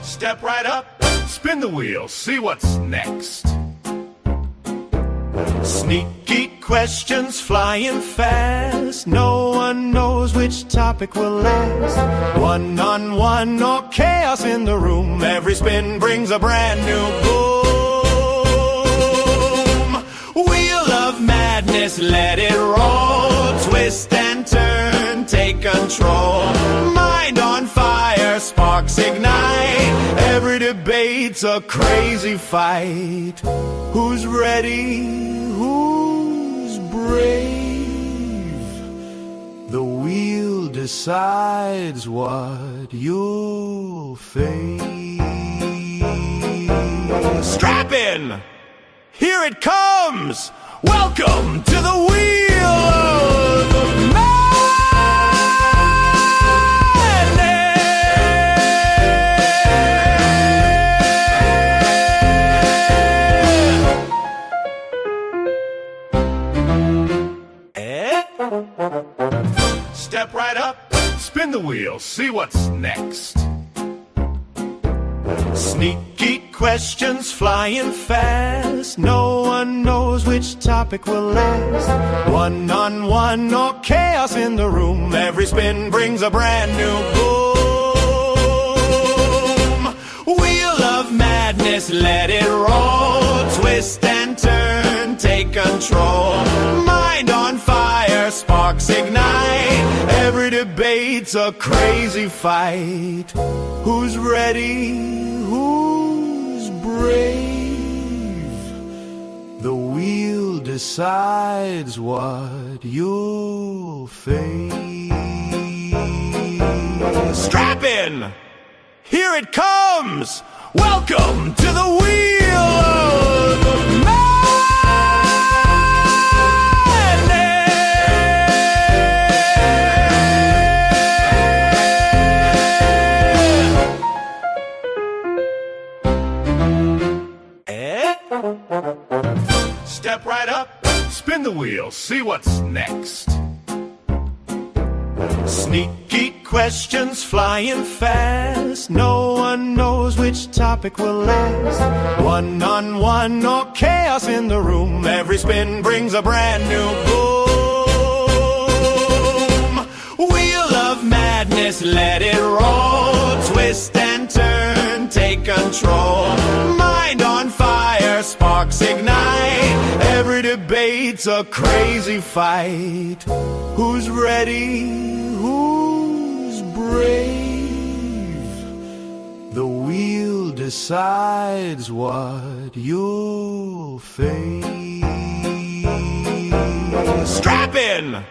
Step right up, spin the wheel, see what's next. Sneaky questions flying fast. No one knows which topic will last. One-on-one or chaos in the room. Every spin brings a brand new boom. Wheel of madness, let it roll. Twist and turn, take control. Mind on fire, sparks ignite. Every debate's a crazy fight. Who's ready? Who's brave? The wheel decides what you'll face. Strap in! Here it comes! Welcome to the Wheel of Step right up, spin the wheel, see what's next. Sneaky questions flying fast. No one knows which topic will last. One-on-one or chaos in the room. Every spin brings a brand new boom. Wheel of madness, let it roll. Twist and turn, take control. Mind on fire, sparks ignite. Every debate's a crazy fight. Who's ready? Who's brave? The wheel decides what you'll face. Strap in! Here it comes! Welcome to the Wheel of Step right up, spin the wheel, see what's next. Sneaky questions flying fast. No one knows which topic will last. One-on-one or chaos in the room. Every spin brings a brand new boom. Wheel of madness, let it roll. Twist and turn, take control. Mind on fire, sparks ignite. Every debate's a crazy fight. Who's ready? Who's brave? The wheel decides what you'll face. Strap in!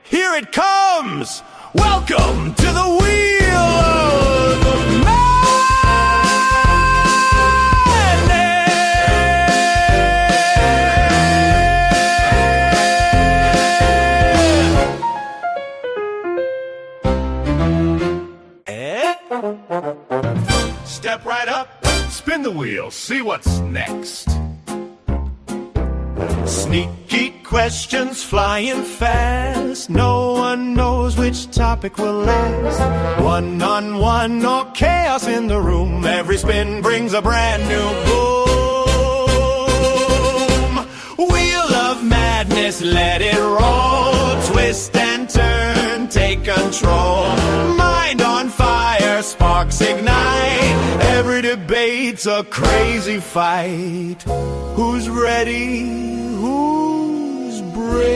Here it comes! Welcome to the Wheel of Step right up, spin the wheel, see what's next. Sneaky questions flying fast. No one knows which topic will last. One-on-one or chaos in the room. Every spin brings a brand new boom. Wheel of madness, let it roll. Twist and turn, take control. Mind on fire, sparks ignite. Every debate's a crazy fight. Who's ready? Who's brave?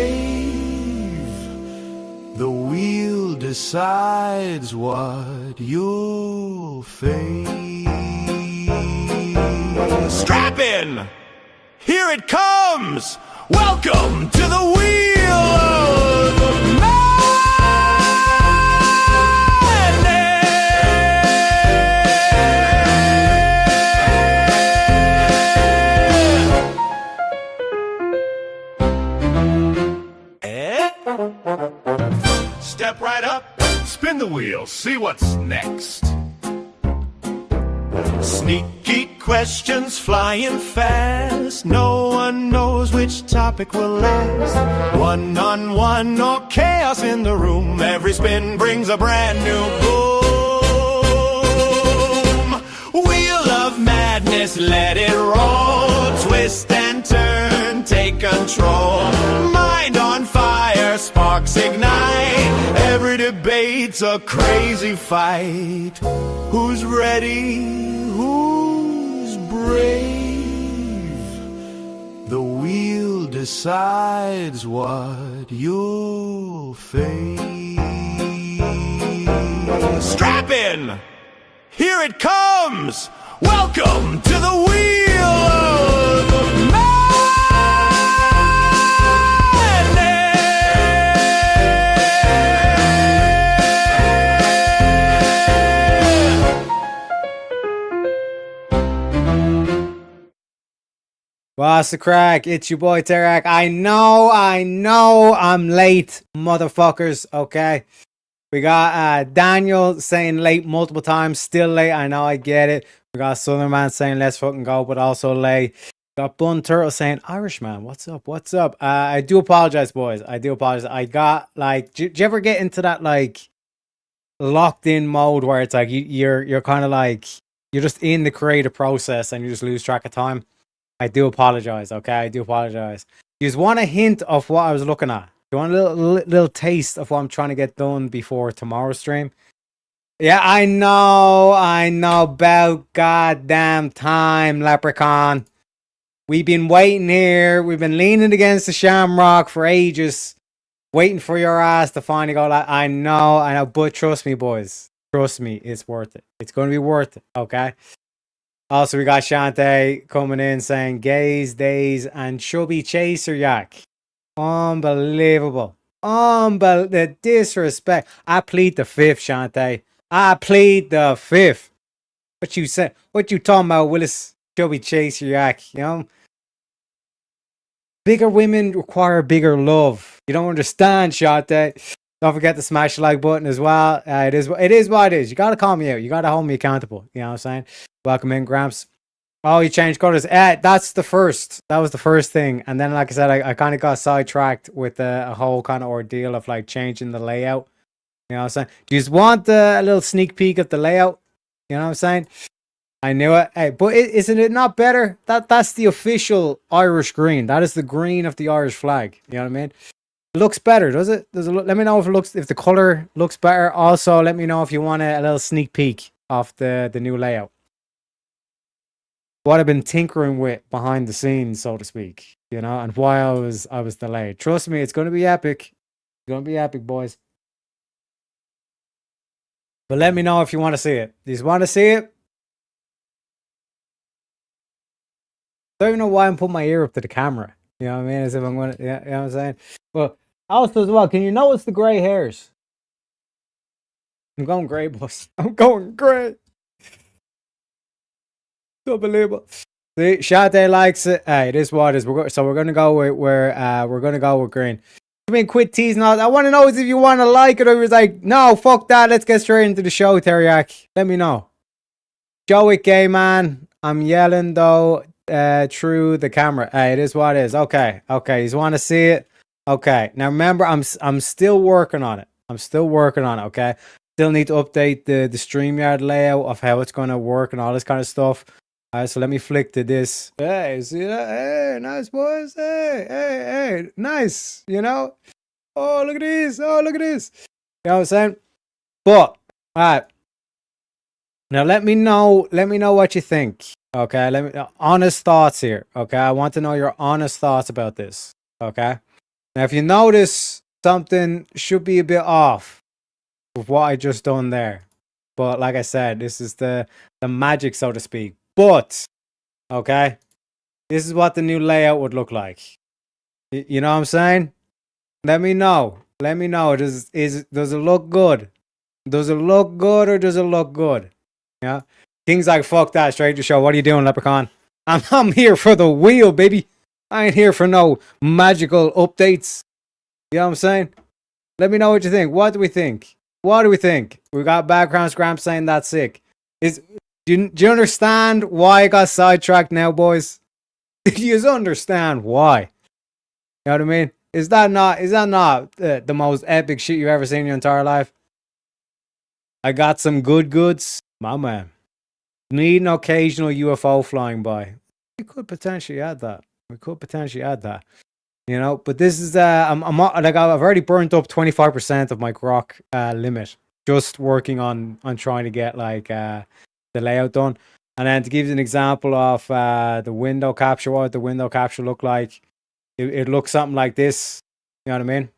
The wheel decides what you'll face. Strap in! Here it comes! Welcome to the Wheel of Step right up, spin the wheel, see what's next. Sneaky questions flying fast. No one knows which topic will last. One-on-one or chaos in the room. Every spin brings a brand new boom. madness, let it roll. Twist and turn, take control. Mind on fire, sparks ignite. Every debate's a crazy fight. Who's ready? Who's brave? The wheel decides what you'll face. Strap in! Here it comes! Welcome to the Wheel of Madness! What's the crack? It's your boy Terak. I know I'm late, motherfuckers, okay? We got Daniel saying late multiple times, still late. I know, I get it. We got Southern Man saying let's fucking go, but also late. We got Bun Turtle saying Irishman, what's up? What's up? I do apologize, boys. I do apologize. I got like, do you ever get into that like locked in mode where it's like you're kind of like you're just in the creative process and you just lose track of time? I do apologize. Okay, I do apologize. You just want a hint of what I was looking at? You want a little taste of what I'm trying to get done before tomorrow's stream? Yeah, I know about goddamn time, Leprechaun. We've been waiting here. We've been leaning against the shamrock for ages, waiting for your ass to finally go. I know, but trust me, boys. Trust me, it's worth it. It's going to be worth it, okay? Also, we got Shantae coming in saying gaze, days, and chubby chaser yak. Unbelievable. The disrespect. I plead the fifth, Shantae. I plead the fifth. What you said? What you talking about, Willis? Chubby chaser yak, you know? Bigger women require bigger love. You don't understand, Shantae. Don't forget to smash the like button as well. It is what it is. You gotta call me out. You gotta hold me accountable. You know what I'm saying? Welcome in, Gramps. Oh, you changed colors. That's the first. That was the first thing. And then, like I said, I kind of got sidetracked with a whole kind of ordeal of like changing the layout. You know what I'm saying? Do you just want a little sneak peek of the layout? You know what I'm saying? I knew it. Hey, but isn't it not better? That's the official Irish green. That is the green of the Irish flag. You know what I mean? It looks better, does it? Let me know if the color looks better. Also, let me know if you want a little sneak peek of the new layout. What I've been tinkering with behind the scenes, so to speak, you know, and why I was delayed. Trust me, it's going to be epic. It's going to be epic, boys. But let me know if you want to see it. Do you want to see it? I don't even know why I'm putting my ear up to the camera. You know what I mean? As if I'm going to, yeah, you know what I'm saying? But also as well, can you notice the grey hairs? I'm going grey, boss. I'm going grey. Unbelievable. See, Sade likes it. Hey, it is what it is. We're going to go with we're going to go with green. I mean, quit teasing all. I want to know if you want to like it or it's like, no, fuck that. Let's get straight into the show, Teriak. Let me know. Show it, gay man. I'm yelling though through the camera. Hey, it is what it is. Okay. You want to see it? Okay. Now remember, I'm still working on it. Okay. Still need to update the StreamYard layout of how it's going to work and all this kind of stuff. Alright, so let me flick to this. Hey, see that? Hey, nice, boys. Hey, nice. You know? Oh, look at this. You know what I'm saying? But, alright. Now let me know what you think. Okay, honest thoughts here. Okay, I want to know your honest thoughts about this. Okay? Now if you notice something should be a bit off with what I just done there. But like I said, this is the magic, so to speak. But, okay, this is what the new layout would look like. You know what I'm saying? Let me know. Does it look good? Does it look good or does it look good? Yeah. King's like, fuck that, straight to show. What are you doing, Leprechaun? I'm here for the wheel, baby. I ain't here for no magical updates. You know what I'm saying? Let me know what you think. What do we think? We got background scram saying that's sick. Do you understand why I got sidetracked now, boys? Do you understand why? You know what I mean? Is that not the most epic shit you've ever seen in your entire life? I got some good goods, my man. Need an occasional UFO flying by. We could potentially add that. You know, but this is I'm like I've already burnt up 25% of my grok limit just working on trying to get like the layout done. And then to give you an example of the window capture, what would the window capture look like? It looks something like this. You know what I mean?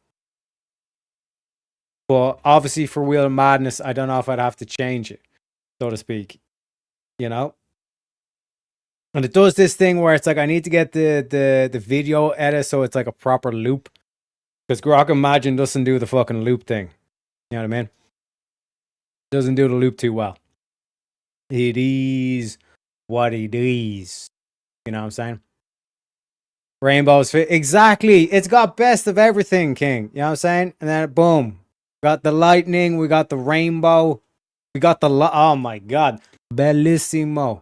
But obviously for Wheel of Madness, I don't know if I'd have to change it, so to speak. You know? And it does this thing where it's like I need to get the video edit so it's like a proper loop. Because Grok Imagine doesn't do the fucking loop thing. You know what I mean? Doesn't do the loop too well. It is what it is. You know what I'm saying? Rainbows fit. Exactly. It's got best of everything, King. You know what I'm saying? And then boom. Got the lightning. We got the rainbow. We got the... oh my God. Bellissimo.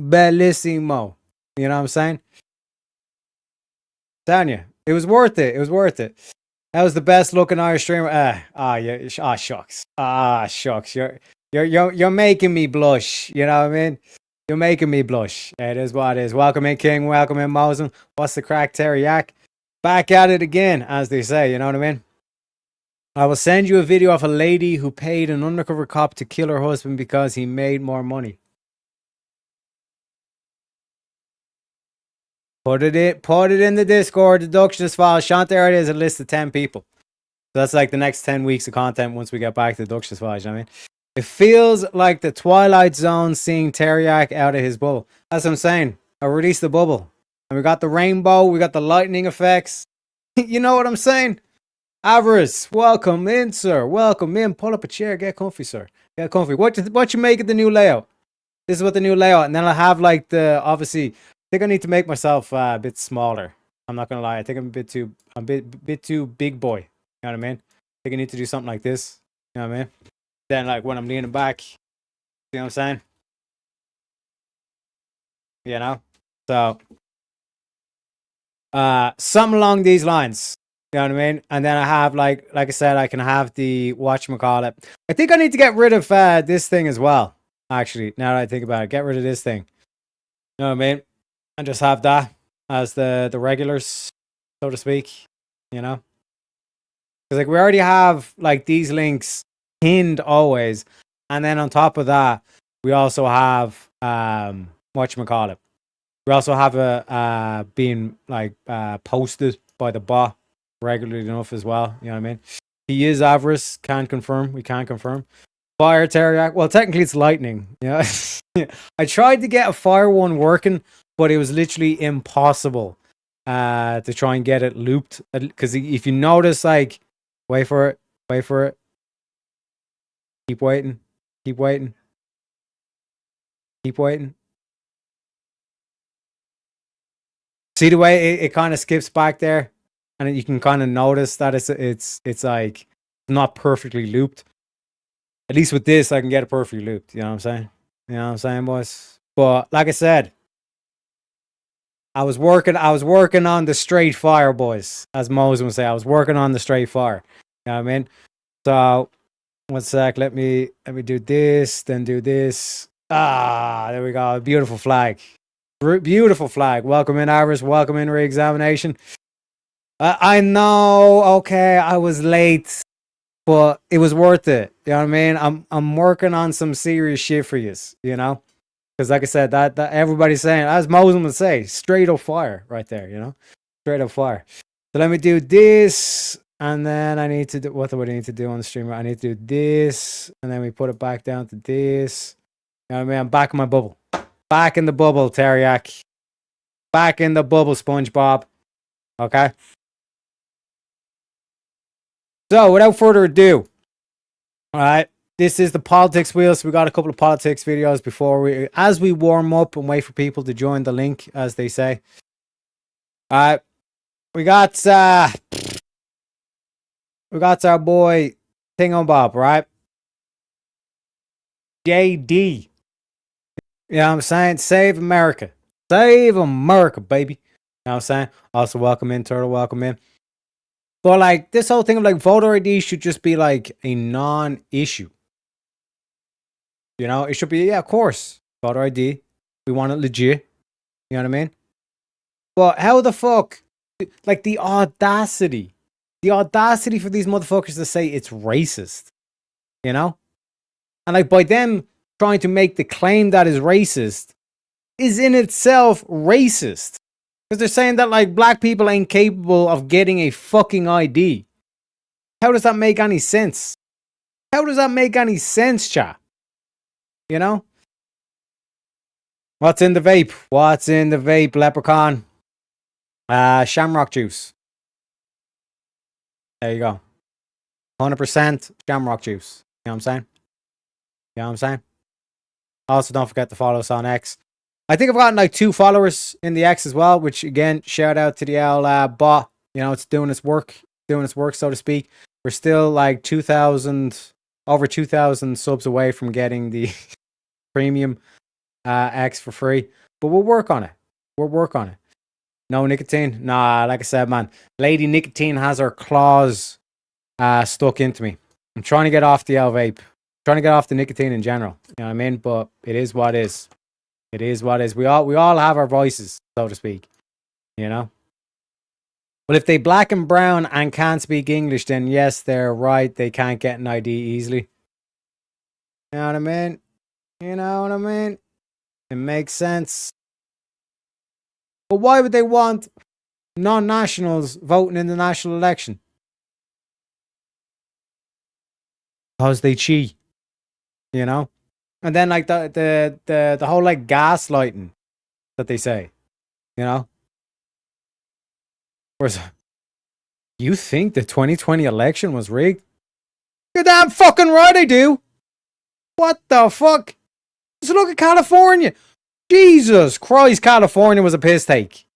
Bellissimo. You know what I'm saying? Telling you, it was worth it. It was worth it. That was the best looking Irish streamer. Yeah. Shucks. Shucks. You're making me blush. You know what I mean? You're making me blush. It is what it is. Welcome in, King. Welcome in, Mosen. What's the crack, Teriyaki? Back at it again, as they say. You know what I mean? I will send you a video of a lady who paid an undercover cop to kill her husband because he made more money. Put it in the Discord. Deductionist file. Shant, there it is. A list of 10 people. So that's like the next 10 weeks of content once we get back to the Deductionist files. You know what I mean? It feels like the Twilight Zone seeing Teriyaki out of his bubble. That's what I'm saying. I released the bubble. And we got the rainbow. We got the lightning effects. You know what I'm saying? Avarice, welcome in, sir. Welcome in. Pull up a chair. Get comfy, sir. Get comfy. What you make of the new layout? This is what the new layout. And then I'll have like the, obviously, I think I need to make myself a bit smaller. I'm not going to lie. I think I'm a bit too big boy. You know what I mean? I think I need to do something like this. You know what I mean? Then like when I'm leaning back, you know what I'm saying? You know? So, something along these lines. You know what I mean? And then I have like I said, I can have the whatchamacallit. I think I need to get rid of this thing as well. Actually, now that I think about it, get rid of this thing. You know what I mean? And just have that as the regulars, so to speak. You know? Because like we already have like these links pinned always, and then on top of that, we also have whatchamacallit. We also have a being like posted by the bot regularly enough as well. You know what I mean? He is Avarice. Can't confirm. We can't confirm. Fire Teriyaki. Well, technically it's lightning. Yeah. I tried to get a fire one working, but it was literally impossible to try and get it looped. Because if you notice, like, wait for it. Keep waiting. See the way it kind of skips back there, and you can kind of notice that it's like not perfectly looped. At least with this, I can get it perfectly looped. You know what I'm saying? You know what I'm saying, boys? But like I said, I was working on the straight fire, boys. As Moses would say, I was working on the straight fire. You know what I mean? So, one sec. Let me do this, then do this. There we go. Beautiful flag. Beautiful flag. Welcome in, Iris. Welcome in, re-examination. I know. Okay, I was late, but it was worth it. You know what I mean? I'm working on some serious shit for you. You know, because like I said, that everybody's saying, as Moses would say, straight up fire right there. You know, straight up fire. So let me do this, and then I need to do what do I need to do on the streamer? I need to do this, and then we put it back down to this. You know what I mean? I'm back in my bubble. Back in the bubble, Teriyaki. Back in the bubble, SpongeBob. Okay? So, without further ado, alright, this is the politics wheel. So we got a couple of politics videos before as we warm up and wait for people to join the link, as they say. Alright, we got our boy Thingamabob, right? JD. You know what I'm saying? Save America. Save America, baby. You know what I'm saying? Also, welcome in, Turtle. Welcome in. But, like, this whole thing of, like, voter ID should just be, like, a non-issue. You know? It should be, yeah, of course. Voter ID. We want it legit. You know what I mean? But how the fuck, like the audacity for these motherfuckers to say it's racist, you know? And like by them trying to make the claim that is racist is in itself racist. Because they're saying that like black people ain't capable of getting a fucking ID. How does that make any sense? How does that make any sense, chat? You know? What's in the vape? What's in the vape, leprechaun? Shamrock juice. There you go. 100% shamrock juice. You know what I'm saying? You know what I'm saying? Also, don't forget to follow us on X. I think I've gotten like 2 followers in the X as well, which again, shout out to the old bot. You know, it's doing its work, so to speak. We're still like over 2,000 subs away from getting the premium X for free. But we'll work on it. No nicotine? Nah, like I said, man. Lady Nicotine has her claws stuck into me. I'm trying to get off the L vape. Trying to get off the nicotine in general. You know what I mean? But it is what it is. It is what it is. We all have our voices, so to speak. You know? But if they black and brown and can't speak English, then yes, they're right. They can't get an ID easily. You know what I mean? You know what I mean? It makes sense. But why would they want non-nationals voting in the national election? Because they cheat. You know? And then like the whole like gaslighting that they say. You know? Whereas you think the 2020 election was rigged? You're damn fucking right I do. What the fuck? Just look at California. Jesus Christ, California was a piss take.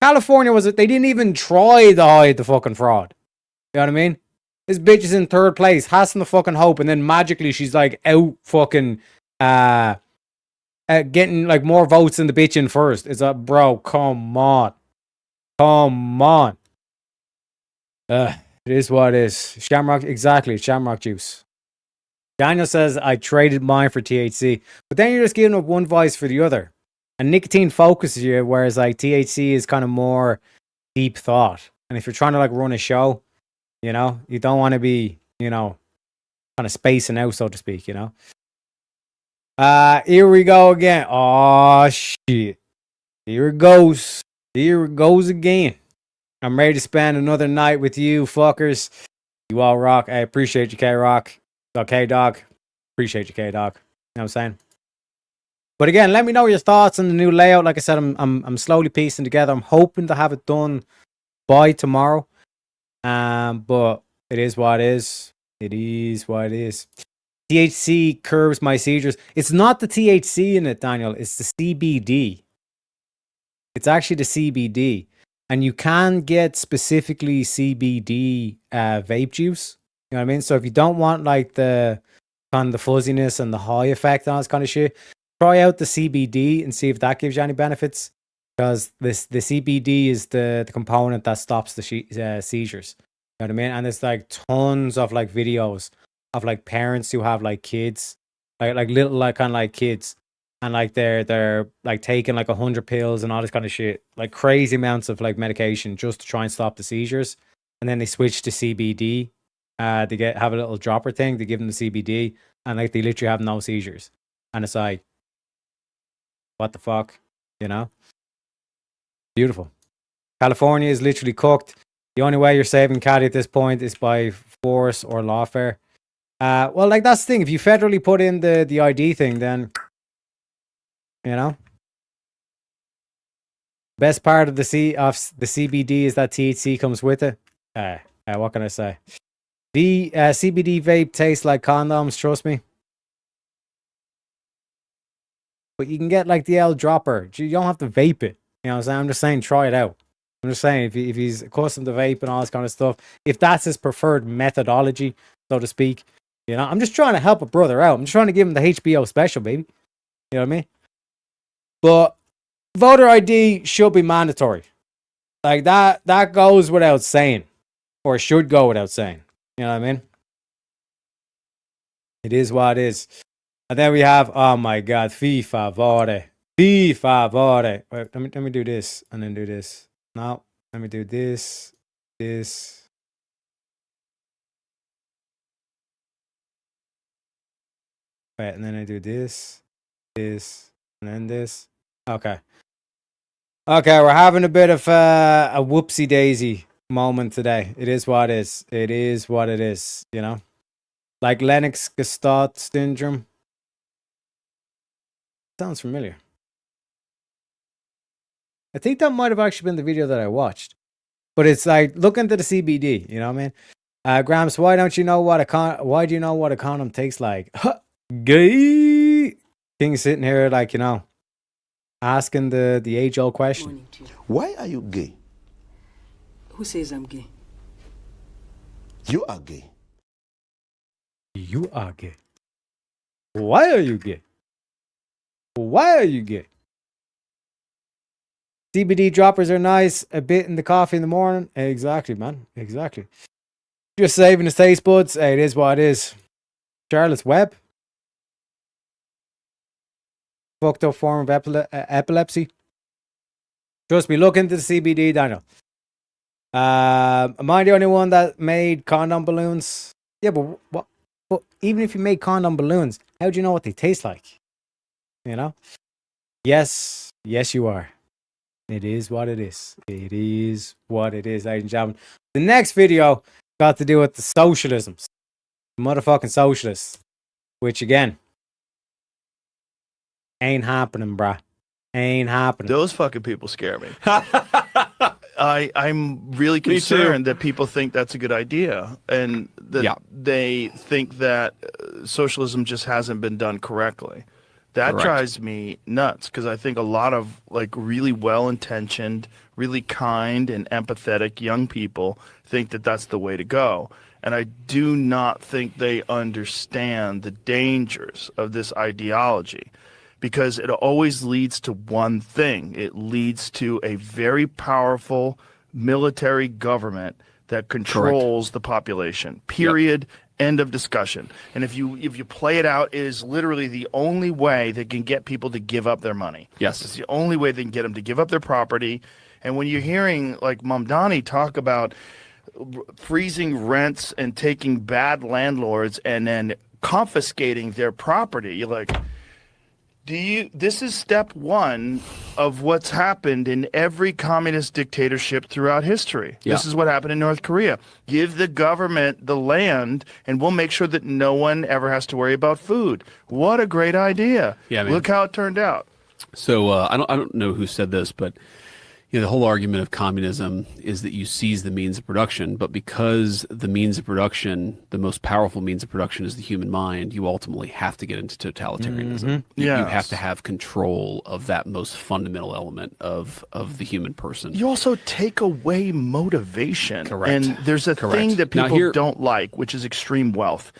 They didn't even try to hide the fucking fraud. You know what I mean? This bitch is in 3rd place, hasn't the fucking hope, and then magically she's like out fucking getting like more votes than the bitch in 1st. It's like, bro, come on. It is what it is. Shamrock, exactly, shamrock juice. Daniel says, I traded mine for THC. But then you're just giving up one vice for the other. And nicotine focuses you, whereas like THC is kind of more deep thought. And if you're trying to like run a show, you know, you don't want to be, you know, kind of spacing out, so to speak, you know. Here we go again. Oh, shit. Here it goes. Here it goes again. I'm ready to spend another night with you fuckers. You all rock. I appreciate you, K-Rock. Okay, dog. Appreciate you, K-Dog. You know what I'm saying? But again, let me know your thoughts on the new layout. Like I said, I'm slowly piecing together. I'm hoping to have it done by tomorrow. But it is what it is. It is what it is. THC curbs my seizures. It's not the THC in it, Daniel. It's the CBD. It's actually the CBD. And you can get specifically CBD vape juice. You know what I mean? So if you don't want like the kind of the fuzziness and the high effect on this kind of shit, try out the CBD and see if that gives you any benefits. Because the CBD is the component that stops the seizures. You know what I mean? And there's like tons of like videos of like parents who have like kids, like little like kind of like kids, and like they're like taking like 100 pills and all this kind of shit, like crazy amounts of like medication just to try and stop the seizures. And then they switch to CBD. They have a little dropper thing. They give them the CBD, and like they literally have no seizures. And it's like, what the fuck, you know? Beautiful. California is literally cooked. The only way you're saving Caddy at this point is by force or lawfare. Well, like that's the thing. If you federally put in the ID thing, then you know. Best part of the CBD is that THC comes with it. What can I say? The CBD vape tastes like condoms, trust me. But you can get like the L dropper. You don't have to vape it. You know what I'm saying? I'm just saying try it out. I'm just saying if he's accustomed to vape and all this kind of stuff, if that's his preferred methodology, so to speak, you know, I'm just trying to help a brother out. I'm just trying to give him the HBO special, baby. You know what I mean? But voter ID should be mandatory. Like that goes without saying. Or should go without saying. You know what I mean? It is what it is. And then we have, oh my god, fy favore. Fy favore. Wait, let me do this and then do this. No, let me do this. This. Wait, and then I do this, this, and then this. Okay. Okay, we're having a bit of a whoopsie daisy moment today. It is what it is. It is what it is, you know? Like Lennox-Gastaut syndrome. Sounds familiar. I think that might have actually been the video that I watched. But it's like, look into the CBD, you know what I mean? Gramps, why do you know what a condom tastes like? Gay. King sitting here like, you know, asking the age-old question. Why are you gay? Who says I'm gay? You are gay. You are gay. Why are you gay? Why are you gay? CBD droppers are nice. A bit in the coffee in the morning. Exactly, man. Exactly. Just saving his taste buds. Hey, it is what it is. Charlotte's Web. Fucked up form of epilepsy. Trust me, look into the CBD, Daniel. Am I the only one that made condom balloons? Yeah, but what? But even if you make condom balloons, how do you know what they taste like? You know? Yes, you are. It is what it is. It is what it is, ladies and gentlemen. The next video got to do with the socialisms. Motherfucking socialists. Which, again, ain't happening, bruh. Ain't happening. Those fucking people scare me. I'm really concerned that people think that's a good idea, and that they think that socialism just hasn't been done correctly. That drives me nuts, because I think a lot of like really well-intentioned, really kind and empathetic young people think that that's the way to go. And I do not think they understand the dangers of this ideology, because it always leads to one thing. It leads to a very powerful military government that controls the population. Period. End of discussion. And if you play it out, it is literally the only way they can get people to give up their money. Yes. It's the only way they can get them to give up their property. And when you're hearing like Mamdani talk about freezing rents and taking bad landlords and then confiscating their property, you're like, this is step one of what's happened in every communist dictatorship throughout history. Yeah. This is what happened in North Korea. Give the government the land, and we'll make sure that no one ever has to worry about food. What a great idea. Yeah, man. Look how it turned out. So I don't know who said this, but you know, the whole argument of communism is that you seize the means of production, but because the means of production, the most powerful means of production is the human mind, you ultimately have to get into totalitarianism. You have to have control of that most fundamental element of the human person. You also take away motivation. Correct. And there's a thing that people don't like, which is extreme wealth.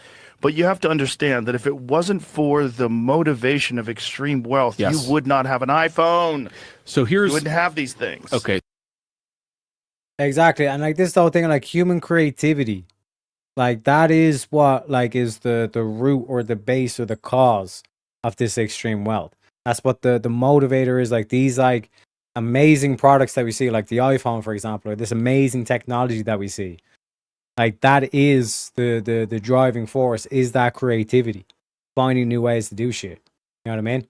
But you have to understand that if it wasn't for the motivation of extreme wealth, you would not have an iPhone. So you wouldn't have these things. Okay. Exactly. And like this whole thing, like human creativity, like that is what like is the root or the base or the cause of this extreme wealth. That's what the motivator is. Like these like amazing products that we see, like the iPhone, for example, or this amazing technology that we see. Like that is the driving force, is that creativity, finding new ways to do shit. You know what I mean?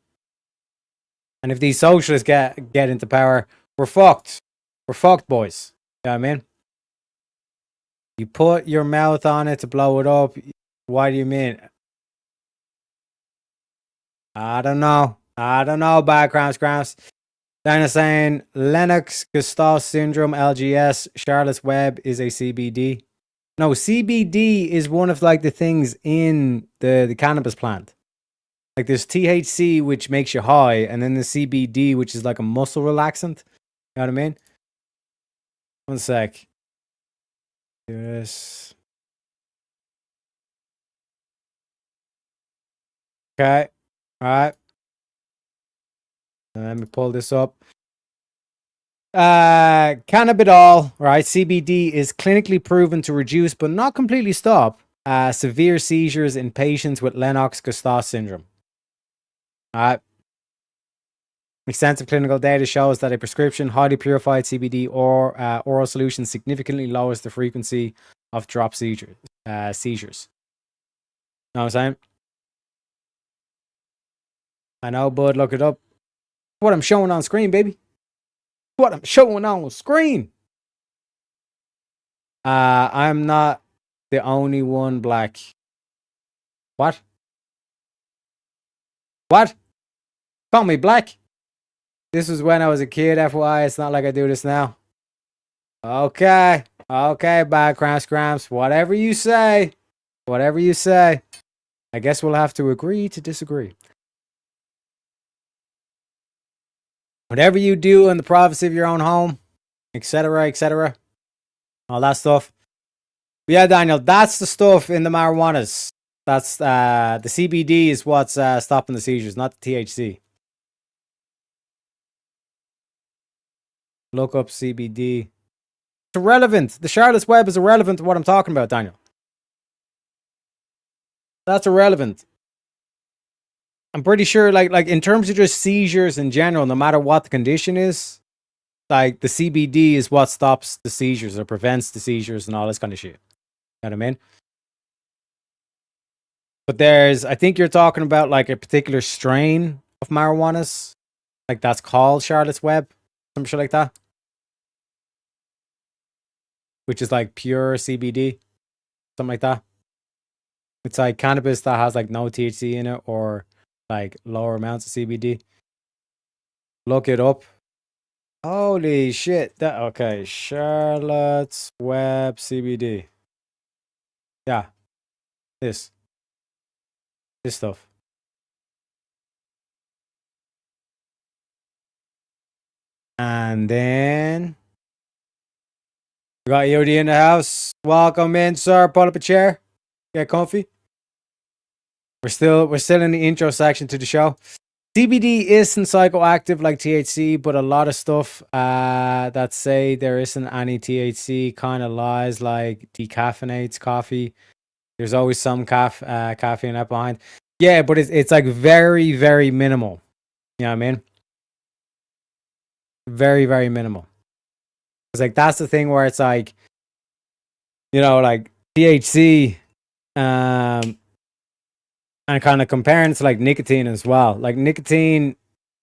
And if these socialists get into power, we're fucked. We're fucked, boys. You know what I mean? You put your mouth on it to blow it up. What do you mean? I don't know. Background scramps. Dana saying Lennox-Gastaut syndrome, LGS, Charlotte's Web is a CBD. No, CBD is one of like the things in the cannabis plant. Like there's THC, which makes you high, and then the CBD, which is like a muscle relaxant. You know what I mean? One sec. Yes. Okay. All right. Let me pull this up. Cannabidiol, right? CBD is clinically proven to reduce, but not completely stop, severe seizures in patients with Lennox-Gastaut syndrome. Extensive clinical data shows that a prescription highly purified CBD or oral solution significantly lowers the frequency of drop seizures. Know what I'm saying? I know, bud. Look it up. What I'm showing on screen, baby. What I'm showing on screen. I'm not the only one black. What? What? Call me black. This was when I was a kid, FYI. It's not like I do this now. Okay. Okay, background scramps. Whatever you say. Whatever you say. I guess we'll have to agree to disagree. Whatever you do in the privacy of your own home, etc., etc., all that stuff. But yeah, Daniel, that's the stuff in the marijuanas. That's the CBD is what's stopping the seizures, not the THC. Look up CBD. It's irrelevant. The Charlotte's Web is irrelevant to what I'm talking about, Daniel. That's irrelevant. I'm pretty sure, like in terms of just seizures in general, no matter what the condition is, like the CBD is what stops the seizures or prevents the seizures and all this kind of shit. You know what I mean? But I think you're talking about like a particular strain of marijuanas, like that's called Charlotte's Web, some shit like that, which is like pure CBD, something like that. It's like cannabis that has like no THC in it or like lower amounts of CBD. Look it up. Holy shit. Okay. Charlotte's Web CBD. Yeah. This stuff. And then we got Yodi in the house. Welcome in, sir. Pull up a chair. Get comfy. We're still in the intro section to the show. CBD isn't psychoactive like THC, but a lot of stuff that say there isn't any THC kind of lies, like decaffeinates coffee. There's always some caffeine up behind. Yeah, but it's like very, very minimal. You know what I mean? Very, very minimal. It's like that's the thing where it's like, you know, like THC, and kind of comparing it to like nicotine as well. Like nicotine,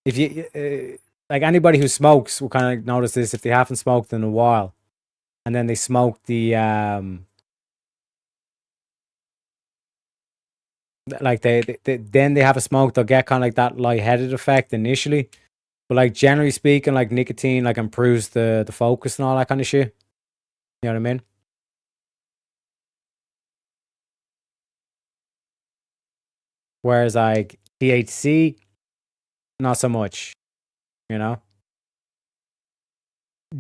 if you like anybody who smokes will kind of notice this if they haven't smoked in a while, and then they smoke the like they then they have a smoke, they'll get kind of like that lightheaded effect initially. But like generally speaking, like nicotine like improves the focus and all that kind of shit. You know what I mean? Whereas like THC, not so much, you know?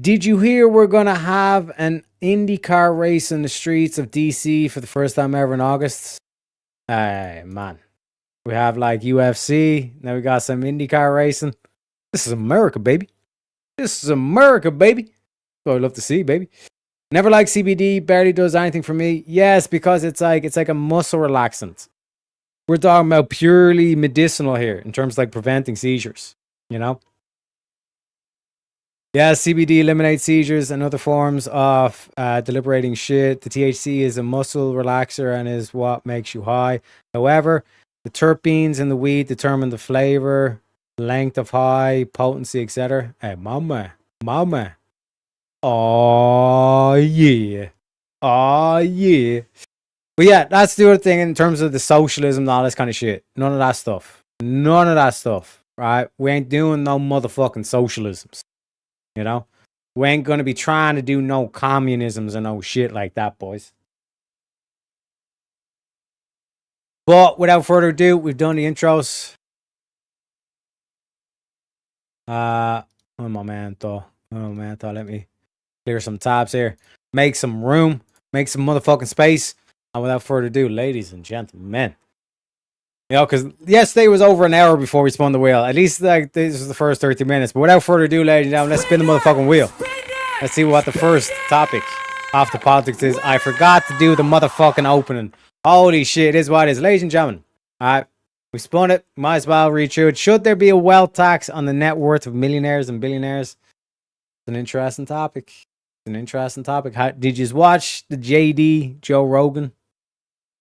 Did you hear we're going to have an IndyCar race in the streets of DC for the first time ever in August? Hey, man. We have like UFC. Now we got some IndyCar racing. This is America, baby. This is America, baby. So I'd love to see, baby. Never liked CBD. Barely does anything for me. Yes, because it's like a muscle relaxant. We're talking about purely medicinal here in terms of like preventing seizures, you know? Yeah, CBD eliminates seizures and other forms of deliberating shit. The THC is a muscle relaxer and is what makes you high. However, the terpenes in the weed determine the flavor, length of high, potency, etc. Hey, mama. Oh, yeah. Oh, yeah. But yeah, that's the other thing in terms of the socialism and all this kind of shit. None of that stuff. None of that stuff, right? We ain't doing no motherfucking socialisms, you know? We ain't gonna be trying to do no communisms and no shit like that, boys. But without further ado, we've done the intros. Un momento. Let me clear some tabs here. Make some room. Make some motherfucking space. And without further ado, ladies and gentlemen, you know, because yesterday was over an hour before we spun the wheel. At least like this was the first 30 minutes. But without further ado, ladies and gentlemen, let's spin the motherfucking wheel. Let's see what the first topic of the politics is. I forgot to do the motherfucking opening. Holy shit, it is what it is. Ladies and gentlemen, all right, We spun it. Might as well read through it. Should there be a wealth tax on the net worth of millionaires and billionaires? It's an interesting topic. Did you watch the JD Joe Rogan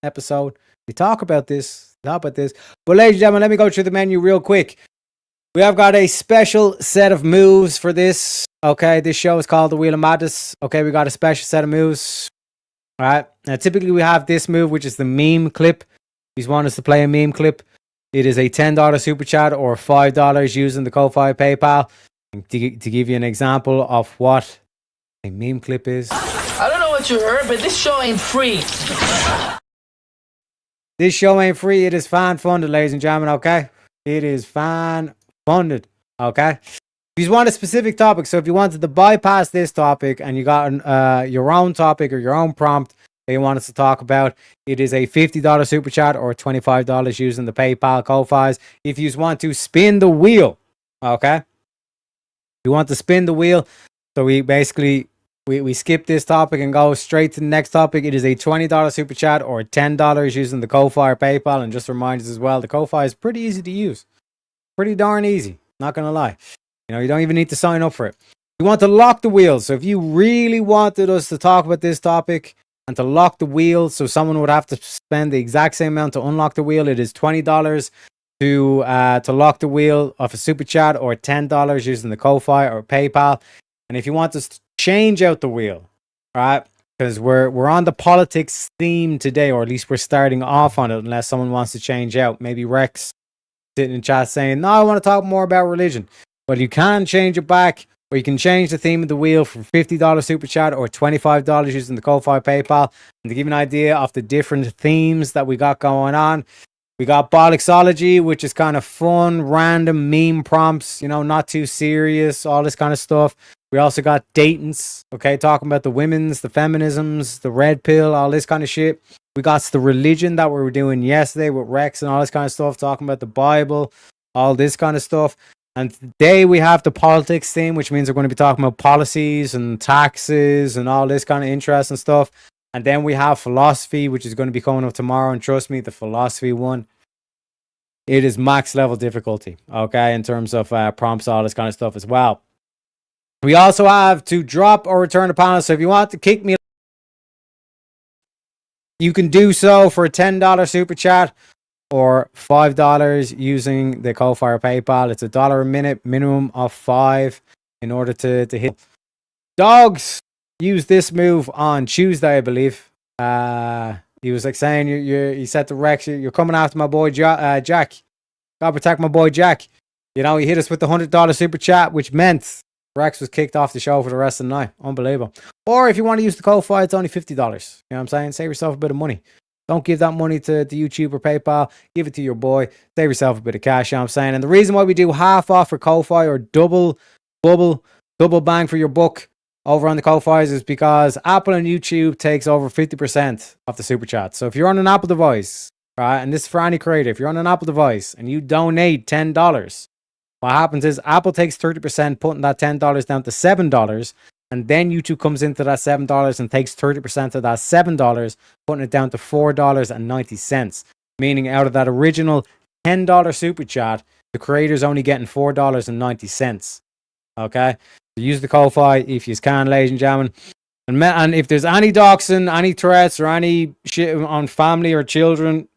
episode? We talk about this. But ladies and gentlemen, let me go through the menu real quick. We have got a special set of moves for this. Okay, this show is called The Wheel of Madness. Okay, we got a special set of moves. All right. Now, typically we have this move, which is the meme clip. If you want us to play a meme clip, it is a $10 super chat or $5 using the Ko-Fi PayPal. To give you an example of what a meme clip is. I don't know what you heard, but this show ain't free. This show ain't free. It is fan funded, ladies and gentlemen. Okay, it is fan funded. Okay. If you want a specific topic, so if you wanted to bypass this topic and you got your own topic or your own prompt that you want us to talk about, it is a $50 super chat or $25 using the PayPal Ko-Fis. If you want to spin the wheel, okay, you want to spin the wheel, so we basically we skip this topic and go straight to the next topic. It is a $20 super chat or $10 using the Ko-Fi or PayPal. And just remind us as well, the Ko-Fi is pretty easy to use, pretty darn easy. Not gonna lie. You know, you don't even need to sign up for it. You want to lock the wheel. So if you really wanted us to talk about this topic and to lock the wheel, so someone would have to spend the exact same amount to unlock the wheel, it is $20 to lock the wheel of a super chat or $10 using the Ko-Fi or PayPal. And if you want us to change out the wheel, right? Because we're on the politics theme today, or at least we're starting off on it, unless someone wants to change out. Maybe Rex sitting in chat saying, no, I want to talk more about religion. Well, you can change it back, or you can change the theme of the wheel for $50 super chat or $25 using the Ko-Fi PayPal. And to give you an idea of the different themes that we got going on, we got Bollocksology, which is kind of fun, random meme prompts, you know, not too serious, all this kind of stuff. We also got Dayton's, okay, talking about the women's, the feminisms, the red pill, all this kind of shit. We got the religion that we were doing yesterday with Rex and all this kind of stuff, talking about the Bible, all this kind of stuff. And today we have the politics theme, which means we're going to be talking about policies and taxes and all this kind of interesting stuff. And then we have philosophy, which is going to be coming up tomorrow. And trust me, the philosophy one, it is max level difficulty, okay, in terms of prompts, all this kind of stuff as well. We also have to drop or return a panel. So if you want to kick me, you can do so for a $10 super chat or $5 using the Ko-Fi or PayPal. It's $1 a minute, minimum of 5 in order to hit. Dogs used this move on Tuesday, I believe. He was like saying, he said to Rex, you're coming after my boy Jack. Gotta protect my boy Jack. You know, he hit us with the $100 super chat, which meant Rex was kicked off the show for the rest of the night. Unbelievable. Or if you want to use the Ko-Fi, it's only $50. You know what I'm saying? Save yourself a bit of money. Don't give that money to YouTube or PayPal. Give it to your boy. Save yourself a bit of cash, you know what I'm saying? And the reason why we do half off for Ko-Fi or double bang for your buck over on the Ko-Fis is because Apple and YouTube takes over 50% of the super chat. So if you're on an Apple device, right, and this is for any creator, if you're on an Apple device and you donate $10, what happens is Apple takes 30%, putting that $10 down to $7, and then YouTube comes into that $7 and takes 30% of that $7, putting it down to $4.90. Meaning out of that original $10 super chat, the creator's only getting $4.90. Okay? So use the Ko-Fi if you can, ladies and gentlemen. And if there's any doxing, any threats, or any shit on family or children,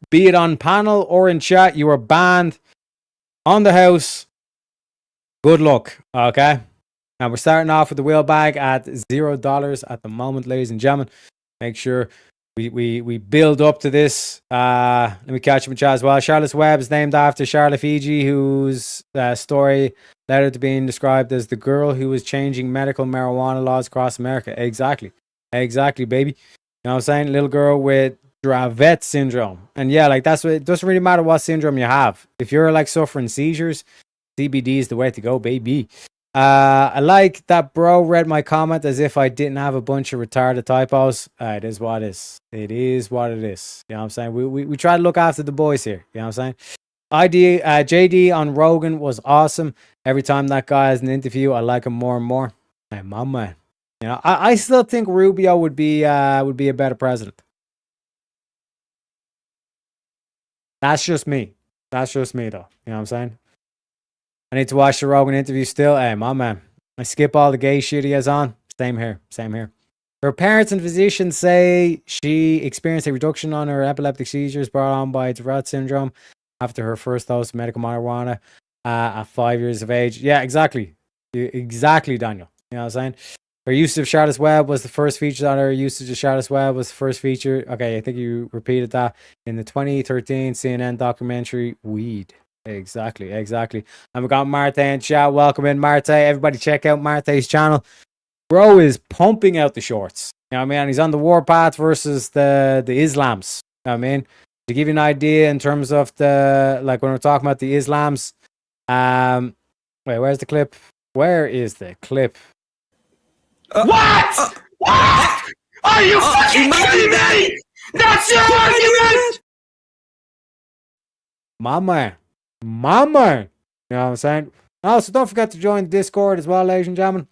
be it on panel or in chat, you are banned on the house. Good luck. Okay? Now we're starting off with the wheel bag at $0 at the moment, ladies and gentlemen. Make sure we build up to this. Let me catch up in chat as well. Charlotte's Web is named after Charlotte Fiji, whose story led her to being described as the girl who was changing medical marijuana laws across America. Exactly, baby. You know what I'm saying? Little girl with Dravet syndrome. And yeah, like that's what, it doesn't really matter what syndrome you have. If you're like suffering seizures, CBD is the way to go, baby. I like that bro read my comment as if I didn't have a bunch of retarded typos. It is what it is. It is what it is. You know what I'm saying? We try to look after the boys here. You know what I'm saying? JD on Rogan was awesome. Every time that guy has an interview, I like him more and more. Hey, my man. You know, I still think Rubio would be a better president. That's just me. That's just me, though. You know what I'm saying? I need to watch the Rogan interview still. Hey, my man. I skip all the gay shit he has on. Same here. Same here. Her parents and physicians say she experienced a reduction on her epileptic seizures brought on by Tourette syndrome after her first dose of medical marijuana at 5 years of age. Yeah, exactly. Exactly, Daniel. You know what I'm saying? Her use of Charlotte's Web was the first feature on her usage of Charlotte's Web was the first feature. Okay, I think you repeated that in the 2013 CNN documentary Weed. Exactly. And we got Marte in chat. Welcome in, Marte. Everybody check out Marte's channel. Bro is pumping out the shorts. You know what I mean? He's on the warpath versus the Islams. You know what I mean? To give you an idea in terms of when we're talking about the Islams, wait, where's the clip? Where is the clip? What? What? Are you fucking kidding me? That's your argument? My man. You know what I'm saying? Also, don't forget to join the Discord as well, ladies and gentlemen.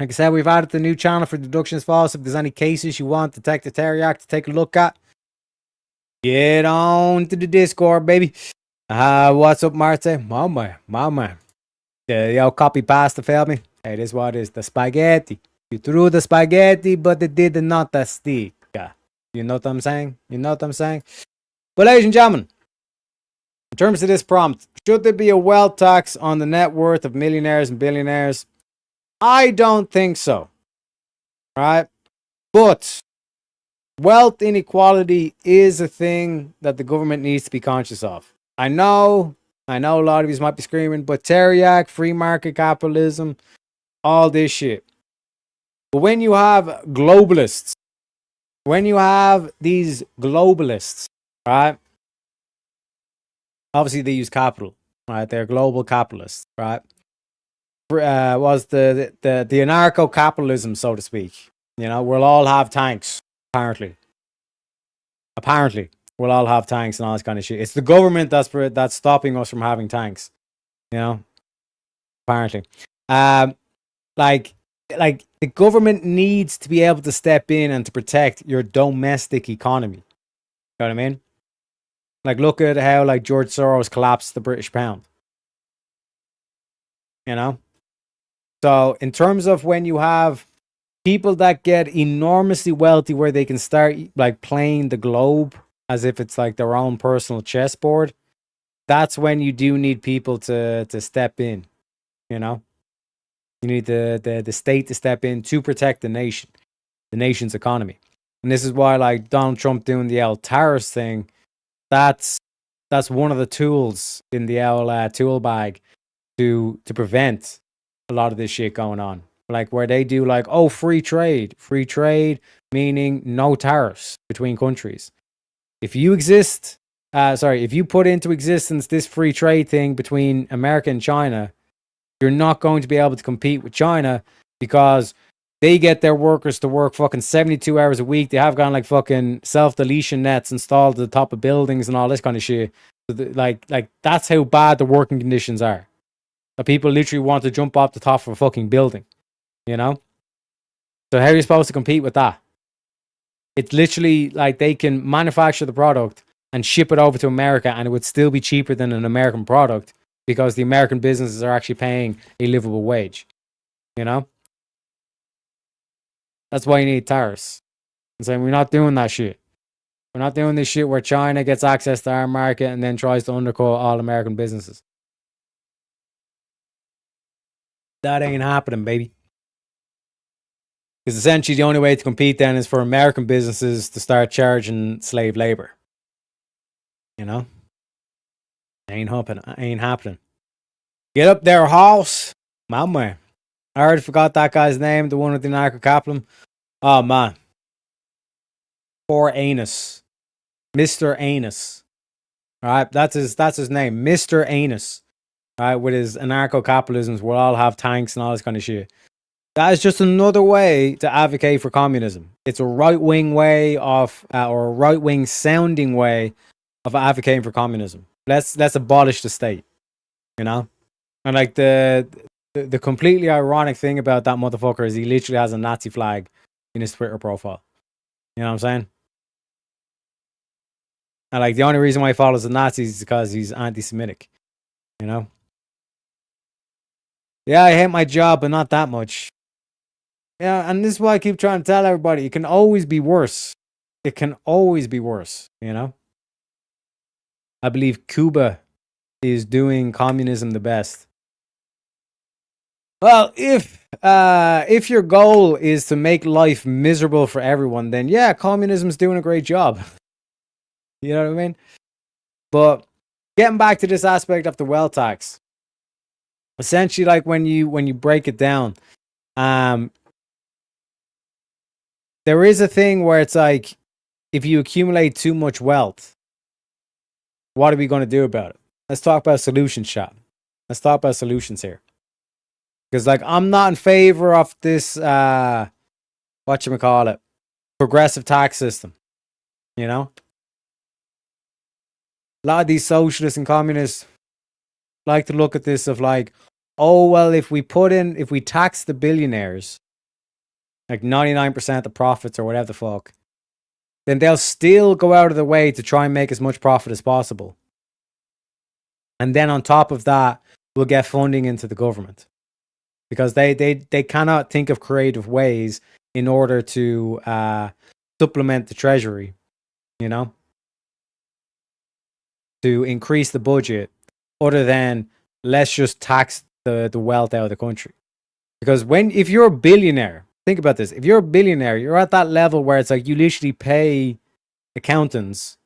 Like I said, we've added the new channel for Deductions False. If there's any cases you want Detective Teriak to take a look at, get on to the Discord, baby. What's up, Marte? My man. Yo, copy pasta failed me. Hey, this is what it is. The spaghetti. You threw the spaghetti, but it did not stick. You know what I'm saying? But ladies and gentlemen, in terms of this prompt, should there be a wealth tax on the net worth of millionaires and billionaires? I don't think so. Right? But wealth inequality is a thing that the government needs to be conscious of. I know a lot of you might be screaming, but Teriak, free market capitalism, all this shit. But when you have globalists, right? Obviously, they use capital, right? They're global capitalists, right? Was the anarcho-capitalism, so to speak. You know, we'll all have tanks, apparently. We'll all have tanks and all this kind of shit. It's the government that's stopping us from having tanks. You know? Apparently. Like the government needs to be able to step in and to protect your domestic economy. You know what I mean? Like, look at how like George Soros collapsed the British pound. You know? So in terms of when you have people that get enormously wealthy where they can start like playing the globe as if it's like their own personal chessboard, that's when you do need people to step in. You know? You need the state to step in to protect the nation's economy. And this is why like Donald Trump doing the tariffs thing, that's one of the tools in the tool bag to prevent a lot of this shit going on. Like where they do like, oh, free trade, meaning no tariffs between countries. If you put into existence this free trade thing between America and China, you're not going to be able to compete with China because they get their workers to work fucking 72 hours a week. They have got like fucking self-deletion nets installed at the top of buildings and all this kind of shit. Like that's how bad the working conditions are. That people literally want to jump off the top of a fucking building. You know? So how are you supposed to compete with that? It's literally like they can manufacture the product and ship it over to America and it would still be cheaper than an American product because the American businesses are actually paying a livable wage. You know? That's why you need tariffs. I'm saying we're not doing that shit. We're not doing this shit where China gets access to our market and then tries to undercut all American businesses. That ain't happening, baby. Because essentially the only way to compete then is for American businesses to start charging slave labor. You know? Ain't happening. Get up there, House. My man. I already forgot that guy's name, the one with the anarcho-capitalism. Oh, man. Poor Anus. Mr. Anus. Alright, that's his name. Mr. Anus. Alright, with his anarcho-capitalisms, we'll all have tanks and all this kind of shit. That is just another way to advocate for communism. It's a right-wing way of, or a right-wing sounding way of advocating for communism. Let's abolish the state. You know? And like the completely ironic thing about that motherfucker is he literally has a Nazi flag in his Twitter profile. You know what I'm saying? And like the only reason why he follows the Nazis is because he's anti-Semitic. You know? Yeah, I hate my job, but not that much. Yeah, and this is why I keep trying to tell everybody, it can always be worse. It can always be worse, you know? I believe Cuba is doing communism the best. Well, if your goal is to make life miserable for everyone, then yeah, communism's doing a great job. You know what I mean? But getting back to this aspect of the wealth tax, essentially, like when you break it down, there is a thing where it's like, if you accumulate too much wealth, what are we going to do about it? Let's talk about solutions, chat. Let's talk about solutions here. Because, like, I'm not in favor of this, whatchamacallit, progressive tax system. You know? A lot of these socialists and communists like to look at this of like, oh, well, if we tax the billionaires, like 99% of the profits or whatever the fuck, then they'll still go out of their way to try and make as much profit as possible. And then on top of that, we'll get funding into the government. Because they cannot think of creative ways in order to supplement the treasury, you know? To increase the budget, other than let's just tax the wealth out of the country. Because if you're a billionaire, think about this. If you're a billionaire, you're at that level where it's like you literally pay accountants.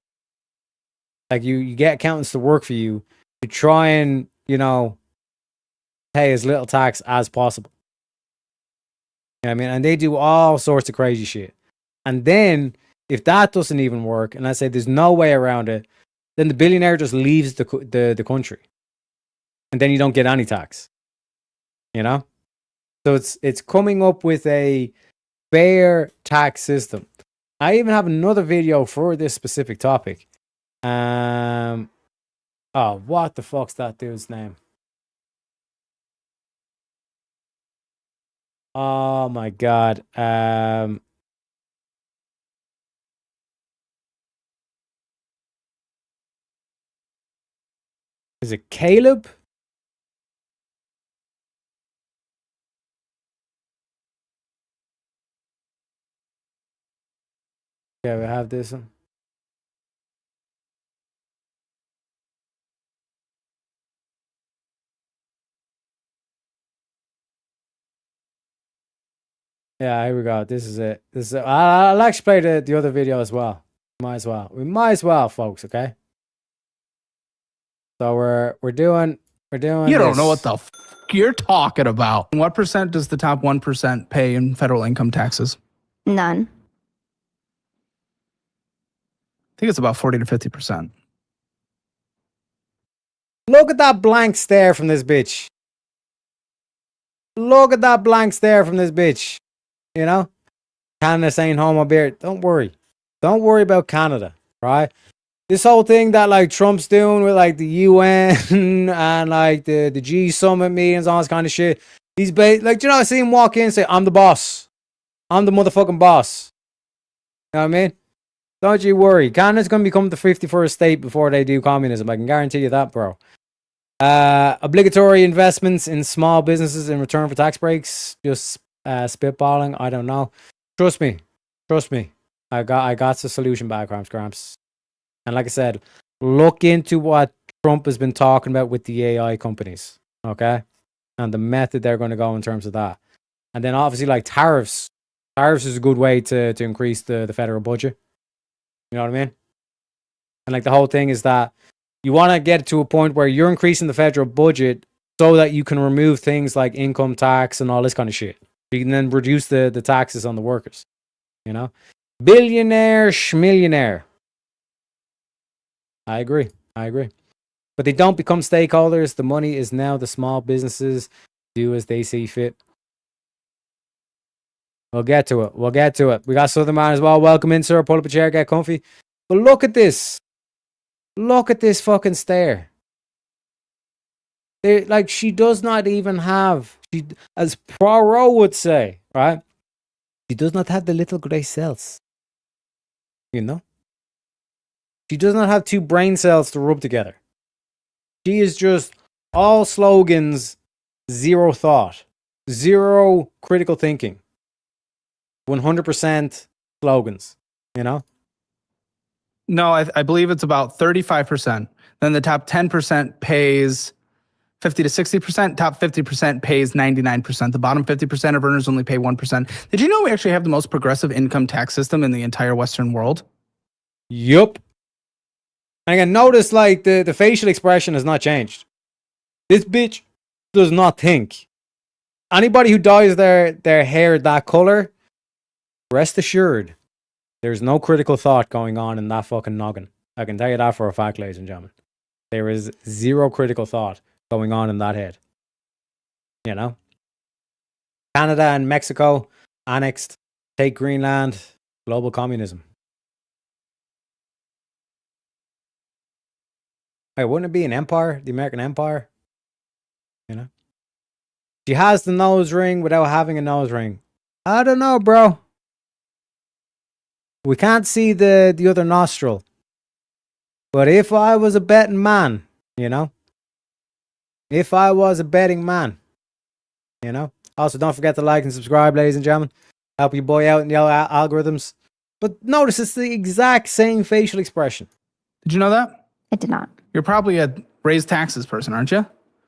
Like you get accountants to work for you to try and, you know, pay as little tax as possible. You know what I mean? And they do all sorts of crazy shit. And then, if that doesn't even work, and I say there's no way around it, then the billionaire just leaves the country. And then you don't get any tax. You know? So it's coming up with a fair tax system. I even have another video for this specific topic. Oh, what the fuck's that dude's name? Oh my god. Is it Caleb? Yeah, we have this one. Yeah, here we go. This is it. I'll actually play the other video as well. Might as well. We might as well, folks. Okay. So we're doing. You don't know what the you're talking about. What percent does the top 1% pay in federal income taxes? None. I think it's about 40 to 50%. Look at that blank stare from this bitch. Look at that blank stare from this bitch. You know? Canada saying homo beer. Don't worry. Don't worry about Canada, right? This whole thing that like Trump's doing with like the UN and like the G summit meetings, all this kind of shit. He's like, you know, I see him walk in and say, I'm the boss. I'm the motherfucking boss. You know what I mean? Don't you worry. Canada's going to become the 51st state before they do communism. I can guarantee you that, bro. Obligatory investments in small businesses in return for tax breaks. Just spitballing. I don't know. Trust me. I got the solution back, Cramps. And like I said, look into what Trump has been talking about with the AI companies, okay? And the method they're going to go in terms of that. And then obviously like tariffs. Tariffs is a good way to increase the federal budget. You know what I mean? And like the whole thing is that you want to get to a point where you're increasing the federal budget so that you can remove things like income tax and all this kind of shit. You can then reduce the taxes on the workers. You know? Billionaire, schmillionaire. I agree. But they don't become stakeholders. The money is now the small businesses do as they see fit. We'll get to it. We got Southern Man as well. Welcome in, sir. Pull up a chair, get comfy. But look at this. Look at this fucking stare. Like, she does not even have, as Poirot would say, right? She does not have the little grey cells. You know? She does not have two brain cells to rub together. She is just all slogans, zero thought, zero critical thinking, 100% slogans, you know? No, I believe it's about 35%. Then the top 10% pays 50 to 60%. Top 50% pays 99%. The bottom 50% of earners only pay 1%. Did you know we actually have the most progressive income tax system in the entire Western world? Yup. And again, notice like the facial expression has not changed. This bitch does not think. Anybody who dyes their hair that color, rest assured, there's no critical thought going on in that fucking noggin. I can tell you that for a fact, ladies and gentlemen. There is zero critical thought going on in that head. You know? Canada and Mexico annexed, take Greenland, global communism. Hey, wouldn't it be an empire? The American empire? You know? She has the nose ring without having a nose ring. I don't know, bro. We can't see the other nostril. But if I was a betting man, you know? If I was a betting man, you know? Also, don't forget to like and subscribe, ladies and gentlemen. Help your boy out in the algorithms. But notice it's the exact same facial expression. Did you know that? I did not. You're probably a raised taxes person, aren't you?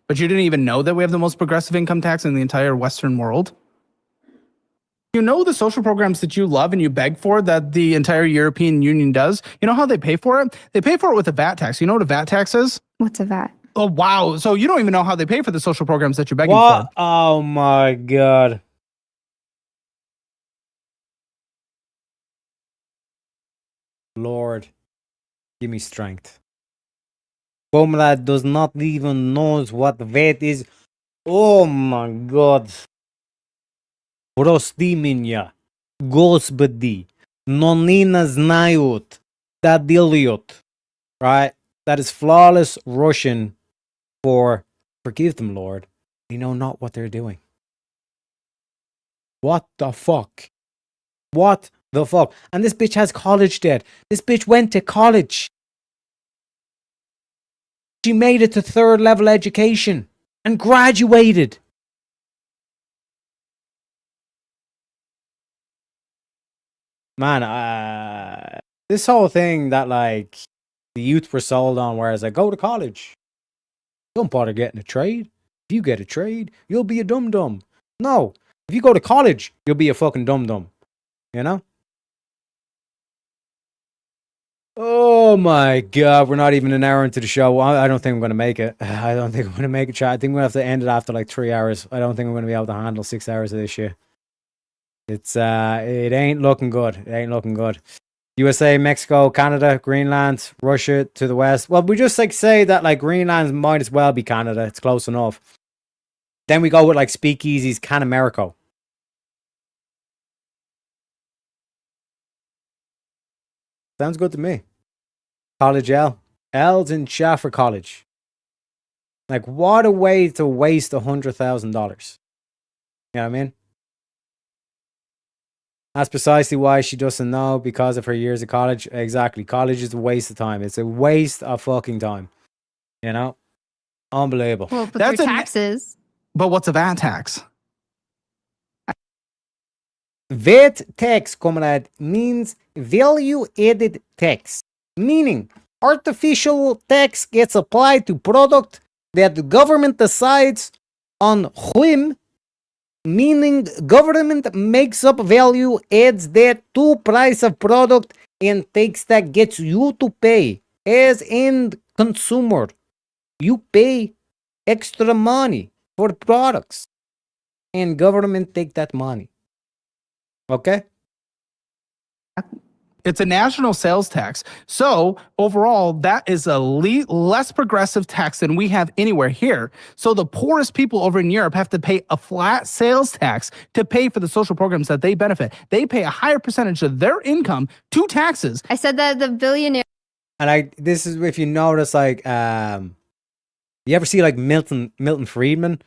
But you didn't even know that we have the most progressive income tax in the entire Western world? You know the social programs that you love and you beg for that the entire European Union does? You know how they pay for it? They pay for it with a VAT tax. You know what a VAT tax is? What's a VAT? Oh, wow. So you don't even know how they pay for the social programs that you're begging What? for. Oh my God. Lord, give me strength. Comrade does not even knows what VAT is. Oh my God. Прости меня, Господи, но не знают, да делают. Right? That is flawless Russian for forgive them, Lord. They know not what they're doing. What the fuck? What the fuck? And this bitch has college debt. This bitch went to college. She made it to third level education and graduated. Man, this whole thing that like the youth were sold on, whereas I go to college, don't bother getting a trade. If you get a trade, you'll be a dum-dum. No, if you go to college, you'll be a fucking dum-dum. You know? Oh my God, we're not even an hour into the show. I don't think I'm going to make it. I don't think I'm going to make it, chat. I think we're going to have to end it after like 3 hours. I don't think I'm going to be able to handle 6 hours of this shit. It ain't looking good. It ain't looking good. USA, Mexico, Canada, Greenland, Russia to the west. Well, we just like say that like Greenland might as well be Canada. It's close enough. Then we go with like speakeasies, Canamerico. Sounds good to me. College L. L's in chat for college. Like, what a way to waste $100,000. You know what I mean? That's precisely why she doesn't know, because of her years of college. Exactly. College is a waste of time. It's a waste of fucking time. You know? Unbelievable. Well, but That's through a- taxes. But what's a VAT tax? VAT tax, comrade, means value added tax. Meaning, artificial tax gets applied to product that the government decides on whim. Meaning, government makes up value, adds that to price of product, and takes that gets you to pay as end consumer. You pay extra money for products, and government take that money. Okay? It's a national sales tax. So overall, that is a less progressive tax than we have anywhere here. So the poorest people over in Europe have to pay a flat sales tax to pay for the social programs that they benefit. They pay a higher percentage of their income to taxes. I said that the billionaire. And this is if you notice, like, you ever see like Milton Friedman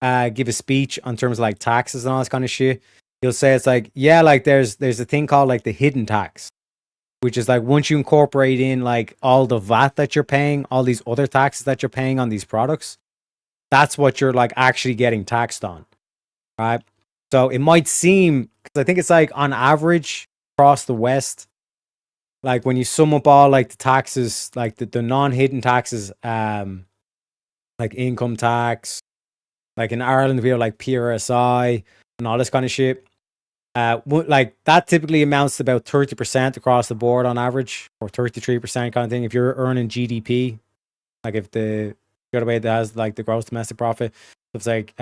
give a speech on terms of like taxes and all this kind of shit? He'll say it's like, yeah, like there's a thing called like the hidden tax. which is like once you incorporate in like all the VAT that you're paying, all these other taxes that you're paying on these products, that's what you're like actually getting taxed on, right? So it might seem, because I think it's like on average across the West, like when you sum up all like the taxes, like the non-hidden taxes, like income tax, like in Ireland we have like PRSI and all this kind of shit. Like that typically amounts to about 30% across the board on average, or 33% kind of thing. If you're earning GDP, like if the other way that has like the gross domestic profit, it's like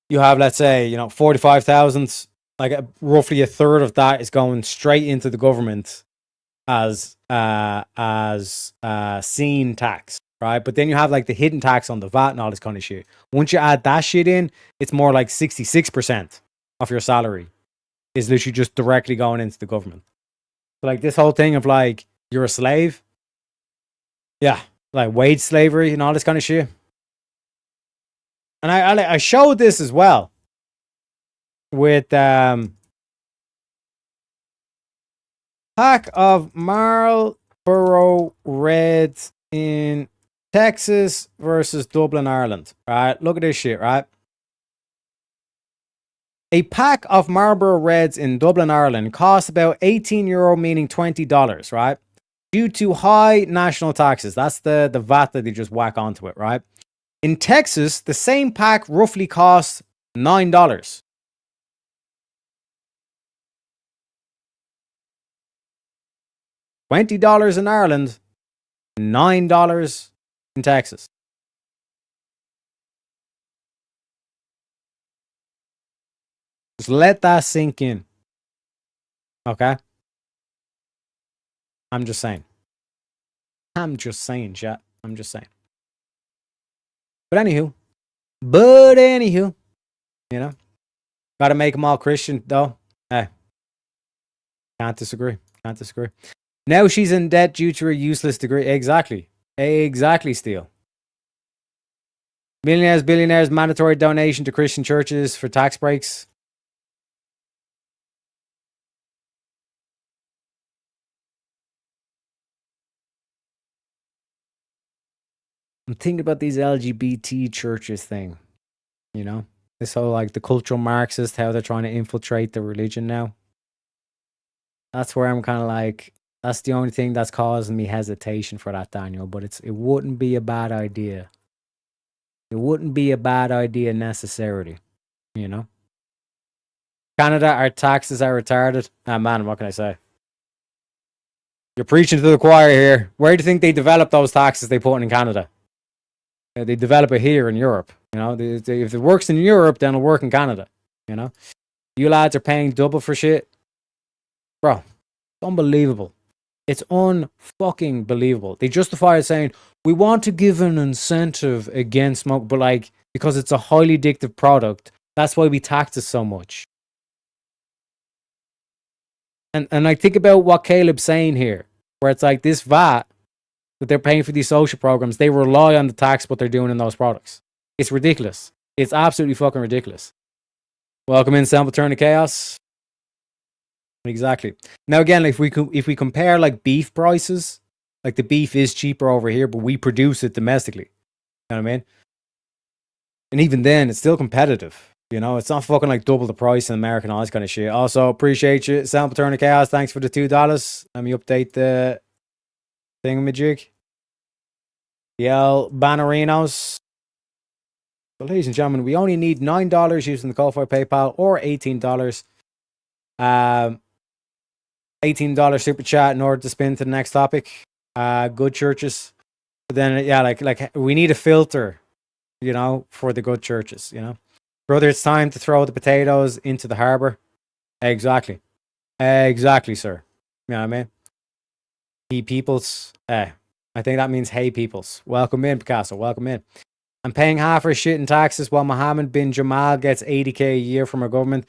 you have, let's say, 45,000, like roughly a third of that is going straight into the government as seen tax, right? But then you have like the hidden tax on the VAT and all this kind of shit. Once you add that shit in, it's more like 66% of your salary is literally just directly going into the government. So like this whole thing of like you're a slave, yeah, like wage slavery and all this kind of shit. And I showed this as well with pack of Marlboro Reds in Texas versus Dublin, Ireland. Right? Look at this shit, right? A pack of Marlboro Reds in Dublin, Ireland costs about €18, meaning $20, right? Due to high national taxes. That's the VAT that they just whack onto it, right? In Texas, the same pack roughly costs $9. $20 in Ireland, $9 in Texas. Just let that sink in. Okay? I'm just saying, chat. I'm just saying. But anywho, gotta make them all Christian, though. Hey, can't disagree. Now she's in debt due to her useless degree. Exactly, Steele. Billionaires, mandatory donation to Christian churches for tax breaks. I'm thinking about these LGBT churches thing. This whole like the cultural Marxist, how they're trying to infiltrate the religion now. That's where I'm kind of like, that's the only thing that's causing me hesitation for that, Daniel. But it wouldn't be a bad idea. It wouldn't be a bad idea necessarily. Canada, our taxes are retarded. Ah, man, what can I say? You're preaching to the choir here. Where do you think they develop those taxes they put in Canada? They develop it here in Europe. If it works in Europe, then it'll work in Canada. You lads are paying double for shit. Bro, it's unbelievable. It's unfucking believable. They justify it saying, we want to give an incentive against smoke, but like, because it's a highly addictive product, that's why we tax it so much. And I think about what Caleb's saying here, where it's like this VAT that they're paying for these social programs, they rely on the tax what they're doing in those products. It's ridiculous. It's absolutely fucking ridiculous. Welcome in, Sample Turn to Chaos. Exactly. Now again, if we compare like beef prices, like the beef is cheaper over here, but we produce it domestically. You know what I mean? And even then, it's still competitive. It's not fucking like double the price in America and all this kind of shit. Also, appreciate you, Sample Turn to Chaos. Thanks for the $2. Let me update the thingamajig. The El Banerinos. So, ladies and gentlemen, we only need $9 using the Ko-Fi PayPal, or $18. $18 super chat in order to spin to the next topic. Good churches. But then, yeah, like we need a filter, for the good churches, Brother, it's time to throw the potatoes into the harbor. Exactly, sir. You know what I mean? Hey, peoples. I think that means hey, peoples. Welcome in, Picasso. Welcome in. I'm paying half our shit in taxes while Mohammed bin Jamal gets $80,000 a year from our government.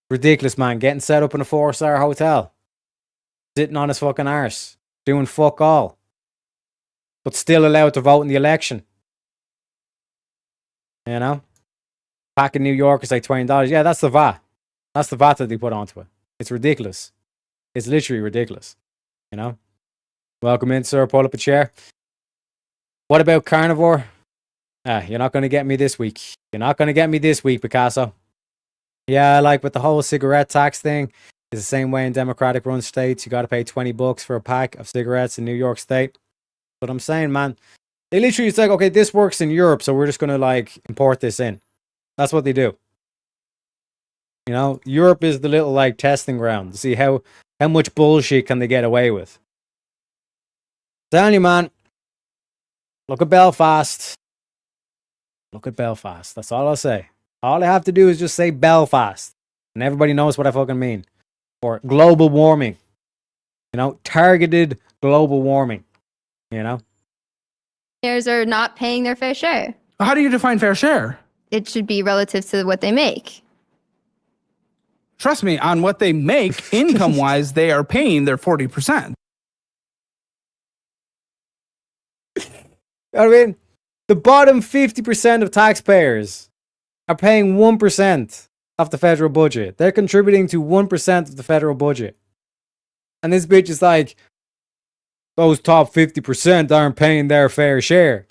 Ridiculous, man. Getting set up in a 4-star hotel. Sitting on his fucking arse. Doing fuck all. But still allowed to vote in the election. Pack in New York is like $20. Yeah, that's the VAT. That's the VAT that they put onto it. It's ridiculous. It's literally ridiculous. You know? Welcome in, sir. Pull up a chair. What about carnivore? You're not going to get me this week. You're not going to get me this week, Picasso. Yeah, like with the whole cigarette tax thing, it's the same way in Democratic run states. You got to pay $20 for a pack of cigarettes in New York State. But I'm saying, man, they literally, it's like, okay, this works in Europe, so we're just going to like import this in. That's what they do. You know, Europe is the little like testing ground to see how much bullshit can they get away with. Telling you, man, look at Belfast. Look at Belfast. That's all I'll say. All I have to do is just say Belfast. And everybody knows what I fucking mean. Or global warming. You know, targeted global warming. You know? Are not paying their fair share. How do you define fair share? It should be relative to what they make. Trust me, on what they make, income-wise, they are paying their 40%. I mean, the bottom 50% of taxpayers are paying 1% of the federal budget. They're contributing to 1% of the federal budget. And this bitch is like, those top 50% aren't paying their fair share.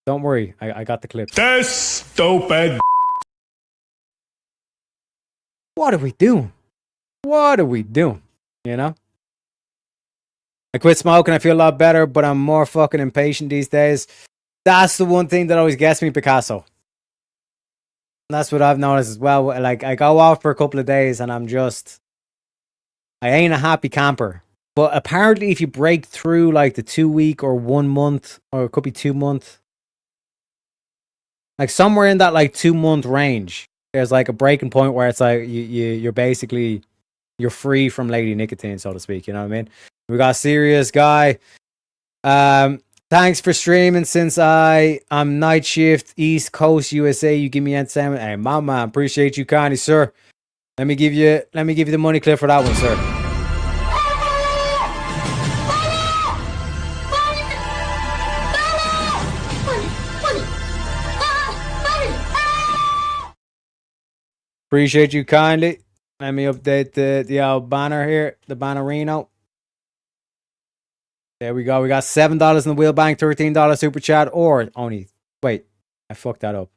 Don't worry, I got the clip. This stupid. What are we doing? What are we doing? You know? I quit smoking, I feel a lot better, but I'm more fucking impatient these days. That's the one thing that always gets me, Picasso. That's what I've noticed as well. Like, I go off for a couple of days and I ain't a happy camper. But apparently if you break through like the 2 week or 1 month, or it could be 2 month, like somewhere in that like 2 month range, there's like a breaking point where it's like you're basically, you're free from lady nicotine, so to speak. You know what I mean? We got Serious Guy. Thanks for streaming since I'm night shift, East Coast, USA. You give me entertainment. Hey, my man, appreciate you kindly, sir. Let me give you the money clip for that one, sir. Appreciate you kindly. Let me update the banner here, the bannerino. There we go. We got $7 in the wheel bank, $13 super chat, or only, wait, I fucked that up.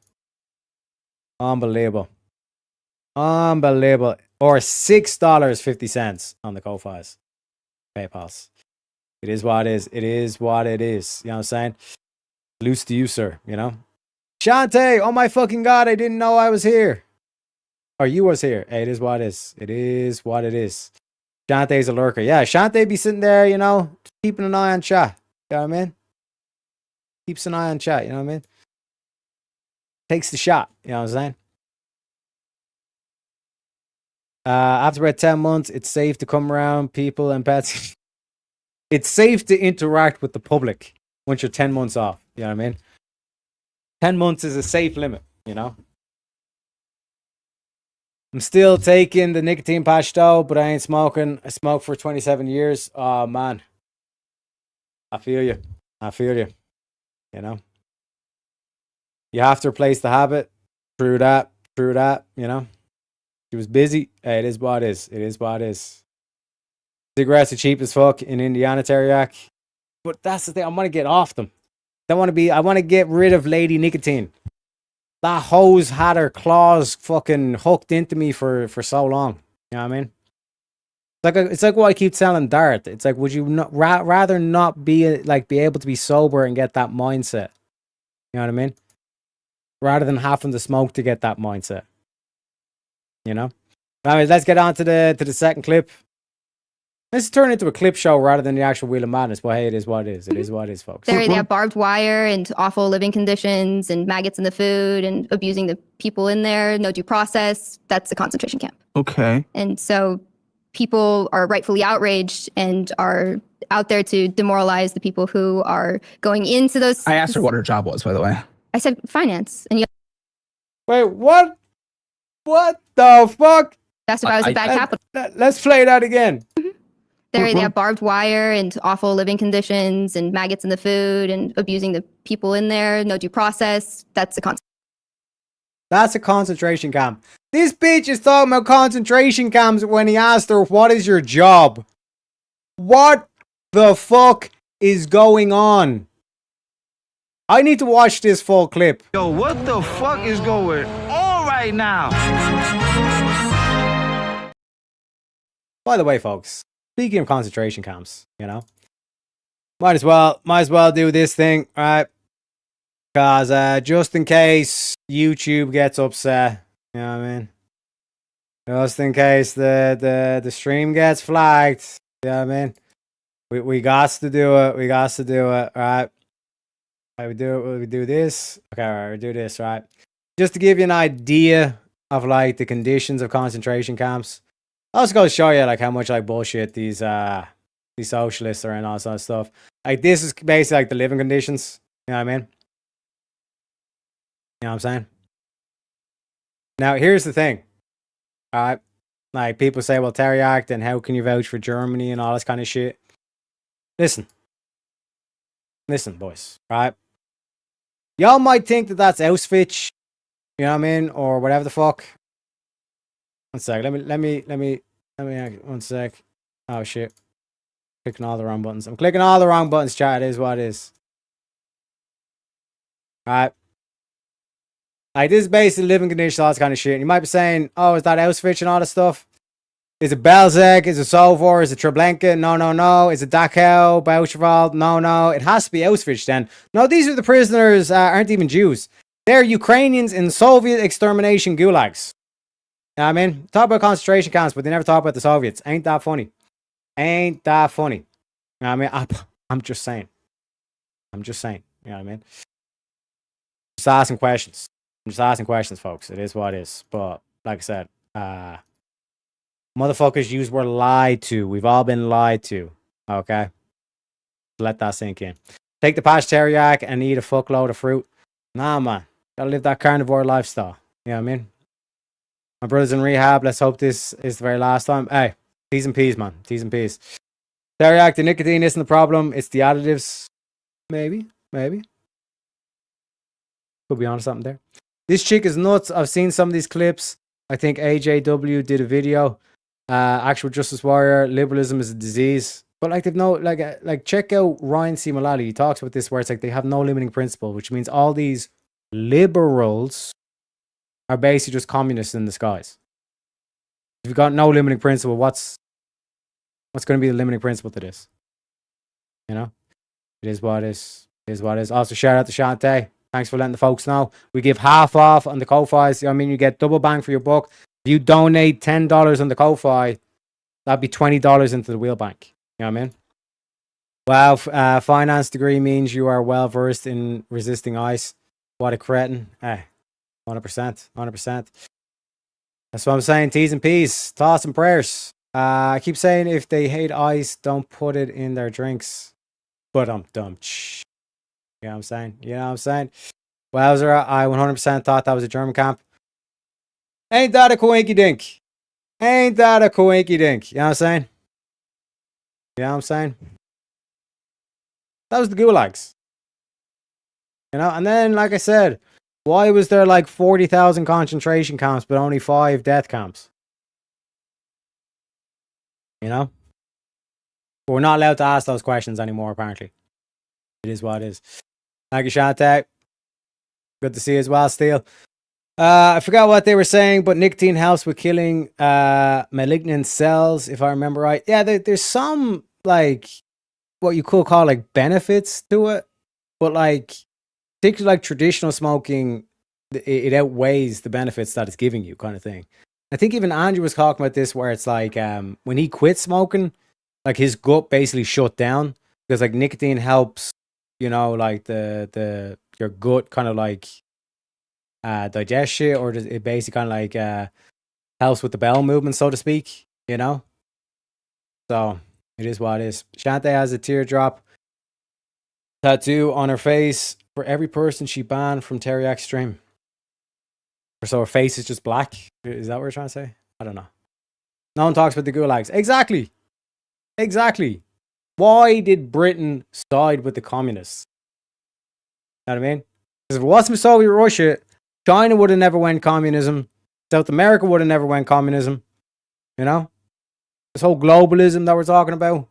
Unbelievable. Unbelievable. Or $6.50 on the Ko-Fi's. PayPal's. It is what it is. It is what it is. You know what I'm saying? Loose to you, sir. You know? Shantae, oh my fucking God, I didn't know I was here. Or you was here. Hey, it is what it is. It is what it is. Shantae's a lurker. Yeah, Shantae be sitting there, you know, keeping an eye on chat. You know what I mean? Keeps an eye on chat, you know what I mean? Takes the shot, you know what I'm saying? After about 10 months, it's safe to come around people and pets. It's safe to interact with the public once you're 10 months off. You know what I mean? 10 months is a safe limit, you know? I'm still taking the nicotine patch though, but I ain't smoking. I smoked for 27 years. Oh, man. I feel you. I feel you. You know? You have to replace the habit. True that. True that. You know? She was busy. Hey, it is what it is. It is what it is. Cigarettes are cheap as fuck in Indiana, Teriak. But that's the thing. I want to get off them. I want to get rid of lady nicotine. That hose had her claws fucking hooked into me for so long. You know what I mean? It's like what I keep telling Dart. It's like, would you not rather not be able to be sober and get that mindset? You know what I mean? Rather than having to smoke to get that mindset. You know? Anyways, let's get on to the second clip. Let's turn it into a clip show rather than the actual Wheel of Madness. But hey, it is what it is. It is what it is, folks. They have barbed wire and awful living conditions and maggots in the food and abusing the people in there. No due process. That's a concentration camp. Okay. And so people are rightfully outraged and are out there to demoralize the people who are going into those. I asked her what her job was, by the way. I said finance. And you wait, what? What the fuck? asked if I was a bad capital. Let's play that again. They have barbed wire and awful living conditions and maggots in the food and abusing the people in there. No due process. That's a That's a concentration camp. This bitch is talking about concentration camps when he asked her, what is your job? What the fuck is going on? I need to watch this full clip. Yo, what the fuck is going on right now? By the way, folks, speaking of concentration camps, you know, might as well do this thing, right? Because just in case YouTube gets upset, you know what I mean? Just in case the stream gets flagged, you know what I mean? We got to do it. We got to do it, right? Right, we do this. Okay, all right, we do this, right? Just to give you an idea of like the conditions of concentration camps. I'll just go show you like how much like bullshit these socialists are and all that sort of stuff. Like this is basically like the living conditions. You know what I mean? You know what I'm saying? Now here's the thing. Alright. Like people say, well, Terry Act, and how can you vouch for Germany and all this kind of shit? Listen, boys, right? Y'all might think that that's Auschwitz, you know what I mean, or whatever the fuck. One sec. Let me. One sec. Oh shit! Clicking all the wrong buttons. I'm clicking all the wrong buttons. Chat. It is what it is. All right. Like this is basically living conditions, all this kind of shit. And you might be saying, "Oh, is that Auschwitz and all this stuff? Is it Belzec? Is it Sovor? Is it Treblinka? No. Is it Dachau? Buchenwald? No. It has to be Auschwitz then. No, these are the prisoners. Aren't even Jews. They're Ukrainians in Soviet extermination gulags. You know what I mean? Talk about concentration camps, but they never talk about the Soviets. Ain't that funny? Ain't that funny? You know what I mean? I'm just saying. You know what I mean? Just asking questions. I'm just asking questions, folks. It is what it is. But like I said, motherfuckers use were lied to. We've all been lied to. Okay? Let that sink in. Take the Pasteriak and eat a fuckload of fruit. Nah, man. Gotta live that carnivore lifestyle. You know what I mean? My brother's in rehab. Let's hope this is the very last time. Hey, T's and P's, man. T's and P's. Teriac, the nicotine isn't the problem. It's the additives. Maybe. Could be onto something there. This chick is nuts. I've seen some of these clips. I think AJW did a video. Actual Justice Warrior. Liberalism is a disease. But like they've no like check out Ryan C. Mullally. He talks about this where it's like they have no limiting principle, which means all these liberals are basically just communists in disguise. If you've got no limiting principle, what's going to be the limiting principle to this? You know? It is what it is. It is what it is. Also, shout out to Shantae. Thanks for letting the folks know. We give half off on the Ko-Fis. I mean, you get double bang for your buck. If you donate $10 on the Ko-Fi, that'd be $20 into the wheel bank. You know what I mean? Wow, finance degree means you are well versed in resisting ice. What a cretin. 100%. That's what I'm saying. T's and P's. Thoughts and prayers. I keep saying if they hate ice, don't put it in their drinks. But I'm dumb. You know what I'm saying? Wowzer, I 100% thought that was a German camp. Ain't that a coinky dink? You know what I'm saying? That was the gulags. You know, and then, like I said, why was there like 40,000 concentration camps but only 5 death camps? You know? But we're not allowed to ask those questions anymore, apparently. It is what it is. Thank you, Shantae. Good to see you as well, Steele. I forgot what they were saying, but nicotine helps with killing malignant cells, if I remember right. Yeah, there's some, like, what you could call, like, benefits to it. But, like, particularly, like, traditional smoking, it outweighs the benefits that it's giving you, kind of thing. I think even Andrew was talking about this, where it's like, when he quit smoking, like, his gut basically shut down. Because, like, nicotine helps, you know, like, your gut kind of, like, digest shit, or does it basically kind of like helps with the bowel movement, so to speak, you know? So it is what it is. Shantae has a teardrop tattoo on her face for every person she banned from Teriac stream. So her face is just black. Is that what you're trying to say? I don't know. No one talks about the gulags. Exactly. Why did Britain side with the communists? You know what I mean? Because if it wasn't Soviet Russia, China would have never went communism. South America would have never went communism. You know? This whole globalism that we're talking about.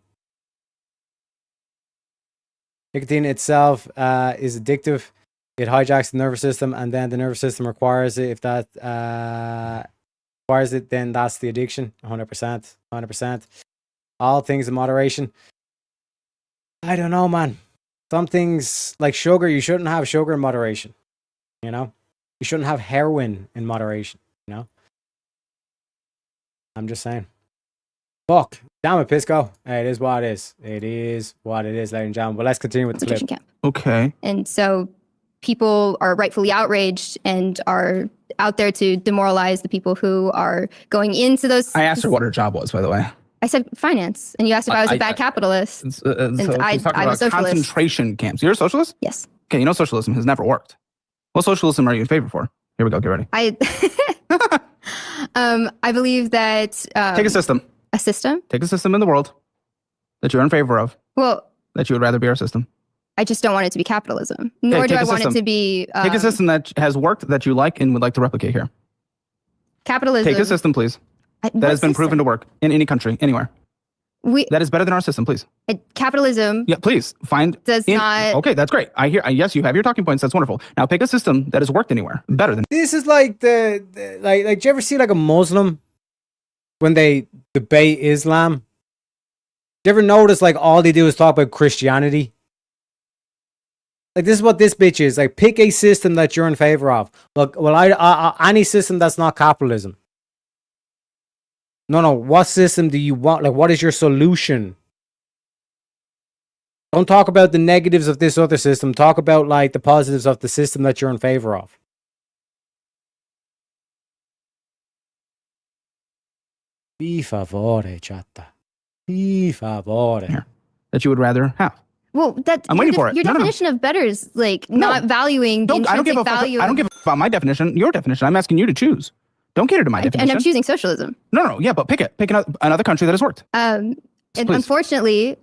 Nicotine itself is addictive. It hijacks the nervous system, and then the nervous system requires it. If that requires it, then that's the addiction. 100%. 100%. All things in moderation. I don't know, man. Some things like sugar, you shouldn't have sugar in moderation. You know? You shouldn't have heroin in moderation. You know? I'm just saying. Fuck. Damn it, Pisco. Hey, it is what it is. It is what it is, ladies and gentlemen. But let's continue with the clip. Camp. Okay. And so people are rightfully outraged and are out there to demoralize the people who are going into those. I asked her what her job was, by the way. I said finance, and you asked if I was a bad capitalist. So I'm a socialist. Concentration camps. You're a socialist? Yes. Okay, you know socialism has never worked. What socialism are you in favor for? Here we go. Get ready. I believe that take a system. A system? Take a system in the world that you're in favor of. Well, that you would rather be our system. I just don't want it to be capitalism. Nor do I want it to be. Take a system that has worked that you like and would like to replicate here. Capitalism. Take a system, please. That has been proven to work in any country, anywhere. That is better than our system, please. Capitalism. Yeah, please find. Does not. Okay, that's great. I hear. Yes, you have your talking points. That's wonderful. Now pick a system that has worked anywhere better than. This is like like. Do you ever see like a Muslim when they debate Islam? Do you ever notice like all they do is talk about Christianity? Like this is what this bitch is. Like pick a system that you're in favor of. Look, well, any system that's not capitalism. No. What system do you want? Like, what is your solution? Don't talk about the negatives of this other system. Talk about like the positives of the system that you're in favor of. Por favore, chatta. Por favore. That you would rather have. Well, I'm waiting for it. Your definition of better is like not valuing the intrinsic value. I don't give a fuck about my definition. Your definition. I'm asking you to choose. Don't cater to my definition. And I'm choosing socialism. No. Yeah, but pick it. Pick another country that has worked. And unfortunately,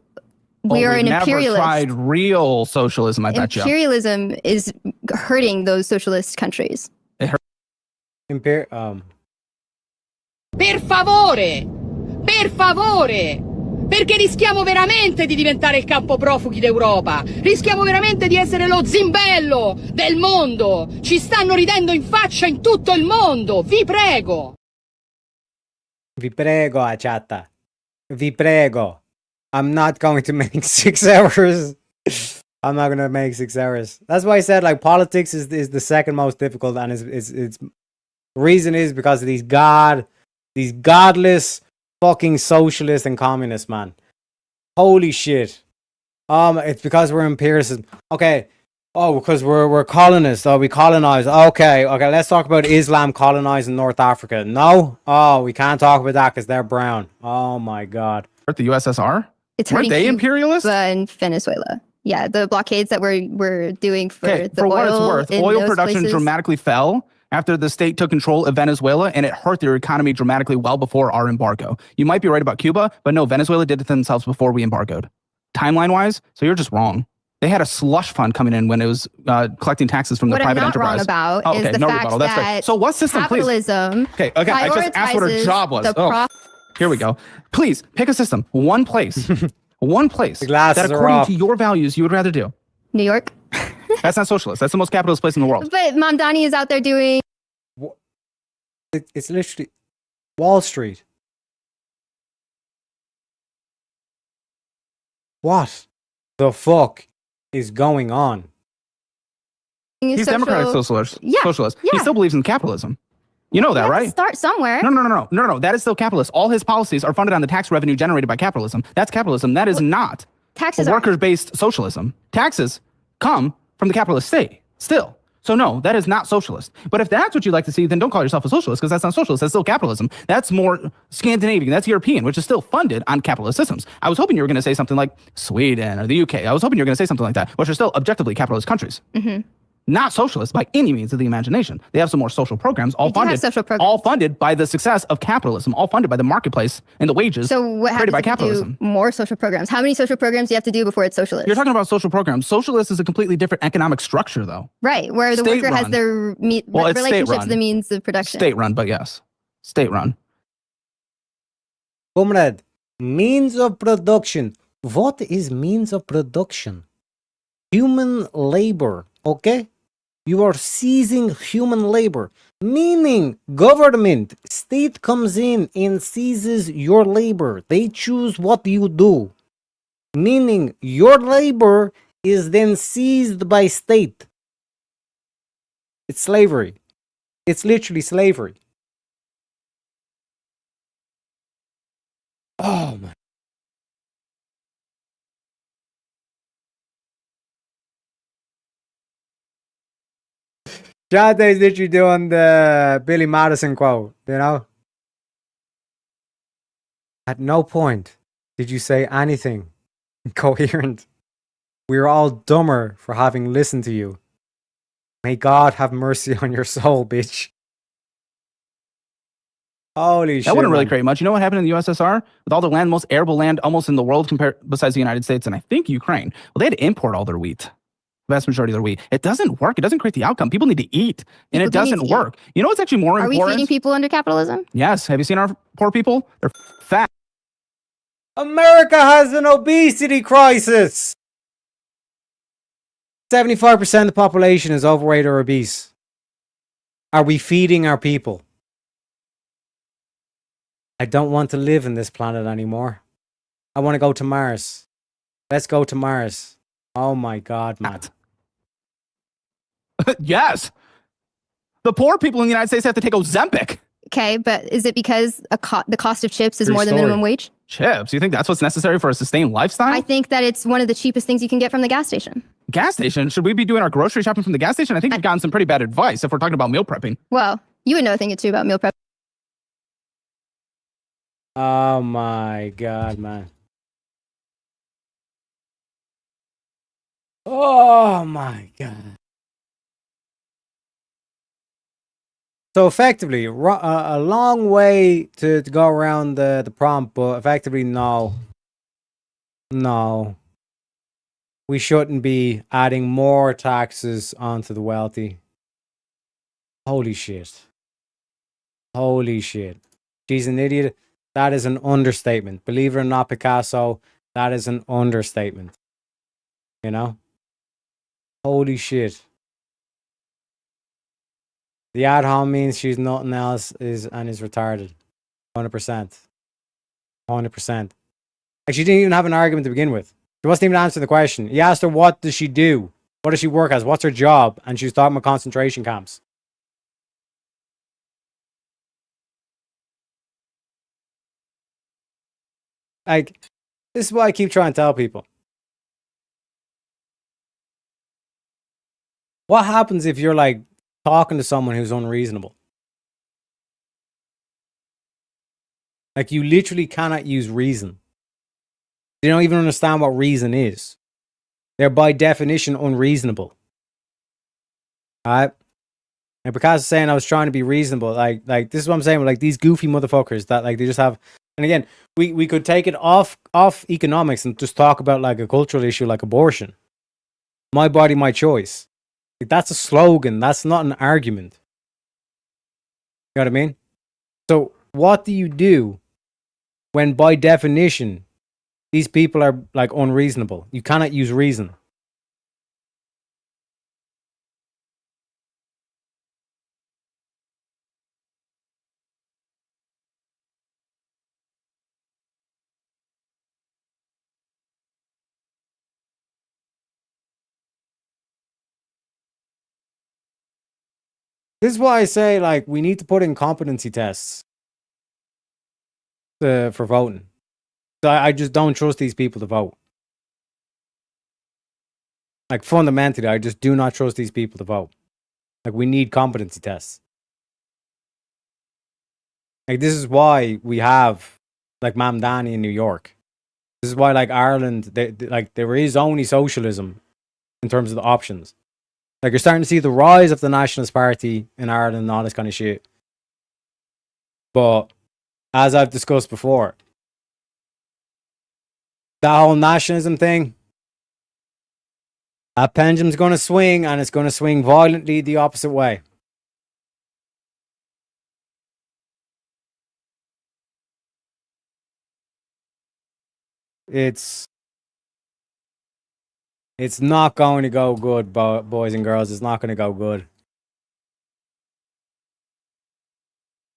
we are an imperialist. Never tried real socialism. I bet you. Imperialism is hurting those socialist countries. It hurts. Per favore! Per favore! Perché rischiamo veramente di diventare il campo profughi d'Europa. Rischiamo veramente di essere lo zimbello del mondo. Ci stanno ridendo in faccia in tutto il mondo. Vi prego. Vi prego, Achata. Vi prego. I'm not going to make 6 hours. I'm not going to make 6 hours. That's why I said like politics is the second most difficult, and it's reason is because of these godless fucking socialists and communists, man. Holy shit. It's because we're imperialism. Okay. Oh, because we're colonists. Oh, we colonize. Okay, let's talk about Islam colonizing North Africa. No? Oh, we can't talk about that because they're brown. Oh my god. The USSR? Weren't they imperialists? In Venezuela. Yeah, the blockades that we're doing for the for oil. What it's worth, oil production places. Dramatically fell after the state took control of Venezuela, and it hurt their economy dramatically well before our embargo. You might be right about Cuba, but no, Venezuela did it themselves before we embargoed. Timeline-wise, so you're just wrong. They had a slush fund coming in when it was collecting taxes from the private enterprise. What I'm not wrong about is the fact That's that great. So what system, capitalism please? Okay, I just asked what her job was. Here we go. Please, pick a system. One place. One place that according to your values you would rather do. New York. That's not socialist. That's the most capitalist place in the world. But Mamdani is out there doing... It's literally Wall Street. What the fuck is going on? He's democratic socialist. Yeah. Socialist. Yeah. He still believes in capitalism. You know that, right? Start somewhere. No. That is still capitalist. All his policies are funded on the tax revenue generated by capitalism. That's capitalism. That is not worker-based socialism. Taxes come from the capitalist state still. So no, that is not socialist. But if that's what you'd like to see, then don't call yourself a socialist, because that's not socialist. That's still capitalism. That's more Scandinavian. That's European, which is still funded on capitalist systems. I was hoping you were going to say something like Sweden or the UK. I was hoping you were going to say something like that, which are still objectively capitalist countries. Mm-hmm. not socialist by any means of the imagination. They have some more social programs, all They do have funded, social programs. all funded by the success of capitalism, all funded by the marketplace and the wages So what created by happens if you capitalism. do more social programs? How many social programs do you have to do before it's socialist? You're talking about social programs. Socialist is a completely different economic structure, though. Right, where the worker has State-run. their Well, it's relationship to state-run. the means of production. State-run, but yes, state-run. Comrade, means of production. What is means of production? Human labor, okay? You are seizing human labor, meaning government, state comes in and seizes your labor. They choose what you do, meaning your labor is then seized by state. It's slavery. It's literally slavery. Oh my. Jade is literally doing the Billy Madison quote, you know? At no point did you say anything coherent. We are all dumber for having listened to you. May God have mercy on your soul, bitch. Holy shit. That wouldn't really man. create much. You know what happened in the USSR? With all the land, most arable land almost in the world compared besides the United States and I think Ukraine. Well, they had to import all their wheat. Vast majority of their wheat. It doesn't work. It doesn't create the outcome. People need to eat. And People it do need doesn't to eat. work. You know what's actually more Are we important? feeding people under capitalism? Yes. Have you seen our poor people? They're fat. America has an obesity crisis. 75% of the population is overweight or obese. Are we feeding our people? I don't want to live in this planet anymore. I want to go to Mars. Let's go to Mars. Oh my God, man. Yes. The poor people in the United States have to take Ozempic. Okay, but is it because the cost of chips is True more than story. minimum wage? Chips. You think that's what's necessary for a sustained lifestyle? I think that it's one of the cheapest things you can get from the gas station. Gas station? Should we be doing our grocery shopping from the gas station? I think we've gotten some pretty bad advice if we're talking about meal prepping. Well, you would know a thing or two about meal prep. Oh my God, man. Oh my God. So effectively, a long way to go around the prompt, but effectively, no. No. We shouldn't be adding more taxes onto the wealthy. Holy shit. Holy shit. She's an idiot. That is an understatement. Believe it or not, Picasso, that is an understatement. You know? Holy shit. The ad hom means she's nothing else is retarded. 100%. 100%. Like, she didn't even have an argument to begin with. She wasn't even answering the question. He asked her, what does she do? What does she work as? What's her job? And she was talking about concentration camps. Like, this is what I keep trying to tell people. What happens if you're like talking to someone who's unreasonable? Like, you literally cannot use reason. They don't even understand what reason is. They're by definition unreasonable. Alright? And because saying I was trying to be reasonable, like this is what I'm saying, like these goofy motherfuckers that like they just have. And again, we could take it off economics and just talk about like a cultural issue like abortion. My body, my choice. Like, that's a slogan. That's not an argument. You know what I mean? So what do you do when by definition these people are like unreasonable? You cannot use reason. This is why I say, like, we need to put in competency tests for voting. So I just don't trust these people to vote. Like, fundamentally, I just do not trust these people to vote. Like, we need competency tests. Like, this is why we have, like, Mamdani in New York. This is why, like, Ireland, like, there is only socialism in terms of the options. Like, you're starting to see the rise of the Nationalist Party in Ireland and all this kind of shit. But as I've discussed before, that whole nationalism thing, that pendulum's going to swing, and it's going to swing violently the opposite way. It's not going to go good, boys and girls. It's not going to go good.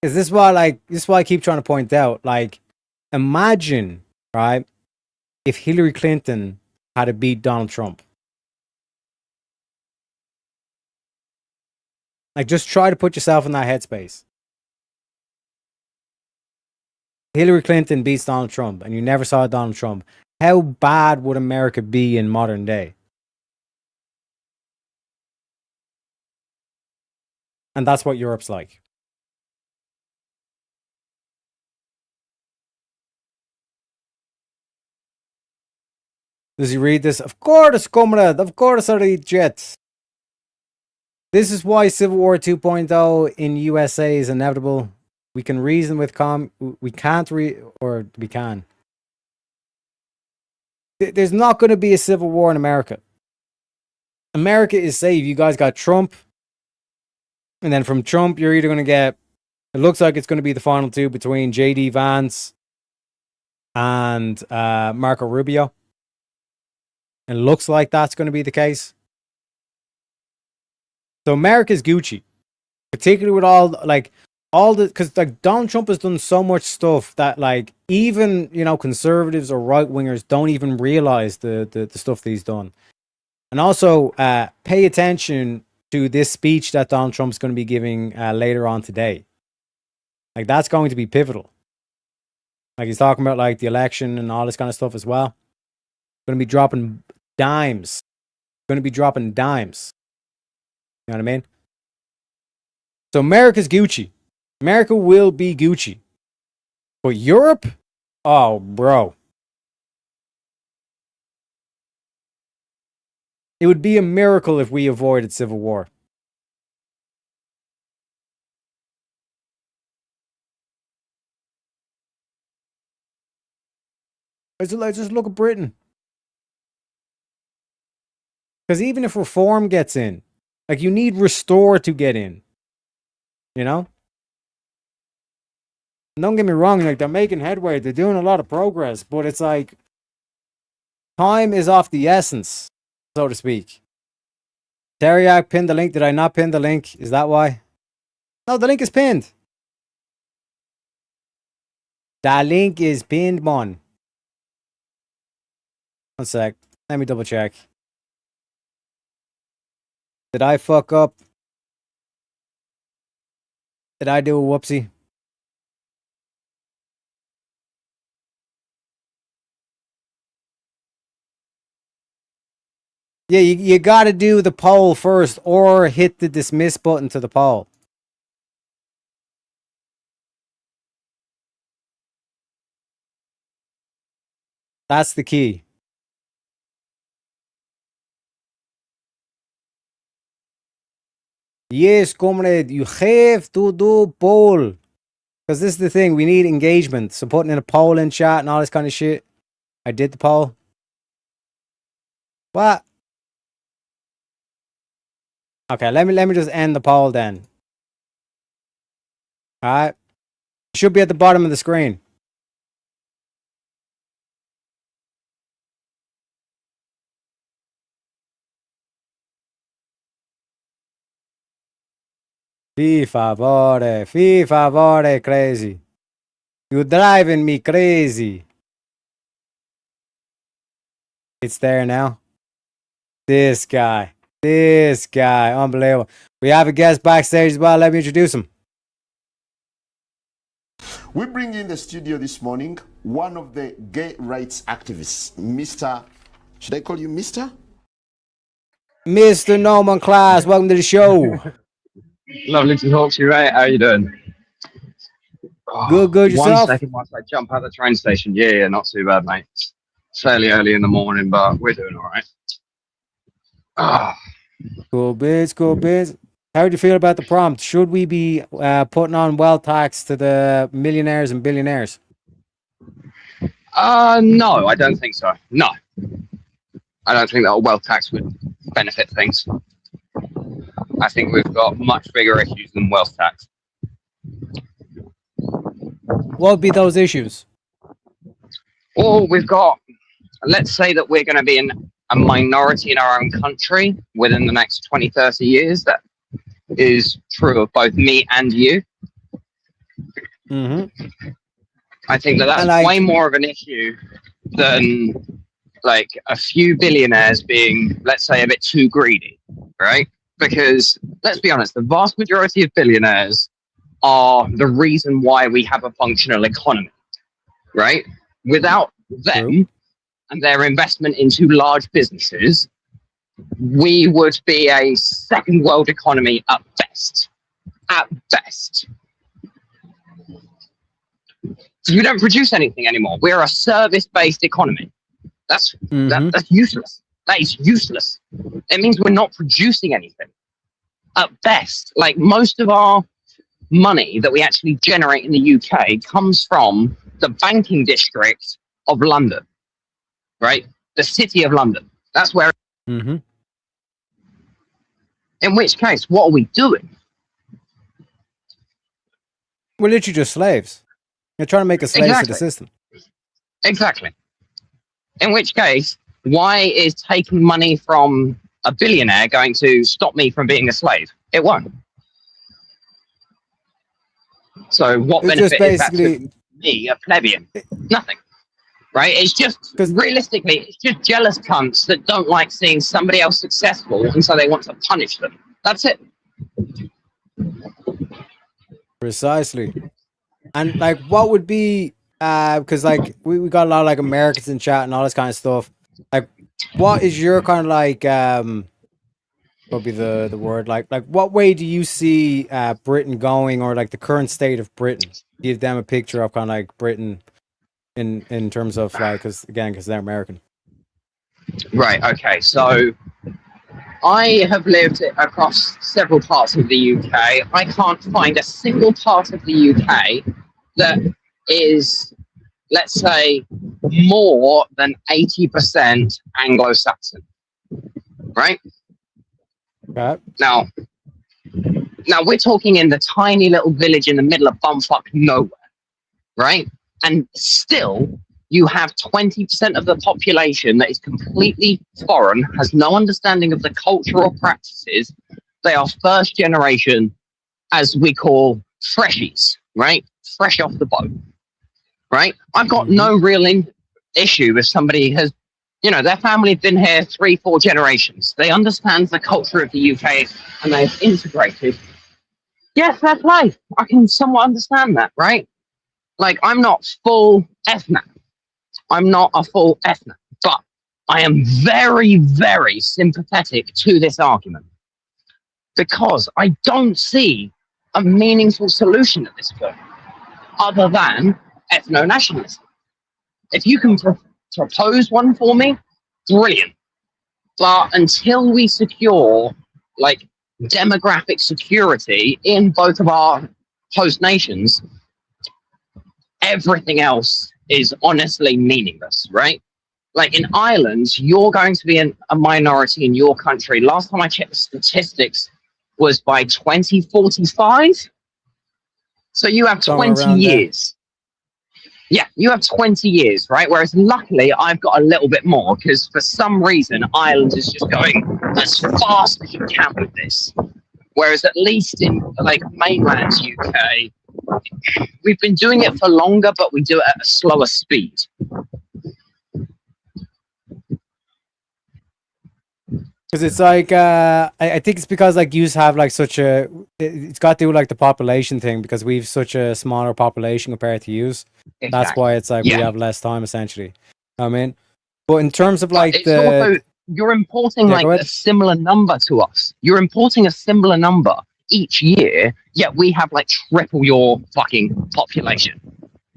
Is this why I keep trying to point out? Like, imagine, right, if Hillary Clinton had to beat Donald Trump. Like, just try to put yourself in that headspace. Hillary Clinton beats Donald Trump, and you never saw Donald Trump. How bad would America be in modern day? And that's what Europe's like. Does he read this? Of course, comrade. Of course I read Jets. This is why Civil War 2.0 in USA is inevitable. We can reason with we can't or we can. There's not going to be a civil war in America. America is safe. You guys got Trump. And then from Trump, you're either going to get, it looks like it's going to be the final two between J.D. Vance and Marco Rubio. It looks like that's going to be the case. So America's Gucci. Particularly with all the, because like Donald Trump has done so much stuff that like even, you know, conservatives or right wingers don't even realize the stuff that he's done. And also pay attention to this speech that Donald Trump's going to be giving later on today. Like, that's going to be pivotal. Like, he's talking about like the election and all this kind of stuff as well. Going to be dropping dimes. Going to be dropping dimes. You know what I mean? So America's Gucci. America will be Gucci. But Europe? Oh, bro. It would be a miracle if we avoided civil war. Let's just look at Britain. Because even if reform gets in, like, you need restore to get in. You know? Don't get me wrong, like, they're making headway, they're doing a lot of progress, but it's like time is of the essence, so to speak. Teriak pinned the link. Did I not pin the link? Is that why? No, the link is pinned. The link is pinned, man. One sec. Let me double check. Did I fuck up? Did I do a whoopsie? Yeah, you gotta do the poll first or hit the dismiss button to the poll. That's the key. Yes, comrade, you have to do poll. Because this is the thing, we need engagement. So putting in a poll in chat and all this kind of shit. I did the poll. What? Okay, let me just end the poll then. Alright. It should be at the bottom of the screen. Fi favore, crazy. You're driving me crazy. It's there now. This guy, unbelievable. We have a guest backstage as well. Let me introduce him. We bring in the studio this morning one of the gay rights activists, Mr. Should I call you Mr.? Mr. Norman Class, welcome to the show. Lovely to talk to you, mate. How are you doing? Good, yourself? 1 second whilst I jump out the train station. Yeah, not too bad, mate. It's fairly early in the morning, but we're doing all right. Cool biz, cool biz. How do you feel about the prompt? Should we be putting on wealth tax to the millionaires and billionaires? No, I don't think so. No. I don't think that a wealth tax would benefit things. I think we've got much bigger issues than wealth tax. What would be those issues? Well, we've got, let's say that we're going to be a minority in our own country within the next 20, 30 years. That is true of both me and you. Mm-hmm. I think that that's way more of an issue than like a few billionaires being, let's say, a bit too greedy, right? Because let's be honest, the vast majority of billionaires are the reason why we have a functional economy, right? Without them and their investment into large businesses, we would be a second world economy at best. At best. We don't produce anything anymore. We're a service-based economy. That's useless. That is useless. It means we're not producing anything. At best, like most of our money that we actually generate in the UK comes from the banking district of London, right? The city of London. That's where. Mm-hmm. In which case, what are we doing? We're literally just slaves. You're trying to make us slaves to the system. Exactly. In which case, why is taking money from a billionaire going to stop me from being a slave? It won't. So what benefit is that to me, a plebeian? Nothing. Right? It's just, realistically, it's just jealous cunts that don't like seeing somebody else successful, and so they want to punish them. That's it. Precisely. And like, what would be, because like we got a lot of like Americans in chat and all this kind of stuff. Like, what is your kind of like, what would be the word? Like what way do you see Britain going, or like the current state of Britain? Give them a picture of kind of like Britain in terms of like, because they're American. Right. Okay. So I have lived across several parts of the UK. I can't find a single part of the UK that is, let's say, more than 80% Anglo-Saxon. Right? Okay. Now we're talking in the tiny little village in the middle of bumfuck nowhere, right? And still, you have 20% of the population that is completely foreign, has no understanding of the cultural practices. They are first generation, as we call freshies, right? Fresh off the boat, right? I've got no real issue if somebody has, you know, their family have been here 3-4 generations. They understand the culture of the UK and they've integrated. Yes, that's life. I can somewhat understand that, right? Like, I'm not full ethnic. I'm not a full ethnic, but I am very, very sympathetic to this argument because I don't see a meaningful solution at this point other than ethno-nationalism. If you can propose one for me, brilliant. But until we secure like demographic security in both of our host nations, everything else is honestly meaningless, right? Like in Ireland, you're going to be a minority in your country. Last time I checked the statistics was by 2045. So you have 20 years. Yeah, you have 20 years, right? Whereas luckily I've got a little bit more because for some reason Ireland is just going as fast as you can with this. Whereas at least in like mainland UK, we've been doing it for longer, but we do it at a slower speed. Because it's like, I think it's because like you have like such a, it's got to do with like the population thing because we've such a smaller population compared to use. Exactly. That's why it's like we have less time essentially. I mean, but in terms of like also, you're importing like a similar number to us. You're importing a similar number each year, yet we have like triple your fucking population.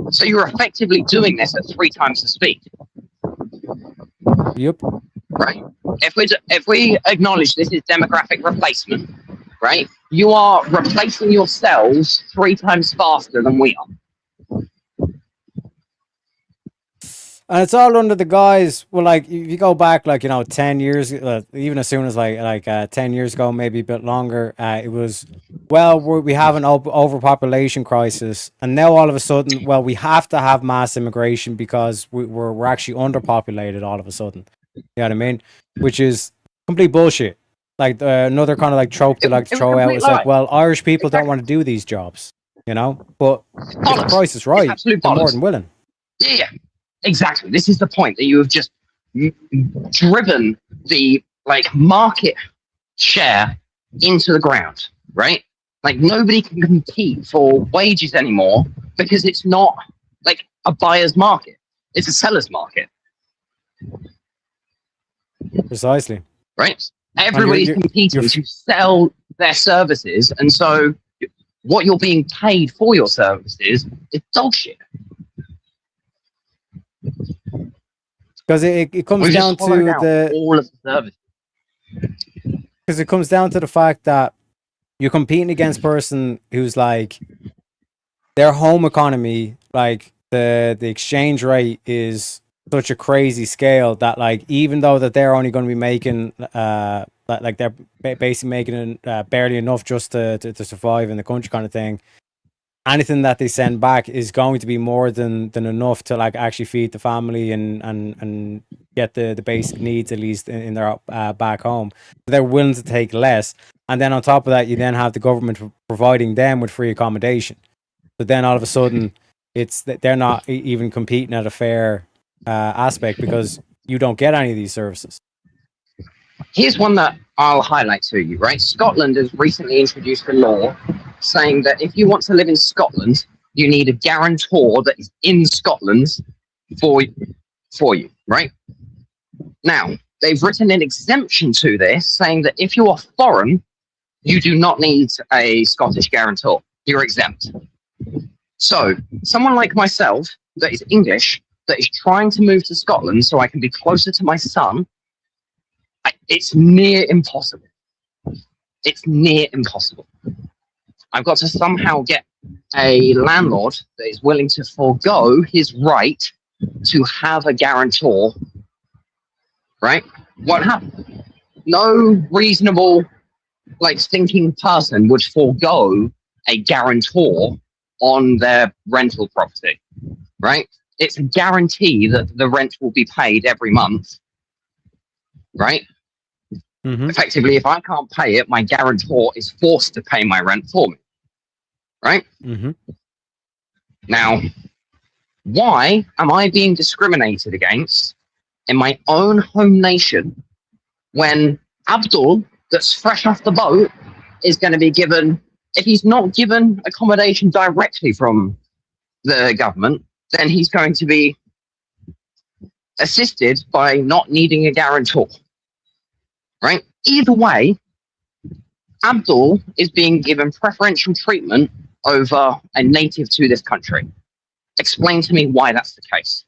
So you're effectively doing this at 3 times the speed. Yep. Right. if we acknowledge this is demographic replacement, right? You are replacing your cells 3 times faster than we are. And it's all under the guise, well, like, if you go back, like, 10 years, even as soon as, 10 years ago, maybe a bit longer, it was, well, we have an overpopulation crisis. And now all of a sudden, well, we have to have mass immigration because we're actually underpopulated all of a sudden. You know what I mean? Which is complete bullshit. Like, another kind of, like, trope they like to throw out is like, well, Irish people don't want to do these jobs, But if the price is right, they're more than willing. Yeah. Exactly. This is the point that you have just driven the market share into the ground, right? Like nobody can compete for wages anymore because it's not like a buyer's market; it's a seller's market. Precisely. Right. Everybody's competing to sell their services, and so what you're being paid for your services is dog shit. Because it comes down to all of the services. Because it comes down to the fact that you're competing against a person who's like their home economy, like the exchange rate is such a crazy scale that like even though that they're only going to be making like they're basically making barely enough just to survive in the country kind of thing. Anything that they send back is going to be more than enough to like actually feed the family and get the basic needs at least in their back home. They're willing to take less, and then on top of that, you then have the government providing them with free accommodation. So then all of a sudden, it's that they're not even competing at a fair aspect because you don't get any of these services. Here's one that I'll highlight to you. Right, Scotland has recently introduced a law saying that if you want to live in Scotland, you need a guarantor that is in Scotland for you, right? Now, they've written an exemption to this, saying that if you are foreign, you do not need a Scottish guarantor. You're exempt. So, someone like myself that is English, that is trying to move to Scotland so I can be closer to my son, it's near impossible. It's near impossible. I've got to somehow get a landlord that is willing to forego his right to have a guarantor, right? What happened? No reasonable, thinking person would forego a guarantor on their rental property, right? It's a guarantee that the rent will be paid every month, right? Mm-hmm. Effectively, if I can't pay it, my guarantor is forced to pay my rent for me. Right? Mm-hmm. Now, why am I being discriminated against in my own home nation when Abdul, that's fresh off the boat, is going to be given, if he's not given accommodation directly from the government, then he's going to be assisted by not needing a guarantor. Right? Either way, Abdul is being given preferential treatment over a native to this country. Explain to me why that's the case.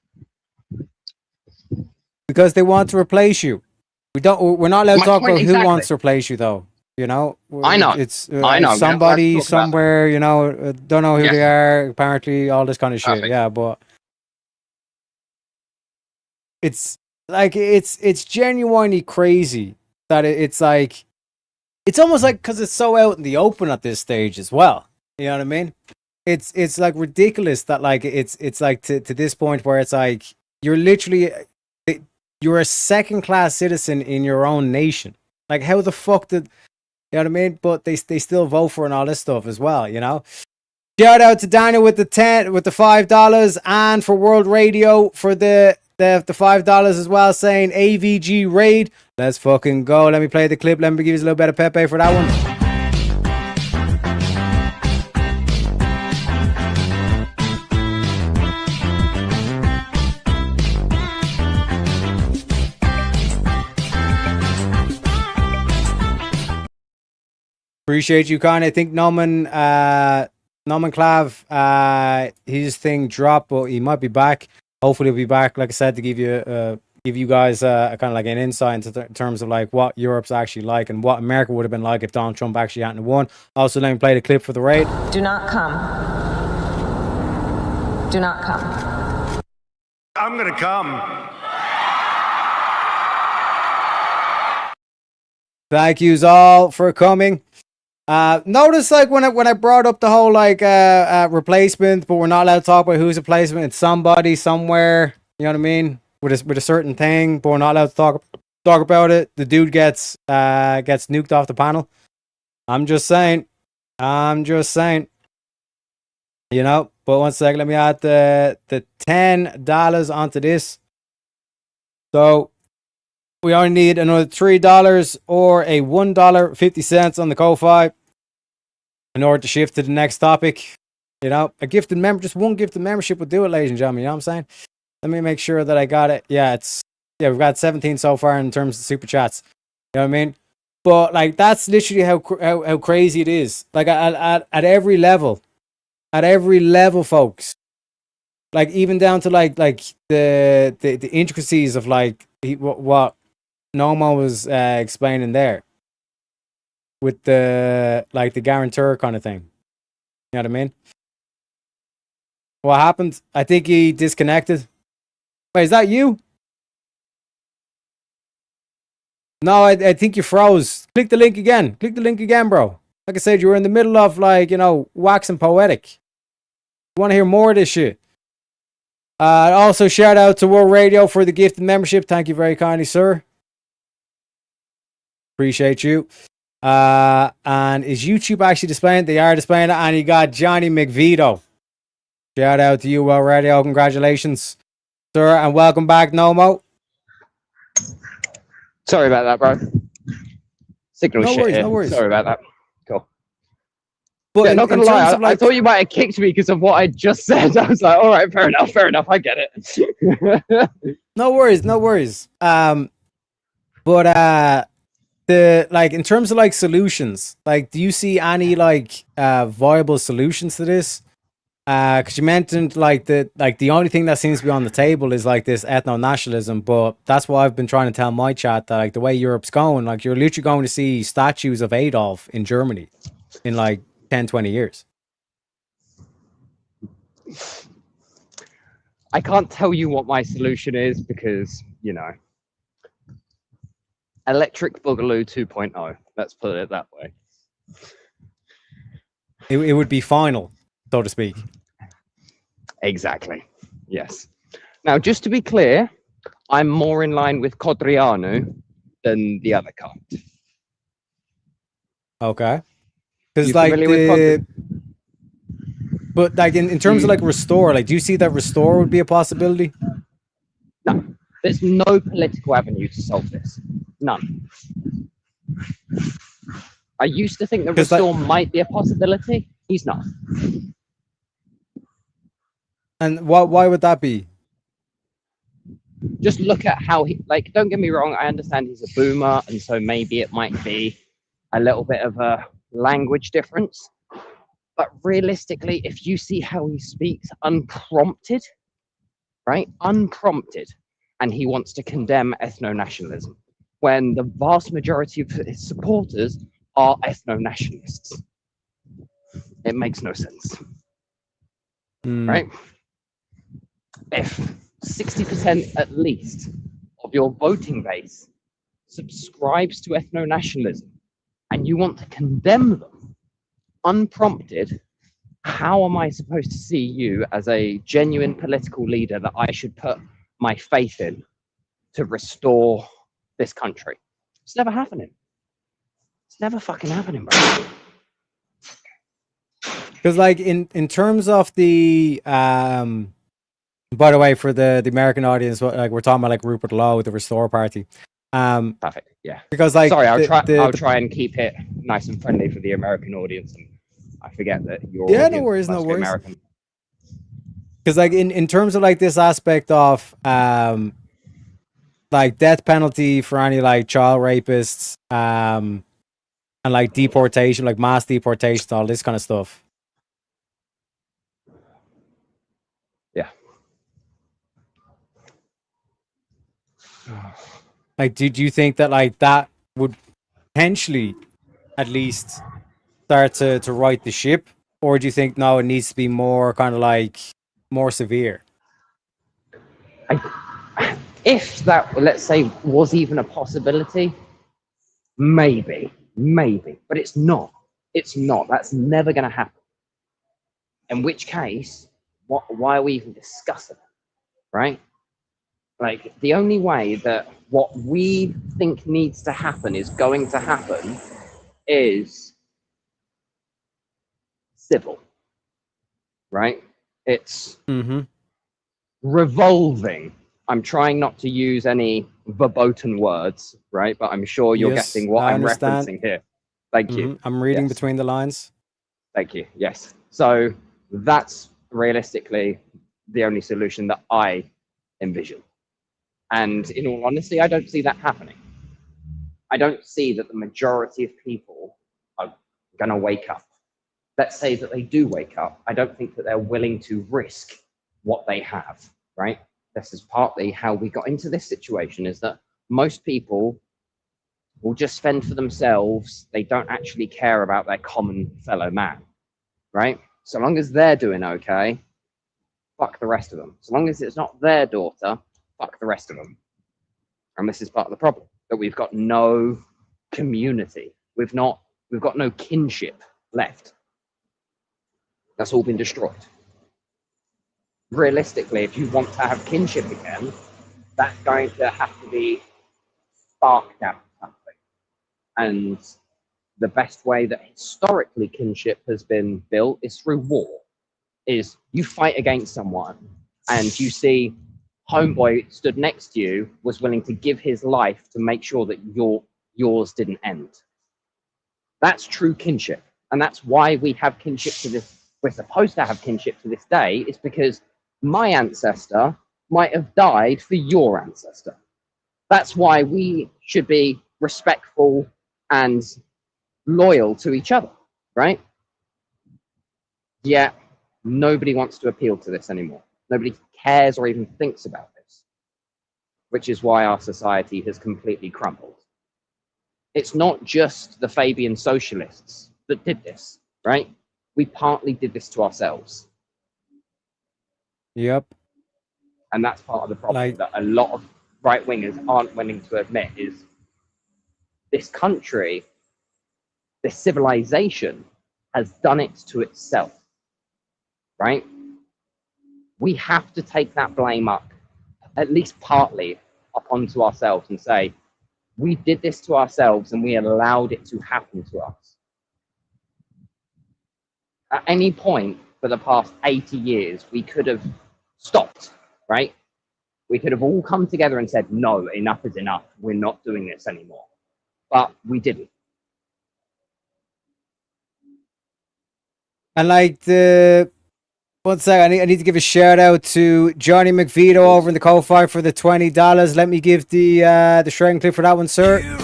Because they want to replace you. We're not allowed to talk about who wants to replace you, though. I know. It's somebody somewhere. Don't know who they are. Apparently, all this kind of shit. Perfect. Yeah, but it's genuinely crazy that it's like it's almost like because it's so out in the open at this stage as well. You know what I mean? It's like ridiculous that like it's like to this point where it's like you're literally you're a second-class citizen in your own nation. Like how the fuck did you know what I mean? But they still vote for and all this stuff as well. Shout out to Daniel with the $5 and for World Radio for the $5 as well, saying AVG raid. Let's fucking go. Let me play the clip. Let me give you a little bit of Pepe for that one. Appreciate you, Con. I think Norman Clav, his thing dropped, but he might be back. Hopefully he'll be back, like I said, to give you give you guys a kind of like an insight into terms of like what Europe's actually like and what America would have been like if Donald Trump actually hadn't won. Also, let me play the clip for the raid. Do not come. Do not come. I'm gonna come. Thank yous all for coming. Notice like when I brought up the whole like replacement, but we're not allowed to talk about who's a replacement. It's somebody somewhere. You know what I mean? With a certain thing, but we're not allowed to talk about it. The dude gets nuked off the panel. I'm just saying. You know. But one second, let me add the $10 onto this. So we only need another $3 or a $1.50 on the Ko-Fi in order to shift to the next topic. You know, just one gifted membership will do it, ladies and gentlemen. You know what I'm saying? Let me make sure that I got it. Yeah, we've got 17 so far in terms of super chats. You know what I mean? But like that's literally how crazy it is. Like at every level. At every level, folks. Like even down to like the intricacies of like what Nomo was explaining there. With the like the guarantor kind of thing. You know what I mean? What happened? I think he disconnected. Wait, is that you? No, I think you froze. Click the link again. Click the link again, bro. Like I said, you were in the middle of like, you know, waxing poetic. You want to hear more of this shit? Also, shout out to World Radio for the gifted membership. Thank you very kindly, sir. Appreciate you. And is YouTube actually displaying it? They are displaying it. And you got Johnny McVito. Shout out to you, World Radio. Congratulations, sir. And welcome back, Nomo. Sorry about that, bro. Signal shit here. No worries. Sorry about that. Cool. But yeah, not gonna lie, I thought you might have kicked me because of what I just said. I was like, all right, fair enough, I get it. No worries. But the like in terms of like solutions, like do you see any like viable solutions to this? Because you mentioned like the only thing that seems to be on the table is like this ethno-nationalism, but that's what I've been trying to tell my chat, that like the way Europe's going, like you're literally going to see statues of Adolf in Germany in like 10-20 years. I can't tell you what my solution is because, you know, Electric Boogaloo 2.0, let's put it that way. It would be final, so to speak. Exactly. Yes. Now, just to be clear, I'm more in line with Codrianu than the other card. Okay. Because like but like in terms of like restore, like do you see that restore would be a possibility? No, there's no political avenue to solve this. None. I used to think that restore might be a possibility. He's not. And why would that be? Just look at how he, like, don't get me wrong, I understand he's a boomer, and so maybe it might be a little bit of a language difference. But realistically, if you see how he speaks unprompted, right? Unprompted, and he wants to condemn ethno-nationalism, when the vast majority of his supporters are ethno-nationalists. It makes no sense, right? If 60% at least of your voting base subscribes to ethno-nationalism and you want to condemn them unprompted, how am I supposed to see you as a genuine political leader that I should put my faith in to restore this country? It's never happening. It's never fucking happening, bro. Because like in terms of the by the way, for the American audience, like we're talking about like Rupert Lowe, the Restore Party. Perfect. Yeah. Because like sorry, I'll try and keep it nice and friendly for the American audience, and I forget that you're no worries. American. Because like in terms of like this aspect of like death penalty for any like child rapists, and like deportation, like mass deportation, all this kind of stuff. Like, did you think that like that would potentially at least start to right the ship, or do you think no, it needs to be more kind of like more severe? If that, let's say, was even a possibility, maybe, but it's not. It's not. That's never going to happen. In which case, why are we even discussing it, right? Like, the only way that what we think needs to happen is going to happen is civil, right? It's revolving. I'm trying not to use any verboten words, right? But I'm sure you're getting what I'm referencing here. Thank you. I'm reading between the lines. Thank you. Yes. So that's realistically the only solution that I envision. And in all honesty, I don't see that happening. I don't see that the majority of people are going to wake up. Let's say that they do wake up. I don't think that they're willing to risk what they have, right? This is partly how we got into this situation, is that most people will just fend for themselves. They don't actually care about their common fellow man, right? So long as they're doing okay, fuck the rest of them. So long as it's not their daughter, fuck the rest of them. And this is part of the problem, that we've got no community. We've got no kinship left. That's all been destroyed. Realistically, if you want to have kinship again, that's going to have to be sparked out of something. And the best way that historically kinship has been built is through war. Is you fight against someone and you see homeboy stood next to you was willing to give his life to make sure that yours didn't end. That's true kinship. And that's why we have kinship to this. We're supposed to have kinship to this day, is because my ancestor might have died for your ancestor. That's why we should be respectful and loyal to each other, right? Yet nobody wants to appeal to this anymore. Nobody cares or even thinks about this, which is why our society has completely crumbled. It's not just the Fabian socialists that did this, right? We partly did this to ourselves. Yep. And that's part of the problem that a lot of right-wingers aren't willing to admit, is this country, this civilization has done it to itself, right? We have to take that blame up, at least partly, up onto ourselves and say, we did this to ourselves and we allowed it to happen to us. At any point for the past 80 years, we could have stopped, right? We could have all come together and said, no, enough is enough. We're not doing this anymore. But we didn't. And like one sec, I need to give a shout out to Johnny McVito over in the Ko-Fi for the $20. Let me give the shredding clip for that one, sir.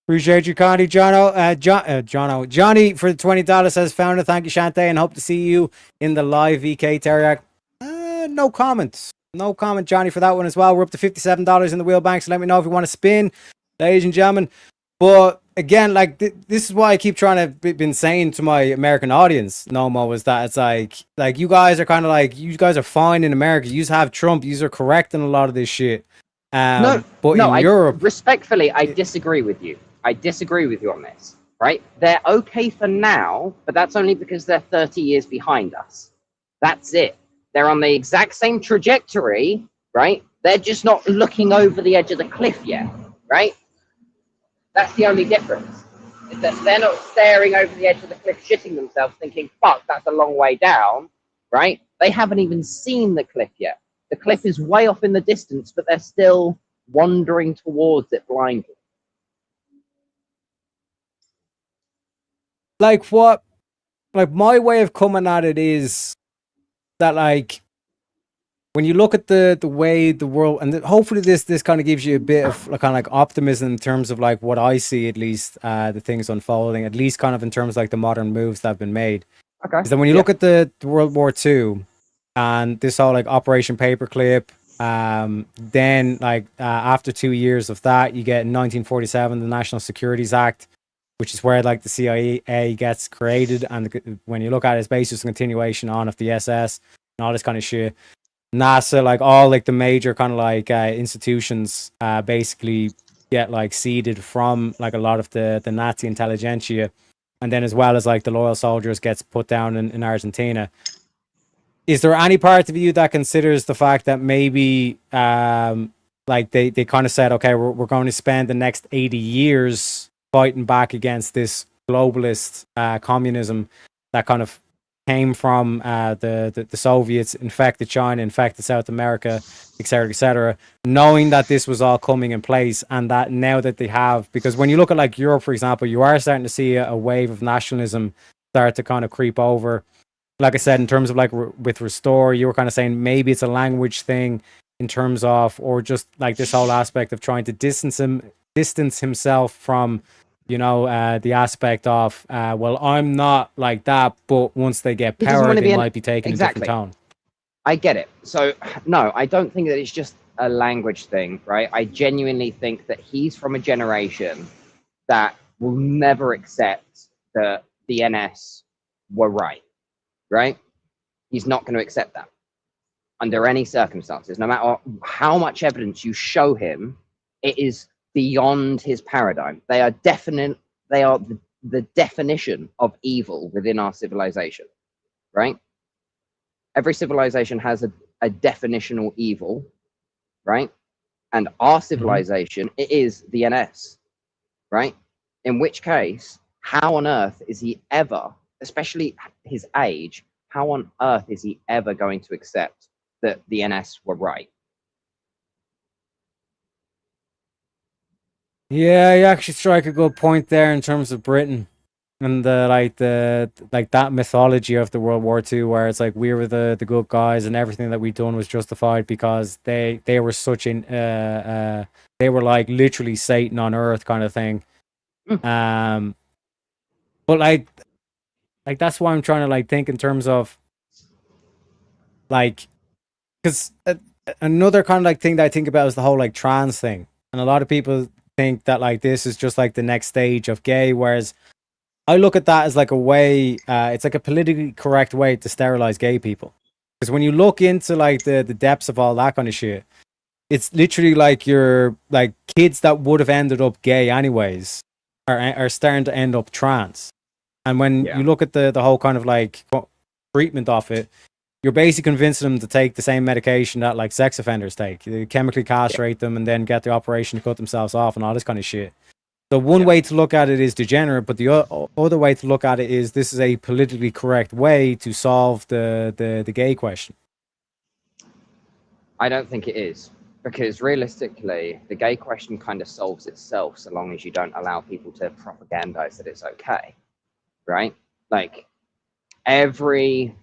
Appreciate you, Connie. Johnny for the $20 says, founder, thank you, Shante, and hope to see you in the live VK Teriak. No comments. No comment, Johnny, for that one as well. We're up to $57 in the wheel bank, so let me know if you want to spin, ladies and gentlemen. But again, like this is why I keep trying to been saying to my American audience, Nomo, is that it's like you guys are kind of like, you guys are fine in America. You have Trump. You are correct in a lot of this shit. But in Europe, respectfully, I disagree with you. I disagree with you on this, right? They're okay for now, but that's only because they're 30 years behind us. That's it. They're on the exact same trajectory, right? They're just not looking over the edge of the cliff yet, right? That's the only difference. Is that they're not staring over the edge of the cliff, shitting themselves, thinking, fuck, that's a long way down, right? They haven't even seen the cliff yet. The cliff is way off in the distance, but they're still wandering towards it blindly. like my way of coming at it is that like when you look at the way the world, and hopefully this kind of gives you a bit of kind of like optimism in terms of like what I see, at least the things unfolding, at least kind of in terms of like the modern moves that have been made. Okay. Is that when you look at the World War II and this whole like Operation Paperclip, then like after 2 years of that, you get in 1947 the National Securities Act, which is where like the CIA gets created, and when you look at it, it's basically just a continuation on of the SS and all this kind of shit. NASA, like all like the major kind of like institutions basically get like seeded from like a lot of the Nazi intelligentsia, and then as well as like the loyal soldiers gets put down in Argentina. Is there any part of you that considers the fact that maybe like they kind of said, okay, we're going to spend the next 80 years fighting back against this globalist communism that kind of came from the Soviets, infected China, infected South America, etc., knowing that this was all coming in place, and that now that they have, because when you look at like Europe, for example, you are starting to see a wave of nationalism start to kind of creep over. Like I said, in terms of like with Restore, you were kind of saying maybe it's a language thing in terms of, or just like this whole aspect of trying to distance himself from, you know, the aspect of, well, I'm not like that, but once they get power, they might be taking a different tone. I get it. So, no, I don't think that it's just a language thing, right? I genuinely think that he's from a generation that will never accept that the NS were right? He's not going to accept that under any circumstances. No matter how much evidence you show him, it is beyond his paradigm. They are definite. They are the definition of evil within our civilization, right? Every civilization has a definitional evil, right? And our civilization, it is the NS, right? In which case, how on earth is he ever, especially his age, how on earth is he ever going to accept that the NS were right? Yeah, you actually strike a good point there in terms of Britain and the that mythology of the World War II, where it's like we were the good guys and everything that we'd done was justified because they were such an they were like literally Satan on earth kind of thing. But like that's why I'm trying to like think in terms of like, because another kind of like thing that I think about is the whole like trans thing, and a lot of people think that like this is just like the next stage of gay, whereas I look at that as like a way, it's like a politically correct way to sterilize gay people. Because when you look into like the depths of all that kind of shit, it's literally like you're like kids that would have ended up gay anyways are starting to end up trans. And when you look at the whole kind of like treatment of it, you're basically convincing them to take the same medication that like sex offenders take. You chemically castrate them and then get the operation to cut themselves off and all this kind of shit. So one way to look at it is degenerate, but the other way to look at it is this is a politically correct way to solve the gay question. I don't think it is, because realistically, the gay question kind of solves itself so long as you don't allow people to propagandize that it's okay, right? Like every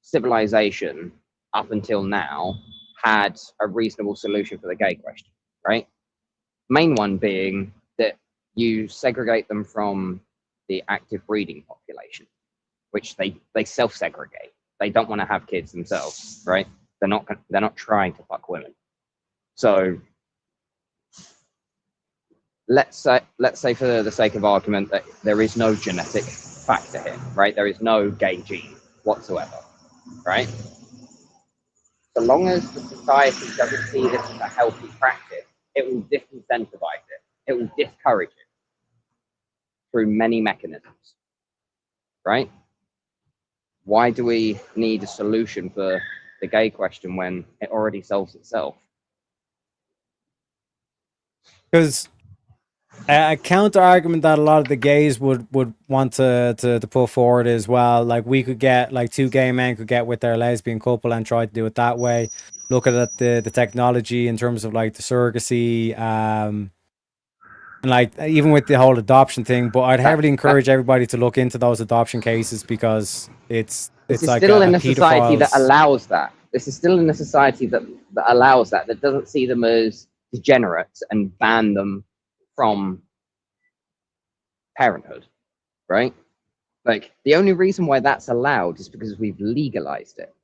civilization up until now had a reasonable solution for the gay question, right? Main one being that you segregate them from the active breeding population, which they self-segregate. They don't want to have kids themselves, right? They're not trying to fuck women. So let's say for the sake of argument that there is no genetic factor here, right? There is no gay gene whatsoever, right? So long as the society doesn't see this as a healthy practice, it will disincentivize it. It will discourage it through many mechanisms, right? Why do we need a solution for the gay question when it already solves itself? Because a counter argument that a lot of the gays would want to put forward as well, like we could get like two gay men could get with their lesbian couple and try to do it that way. Look at the technology in terms of like the surrogacy, And like even with the whole adoption thing, but I'd heavily encourage everybody to look into those adoption cases because This it's is like still in a society that pedophiles. allows that. This is still in a society that allows that, that doesn't see them as degenerates and ban them from parenthood, right? Like, the only reason why that's allowed is because we've legalized it,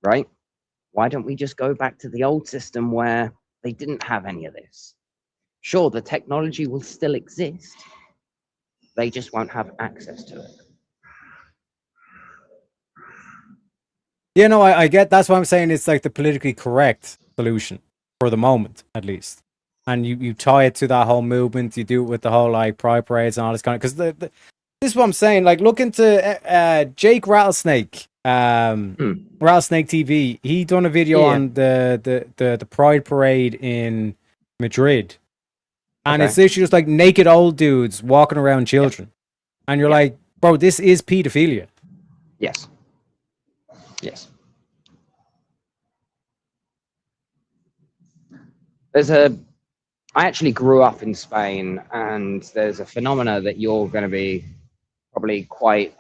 right? Why don't we just go back to the old system where they didn't have any of this? Sure, the technology will still exist. They just won't have access to it. Yeah, no, I get that's what I'm saying. It's like the politically correct solution for the moment, at least. And you tie it to that whole movement. You do it with the whole like pride parades and all this kind of because this is what I'm saying. Like, look into Jake Rattlesnake, Rattlesnake TV. He done a video on the pride parade in Madrid, and it's literally just like naked old dudes walking around children, and you're like, bro, this is pedophilia. Yes. Yes. I actually grew up in Spain, and there's a phenomena that you're going to be probably quite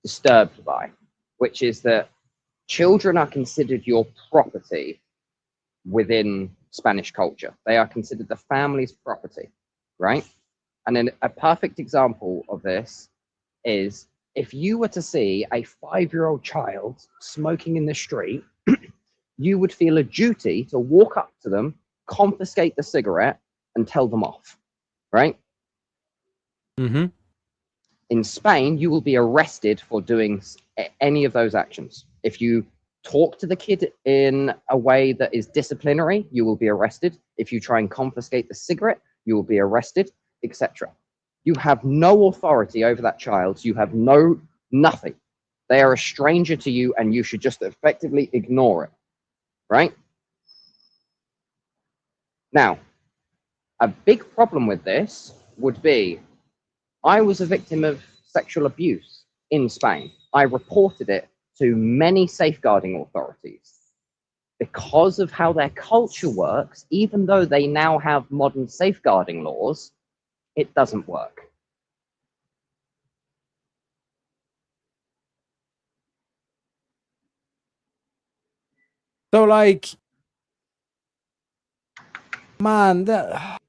disturbed by, which is that children are considered your property within Spanish culture. They are considered the family's property, right? And then a perfect example of this is if you were to see a 5-year-old child smoking in the street, you would feel a duty to walk up to them, confiscate the cigarette, and tell them off, right? Mm-hmm. In Spain, you will be arrested for doing any of those actions. If you talk to the kid in a way that is disciplinary, you will be arrested. If you try and confiscate the cigarette, you will be arrested, etc. You have no authority over that child. You have nothing. They are a stranger to you, and you should just effectively ignore it, right? Now, a big problem with this would be, I was a victim of sexual abuse in Spain. I reported it to many safeguarding authorities. Because of how their culture works, even though they now have modern safeguarding laws, it doesn't work. So, like, man, this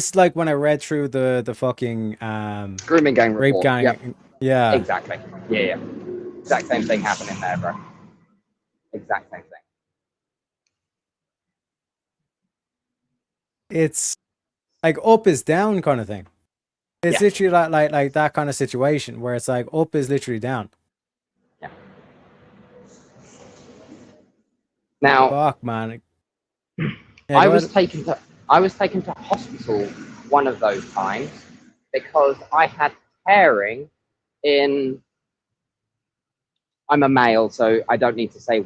is like when I read through the fucking grooming gang rape report. gang. Yep. Yeah. Exactly. Yeah. Exact same thing happening there, bro. Exact same thing. It's like up is down kind of thing. It's literally like that kind of situation where it's like up is literally down. Yeah. Now, fuck, man. Yeah, I was taken to hospital one of those times because I had tearing in. I'm a male, so I don't need to say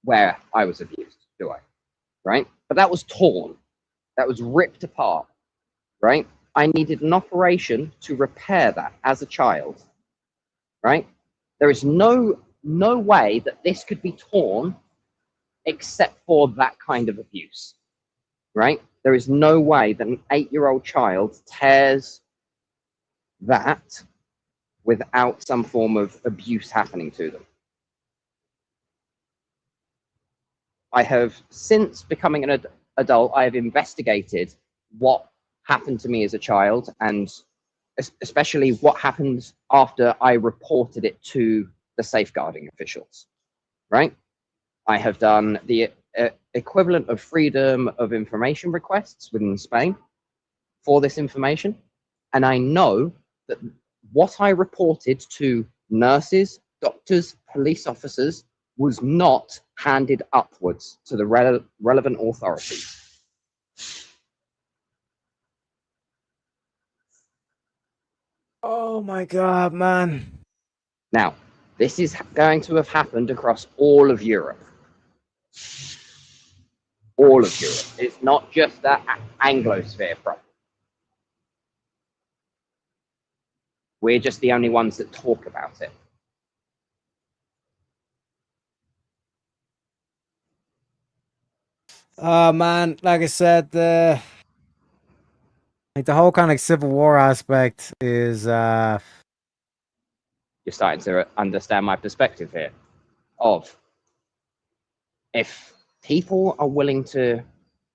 where I was abused, do I? Right? But that was torn. That was ripped apart. Right? I needed an operation to repair that as a child. Right? There is no way that this could be torn except for that kind of abuse. Right? There is no way that an 8-year-old child tears that without some form of abuse happening to them. I have, since becoming an adult, I have investigated what happened to me as a child, and especially what happened after I reported it to the safeguarding officials, right? I have done the equivalent of freedom of information requests within Spain for this information, and I know that what I reported to nurses, doctors, police officers was not handed upwards to the relevant authorities. Oh my God, man. Now, this is going to have happened across all of Europe. All of Europe. It's not just that Anglosphere problem. We're just the only ones that talk about it. Oh man, like I said, the whole kind of Civil War aspect is You're starting to understand my perspective here. Of if people are willing to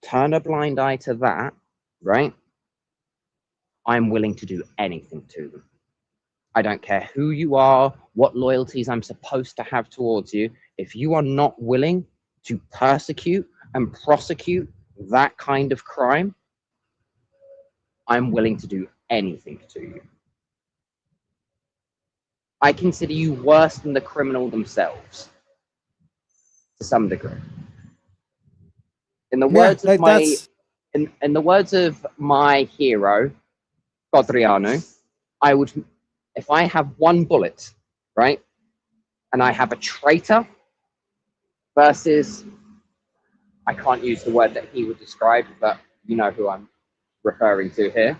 turn a blind eye to that, right? I'm willing to do anything to them. I don't care who you are, what loyalties I'm supposed to have towards you. If you are not willing to persecute and prosecute that kind of crime, I'm willing to do anything to you. I consider you worse than the criminal themselves, to some degree. In the words of in the words of my hero, Godriano, I would, if I have one bullet, right, and I have a traitor versus, I can't use the word that he would describe, but you know who I'm referring to here.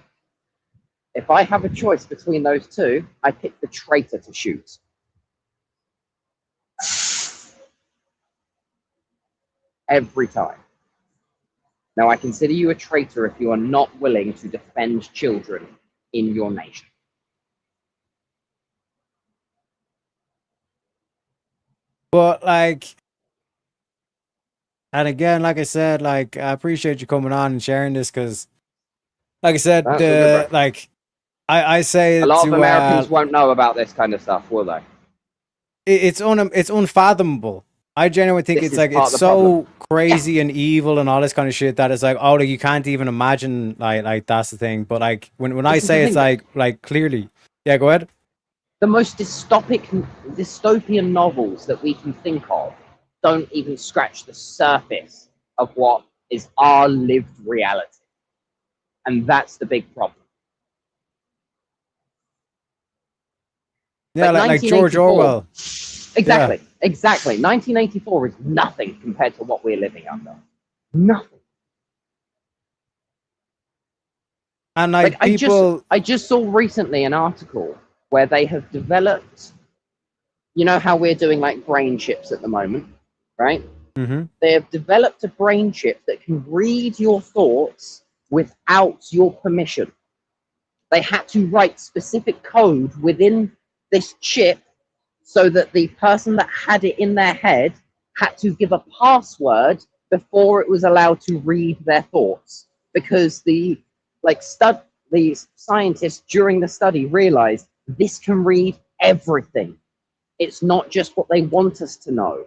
If I have a choice between those two, I pick the traitor to shoot. Every time. Now, I consider you a traitor if you are not willing to defend children in your nation. But like, and again, like I said, like I appreciate you coming on and sharing this because, like I said, like I say a lot to, of Americans won't know about this kind of stuff, will they? It's unfathomable. I genuinely think This it's is like part it's of the so problem. crazy and evil and all this kind of shit that it's like, oh, like, you can't even imagine like that's the thing. But like when I This is say the it's thing. like clearly, yeah, go ahead. The most dystopian novels that we can think of don't even scratch the surface of what is our lived reality. And that's the big problem. Yeah, like George 1984 Orwell. Exactly, exactly. 1984 is nothing compared to what we're living under. Nothing. And like people, I just saw recently an article where they have developed, you know how we're doing like brain chips at the moment, right? Mm-hmm. They have developed a brain chip that can read your thoughts without your permission. They had to write specific code within this chip so that the person that had it in their head had to give a password before it was allowed to read their thoughts, because the scientists during the study realized this can read everything. It's not just what they want us to know.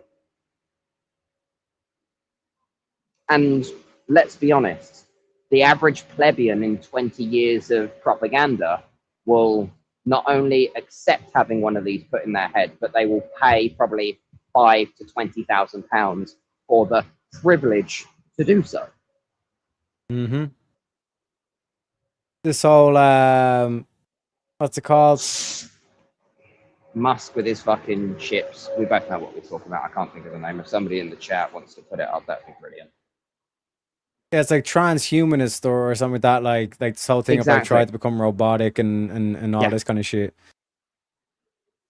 And let's be honest, the average plebeian in 20 years of propaganda will not only accept having one of these put in their head, but they will pay probably £5,000 to £20,000 for the privilege to do so. Mm-hmm. This whole what's it called? Musk with his fucking chips. We both know what we're talking about. I can't think of the name. If somebody in the chat wants to put it up, that'd be brilliant. Yeah, it's like transhumanist or something like that. Like this whole thing about trying to become robotic and all this kind of shit.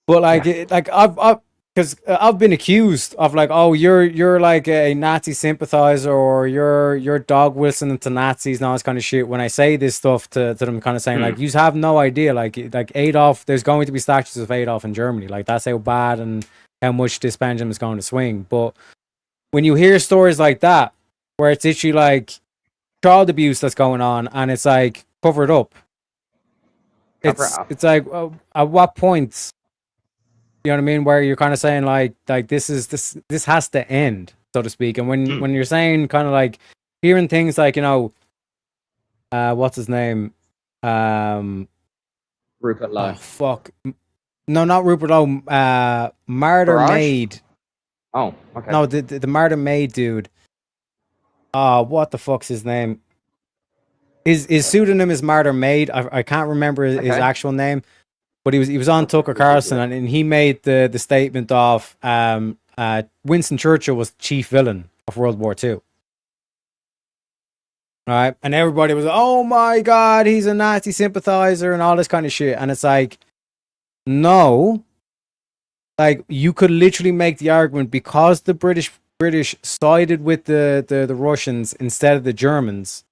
But like, because I've been accused of like, oh, you're like a Nazi sympathizer, or you're dog whistling to Nazis and all this kind of shit. When I say this stuff to them, kind of saying like, you have no idea, like Adolf. There's going to be statues of Adolf in Germany. Like that's how bad and how much this pendulum is going to swing. But when you hear stories like that, where it's literally like child abuse that's going on, and it's like covered up. It's like, at what point? You know what I mean? Where you're kind of saying like this has to end, so to speak. And when you're saying kind of like hearing things like, you know, what's his name? Rupert Lowe. Oh, fuck. No, not Rupert Lowe. Martyr Farage? Maid. Oh, okay. No, the Martyr Maid dude. What the fuck's his name? His pseudonym is Martyr Maid. I can't remember his actual name, but he was on Tucker Carlson, and he made the statement of Winston Churchill was chief villain of World War II. All right, and everybody was, oh my god, he's a Nazi sympathizer and all this kind of shit, and it's like, no, like you could literally make the argument because the British British sided with the Russians instead of the Germans,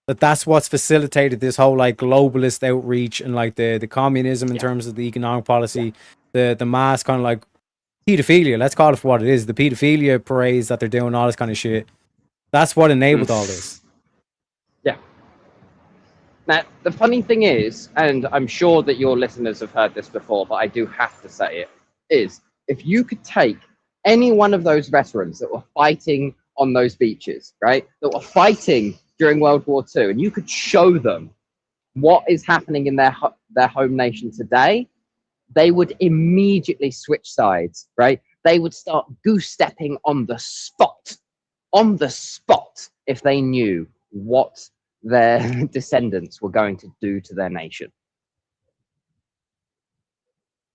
that's what's facilitated this whole like globalist outreach and like the communism in terms of the economic policy, the mass kind of like pedophilia, let's call it for what it is, the pedophilia parades that they're doing, all this kind of shit. That's what enabled all this. Yeah. Now, the funny thing is, and I'm sure that your listeners have heard this before, but I do have to say it, is if you could take any one of those veterans that were fighting on those beaches, right, that were fighting during World War II, and you could show them what is happening in their home nation today, they would immediately switch sides, right? They would start goose-stepping on the spot, if they knew what their descendants were going to do to their nation.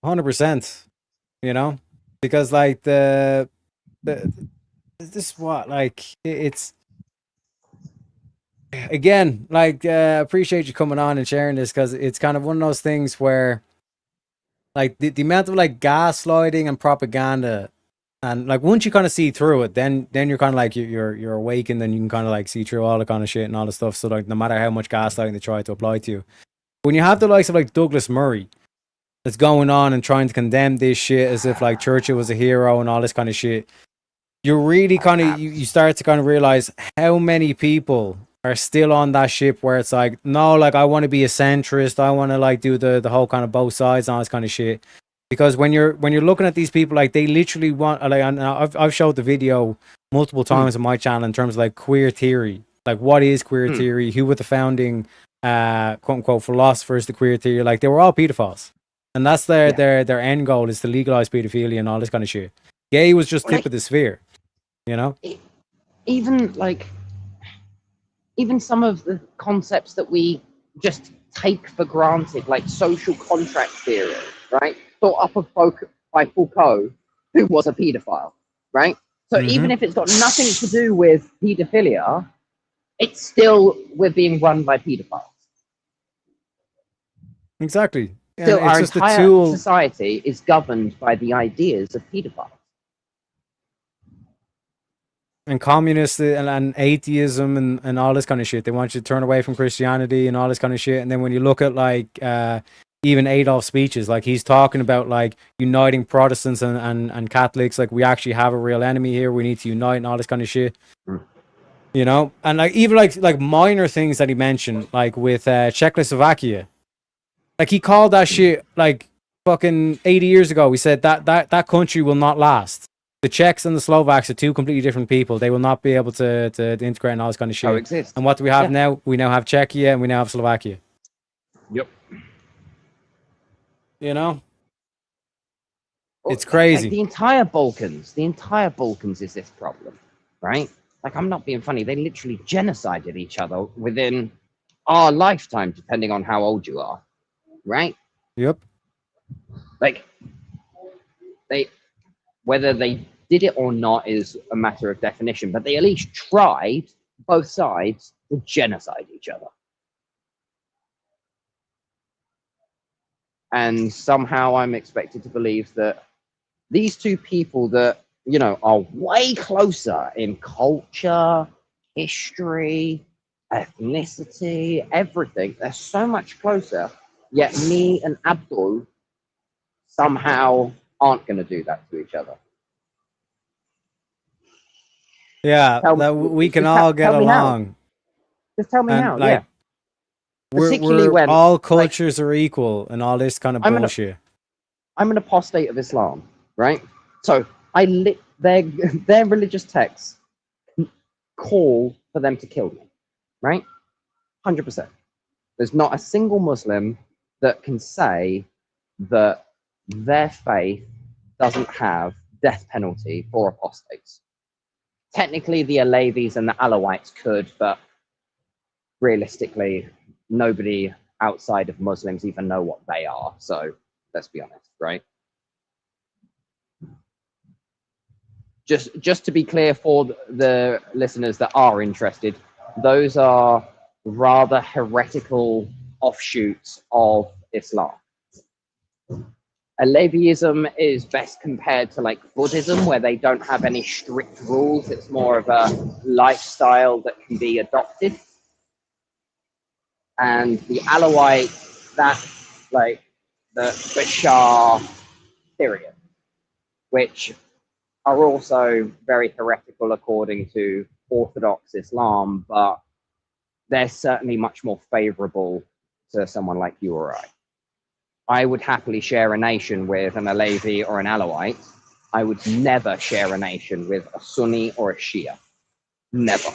100%, you know, because like this what like it's again like appreciate you coming on and sharing this, because it's kind of one of those things where like the amount of like gaslighting and propaganda, and like once you kind of see through it, then you're kind of like you're awakened, and you can kind of like see through all the kind of shit and all the stuff. So like no matter how much gaslighting they try to apply to you, when you have the likes of like Douglas Murray that's going on and trying to condemn this shit as if like Churchill was a hero and all this kind of shit, you really kind of you start to kind of realize how many people are still on that ship where it's like, no, like I want to be a centrist, I want to like do the whole kind of both sides and all this kind of shit. Because when you're looking at these people, like they literally want, like, and I've showed the video multiple times on my channel in terms of like queer theory, like what is queer theory, who were the founding quote unquote philosophers to queer theory, like they were all pedophiles, and that's their end goal is to legalize pedophilia and all this kind of shit. Gay was just tip of the sphere, you know. Even some of the concepts that we just take for granted, like social contract theory, right? Thought up by Foucault, who was a paedophile, right? So even if it's got nothing to do with pedophilia, it's still, we're being run by pedophiles. Exactly. Still, and our it's just entire society is governed by the ideas of pedophiles. And communists and atheism and all this kind of shit. They want you to turn away from Christianity and all this kind of shit. And then when you look at like even Adolf's speeches, like he's talking about like uniting Protestants and Catholics, like we actually have a real enemy here, we need to unite and all this kind of shit. You know? And like even like minor things that he mentioned, like with Czechoslovakia. Like he called that shit like fucking 80 years ago. We said that country will not last. The Czechs and the Slovaks are two completely different people. They will not be able to integrate and all this kind of shit. Coexist. And what do we have now? We now have Czechia and we now have Slovakia. Yep. You know? It's crazy. Like the entire Balkans is this problem, right? Like, I'm not being funny. They literally genocided each other within our lifetime, depending on how old you are, right? Yep. Like, whether they did it or not is a matter of definition, but they at least tried, both sides, to genocide each other. And somehow I'm expected to believe that these two people that, you know, are way closer in culture, history, ethnicity, everything, they're so much closer, yet me and Abdul somehow aren't going to do that to each other. Yeah, we can all get along. Just tell me how, like, Particularly when all cultures are equal and all this kind of bullshit. I'm an apostate of Islam, right? So their religious texts call for them to kill me, right? 100%. There's not a single Muslim that can say that their faith doesn't have death penalty for apostates. Technically, the Alevis and the Alawites could, but realistically, nobody outside of Muslims even know what they are. So let's be honest, right? Just to be clear for the listeners that are interested, those are rather heretical offshoots of Islam. Aleviism is best compared to like Buddhism, where they don't have any strict rules. It's more of a lifestyle that can be adopted. And the Alawite, that's like the Bashar period, which are also very heretical according to Orthodox Islam, but they're certainly much more favorable to someone like you or I. I would happily share a nation with an Alevi or an Alawite. I would never share a nation with a Sunni or a Shia. Never.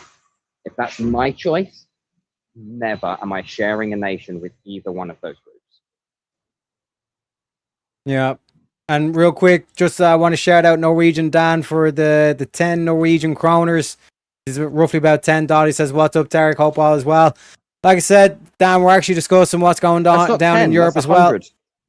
If that's my choice, never am I sharing a nation with either one of those groups. Yeah. And real quick, just I want to shout out Norwegian Dan for the 10 Norwegian kroners. It's roughly about $10. He says, what's up, Tarek? Hope all is well. Like I said, Dan, we're actually discussing what's going on down in Europe as well.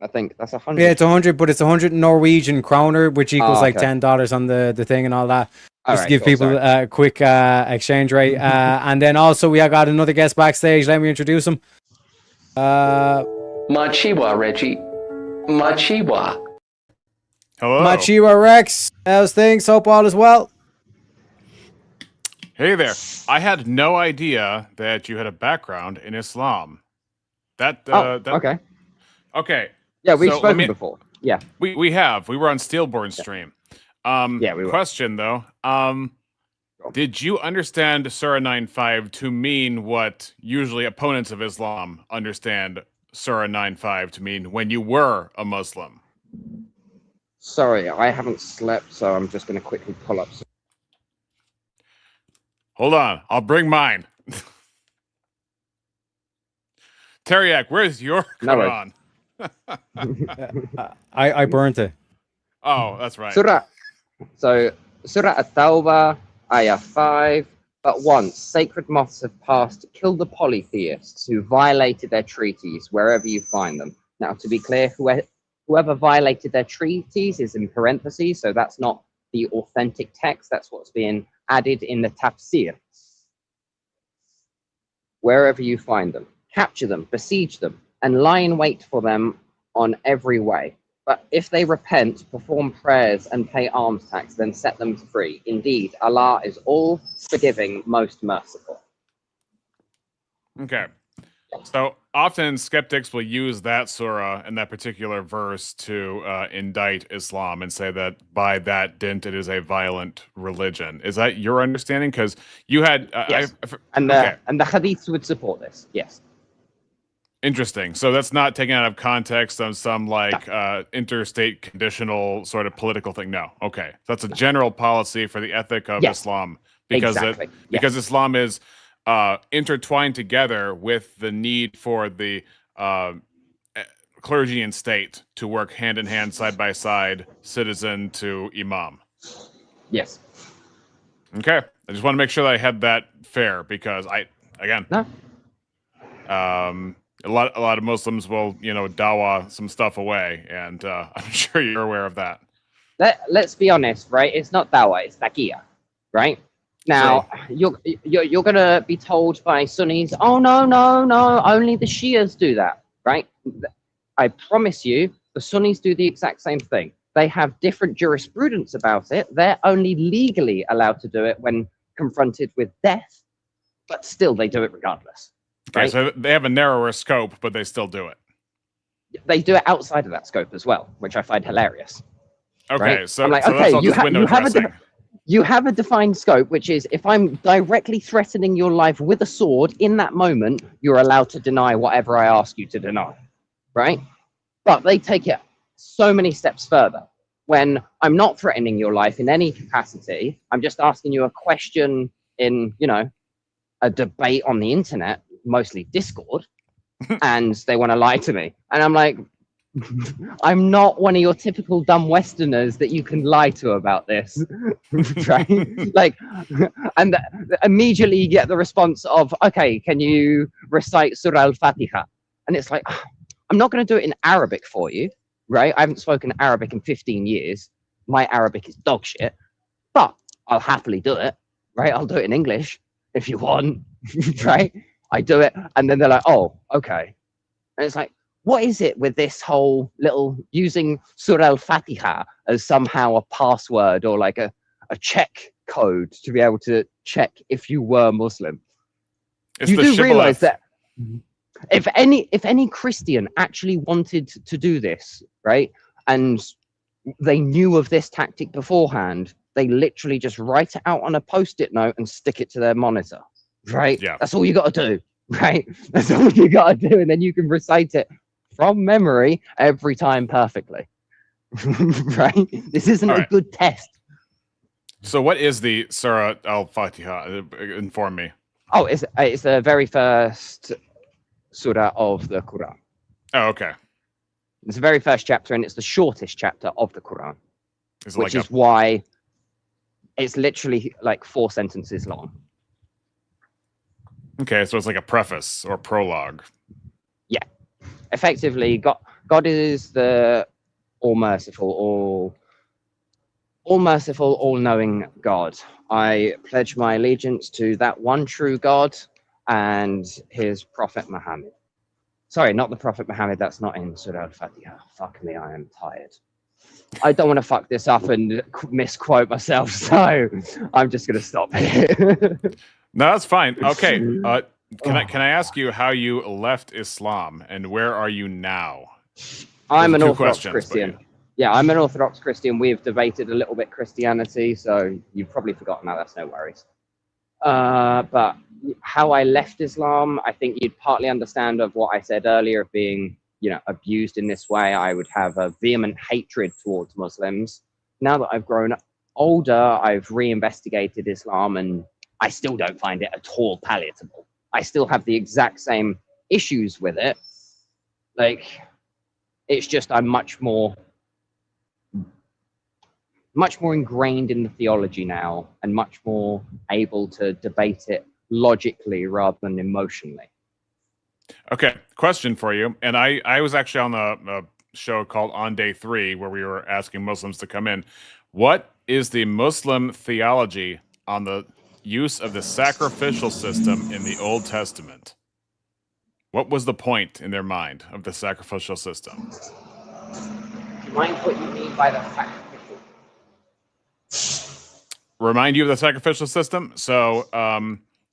I think that's 100. Yeah, it's 100, but it's 100 Norwegian kroner, which equals like $10 on the thing and all that. Just to give people a quick exchange rate. And then also we got another guest backstage. Let me introduce him. Machiwa, Reggie. Machiwa. Hello. Machiwa Rex. How's things? Hope all is well. Hey there. I had no idea that you had a background in Islam. Okay. Okay. Yeah, we've spoken before. Yeah. We have. We were on Steelborn stream. Yeah, we were. Question though. Did you understand Surah 9.5 to mean what usually opponents of Islam understand Surah 9.5 to mean when you were a Muslim? Sorry, I haven't slept, so I'm just going to quickly pull up. Hold on, I'll bring mine. Teriak, where's your Quran? I burnt it. Oh, that's right. Surah At-Tawbah, Ayah 5. But once sacred moths have passed to kill the polytheists who violated their treaties wherever you find them. Now, to be clear, whoever violated their treaties is in parentheses, so that's not the authentic text. That's what's being added in the tafsir. Wherever you find them, capture them, besiege them, and lie in wait for them on every way. But if they repent, perform prayers, and pay alms tax, then set them free. Indeed, Allah is all forgiving, most merciful. Okay. So often skeptics will use that surah and that particular verse to indict Islam and say that by that dint it is a violent religion. Is that your understanding? Because you had yes. And the hadiths would support this. Yes. Interesting. So that's not taken out of context on some like interstate conditional sort of political thing. No. Okay. That's a general policy for the ethic of Islam because because Islam is intertwined together with the need for the clergy and state to work hand in hand, side by side, citizen to imam. Yes. Okay. I just want to make sure that I had that fair because a lot of Muslims will, dawah some stuff away, and I'm sure you're aware of that. Let's be honest, right? It's not dawah, it's taqiyya, right? Now, you're gonna be told by Sunnis, oh no, only the Shias do that, right? I promise you, the Sunnis do the exact same thing. They have different jurisprudence about it. They're only legally allowed to do it when confronted with death, but still they do it regardless. Okay, right? so they have a narrower scope, but they still do it. They do it outside of that scope as well, which I find hilarious. Okay, right? so, I'm like, so okay, that's you have a defined scope, which is if I'm directly threatening your life with a sword in that moment, you're allowed to deny whatever I ask you to deny, right? But they take it so many steps further. When I'm not threatening your life in any capacity, I'm just asking you a question in, a debate on the internet, mostly Discord, and they want to lie to me. And I'm like, I'm not one of your typical dumb Westerners that you can lie to about this, right? And immediately you get the response of, okay, can you recite Surah Al-Fatiha? And it's like, I'm not going to do it in Arabic for you, right? I haven't spoken Arabic in 15 years. My Arabic is dog shit, but I'll happily do it, right? I'll do it in English if you want, right? I do it, and then they're like, oh, okay. And it's like, what is it with this whole little using Surah Al-Fatiha as somehow a password or like a check code to be able to check if you were Muslim? It's you the do shibboleth. realize that if any Christian actually wanted to do this, right, and they knew of this tactic beforehand, they literally just write it out on a post-it note and stick it to their monitor, right? Yeah. That's all you got to do, right? That's all you got to do, and then you can recite it from memory every time perfectly. Right? This isn't a good test. So what is the Surah Al-Fatiha? Inform me. Oh, it's the very first surah of the Quran. Oh, okay. It's the very first chapter, and it's the shortest chapter of the Quran, It's which like is why it's literally like 4 sentences long. Okay, so it's like a preface or prologue. Yeah. Effectively, God is the all-merciful, all-merciful, all-knowing God. I pledge my allegiance to that one true God and his Prophet Muhammad. Sorry, not the Prophet Muhammad. That's not in Surah Al-Fatiha. Fuck me, I am tired. I don't want to fuck this up and misquote myself, so I'm just going to stop here. No, that's fine. Okay. Can I ask you how you left Islam and where are you now? I'm an Two Orthodox questions, Christian. but Yeah, I'm an Orthodox Christian. We've debated a little bit Christianity, so you've probably forgotten that. That's no worries. But how I left Islam, I think you'd partly understand of what I said earlier of being, abused in this way. I would have a vehement hatred towards Muslims. Now that I've grown older, I've reinvestigated Islam, and I still don't find it at all palatable. I still have the exact same issues with it. Like, it's just I'm much more ingrained in the theology now and much more able to debate it logically rather than emotionally. Okay, question for you. And I was actually on a show called On Day 3 where we were asking Muslims to come in. What is the Muslim theology on the use of the sacrificial system in the Old Testament? What was the point in their mind of the sacrificial system? Do you mind what you mean by the sacrificial? Remind you of the sacrificial system? So,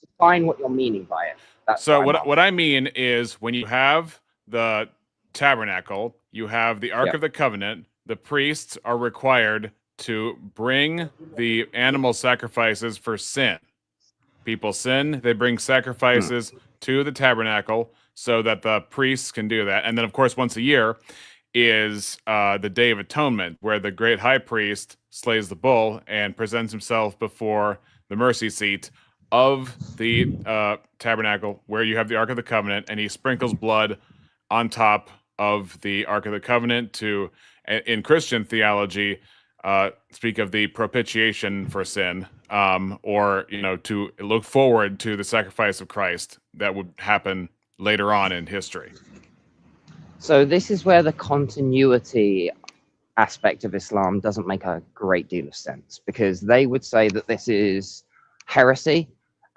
define what you're meaning by it. So what I mean is when you have the tabernacle, you have the Ark of the Covenant, the priests are required to bring the animal sacrifices for sin. People sin, they bring sacrifices to the tabernacle so that the priests can do that. And then, of course, once a year is the Day of Atonement, where the great high priest slays the bull and presents himself before the mercy seat of the tabernacle, where you have the Ark of the Covenant, and he sprinkles blood on top of the Ark of the Covenant to, in Christian theology, speak of the propitiation for sin, or to look forward to the sacrifice of Christ that would happen later on in history. So this is where the continuity aspect of Islam doesn't make a great deal of sense, because they would say that this is heresy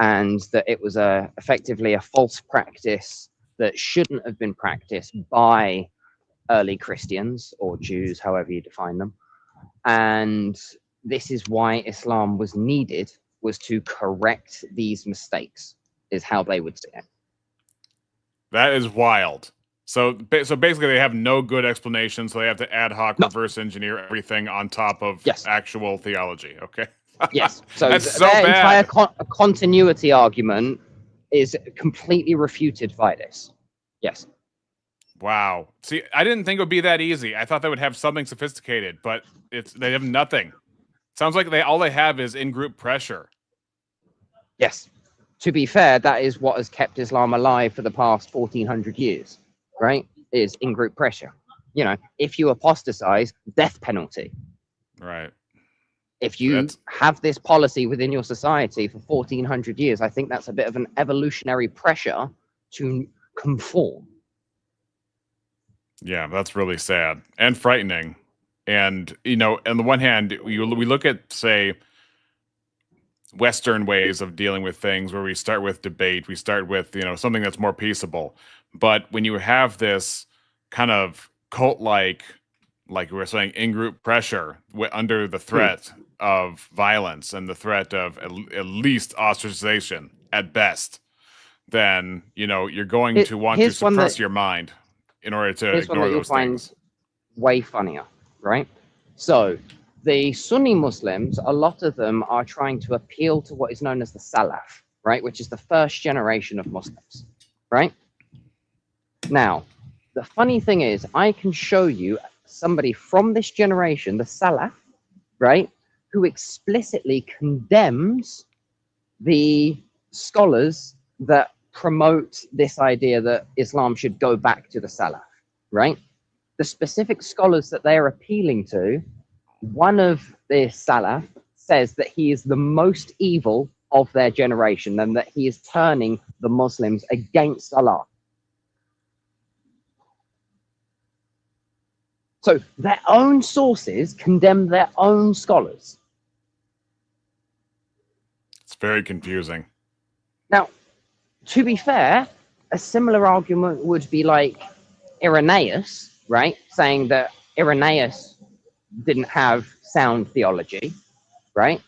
and that it was effectively a false practice that shouldn't have been practiced by early Christians or Jews, however you define them. And this is why Islam was needed, was to correct these mistakes, is how they would say it. That is wild. So basically they have no good explanation, so they have to ad hoc reverse engineer everything on top of actual theology. Okay. Yes. So That's so their bad. entire continuity argument is completely refuted by this. Yes. Wow. See, I didn't think it would be that easy. I thought they would have something sophisticated, but they have nothing. Sounds like all they have is in-group pressure. Yes. To be fair, that is what has kept Islam alive for the past 1400 years, right? Is in-group pressure. If you apostatize, death penalty. Right. If you have this policy within your society for 1400 years, I think that's a bit of an evolutionary pressure to conform. Yeah, that's really sad and frightening. And, on the one hand, we look at, say, Western ways of dealing with things where we start with debate, we start with, something that's more peaceable. But when you have this kind of cult-like, like we were saying, in-group pressure under the threat of violence and the threat of at least ostracization at best, then you're going to want to suppress your mind in order to ignore those things. Way funnier, right? So the Sunni Muslims, a lot of them are trying to appeal to what is known as the Salaf, right? Which is the first generation of Muslims, right? Now, the funny thing is, I can show you somebody from this generation, the Salaf, right, who explicitly condemns the scholars that promote this idea that Islam should go back to the Salaf, right? The specific scholars that they're appealing to, one of the Salaf says that he is the most evil of their generation and that he is turning the Muslims against Allah. So their own sources condemn their own scholars. It's very confusing. Now, to be fair, a similar argument would be like Irenaeus, right? Saying that Irenaeus didn't have sound theology, right?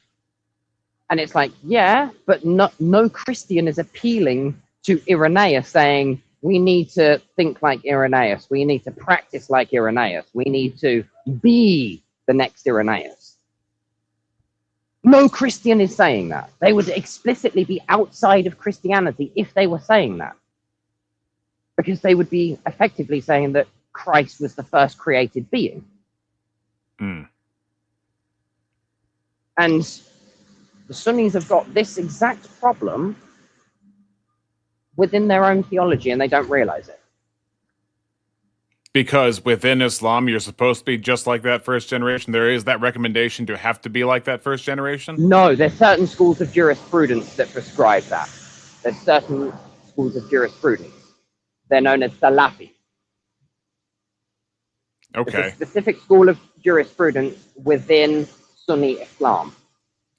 And it's like, yeah, but no Christian is appealing to Irenaeus saying, we need to think like Irenaeus. We need to practice like Irenaeus. We need to be the next Irenaeus. No Christian is saying that. They would explicitly be outside of Christianity if they were saying that. Because they would be effectively saying that Christ was the first created being. Mm. And the Sunnis have got this exact problem within their own theology, and they don't realize it. Because within Islam, you're supposed to be just like that first generation. There is that recommendation to have to be like that first generation? No, there's certain schools of jurisprudence that prescribe that. There's certain schools of jurisprudence. They're known as Salafi. Okay. It's a specific school of jurisprudence within Sunni Islam.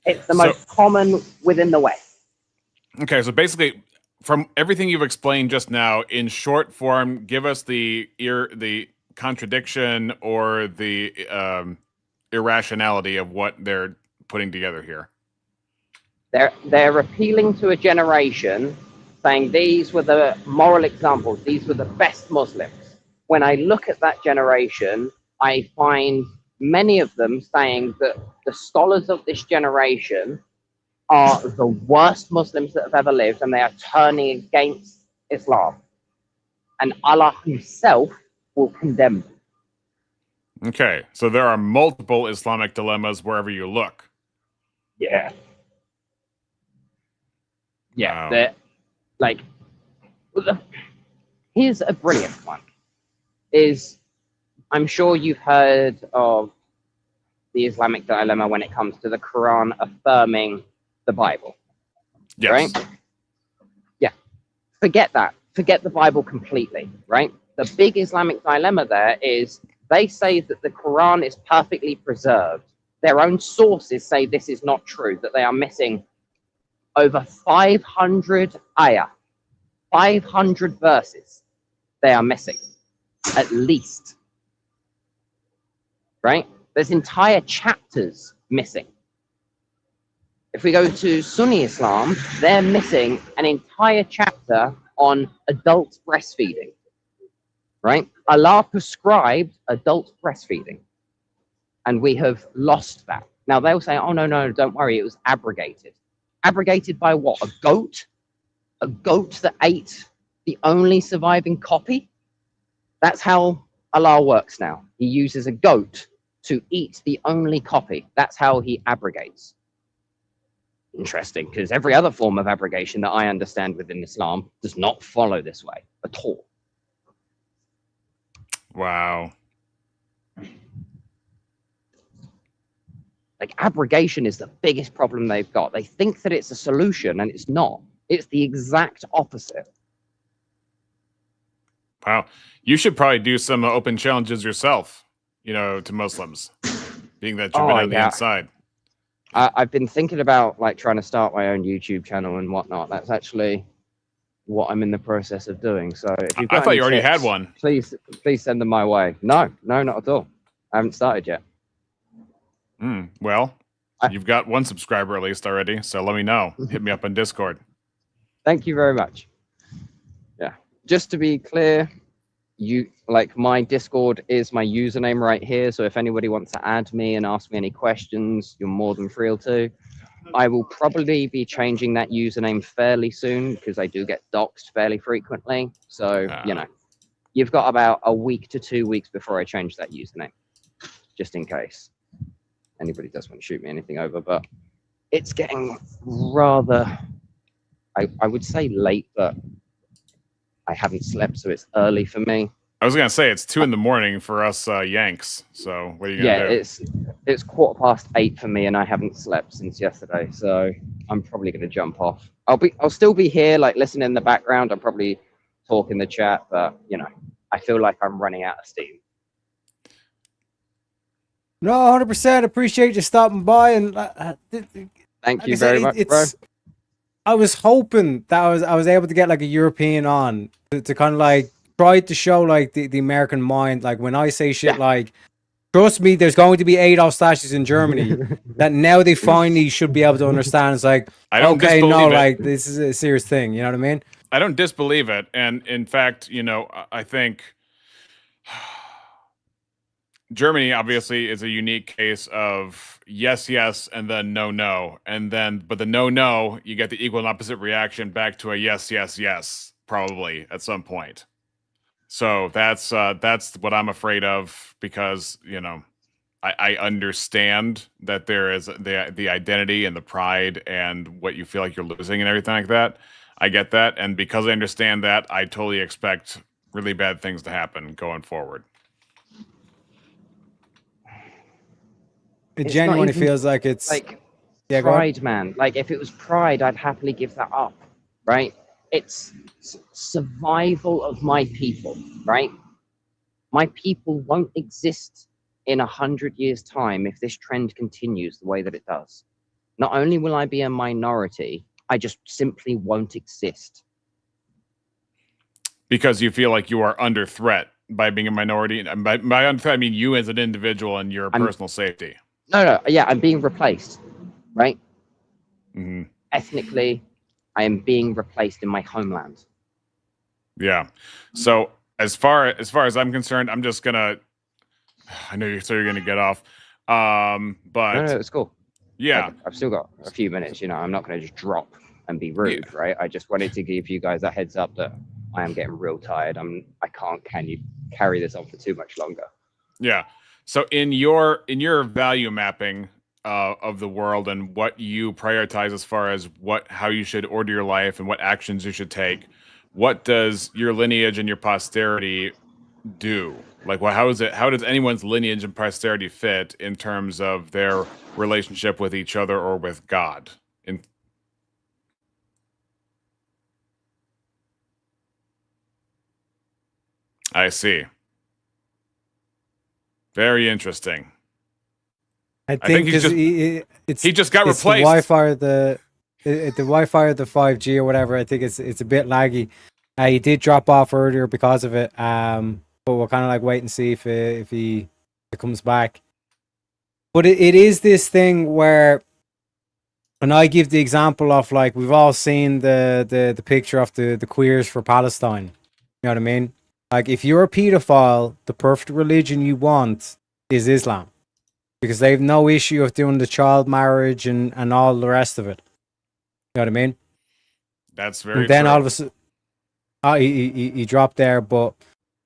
It's the most common within the West. Okay, so basically, from everything you've explained just now, in short form, give us the contradiction or the irrationality of what they're putting together here. They're appealing to a generation, saying these were the moral examples, these were the best Muslims. When I look at that generation, I find many of them saying that the scholars of this generation are the worst Muslims that have ever lived, and they are turning against Islam. And Allah himself will condemn them. Okay, so there are multiple Islamic dilemmas wherever you look. Yeah. Yeah. Wow. Here's a brilliant one. I'm sure you've heard of the Islamic dilemma when it comes to the Quran affirming the Bible. Yes. Right? Yeah. Forget that. Forget the Bible completely, right? The big Islamic dilemma there is they say that the Quran is perfectly preserved. Their own sources say this is not true, that they are missing over 500 ayah, 500 verses they are missing, at least. Right? There's entire chapters missing. If we go to Sunni Islam, they're missing an entire chapter on adult breastfeeding, right? Allah prescribed adult breastfeeding, and we have lost that. Now they'll say, oh, no, don't worry, it was abrogated. Abrogated by what? A goat? A goat that ate the only surviving copy? That's how Allah works now. He uses a goat to eat the only copy. That's how he abrogates. Interesting, because every other form of abrogation that I understand within Islam does not follow this way at all. Wow. Like, abrogation is the biggest problem they've got. They think that it's a solution, and it's not. It's the exact opposite. Wow. You should probably do some open challenges yourself, to Muslims, being that you've been on the inside. I've been thinking about trying to start my own YouTube channel and whatnot. That's actually what I'm in the process of doing. So if you've I got thought any you already tips, had one. Please send them my way. No, not at all. I haven't started yet. Well, you've got one subscriber at least already, so let me know. Hit me up on Discord. Thank you very much. Yeah, just to be clear, my Discord is my username right here. So if anybody wants to add me and ask me any questions, you're more than free to. I will probably be changing that username fairly soon because I do get doxxed fairly frequently. So, you've got about a week to 2 weeks before I change that username, just in case anybody does want to shoot me anything over. But it's getting rather, I would say late, but I haven't slept, so it's early for me. I was gonna say it's 2 a.m. for us Yanks. So what are you gonna do? It's 8:15 for me, and I haven't slept since yesterday. So I'm probably gonna jump off. I'll still be here, like listening in the background. I'll probably talk in the chat, but I feel like I'm running out of steam. No, 100%. Appreciate you stopping by, and thank you very much, bro. I was hoping that I was able to get like a European on to kind of like try to show like the American mind. Like when I say shit like, trust me, there's going to be Adolf statues in Germany, that now they finally should be able to understand. It's like, like this is a serious thing. You know what I mean? I don't disbelieve it. And in fact, I think Germany obviously is a unique case of yes, and then no. But the no, you get the equal and opposite reaction back to a yes, probably at some point. So that's what I'm afraid of, because I understand that there is the identity and the pride and what you feel like you're losing and everything like that. I get that, and because I understand that, I totally expect really bad things to happen going forward. It genuinely feels like it's like pride, man. Like if it was pride, I'd happily give that up, right? It's survival of my people, right? My people won't exist in 100 years' time if this trend continues the way that it does. Not only will I be a minority, I just simply won't exist. Because you feel like you are under threat by being a minority. And by under threat, I mean you as an individual and your personal safety. No, yeah, I'm being replaced, right? Mm-hmm. Ethnically, I am being replaced in my homeland. Yeah. So as far as I'm concerned, I'm just gonna. I know you're gonna get off, but no, it's cool. Yeah, I've still got a few minutes. I'm not gonna just drop and be rude, right? I just wanted to give you guys a heads up that I am getting real tired. I can't carry this on for too much longer. Yeah. So in your value mapping of the world and what you prioritize as far as how you should order your life and what actions you should take, what does your lineage and your posterity do? Like, how does anyone's lineage and posterity fit in terms of their relationship with each other or with God? I see. Very interesting. I think he just got replaced. The Wi-Fi, the Wi-Fi or the 5G or whatever. I think it's a bit laggy. He did drop off earlier because of it. But we'll kind of like wait and see if he comes back. But it is this thing where, and I give the example of like we've all seen the picture of the queers for Palestine. You know what I mean? Like, if you're a pedophile, the perfect religion you want is Islam. Because they have no issue of doing the child marriage and all the rest of it. You know what I mean? That's very and then true. all of a sudden, he dropped there, but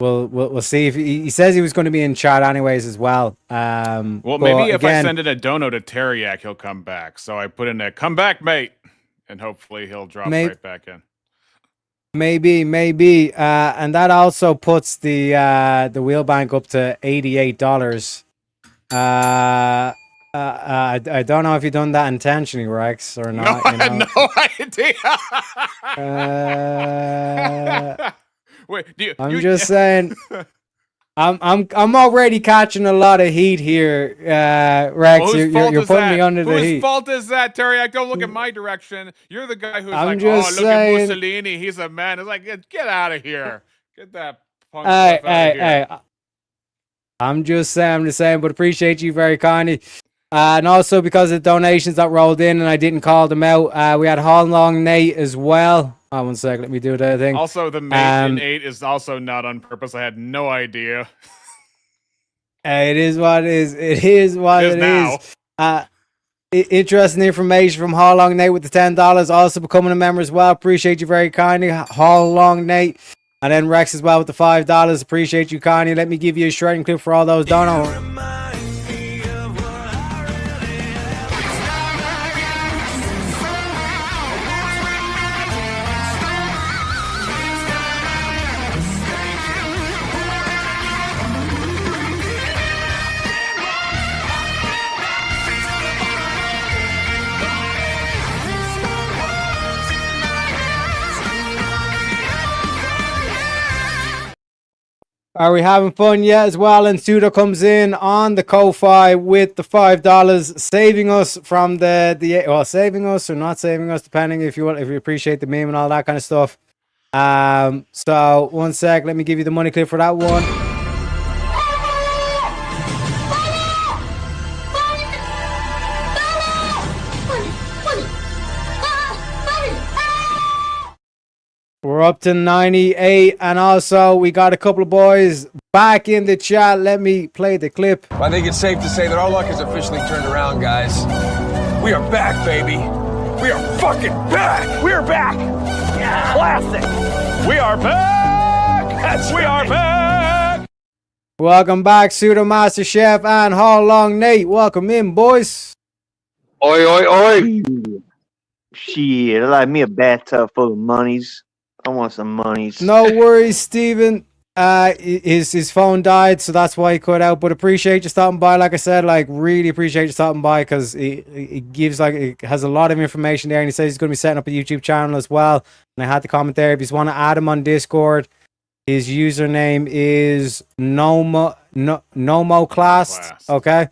we'll see. If he says he was going to be in chat anyways as well. Well, maybe if I send in a dono to Teriak, he'll come back. So I put in a "come back, mate," and hopefully he'll drop right back in. Maybe, and that also puts the wheel bank up to $88. I don't know if you've done that intentionally, Rex, or not. No, I had no idea. Wait, I'm just saying. I'm already catching a lot of heat here, Rex. Well, you're putting me under the heat. Whose fault is that, Terry? Don't look in my direction. You're the guy who's I'm like, just look saying- at Mussolini. He's a man. It's like, get out of here. Get that punk stuff out of here. Hey. I'm just saying, but appreciate you very kindly. And also because of the donations that rolled in and I didn't call them out, we had Hall Long Nate as well. Oh, 1 sec, let me do the thing. Also, the mate in 8 is also not on purpose. I had no idea. It is what it is. It is what it is. Interesting information from Hall Long Nate with the $10. Also becoming a member as well. Appreciate you very kindly, Hall Long Nate. And then Rex as well with the $5. Appreciate you kindly. Let me give you a shredding clip for all those donos. Are we having fun yet as well? And Suda comes in on the Ko-Fi with the $5, saving us from saving us or not saving us, depending if you appreciate the meme and all that kind of stuff. So 1 sec, let me give you the money clip for that one. We're up to 98, and also we got a couple of boys back in the chat. Let me play the clip. I think it's safe to say that our luck has officially turned around, guys. We are back, baby. We are fucking back. We're back. Yeah. Classic. We are back. We are back. Welcome back, Pseudo Master Chef and Hall Long Nate. Welcome in, boys. Oi, oi, oi. Shit, I like me a bathtub full of monies. I want some monies. No worries, Steven. His phone died, so that's why he cut out. But appreciate you stopping by. Like I said, really appreciate you stopping by because it gives it has a lot of information there. And he says he's going to be setting up a YouTube channel as well. And I had to comment there. If you want to add him on Discord, his username is NomoClass. Okay,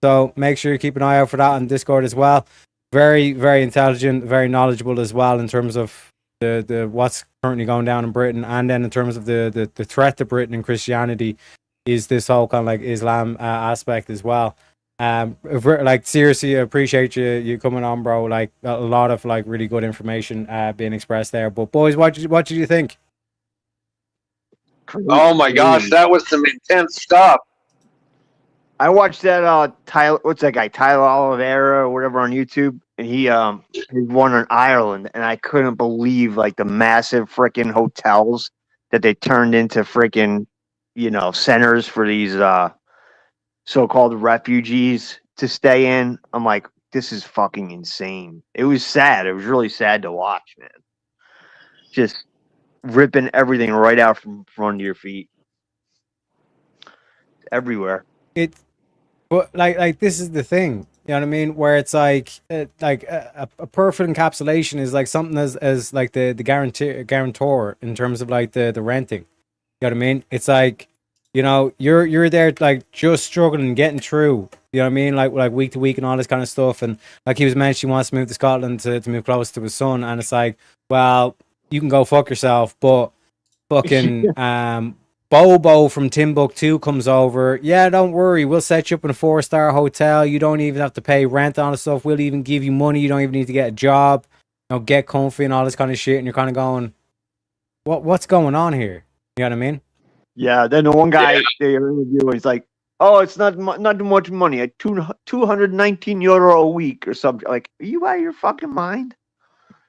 so make sure you keep an eye out for that on Discord as well. Very, very intelligent, very knowledgeable as well in terms of the what's currently going down in Britain, and then in terms of the threat to Britain and Christianity is this whole kind of Islam aspect as well. Seriously, I appreciate you coming on, bro. A lot of really good information being expressed there. But boys, what did you think? Oh my gosh, that was some intense stuff. I watched that Tyler, what's that guy, Tyler Oliveira or whatever on YouTube, and he won in Ireland, and I couldn't believe the massive freaking hotels that they turned into freaking centers for these so-called refugees to stay in. I'm like, this is fucking insane. It was sad. It was really sad to watch, man. Just ripping everything right out from front of your feet. Everywhere. But this is the thing, you know what I mean? Where it's a perfect encapsulation is something as the guarantor in terms of the renting. You know what I mean? It's you're there just struggling and getting through. You know what I mean? Like week to week and all this kind of stuff. And he was mentioning, he wants to move to Scotland to move close to his son. And it's well, you can go fuck yourself, but fucking Bobo from Timbuktu comes over. Yeah, don't worry. We'll set you up in a 4-star hotel. You don't even have to pay rent on the stuff. We'll even give you money. You don't even need to get a job. Get comfy and all this kind of shit. And you're kind of going, what's going on here? You know what I mean? Yeah. Then the one guy they interview, he's like, oh, it's not too much money. At 219 euro a week or something. Are you out of your fucking mind?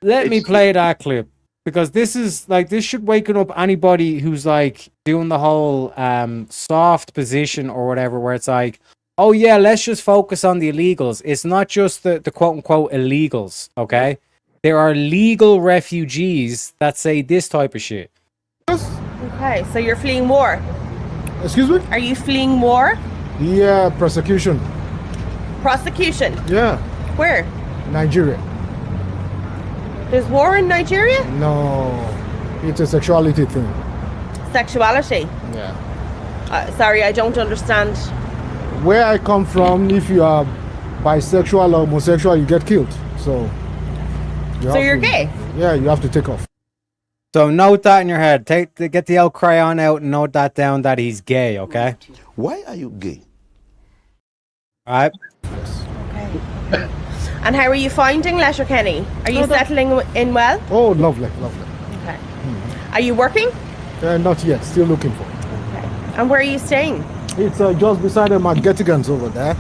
Let me play that clip. Because this is this should waken up anybody who's doing the whole soft position or whatever, where it's oh yeah, let's just focus on the illegals. It's not just the quote unquote illegals, okay? There are legal refugees that say this type of shit. Okay, so you're fleeing war. Excuse me? Are you fleeing war? Yeah, prosecution. Prosecution? Yeah. Where? Nigeria. There's war in Nigeria? No, it's a sexuality thing. Sexuality? Yeah. Sorry, I don't understand. Where I come from, if you are bisexual or homosexual, you get killed. So You're gay? Yeah, you have to take off. So note that in your head. Get the old crayon out and note that down that he's gay, okay? Why are you gay? Alright. Okay. And how are you finding Letterkenny? Are you settling in well? Oh, lovely. Okay. Are you working? Not yet. Still looking for it. Okay. And where are you staying? It's just beside the McGettigans over there.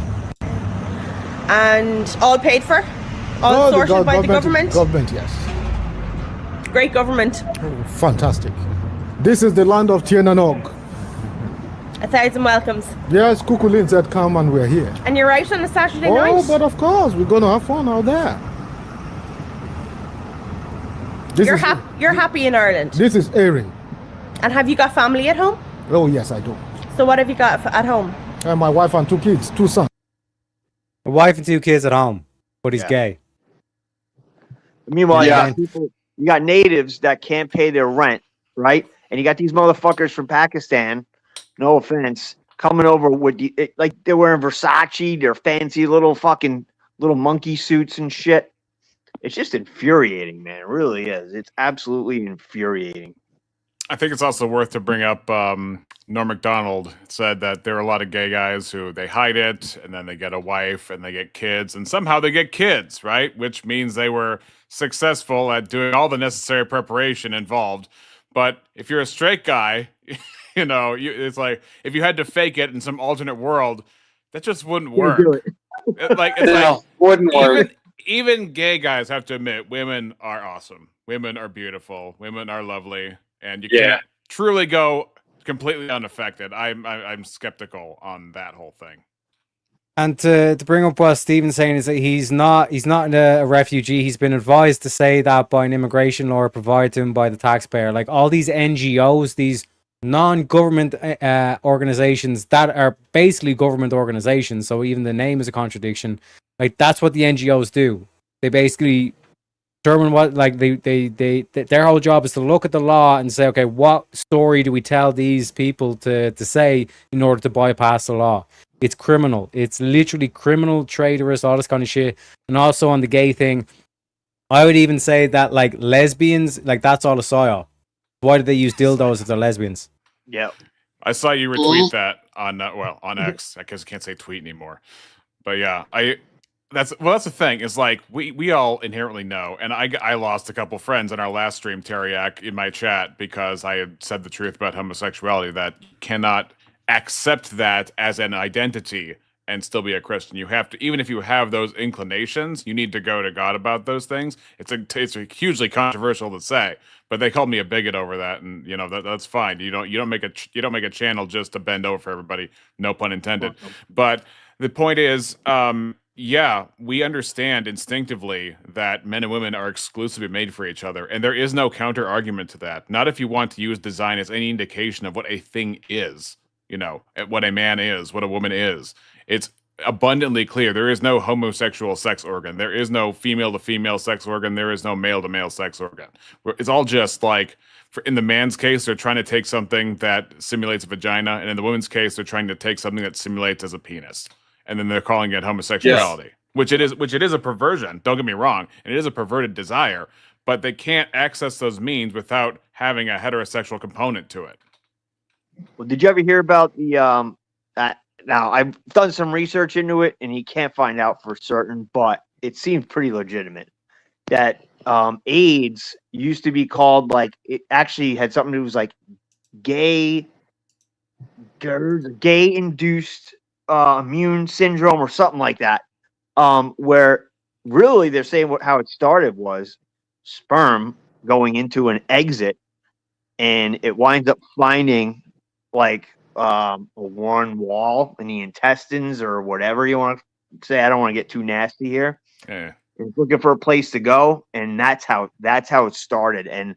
And all paid for? All sorted by the government? Government, yes. Great government. Oh, fantastic. This is the land of Tien and Og. 1,000 welcomes. Yes, Kukulin said come and we're here. And you're out on a Saturday night? Oh, but of course, we're going to have fun out there. You're happy in Ireland? This is Erin. And have you got family at home? Oh, yes, I do. So what have you got at home? My wife and 2 kids, 2 sons. A wife and 2 kids at home, but he's gay. Meanwhile, you got natives that can't pay their rent, right? And you got these motherfuckers from Pakistan, no offense, coming over with like they're wearing Versace, their fancy little monkey suits and shit. It's just infuriating, man. It really is. It's absolutely infuriating. I think it's also worth to bring up Norm Macdonald said that there are a lot of gay guys who they hide it and then they get a wife and they get kids and somehow they get kids, right? Which means they were successful at doing all the necessary preparation involved. But if you're a straight guy, it's like if you had to fake it in some alternate world, that just wouldn't work. Wouldn't work. Even gay guys have to admit women are awesome. Women are beautiful. Women are lovely. And you can't truly go completely unaffected. I'm skeptical on that whole thing. And to bring up what Stephen's saying is that he's not a refugee. He's been advised to say that by an immigration law provided to him by the taxpayer. Like all these NGOs, these non-government organizations that are basically government organizations. So even the name is a contradiction. Like that's what the NGOs do. They basically determine what, like they their whole job is to look at the law and say, okay, what story do we tell these people to say in order to bypass the law? It's criminal. It's literally criminal, traitorous, all this kind of shit. And also on the gay thing, I would even say that like lesbians, like that's all a psyop. Why did they use dildos if they're lesbians? Yeah. I saw you retweet that on on X. I guess I can't say tweet anymore. But yeah, that's the thing. Is like we all inherently know, and I lost a couple friends in our last stream, Teriak, in my chat because I had said the truth about homosexuality, that you cannot accept that as an identity and still be a Christian. You have to, even if you have those inclinations, you need to go to God about those things. It's a hugely controversial to say, but they called me a bigot over that, and that's fine. You don't make a channel just to bend over for everybody. No pun intended. But the point is, yeah, we understand instinctively that men and women are exclusively made for each other, and there is no counter argument to that. Not if you want to use design as any indication of what a thing is. What a man is, what a woman is. It's abundantly clear. There is no homosexual sex organ. There is no female to female sex organ. There is no male to male sex organ. It's all just like, in the man's case, they're trying to take something that simulates a vagina, and in the woman's case, they're trying to take something that simulates as a penis, and then they're calling it homosexuality, which it is a perversion. Don't get me wrong, and it is a perverted desire, but they can't access those means without having a heterosexual component to it. Well, did you ever hear about the now I've done some research into it and he can't find out for certain, but it seems pretty legitimate that AIDS used to be called, like, it actually had something to do with like gay induced immune syndrome or something like that, where really they're saying how it started was sperm going into an exit and it winds up finding like a worn wall in the intestines or whatever you want to say. I don't want to get too nasty here. Yeah. It's looking for a place to go, and that's how it started. And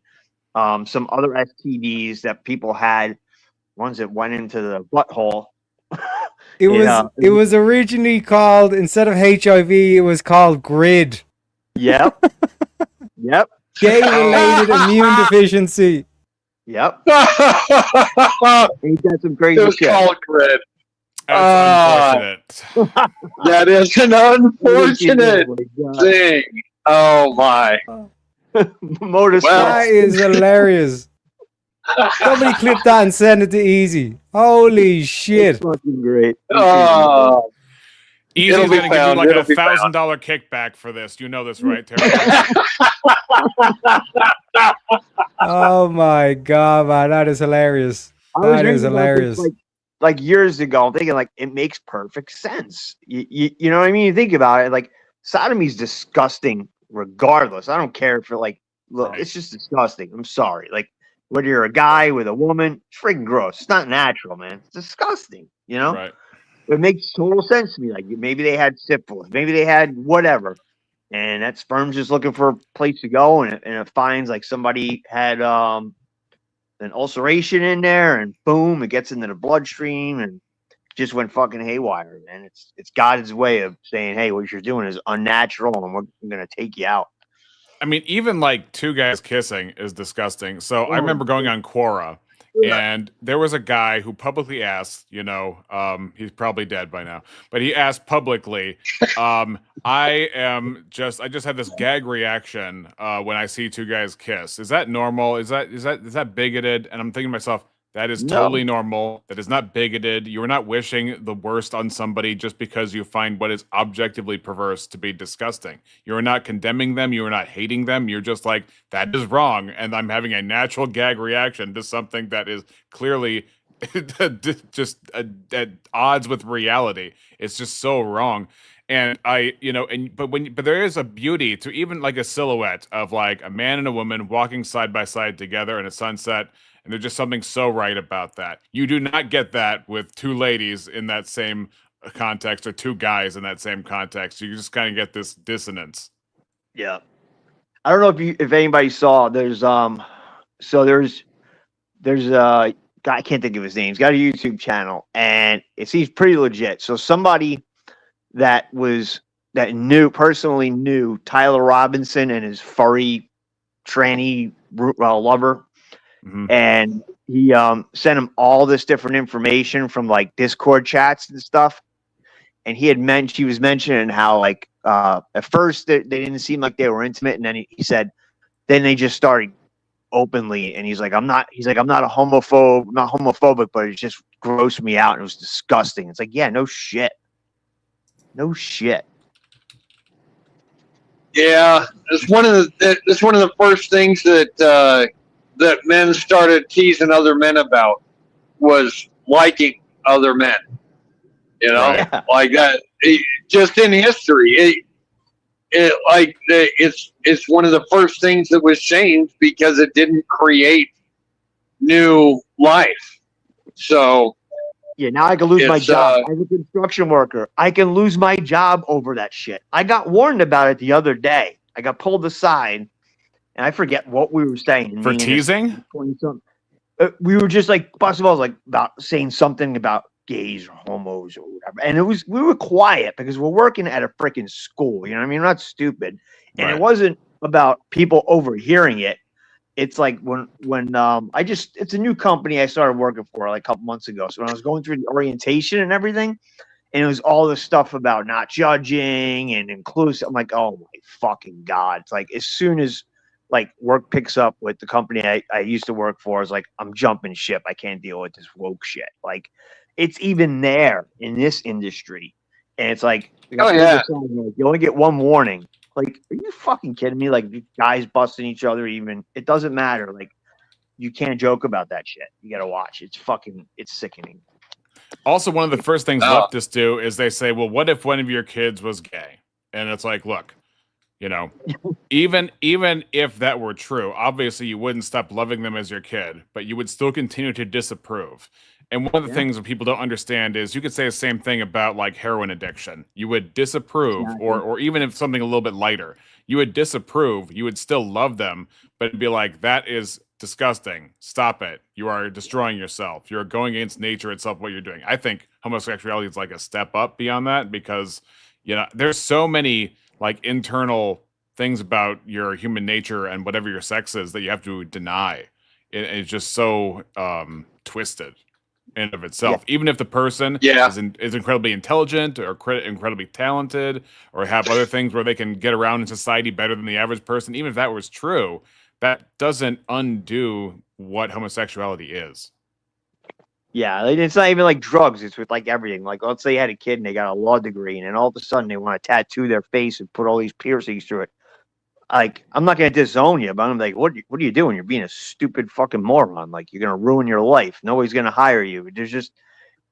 some other STDs that people had, ones that went into the butthole. It was originally called, instead of HIV, it was called GRID. Yep. Yep. Gay related immune deficiency. Yep. Ain't that some crazy It was shit? called Grid. That's unfortunate. That is an unfortunate thing. Oh my. Motorsport. That is hilarious. Somebody clip that and send it to Easy. Holy shit. Fucking great. Easy's It'll be going to give you found. like It'll a be found. $1,000 kickback for this. You know this, right, Terry? Oh my god, man. That is hilarious. I was That is reading about this, hilarious. like years ago. I'm thinking like it makes perfect sense. You know what I mean? You think about it, like sodomy's disgusting regardless. I don't care if like look, it's just disgusting. I'm sorry. Like whether you're a guy with a woman, it's freaking gross. It's not natural, man. It's disgusting. You know? Right. It makes total sense to me. Like maybe they had syphilis, maybe they had whatever, and that sperm's just looking for a place to go, and it finds like somebody had an ulceration in there, and boom, it gets into the bloodstream, and just went fucking haywire. And it's God's way of saying, hey, what you're doing is unnatural, and we're gonna take you out. I mean, even like two guys kissing is disgusting. So I remember going on Quora, and there was a guy who publicly asked, he's probably dead by now, but he asked publicly, I just had this gag reaction when I see two guys kiss. Is that normal? Is that bigoted? And I'm thinking to myself, that is totally normal. That is not bigoted. You are not wishing the worst on somebody just because you find what is objectively perverse to be disgusting. You are not condemning them. You are not hating them. You're just like, that is wrong. And I'm having a natural gag reaction to something that is clearly just at odds with reality. It's just so wrong. And but there is a beauty to even like a silhouette of like a man and a woman walking side by side together in a sunset. And there's just something so right about that. You do not get that with two ladies in that same context or two guys in that same context. You just kind of get this dissonance. Yeah. I don't know if anybody saw, there's a guy, I can't think of his name. He's got a YouTube channel and it seems pretty legit. So somebody that personally knew Tyler Robinson and his furry tranny lover. Mm-hmm. And he sent him all this different information from like Discord chats and stuff. And he was mentioning how like at first they didn't seem like they were intimate, and then he said then they just started openly, and he's like I'm not a homophobe, not homophobic, but it just grossed me out and it was disgusting. It's like, yeah, no shit. Yeah, it's one of the first things that men started teasing other men about was liking other men. Like that. Just in history, it's one of the first things that was changed because it didn't create new life. So yeah, now I can lose my job as a construction worker. I can lose my job over that shit. I got warned about it the other day. I got pulled aside. And I forget what we were saying. For teasing? We were just like busting balls, like about saying something about gays or homos or whatever. And we were quiet because we're working at a freaking school. You know what I mean? We're not stupid. And It wasn't about people overhearing it. It's like when it's a new company I started working for like a couple months ago. So when I was going through the orientation and everything, and it was all this stuff about not judging and inclusive. I'm like, oh my fucking God. It's like as soon as like work picks up with the company I used to work for, is like I'm jumping ship. I can't deal with this woke shit. Like it's even there in this industry, and it's like, you only get one warning. Like, are you fucking kidding me? Like guys busting each other, even it doesn't matter. Like you can't joke about that shit. You gotta watch. It's sickening. Also, one of the first things leftists do is they say, well, what if one of your kids was gay? And it's like, look, even if that were true, obviously you wouldn't stop loving them as your kid, but you would still continue to disapprove. And one of the things that people don't understand is you could say the same thing about like heroin addiction. You would disapprove, or even if something a little bit lighter, you would disapprove. You would still love them, but it'd be like, that is disgusting. Stop it. You are destroying yourself. You're going against nature itself, what you're doing. I think homosexuality is like a step up beyond that because, there's so many like internal things about your human nature and whatever your sex is that you have to deny. it's just so twisted in of itself. Even if the person is incredibly intelligent or incredibly talented or have other things where they can get around in society better than the average person, even if that was true, that doesn't undo what homosexuality is. Yeah, it's not even like drugs. It's with like everything. Like, let's say you had a kid and they got a law degree, and then all of a sudden they want to tattoo their face and put all these piercings through it. Like, I'm not going to disown you, but I'm like, what are you doing? You're being a stupid fucking moron. Like, you're going to ruin your life. Nobody's going to hire you. There's just,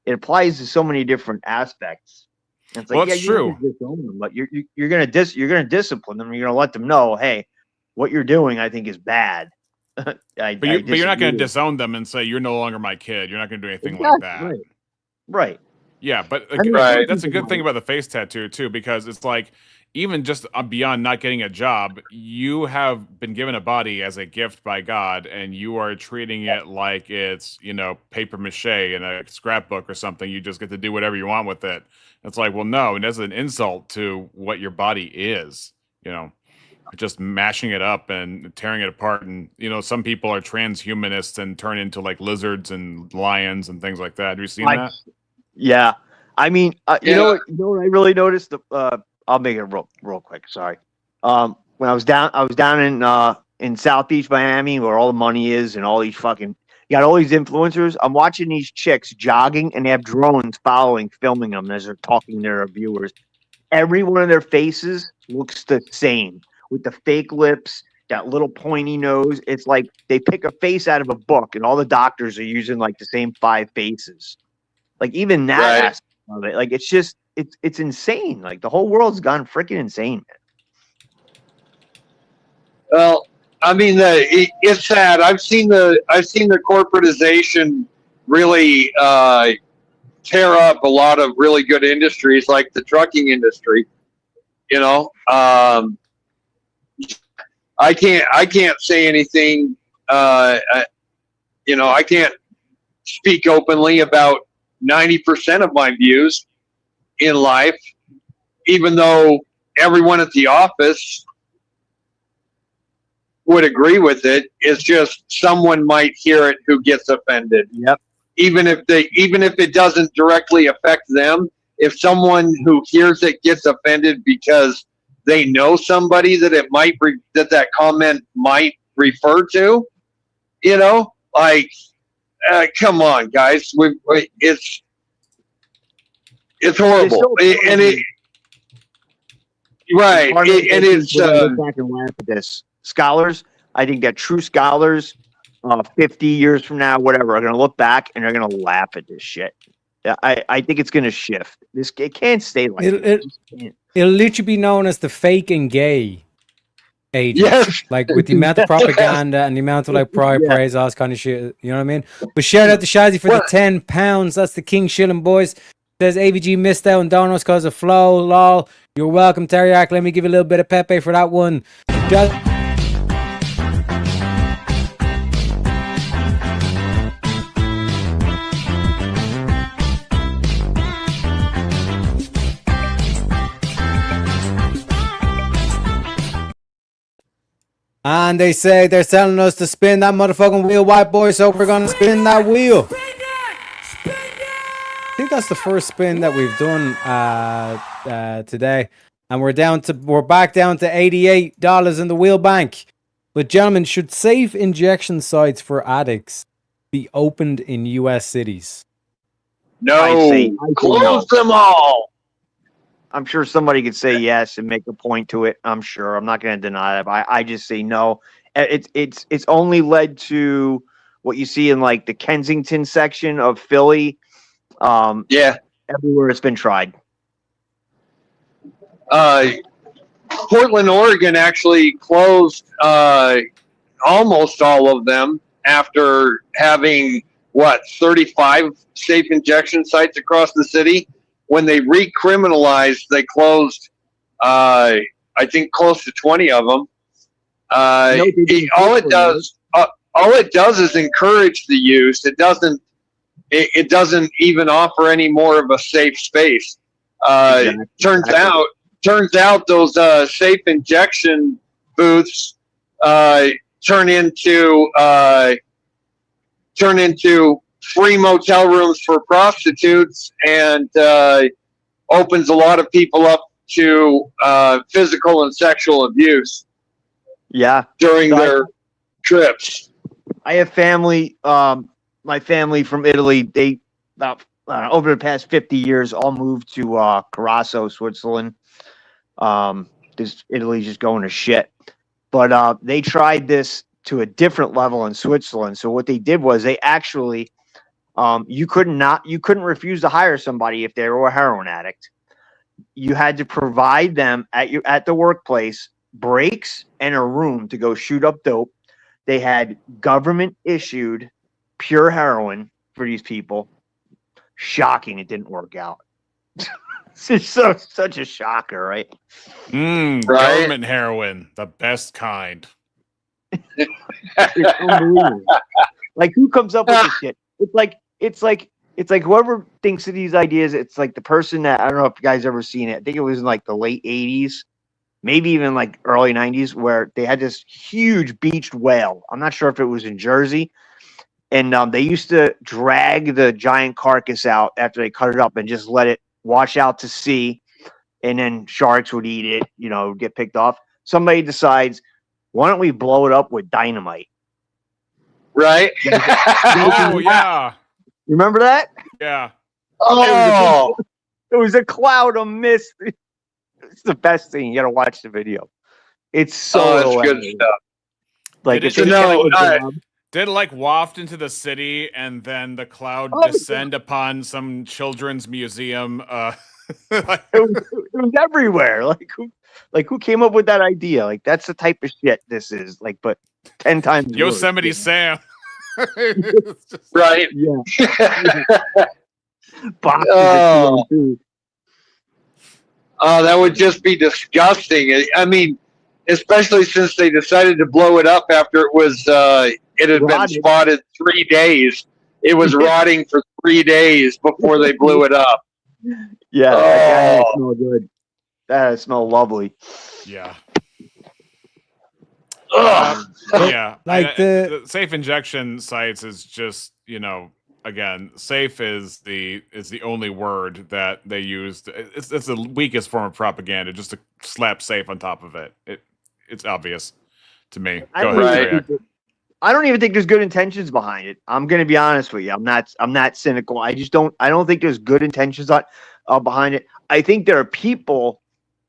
it applies to so many different aspects. And it's like, well, that's true. You disown them, but you're going to discipline them. You're going to let them know, hey, what you're doing, I think, is bad. But you're not going to disown them and say you're no longer my kid. You're not going to do anything like that. Right. Yeah, but that's a good thing about the face tattoo too, because it's like, even just beyond not getting a job, you have been given a body as a gift by God, and you are treating it like it's, paper mache in a scrapbook or something. You just get to do whatever you want with it. It's like, well, no, and that's an insult to what your body is, just mashing it up and tearing it apart. And, some people are transhumanists and turn into like lizards and lions and things like that. Have you seen that? Yeah. I mean, you know what I really noticed? I'll make it real quick. Sorry. When I was down in Southeast Miami, where all the money is, and all these you got all these influencers. I'm watching these chicks jogging, and they have drones filming them as they're talking to their viewers. Every one of their faces looks the same, with the fake lips, that little pointy nose. It's like they pick a face out of a book, and all the doctors are using like the same 5 faces. Like, even that aspect of it, like, it's just. It's insane. Like, the whole world's gone freaking insane. Well, I mean, it's sad. I've seen the corporatization really tear up a lot of really good industries, like the trucking industry. I can't say anything. I can't speak openly about 90% of my views in life, even though everyone at the office would agree with it. It's just someone might hear it who gets offended. Yep. Even if it doesn't directly affect them, if someone who hears it gets offended because they know somebody that it might that comment might refer to, come on, guys, it's horrible, and it's back and laugh at this. Scholars, I think that true scholars, 50 years from now, whatever, are going to look back and they're going to laugh at this shit. I think it's going to shift. It can't stay like it'll literally be known as the fake and gay age. Yes. Like, with the amount of propaganda and the amount of like praise, all this kind of shit. You know what I mean? But shout out to Shazzy for the £10. That's the King Shilling, boys. Says AVG missed out on donuts because of flow. Lol. You're welcome, Teriak. Let me give you a little bit of Pepe for that one. And they say they're telling us to spin that motherfucking wheel, white boy, so we're gonna spin that wheel. I think that's the first spin that we've done today, and we're back down to $88 in the wheel bank. But gentlemen, should safe injection sites for addicts be opened in U.S. cities? No, close them all. I'm sure somebody could say yes and make a point to it. I'm sure. I'm not going to deny that. But I just say no. It's only led to what you see in like the Kensington section of Philly. Everywhere it's been tried. Portland, Oregon actually closed almost all of them after having 35 safe injection sites across the city. When they recriminalized, they closed I think close to 20 of them. All it does is encourage the use. It doesn't even offer any more of a safe space. Turns out those safe injection booths turn into turn into free motel rooms for prostitutes and opens a lot of people up to physical and sexual abuse. Yeah, during their trips. I have family. My family from Italy. They over the past 50 years all moved to Carasso, Switzerland. Italy's just going to shit. But they tried this to a different level in Switzerland. So what they did was they actually, you couldn't refuse to hire somebody if they were a heroin addict. You had to provide them at the workplace breaks and a room to go shoot up dope. They had government issued pure heroin for these people. Shocking, it didn't work out. It's such a shocker, right? Right? Government heroin, the best kind. It's unbelievable. Like, who comes up with this shit? It's like whoever thinks of these ideas. It's like the person that, I don't know if you guys ever seen it. I think it was in like the late 80s, maybe even like early 90s, where they had this huge beached whale. I'm not sure if it was in Jersey. And they used to drag the giant carcass out after they cut it up and just let it wash out to sea. And then sharks would eat it, get picked off. Somebody decides, why don't we blow it up with dynamite? Right? Oh, yeah. Remember that? Yeah. Oh, it was a cloud of mist. It's the best thing. You got to watch the video. It's so that's good stuff. Like, did it like waft into the city and then the cloud descend upon some children's museum? It was everywhere. Like who came up with that idea? Like, that's the type of shit this is. Like, but 10 times worse. Yosemite Sam. Right? Yeah. That would just be disgusting. I mean, especially since they decided to blow it up after it had been spotted 3 days. It was rotting for 3 days before they blew it up. Yeah, that smelled good. That smelled lovely. Yeah. Yeah, like the safe injection sites is just, again, safe is the only word that they used. It's the weakest form of propaganda, just to slap safe on top of it. It's obvious to me. Go ahead. I don't even think there's good intentions behind it. I'm going to be honest with you. I'm not cynical. I don't think there's good intentions behind it. I think there are people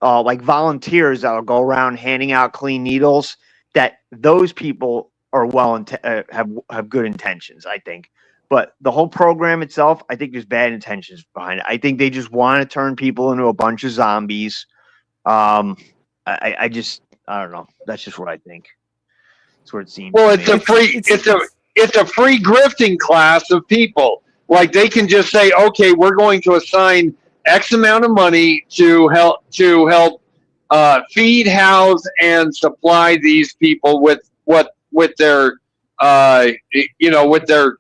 like volunteers that will go around handing out clean needles, that those people are have good intentions, I think. But the whole program itself, I think there's bad intentions behind it. I think they just want to turn people into a bunch of zombies. I don't know. That's just what I think. That's what it seems. Well, it's a free grifting class of people. Like, they can just say, okay, we're going to assign X amount of money to help feed, house, and supply these people with their with their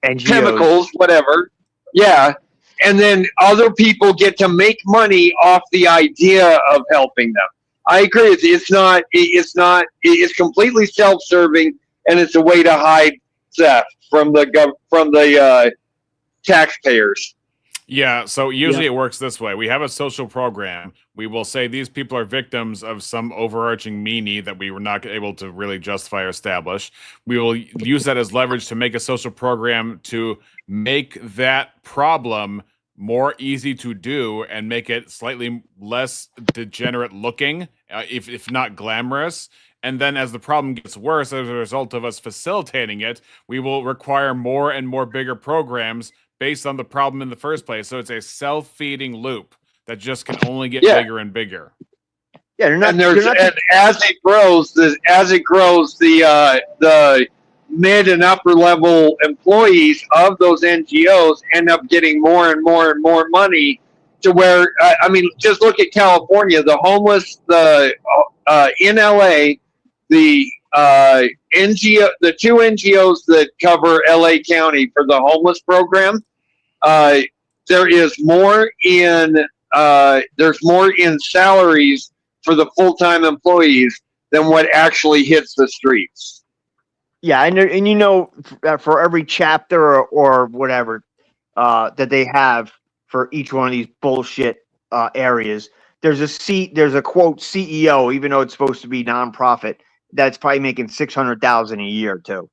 NGOs. Chemicals, whatever. Yeah. And then other people get to make money off the idea of helping them. I agree. It's completely self-serving, and it's a way to hide theft from the taxpayers. Yeah, so usually it works this way. We have a social program. We will say these people are victims of some overarching meanie that we were not able to really justify or establish. We will use that as leverage to make a social program to make that problem more easy to do and make it slightly less degenerate looking, if not glamorous. And then as the problem gets worse as a result of us facilitating it, we will require more and more bigger programs based on the problem in the first place. So it's a self-feeding loop that just can only get bigger and bigger. Yeah, and as it grows, the mid and upper level employees of those NGOs end up getting more and more and more money, to where just look at California. The homeless, in LA, the two NGOs that cover LA County for the homeless program, there is more in salaries for the full-time employees than what actually hits the streets. Yeah, and you know, for every chapter or whatever that they have for each one of these bullshit areas, there's a quote CEO, even though it's supposed to be nonprofit, that's probably making $600,000 a year too.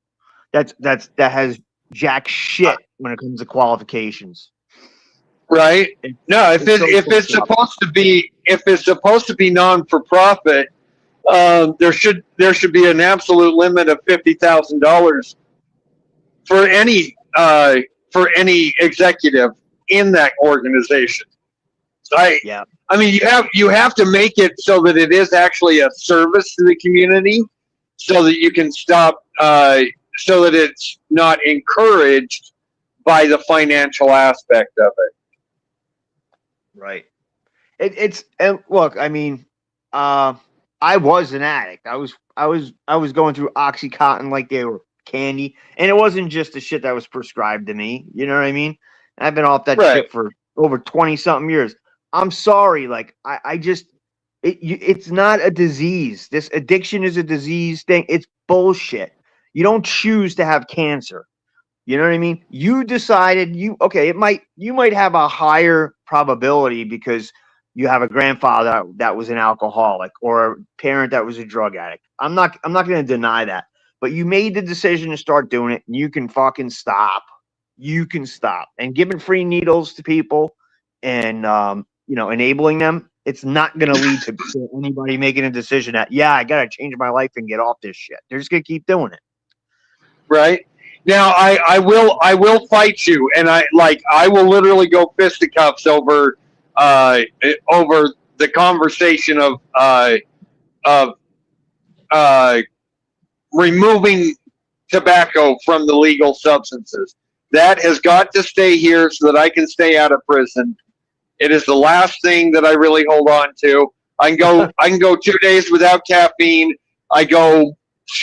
That has jack shit when it comes to qualifications. Right? No, if it's supposed to be non for profit, there should be an absolute limit of $50,000 for any executive in that organization. I mean, you have to make it so that it is actually a service to the community, so that you can stop, so that it's not encouraged by the financial aspect of it. Right. And look, I mean, I was an addict. I was going through OxyContin like they were candy, and it wasn't just the shit that was prescribed to me. You know what I mean? I've been off that shit for over 20-something years. I'm sorry, like it's not a disease. This addiction is a disease thing. It's bullshit. You don't choose to have cancer. You know what I mean? You decided you might have a higher probability because you have a grandfather that was an alcoholic or a parent that was a drug addict. I'm not going to deny that. But you made the decision to start doing it, and you can fucking stop. You can stop. And giving free needles to people and enabling them, it's not going to lead to anybody making a decision that, yeah, I got to change my life and get off this shit. They're just going to keep doing it. Right? Now I will fight you, and I will literally go fisticuffs over the conversation of removing tobacco from the legal substances. That has got to stay here so that I can stay out of prison. It is the last thing that I really hold on to. I can go 2 days without caffeine. I go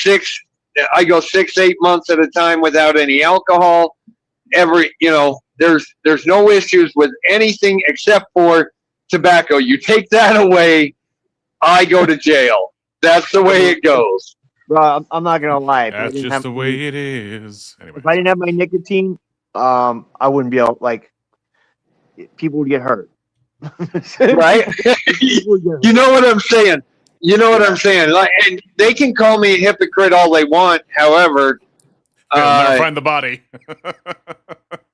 6-8 months at a time without any alcohol. There's no issues with anything except for tobacco. You take that away, I go to jail. That's the way it goes. Bro, I'm not gonna lie. That's just the way it is. Anyway. If I didn't have my nicotine, I wouldn't be able, people would get hurt. Right? You know what I'm saying? And they can call me a hypocrite all they want. However, they'll never find the body.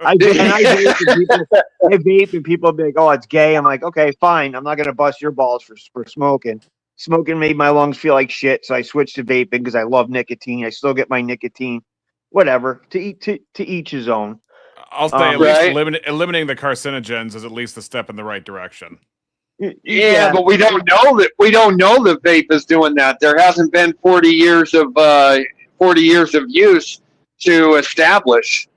I vape and people be like, "Oh, it's gay." I'm like, "Okay, fine. I'm not gonna bust your balls for smoking." Smoking made my lungs feel like shit, so I switched to vaping because I love nicotine. I still get my nicotine. Whatever. To each his own. I'll say at least eliminating the carcinogens is at least a step in the right direction. Yeah, but we don't know that vape is doing that. There hasn't been 40 years of use to establish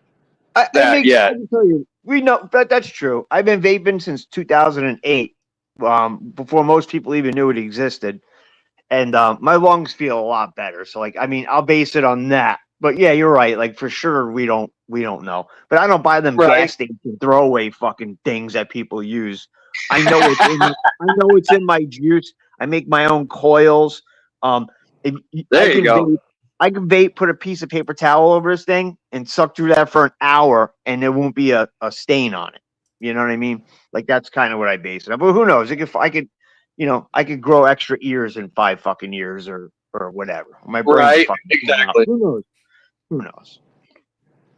that yet. I can tell you, we know that's true. I've been vaping since 2008, before most people even knew it existed, and my lungs feel a lot better. So, I'll base it on that. But yeah, you're right. For sure, we don't know. But I don't buy them gas station throwaway fucking things that people use. I know it's in my juice. I make my own coils. There you go. I can vape, put a piece of paper towel over this thing, and suck through that for an hour, and there won't be a stain on it. You know what I mean? That's kind of what I base it on. But who knows? I could grow extra ears in 5 fucking years or whatever. My brain's fucking exactly. Who knows?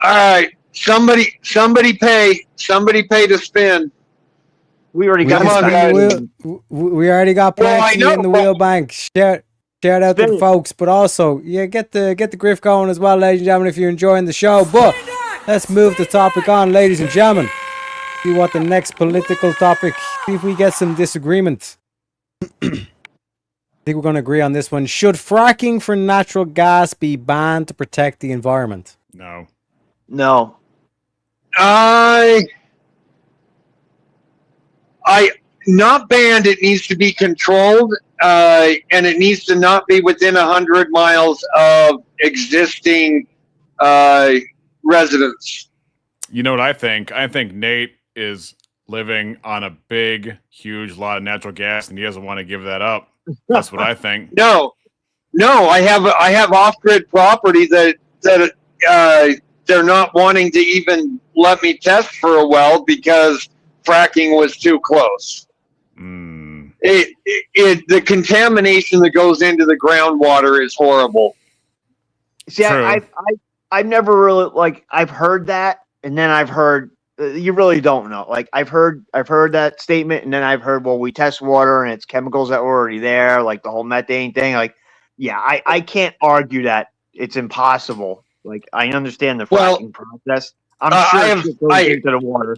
All right, somebody pay to spin. We already got we already got plenty in the wheel bank. Shout out to the folks, but also get the griff going as well, ladies and gentlemen, if you're enjoying the show. But let's move the topic on, ladies and gentlemen. See what the next political topic. See if we get some disagreement. I think we're going to agree on this one. Should fracking for natural gas be banned to protect the environment? No. I not banned. It needs to be controlled, and it needs to not be within 100 miles of existing residents. You know what I think? I think Nate is living on a big, huge lot of natural gas, and he doesn't want to give that up. That's what I think. No. I have off-grid property that that they're not wanting to even let me test for a well because fracking was too close. The contamination that goes into the groundwater is horrible. See, I've never really I've heard that, and then I've heard you really don't know. Like I've heard that statement, and then I've heard, well, we test water and it's chemicals that were already there, like the whole methane thing. Like, yeah, I can't argue that it's impossible. Like I understand the fracking process. I'm sure it goes into the water.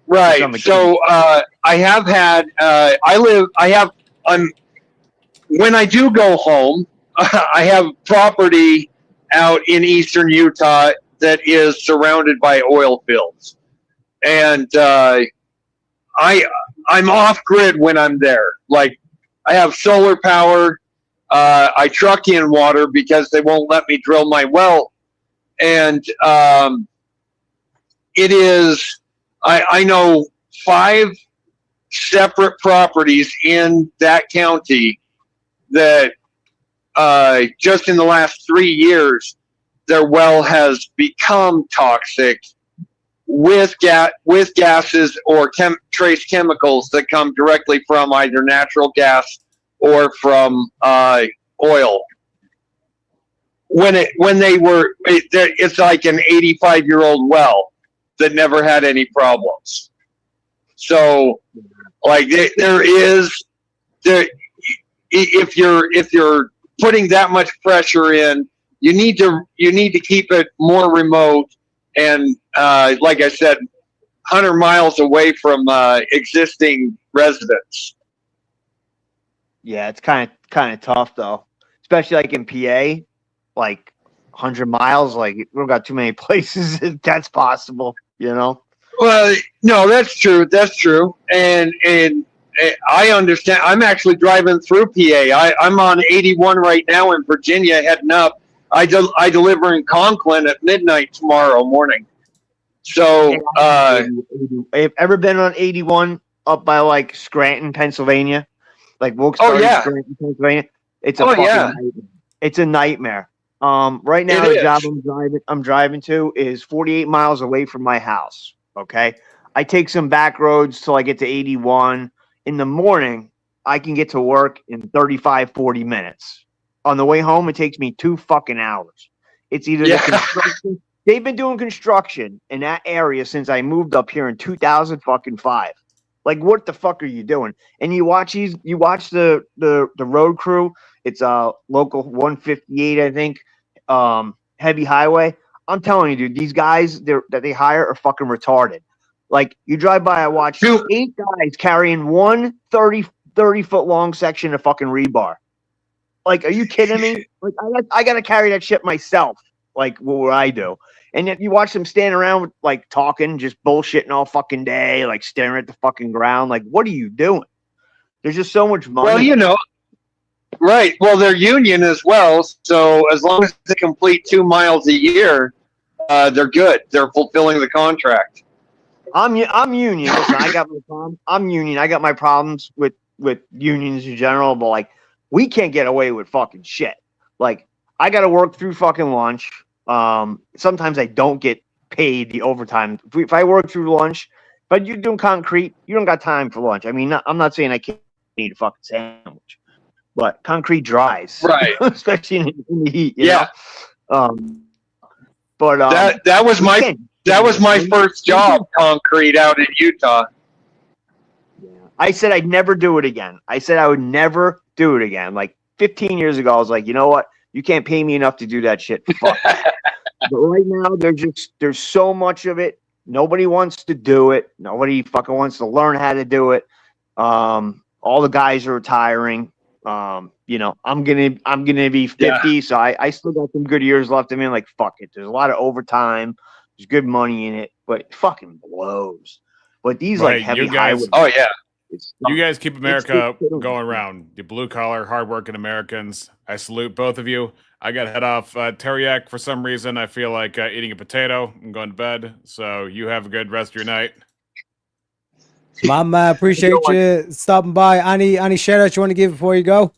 Right. So I have had when I do go home, I have property out in eastern Utah that is surrounded by oil fields. And I'm off grid when I'm there. Like I have solar power. I truck in water because they won't let me drill my well. And it is I know 5 separate properties in that county that just in the last 3 years, their well has become toxic with gases or trace chemicals that come directly from either natural gas or from oil. It's like an 85-year-old well that never had any problems. So, like if you're putting that much pressure in, you need to keep it more remote and like I said, 100 miles away from existing residents. Yeah, it's kind of tough though, especially like in PA, like 100 miles. Like we don't got too many places that's possible, you know. Well, no, that's true. That's true, and I understand. I'm actually driving through PA. I'm on 81 right now in Virginia, heading up. I deliver in Conklin at midnight tomorrow morning. So, have ever been on 81 up by like Scranton, Pennsylvania? Like Wilkes-Barre, Scranton, Pennsylvania. It's a nightmare. It's a nightmare. Right now the job I'm driving to is 48 miles away from my house. Okay, I take some back roads till I get to 81. In the morning, I can get to work in 40 minutes. On the way home, it takes me 2 fucking hours. It's either the construction. They've been doing construction in that area since I moved up here in 2005. Like, what the fuck are you doing? And you watch the road crew. It's local 158, I think, heavy highway. I'm telling you, dude, these guys that they hire are fucking retarded. Like, you drive by, I watch 8 guys carrying one 30-foot long section of fucking rebar. Like, are you kidding me? Like, I got to carry that shit myself, like what I do. And yet you watch them stand around, like, talking, just bullshitting all fucking day, like, staring at the fucking ground. Like, what are you doing? There's just so much money. Well, you know, right. Well, they're union as well. So as long as they complete 2 miles a year, they're good. They're fulfilling the contract. I'm union. Listen, I got my problems. I'm union. I got my problems with unions in general, but like we can't get away with fucking shit. Like I got to work through fucking lunch. Sometimes I don't get paid the overtime. If I work through lunch, but you're doing concrete, you don't got time for lunch. I mean, I'm not saying I can't eat a fucking sandwich, but concrete dries, right? Especially in the heat. You know? But that was my first job, concrete, out in Utah. Yeah. I said I'd never do it again. I said I would never do it again. Like 15 years ago, I was like, you know what? You can't pay me enough to do that shit. Fuck. But right now, there's so much of it. Nobody wants to do it. Nobody fucking wants to learn how to do it. All the guys are retiring. You know, I'm gonna be 50, so I still got some good years left. I mean, like, fuck it. There's a lot of overtime. There's good money in it, but it fucking blows. But these like heavy highways. Oh yeah. You guys keep America going round. You blue collar, hardworking Americans. I salute both of you. I got to head off Teriak for some reason. I feel like eating a potato. I'm going to bed. So you have a good rest of your night. Mom, appreciate you stopping by. Any shout outs you want to give before you go?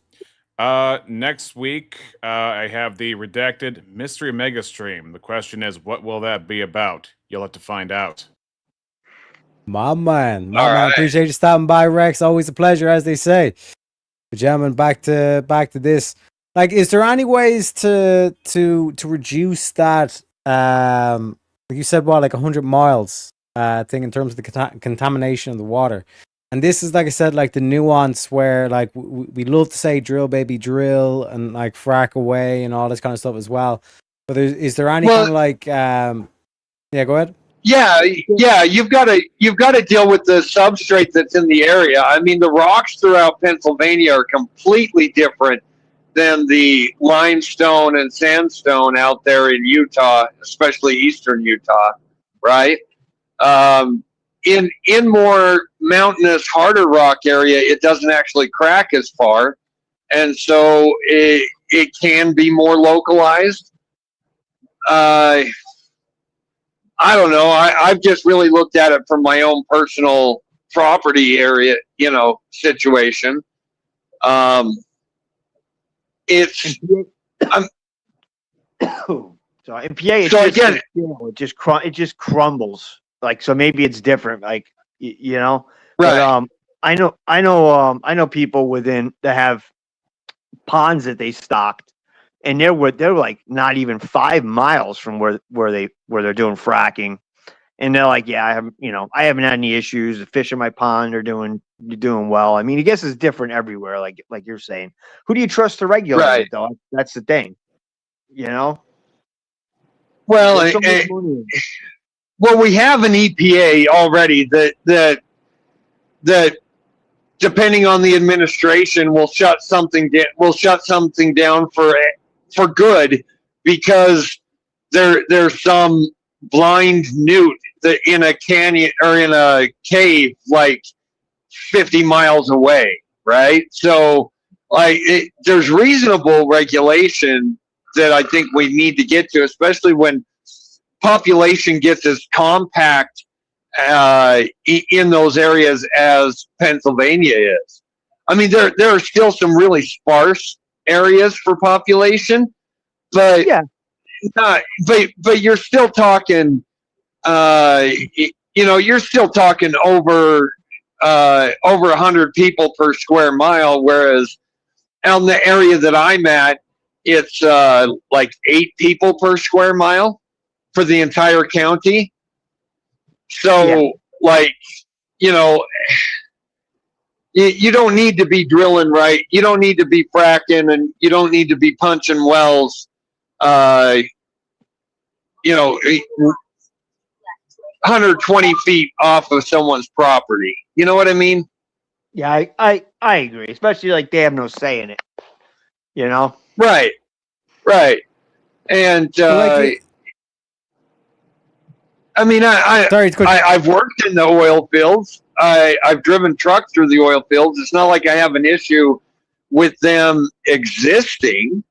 Next week, I have the redacted mystery mega stream. The question is, what will that be about? You'll have to find out. My man. Appreciate you stopping by, Rex. Always a pleasure, as they say. But gentlemen, back to this. Like, is there any ways to reduce that? Like you said, like 100 miles thing in terms of the contamination of the water. And this is, like I said, like the nuance where, like, we love to say drill, baby, drill, and like frack away and all this kind of stuff as well. But is there any kind of like, yeah, go ahead. Yeah, you've got to deal with the substrate that's in the area. I mean, the rocks throughout Pennsylvania are completely different than the limestone and sandstone out there in Utah, especially eastern Utah, right? In more mountainous, harder rock area, it doesn't actually crack as far, and so it can be more localized. I don't know. I've just really looked at it from my own personal property area, situation. It's so in PA, it just crumbles. Like, so maybe it's different. Like, right? But, I know people within that have ponds that they stocked, and they're like not even 5 miles from where they're doing fracking, and they're like, yeah, I haven't had any issues. The fish in my pond are doing well. I mean, I guess it's different everywhere, like you're saying. Who do you trust to regulate it, though? That's the thing, Well, well, we have an EPA already that depending on the administration will shut something down for good, because there's some blind newt that in a canyon or in a cave like 50 miles away, right? So there's reasonable regulation that I think we need to get to, especially when population gets as compact in those areas as Pennsylvania is. I mean, there are still some really sparse areas for population, but but you're still talking, you're still talking over 100 people per square mile, whereas out in the area that I'm at, it's like 8 people per square mile for the entire county. So, you don't need to be drilling right. You don't need to be fracking, and you don't need to be punching wells, 120 feet off of someone's property. You know what I mean? Yeah, I agree. Especially like they have no say in it. Right. And I mean, I've worked in the oil fields. I've driven truck through the oil fields. It's not like I have an issue with them existing,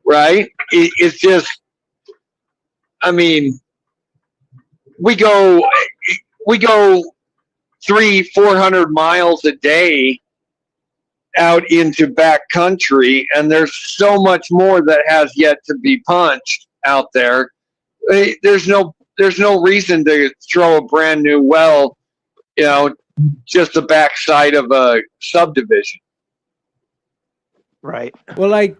right? It's just, I mean, we go 300-400 miles a day out into back country, and there's so much more that has yet to be punched out there. There's no reason to throw a brand new well, just the backside of a subdivision. Right. Well,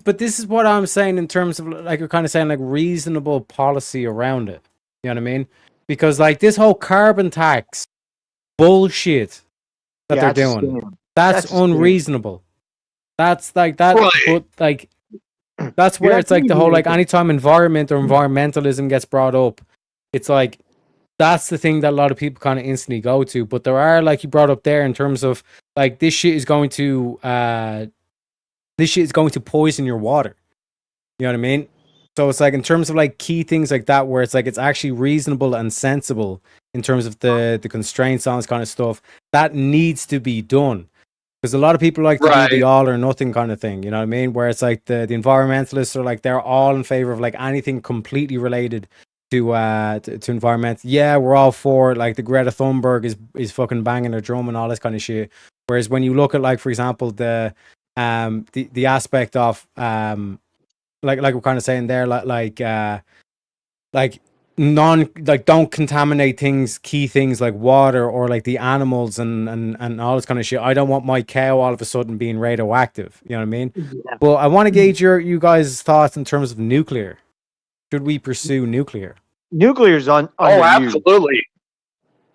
but this is what I'm saying in terms of, like, you're kind of saying, like, reasonable policy around it. You know what I mean? Because, like, this whole carbon tax bullshit that they're doing, that's unreasonable. That's like that, but like that's where it's like the whole, like, anytime environment or environmentalism gets brought up, it's like that's the thing that a lot of people kind of instantly go to. But there are, like you brought up there, in terms of like this shit is going to poison your water. You know what I mean? So it's like in terms of like key things like that, where it's like it's actually reasonable and sensible in terms of the constraints on this kind of stuff, that needs to be done. Because a lot of people like to do the all or nothing kind of thing, you know what I mean? Where it's like the environmentalists are like, they're all in favor of like anything completely related to environment. Yeah, we're all for, like, the Greta Thunberg is fucking banging her drum and all this kind of shit. Whereas when you look at, like, for example, the the aspect of like we're kind of saying there, like don't contaminate key things like water or like the animals and all this kind of shit. I don't want my cow all of a sudden being radioactive. You know what I mean? Yeah. But I want to gauge you guys' thoughts in terms of nuclear. Should we pursue nuclear? Nuclear's underused. Absolutely.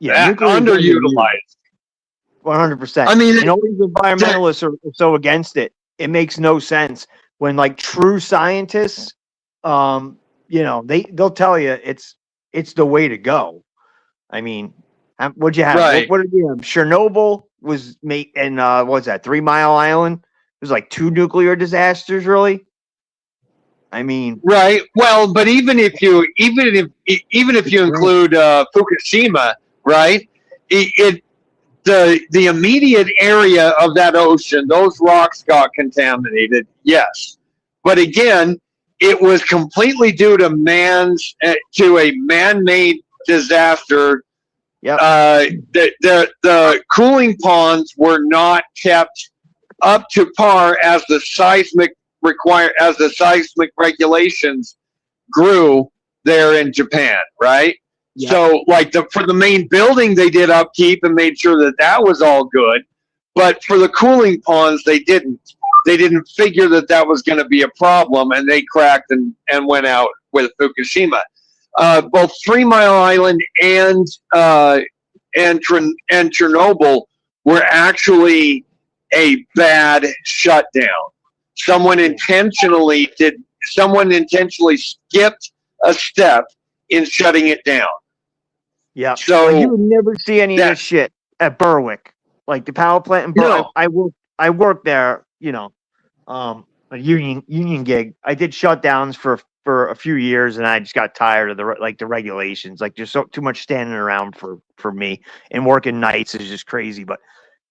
Yeah, underutilized. 100%. I mean, and all these environmentalists are so against it. It makes no sense when like true scientists, they'll tell you it's the way to go. I mean, what'd you have? Right. What did you have? Chernobyl was made, and what's that? 3 Mile Island. There's like 2 nuclear disasters, really. I mean, right. Well, but even if you include Fukushima, right? The immediate area of that ocean, those rocks got contaminated. Yes, but again, it was completely due to a man-made disaster. Yep. The cooling ponds were not kept up to par as the seismic regulations grew there in Japan, right? Yeah. So, like for the main building, they did upkeep and made sure that was all good. But for the cooling ponds, they didn't. They didn't figure that was going to be a problem, and they cracked and went out with Fukushima. Both 3 Mile Island and Chernobyl were actually a bad shutdown. Someone intentionally skipped a step in shutting it down. Yeah. So you would never see any of this shit at Berwick, like the power plant in Berwick. No. I worked there, a union gig. I did shutdowns for a few years, and I just got tired of the regulations. Like there's too much standing around for me, and working nights is just crazy. But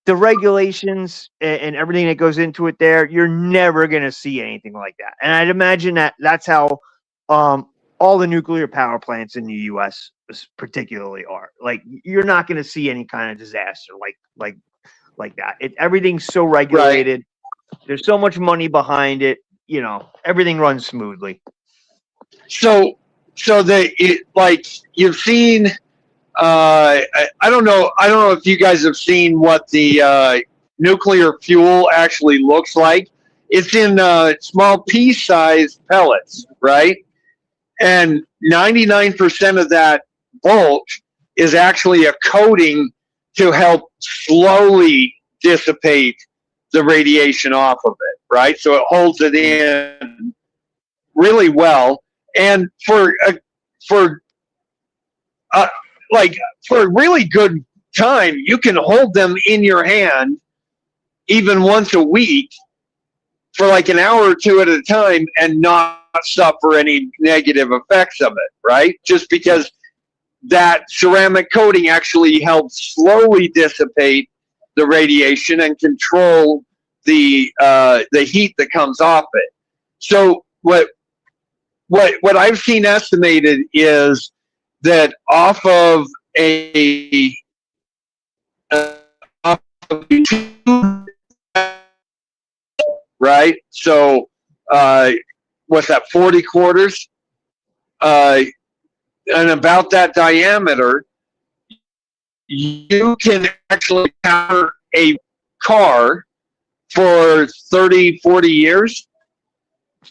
the regulations and everything that goes into it there, you're never going to see anything like that. And I'd imagine that's how all the nuclear power plants in the U.S. particularly are. Like, you're not going to see any kind of disaster like that. Everything's so regulated. Right. There's so much money behind it. Everything runs smoothly. So you've seen. I don't know if you guys have seen what the nuclear fuel actually looks like. It's in small pea-sized pellets, right? And 99% of that bulk is actually a coating to help slowly dissipate the radiation off of it, right? So it holds it in really well. And for a really good time, you can hold them in your hand even once a week for like an hour or two at a time and not suffer any negative effects of it, right? Just because that ceramic coating actually helps slowly dissipate the radiation and control the heat that comes off it. So what I've seen estimated is that off of right? So what's that, 40 quarters? And about that diameter, you can actually power a car for 30, 40 years.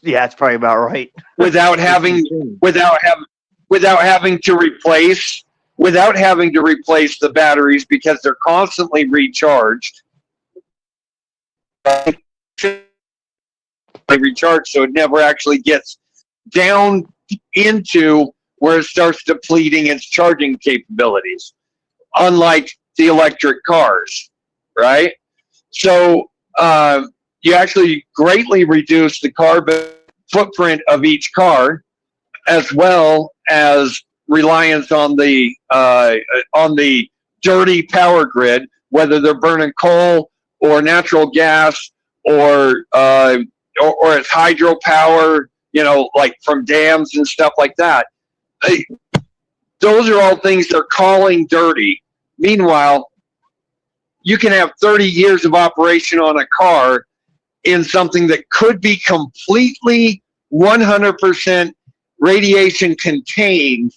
Yeah, that's probably about right. without having to replace the batteries, because they're constantly recharged. Recharged, so it never actually gets down into where it starts depleting its charging capabilities, unlike the electric cars, right? So you actually greatly reduce the carbon footprint of each car, as well as reliance on the dirty power grid, whether they're burning coal or natural gas or it's hydropower, like from dams and stuff like that. Those are all things they're calling dirty. Meanwhile, you can have 30 years of operation on a car in something that could be completely 100% radiation contained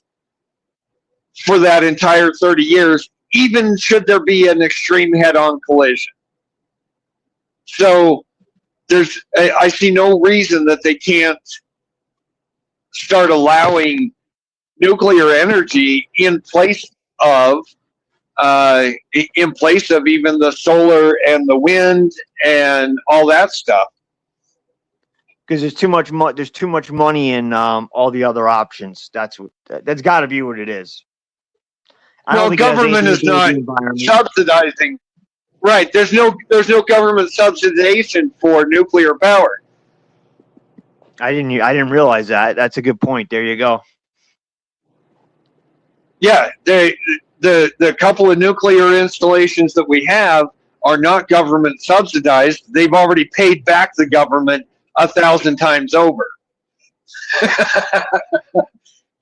for that entire 30 years, even should there be an extreme head-on collision. So I see no reason that they can't start allowing nuclear energy in place of even the solar and the wind and all that stuff. Because there's too much money in all the other options. That's got to be what it is. Well, government is not subsidizing. Right. There's no government subsidization for nuclear power. I didn't realize that. That's a good point. There you go. Yeah, the couple of nuclear installations that we have are not government subsidized. They've already paid back the government 1,000 times over.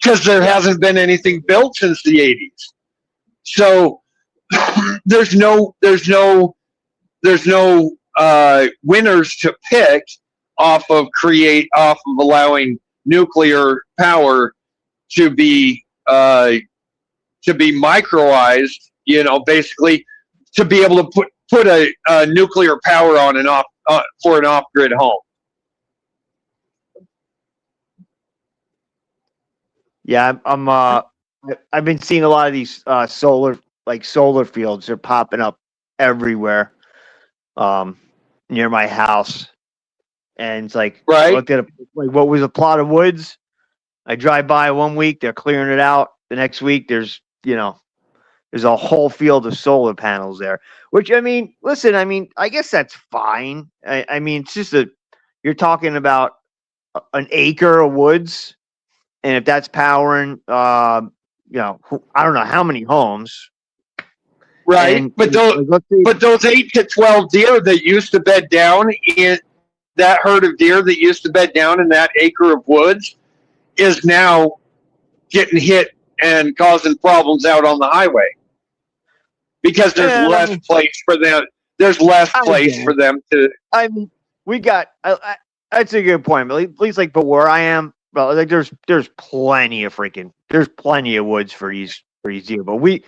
Because there hasn't been anything built since the 80s. So there's no winners to pick off of allowing nuclear power to be microized, basically to be able to put a nuclear power on and off for an off-grid home. Yeah, I've been seeing a lot of these solar fields. They're popping up everywhere near my house, and it's like, right. I looked at what was a plot of woods. I drive by 1 week, they're clearing it out. The next week, there's a whole field of solar panels there. Which, I guess that's fine. I mean, it's just you're talking about an acre of woods, and if that's powering, I don't know how many homes. Right, and, but those 8 to 12 deer that used to bed down in that herd of deer that used to bed down in that acre of woods is now getting hit and causing problems out on the highway because there's less place for them. There's less place for them to. I mean, we got. That's a good point. But at least, but where I am, well, there's plenty of woods for these deer. But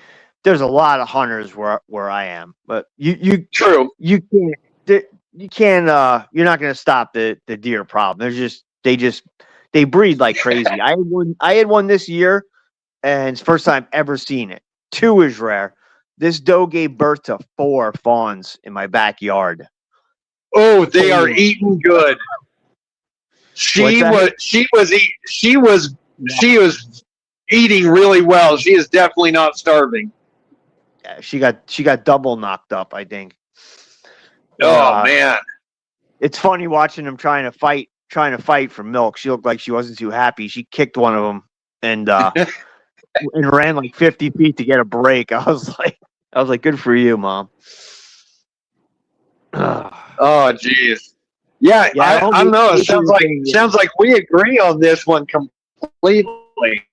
there's a lot of hunters where I am. But you can't. You're not going to stop the deer problem. They breed like crazy. I had one this year, and it's the first time I've ever seen it. 2 is rare. This doe gave birth to 4 fawns in my backyard. Oh, they are eating good. She was eating really well. She is definitely not starving. Yeah, she got double knocked up, I think. Oh man. It's funny watching them trying to fight for milk. She looked like she wasn't too happy. She kicked one of them and and ran like 50 feet to get a break. I was like, good for you, Mom. Oh, geez. Yeah, I don't know. It sounds like we agree on this one completely.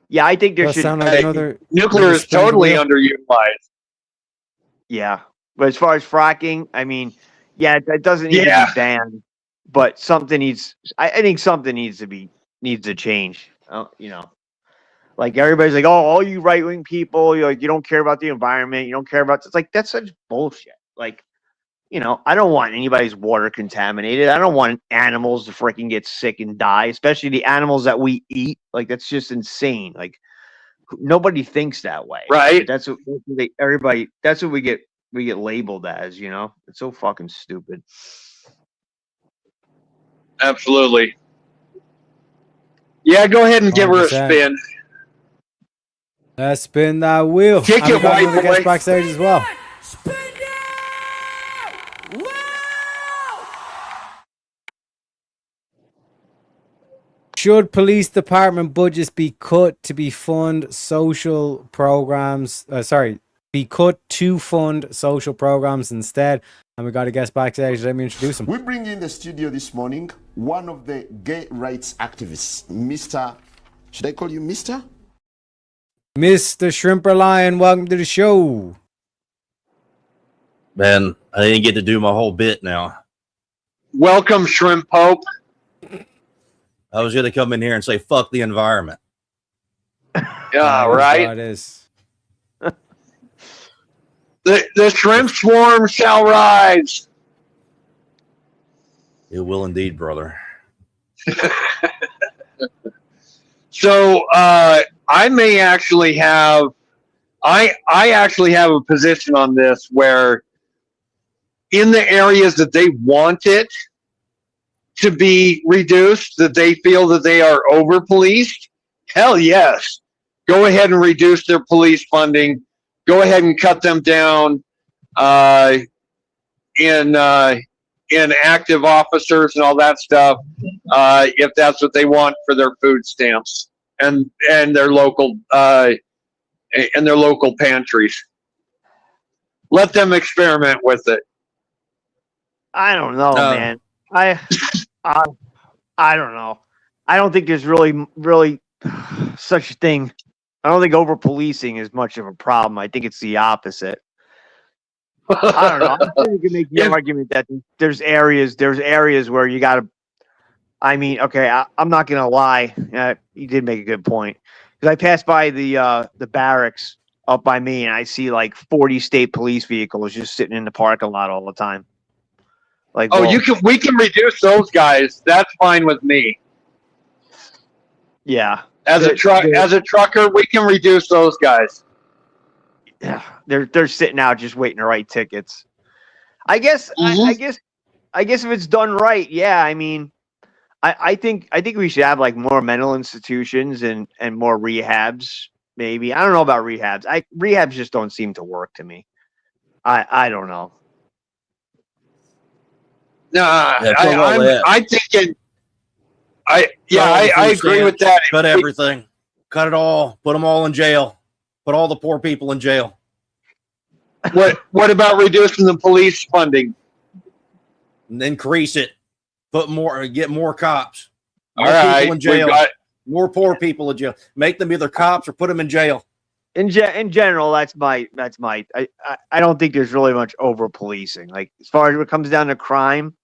Yeah, I think there should sound like another nuclear is totally underutilized. Yeah, but as far as fracking, I mean, yeah, that doesn't need to be banned, but something needs. I think something needs to change. Like everybody's like, oh, all you right wing people, you don't care about the environment, you don't care about. It's like that's such bullshit. Like, I don't want anybody's water contaminated. I don't want animals to freaking get sick and die, especially the animals that we eat. Like, that's just insane. Like, nobody thinks that way. Right. That's what we get labeled as, It's so fucking stupid. Absolutely. Yeah, go ahead and give her a 100%. spin. Let's spin that wheel. Kick it, white boy. Backstage as well. Should police department budgets be cut to fund social programs? Be cut to fund social programs instead. And we got a guest backstage. Let me introduce him. We bring in the studio this morning one of the gay rights activists, Mr. Should I call you Mr.? Mr. Shrimper Lion, welcome to the show. Man, I didn't get to do my whole bit now. Welcome, Shrimp Pope. I was going to come in here and say, fuck the environment. Yeah, right. It is. The shrimp swarm shall rise. It will indeed, brother. So I may actually have I actually have a position on this where in the areas that they want it to be reduced, that they feel that they are over policed, hell yes. Go ahead and reduce their police funding. Go ahead and cut them down in active officers and all that stuff, if that's what they want for their food stamps and their local pantries. Let them experiment with it. I don't know, man. I don't know. I don't think there's really such a thing. I don't think over policing is much of a problem. I think it's the opposite. I don't know. I think you can make the argument that there's areas where you got to. I mean, okay, I'm not gonna lie. You did make a good point, because I passed by the barracks up by me, and I see like 40 state police vehicles just sitting in the parking lot all the time. Like, oh, we can reduce those guys. That's fine with me. Yeah. As a trucker, we can reduce those guys. Yeah, they're sitting out just waiting to write tickets. I guess I guess if it's done right, yeah. I mean, I think we should have like more mental institutions and more rehabs. Maybe I don't know about rehabs. Rehabs just don't seem to work to me. I don't know. Nah, I'm thinking. I agree with that. Cut everything. Cut it all. Put them all in jail. Put all the poor people in jail. What about reducing the police funding? And increase it. Put more. Get more cops. More all right. people in jail. More poor people in jail. Make them either cops or put them in jail. In general, that's my. I don't think there's really much over policing. Like as far as what comes down to crime,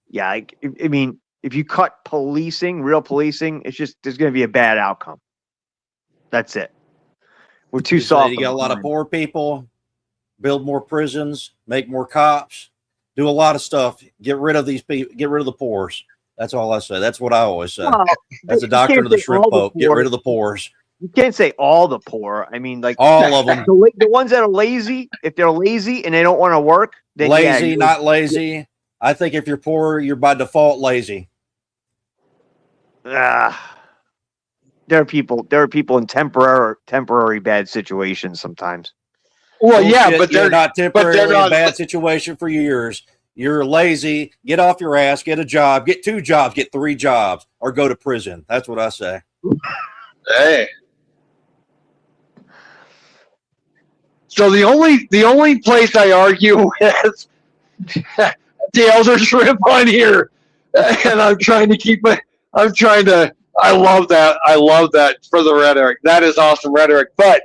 yeah. I mean, if you cut policing, real policing, it's just there's going to be a bad outcome. That's it. We're too soft. You got a lot of poor people. Build more prisons. Make more cops. Do a lot of stuff. Get rid of these people. Get rid of the poors. That's all I say. That's what I always say. Well, that's the doctrine of the shrimp poke. Get rid of the poors. You can't say all the poor. I mean, like all of them. The ones that are lazy, if they're lazy and they don't want to work, then lazy, not lazy. I think if you're poor, you're by default lazy. There are people in temporary bad situations sometimes. Well, yeah, but they're not temporarily in a bad situation for years. You're lazy. Get off your ass. Get a job. Get 2 jobs. Get 3 jobs, or go to prison. That's what I say. Hey. So the only place I argue with the elder shrimp on here, and I'm trying to keep it. I love that. I love that for the rhetoric. That is awesome rhetoric. But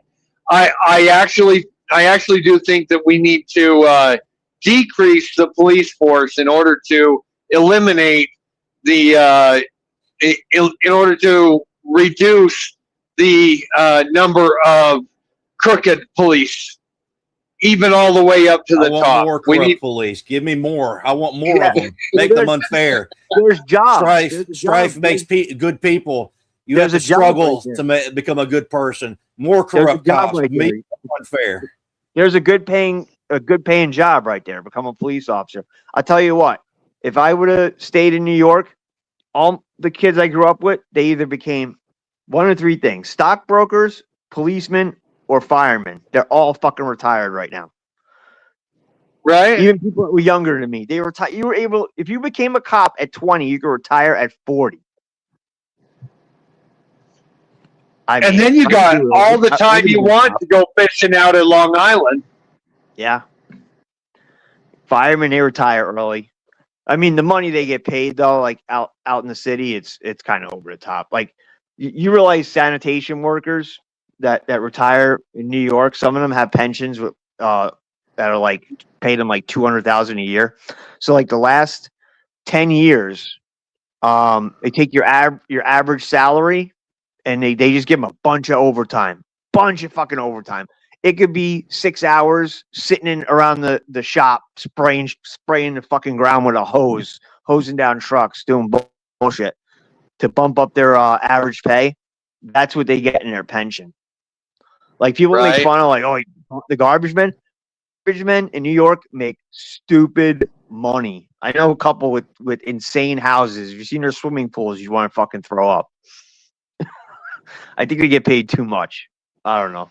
I actually do think that we need to decrease the police force in order to eliminate in order to reduce the number of crooked police, even all the way up to the top. More corrupt police. Give me more. I want more of them. Make them unfair. There's jobs. Strife makes good people. You have to struggle to become a good person. More corrupt cops. Make them unfair. There's a good paying job right there. Become a police officer. I'll tell you what. If I would have stayed in New York, all the kids I grew up with, they either became one of 3 things: stockbrokers, policemen, or firemen. They're all fucking retired right now. Right? Even people that were younger than me, they were you were able. If you became a cop at 20, you could retire at 40. And then you got all the time you want to go fishing out at Long Island. Yeah. Firemen, they retire early. I mean, the money they get paid though, like out in the city, it's kind of over the top. Like you realize sanitation workers that retire in New York, some of them have pensions with that are like paid them like $200,000 a year. So like the last 10 years, they take your average salary and they just give them a bunch of overtime, bunch of fucking overtime. It could be 6 hours sitting around the shop, spraying the fucking ground with a hose, hosing down trucks, doing bullshit to bump up their average pay. That's what they get in their pension. Like people make fun of like, oh, the garbage men in New York make stupid money. I know a couple with insane houses. If you've seen their swimming pools, you want to fucking throw up. I think they get paid too much. I don't know.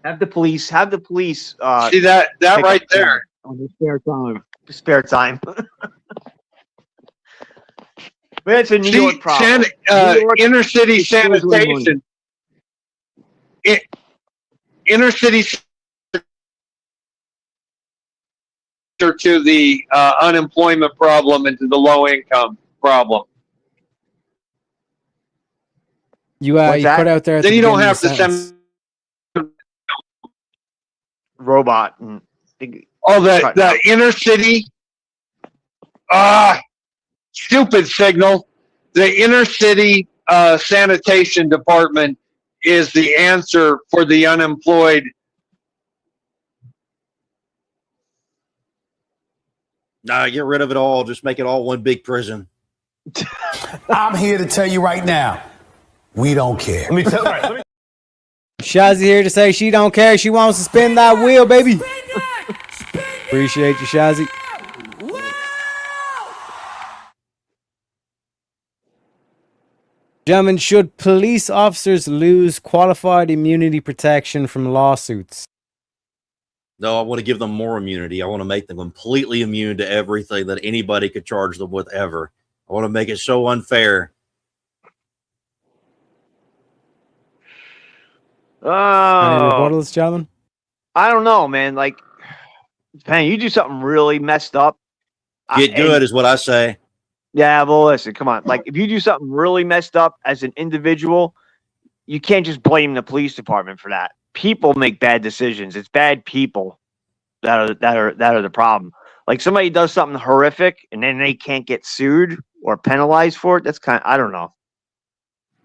Have the police. See that right there on their spare time. But it's a New York problem. Inner city sanitation. Inner city to the unemployment problem and to the low income problem. You put out there. Then you don't have to send robot and the inner city. Stupid signal. The inner city sanitation department is the answer for the unemployed. Nah, get rid of it all. Just make it all one big prison. I'm here to tell you right now, we don't care. Let me tell you. Shazzy here to say she don't care. She wants to spin that wheel, baby. Appreciate you, Shazzy. Gentlemen, should police officers lose qualified immunity protection from lawsuits? No, I want to give them more immunity. I want to make them completely immune to everything that anybody could charge them with ever. I want to make it so unfair. Any rebuttals, gentlemen? I don't know, man. Like, man, you do something really messed up. Get good is what I say. Yeah, well, listen, come on. Like, if you do something really messed up as an individual, you can't just blame the police department for that. People make bad decisions. It's bad people that are the problem. Like, somebody does something horrific and then they can't get sued or penalized for it. That's I don't know.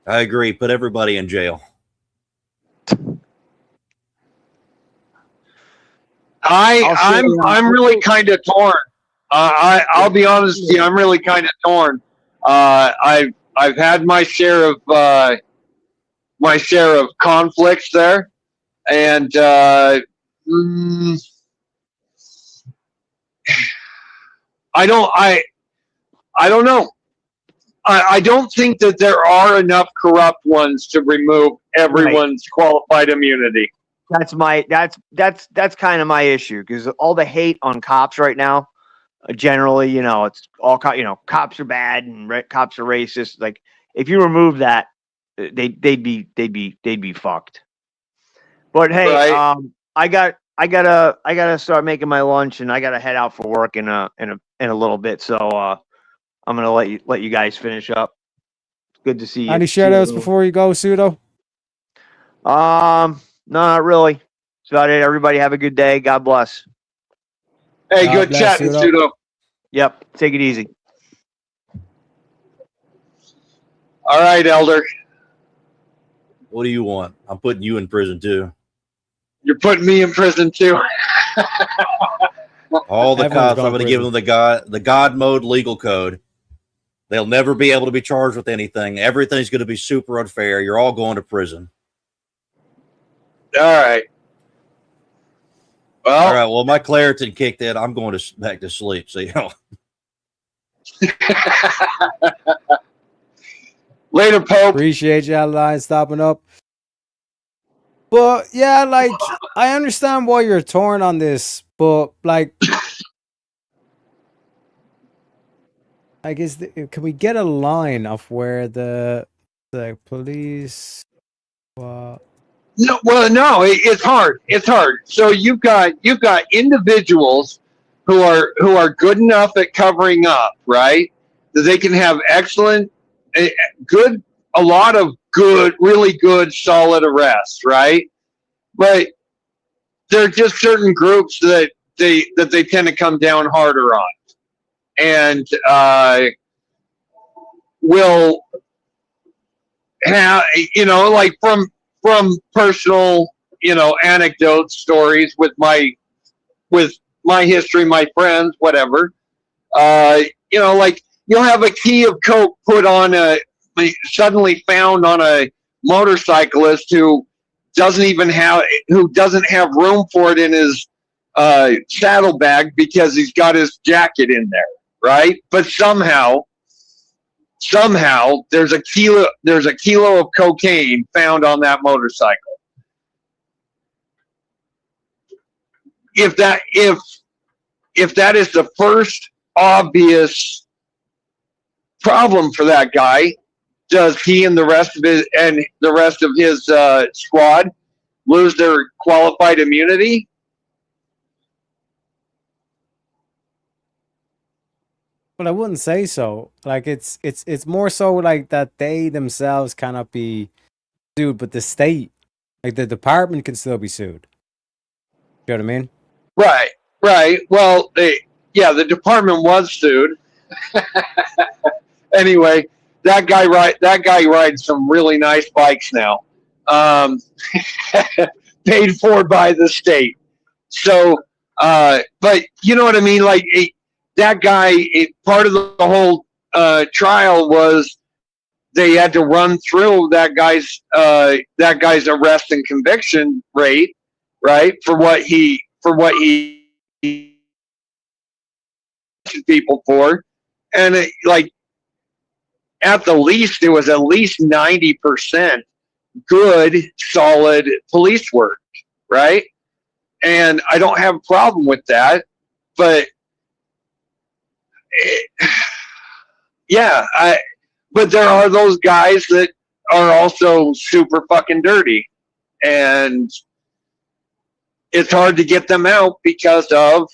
I agree. Put everybody in jail. I'm really kind of torn. I'll be honest with you. I'm really kind of torn. I've had my share of conflicts there, and I don't know. I don't think that there are enough corrupt ones to remove everyone's qualified immunity. That's kind of my issue, because all the hate on cops right now, generally, it's all cops are bad and cops are racist. Like, if you remove that, they'd be fucked. But hey, right. I gotta start making my lunch, and I gotta head out for work in a little bit. So I'm gonna let you guys finish up. Good to see you. Any shout outs before you go, Pseudo? No, not really. That's about it. Everybody have a good day. God bless. Hey, good chatting, Pseudo. Yep. Take it easy. All right, Elder. What do you want? I'm putting you in prison too. You're putting me in prison too. All the cops, I'm going to give them the God mode legal code. They'll never be able to be charged with anything. Everything's going to be super unfair. You're all going to prison. All right. Well, all right. Well, my Claritin kicked in. I'm going back to sleep. So, later, Pope. Appreciate you, Line, stopping up. But yeah, like, I understand why you're torn on this, but like, can we get a line of where the police? No, it's hard. It's hard. So you've got individuals who are good enough at covering up, right? That they can have excellent, a lot of good, really good, solid arrests, right? But there are just certain groups that they tend to come down harder on, and will have, like from personal, anecdotes, stories with my history, my friends, whatever. Like you'll have a key of coke put on suddenly found on a motorcyclist who doesn't have room for it in his saddlebag because he's got his jacket in there, right? But somehow there's a kilo of cocaine found on that motorcycle. If that is the first obvious problem for that guy, does he and the rest of his squad lose their qualified immunity? Well, I wouldn't say so. Like it's more so like that they themselves cannot be sued, but the state, like the department, can still be sued. You know what I mean? Right. Well, the department was sued. Anyway, that guy rides some really nice bikes now, paid for by the state. So, but you know what I mean? Like that guy, part of the whole trial was they had to run through that guy's arrest and conviction rate, right? For what he people for, and at the least, it was at least 90% good, solid police work, right? And I don't have a problem with that, but but there are those guys that are also super fucking dirty, and it's hard to get them out because of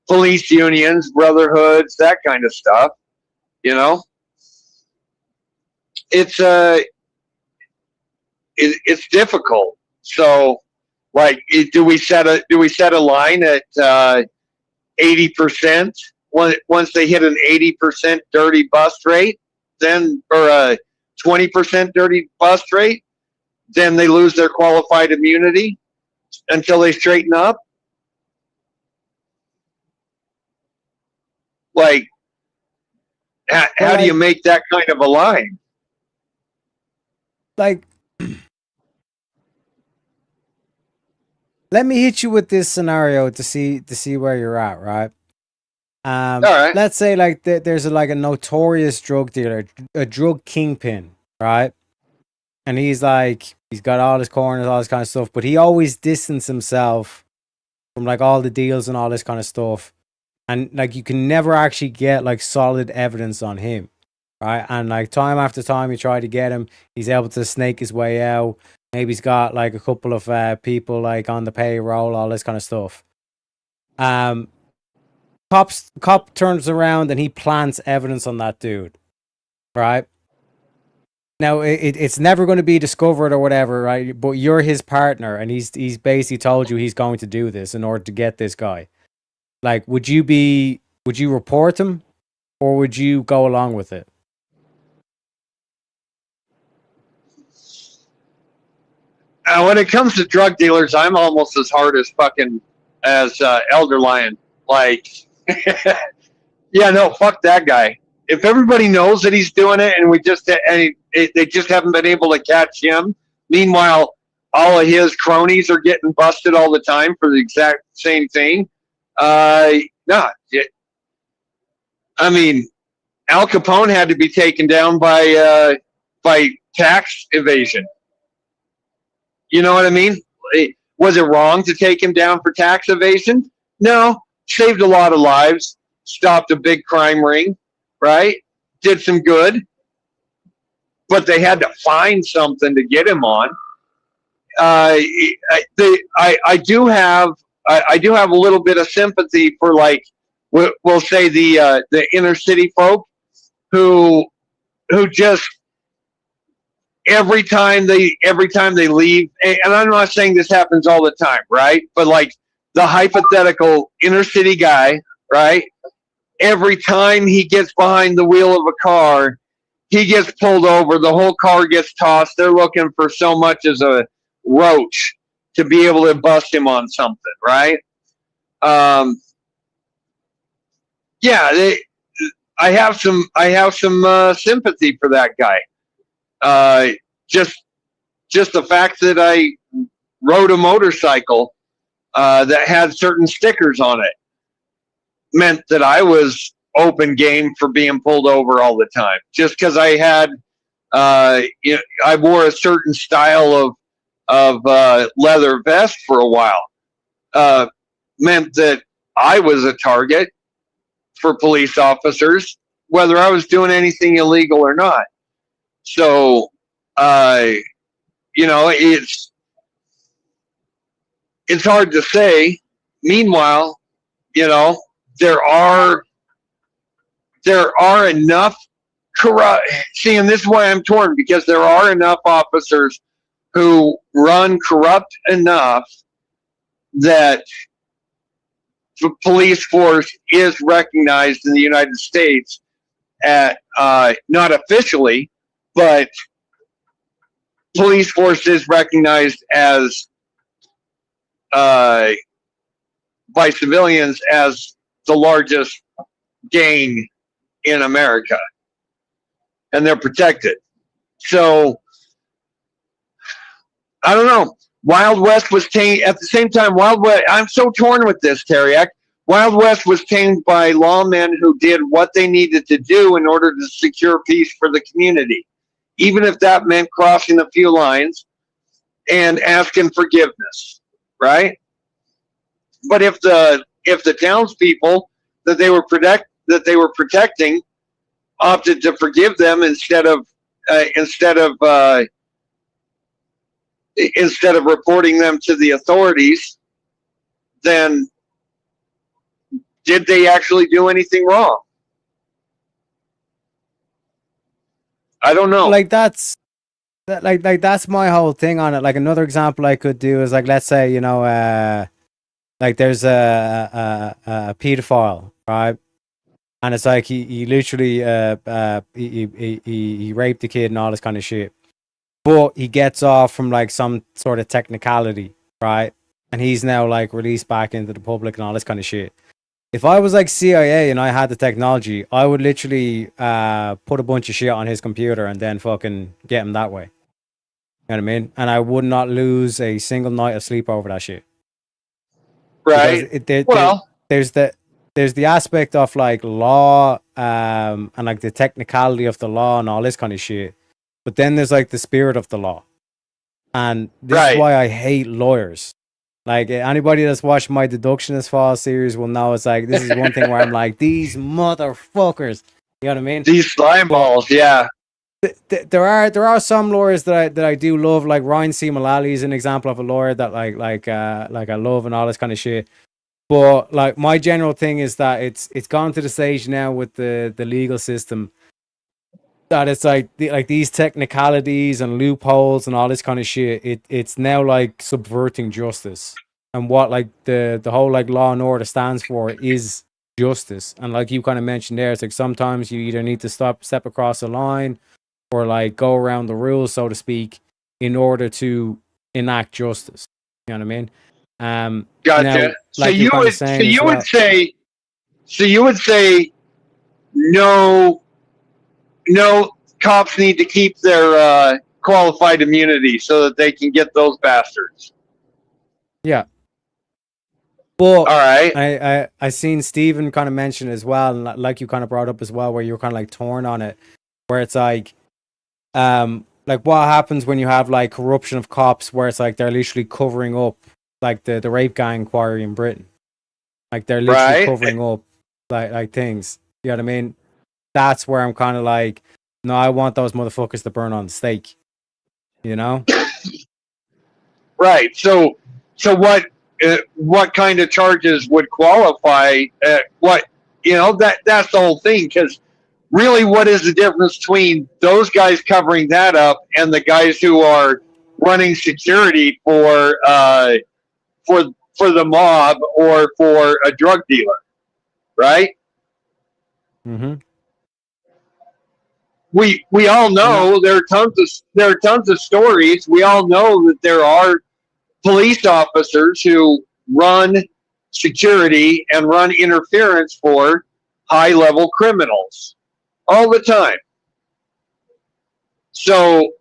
police unions, brotherhoods, that kind of stuff. It's difficult. So, like, do we set a line at 80%? Once they hit an 80% dirty bust rate, then, or a 20% dirty bust rate, then they lose their qualified immunity until they straighten up? Like, how do you make that kind of a line? Like, let me hit you with this scenario to see where you're at, right? All right. Let's say like there's a notorious drug dealer, a drug kingpin, right? And he's got all his corners, all this kind of stuff, but he always distanced himself from like all the deals and all this kind of stuff. And like you can never actually get like solid evidence on him, right? And like time after time you try to get him, he's able to snake his way out. Maybe he's got like a couple of people like on the payroll, all this kind of stuff. Cop turns around and he plants evidence on that dude, right? Now it's never going to be discovered or whatever, right? But you're his partner, and he's basically told you he's going to do this in order to get this guy. Like, would you report him, or would you go along with it? When it comes to drug dealers, I'm almost as hard as Elder Lion. Like, yeah, no, fuck that guy. If everybody knows that he's doing it, and they just haven't been able to catch him, meanwhile, all of his cronies are getting busted all the time for the exact same thing. I mean, Al Capone had to be taken down by tax evasion. You know what I mean? Was it wrong to take him down for tax evasion? No. Saved a lot of lives. Stopped a big crime ring, right? Did some good. But they had to find something to get him on. I do have a little bit of sympathy for, like, we'll say the inner city folk who just every time they leave, and I'm not saying this happens all the time, right? But like the hypothetical inner city guy, right? Every time he gets behind the wheel of a car, he gets pulled over. The whole car gets tossed. They're looking for so much as a roach to be able to bust him on something, right? Yeah, I have some sympathy for that guy. Just the fact that I rode a motorcycle that had certain stickers on it meant that I was open game for being pulled over all the time. Just because I had, I wore a certain style of leather vest for a while, meant that I was a target for police officers, whether I was doing anything illegal or not. So, it's hard to say. Meanwhile, there are enough corrupt. See, and this is why I'm torn, because there are enough officers who run corrupt enough that the police force is recognized in the United States at not officially, but police force is recognized as by civilians as the largest gang in America, and they're protected. So I don't know. Wild West was tamed at the same time. Wild West. I'm so torn with this, Teriak. Wild West was tamed by lawmen who did what they needed to do in order to secure peace for the community, even if that meant crossing a few lines and asking forgiveness, right? But if the townspeople that they were protecting opted to forgive them instead of reporting them to the authorities, then did they actually do anything wrong? I don't know. Like that's my whole thing on it. Like another example I could do is like, let's say, like there's a pedophile, right? And it's like he literally he raped the kid and all this kind of shit. But he gets off from like some sort of technicality, right? And he's now like released back into the public and all this kind of shit. If I was like CIA and I had the technology, I would literally put a bunch of shit on his computer and then fucking get him that way. You know what I mean? And I would not lose a single night of sleep over that shit. Right. There's the aspect of like law and like the technicality of the law and all this kind of shit. But then there's like the spirit of the law. And this is why I hate lawyers. Like anybody that's watched my Deductionist Files series will know it's like this is one thing where I'm like, these motherfuckers. You know what I mean? These slime balls, yeah. There are some lawyers that I do love, like Ryan C. Mullally is an example of a lawyer that like I love and all this kind of shit. But like my general thing is that it's gone to the stage now with the legal system that it's like these technicalities and loopholes and all this kind of shit. It's now like subverting justice, and what like the whole like law and order stands for is justice. And like you kind of mentioned there, it's like sometimes you either need to step across a line or like go around the rules, so to speak, in order to enact justice. You know what I mean? Gotcha. Now, So you would say no cops need to keep their qualified immunity so that they can get those bastards. Yeah. Well, all right. I seen Stephen kind of mention as well, and like you kind of brought up as well, where you were kind of like torn on it, where it's like what happens when you have like corruption of cops, where it's like they're literally covering up like the rape gang inquiry in Britain, like they're literally covering up like things. You know what I mean? That's where I'm kind of like, no, I want those motherfuckers to burn on the stake. You know? Right. So what kind of charges would qualify? That's the whole thing, because really, what is the difference between those guys covering that up and the guys who are running security for the mob or for a drug dealer, right? Mm-hmm. We all know there are tons of stories. We all know that there are police officers who run security and run interference for high-level criminals all the time. So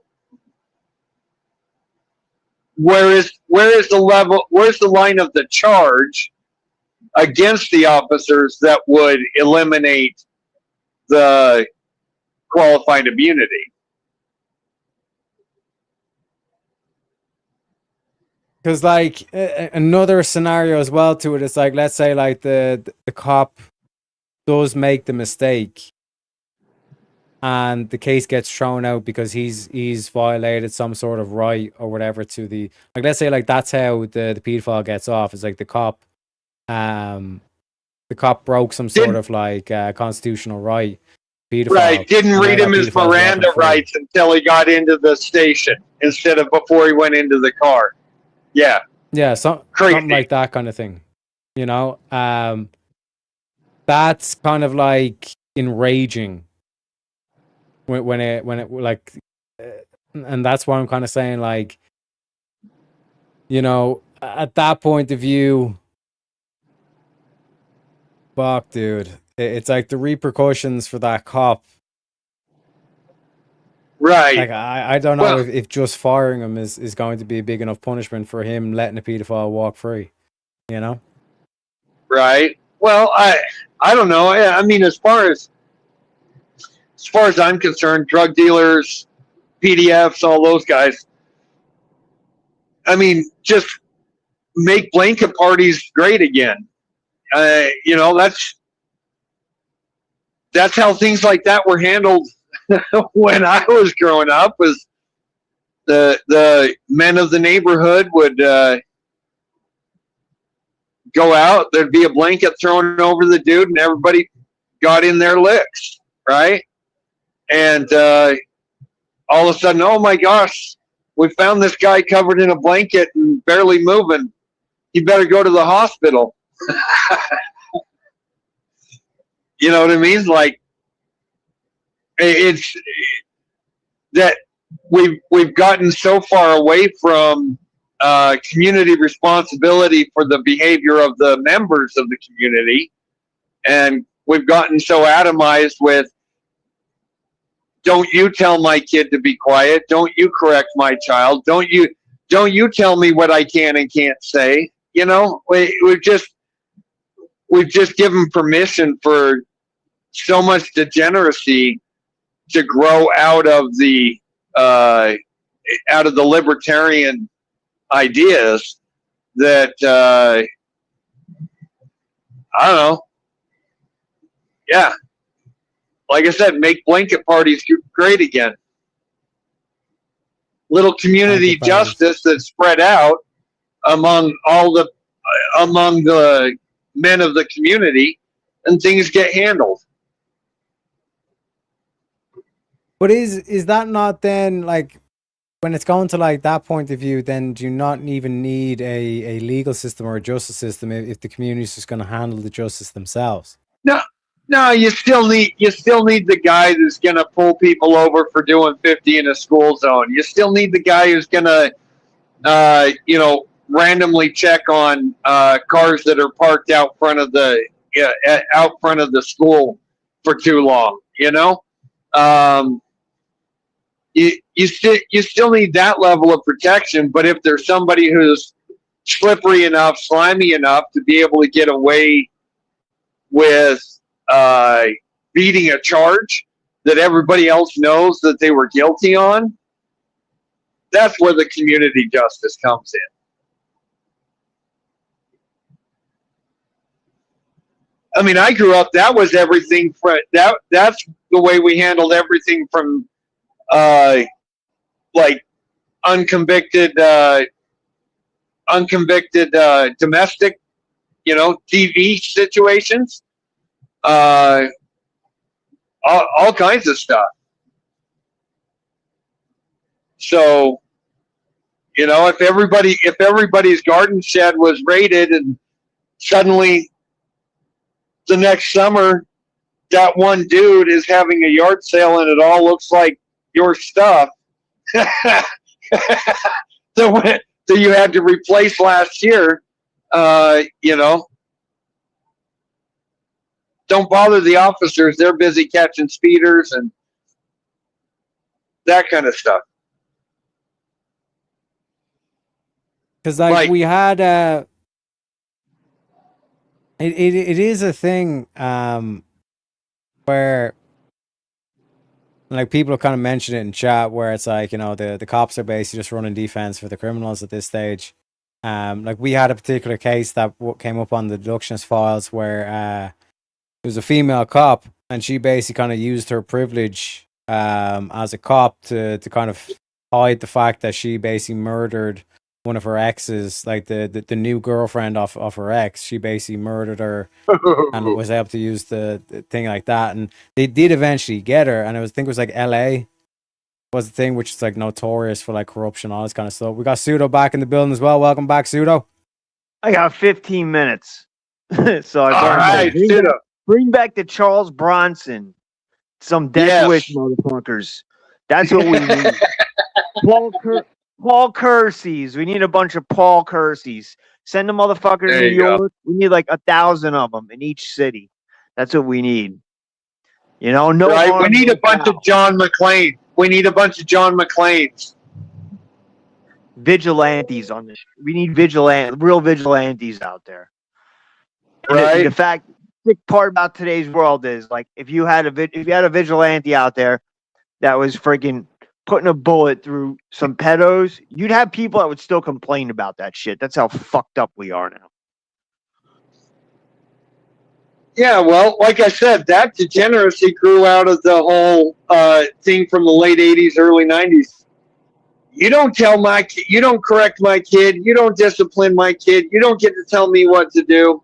where's the line of the charge against the officers that would eliminate the qualified immunity? Because like another scenario as well to it is like, let's say like the cop does make the mistake and the case gets thrown out because he's violated some sort of right or whatever to the, like, let's say like that's how the pedophile gets off. It's like the cop broke some sort of like constitutional right. Pedophile, right, didn't read him his Miranda rights until he got into the station instead of before he went into the car. Yeah. Yeah, something like that kind of thing. You know? That's kind of like enraging when it like, and that's why I'm kind of saying like, you know, at that point of view, fuck, dude, it's like the repercussions for that cop. Right. Like I don't know if just firing him is going to be a big enough punishment for him letting a pedophile walk free. You know? Right. Well, I don't know. I mean, as far as I'm concerned, drug dealers, PDFs, all those guys. I mean, just make blanket parties great again. You know, that's how things like that were handled when I was growing up. Was the men of the neighborhood would go out, there'd be a blanket thrown over the dude, and everybody got in their licks, right? And all of a sudden, oh my gosh, we found this guy covered in a blanket and barely moving. You better go to the hospital. You know what I mean? Like, it's that we've gotten so far away from community responsibility for the behavior of the members of the community, and we've gotten so atomized with, don't you tell my kid to be quiet, don't you correct my child, don't you tell me what I can and can't say. You know, we've just given permission for so much degeneracy to grow out of the libertarian ideas that I don't know. Yeah, like I said, make blanket parties great again. Little community justice that's spread out among the men of the community, and things get handled. But is that not then, like, when it's going to like that point of view, then do you not even need a legal system or a justice system if the community is just going to handle the justice themselves? No, you still need the guy who's going to pull people over for doing 50 in a school zone. You still need the guy who's going to, randomly check on cars that are parked out front of the school for too long. You know, you still need that level of protection. But if there's somebody who's slippery enough, slimy enough to be able to get away with beating a charge that everybody else knows that they were guilty on, that's where the community justice comes in. I mean, I grew up, that was everything that's the way we handled everything from like unconvicted domestic, TV situations. all kinds of stuff. So, you know, if everybody's garden shed was raided, and suddenly the next summer that one dude is having a yard sale and it all looks like your stuff that you had to replace last year, you know, don't bother the officers. They're busy catching speeders and that kind of stuff. Because like we had it is a thing where like people kind of mention it in chat where it's like, you know, the cops are basically just running defense for the criminals at this stage. Like we had a particular case that came up on the deductionist files where there was a female cop and she basically kind of used her privilege as a cop to kind of hide the fact that she basically murdered one of her exes, like the new girlfriend of her ex. She basically murdered her and was able to use the thing like that. And they did eventually get her, and I think it was like LA was the thing, which is like notorious for like corruption, all this kind of stuff. We got Pseudo back in the building as well. Welcome back, Pseudo. I got 15 minutes. So I all right, bring back the Charles Bronson. Some death wish motherfuckers. That's what we need. Paul Kersey's. We need a bunch of Paul Kersey's. Send the motherfucker to New York. We need like 1,000 of them in each city. That's what we need. You know, no. Right. We need a bunch of John McClane. We need a bunch of John McClanes. Vigilantes on this. We need real vigilantes out there. Right. The fact, the part about today's world is like if you had a vigilante out there that was freaking putting a bullet through some pedos, you'd have people that would still complain about that shit. That's how fucked up we are now. Yeah, well, like I said, that degeneracy grew out of the whole thing from the late 80s, early 90s. You don't tell my kid, you don't correct my kid, you don't discipline my kid, you don't get to tell me what to do.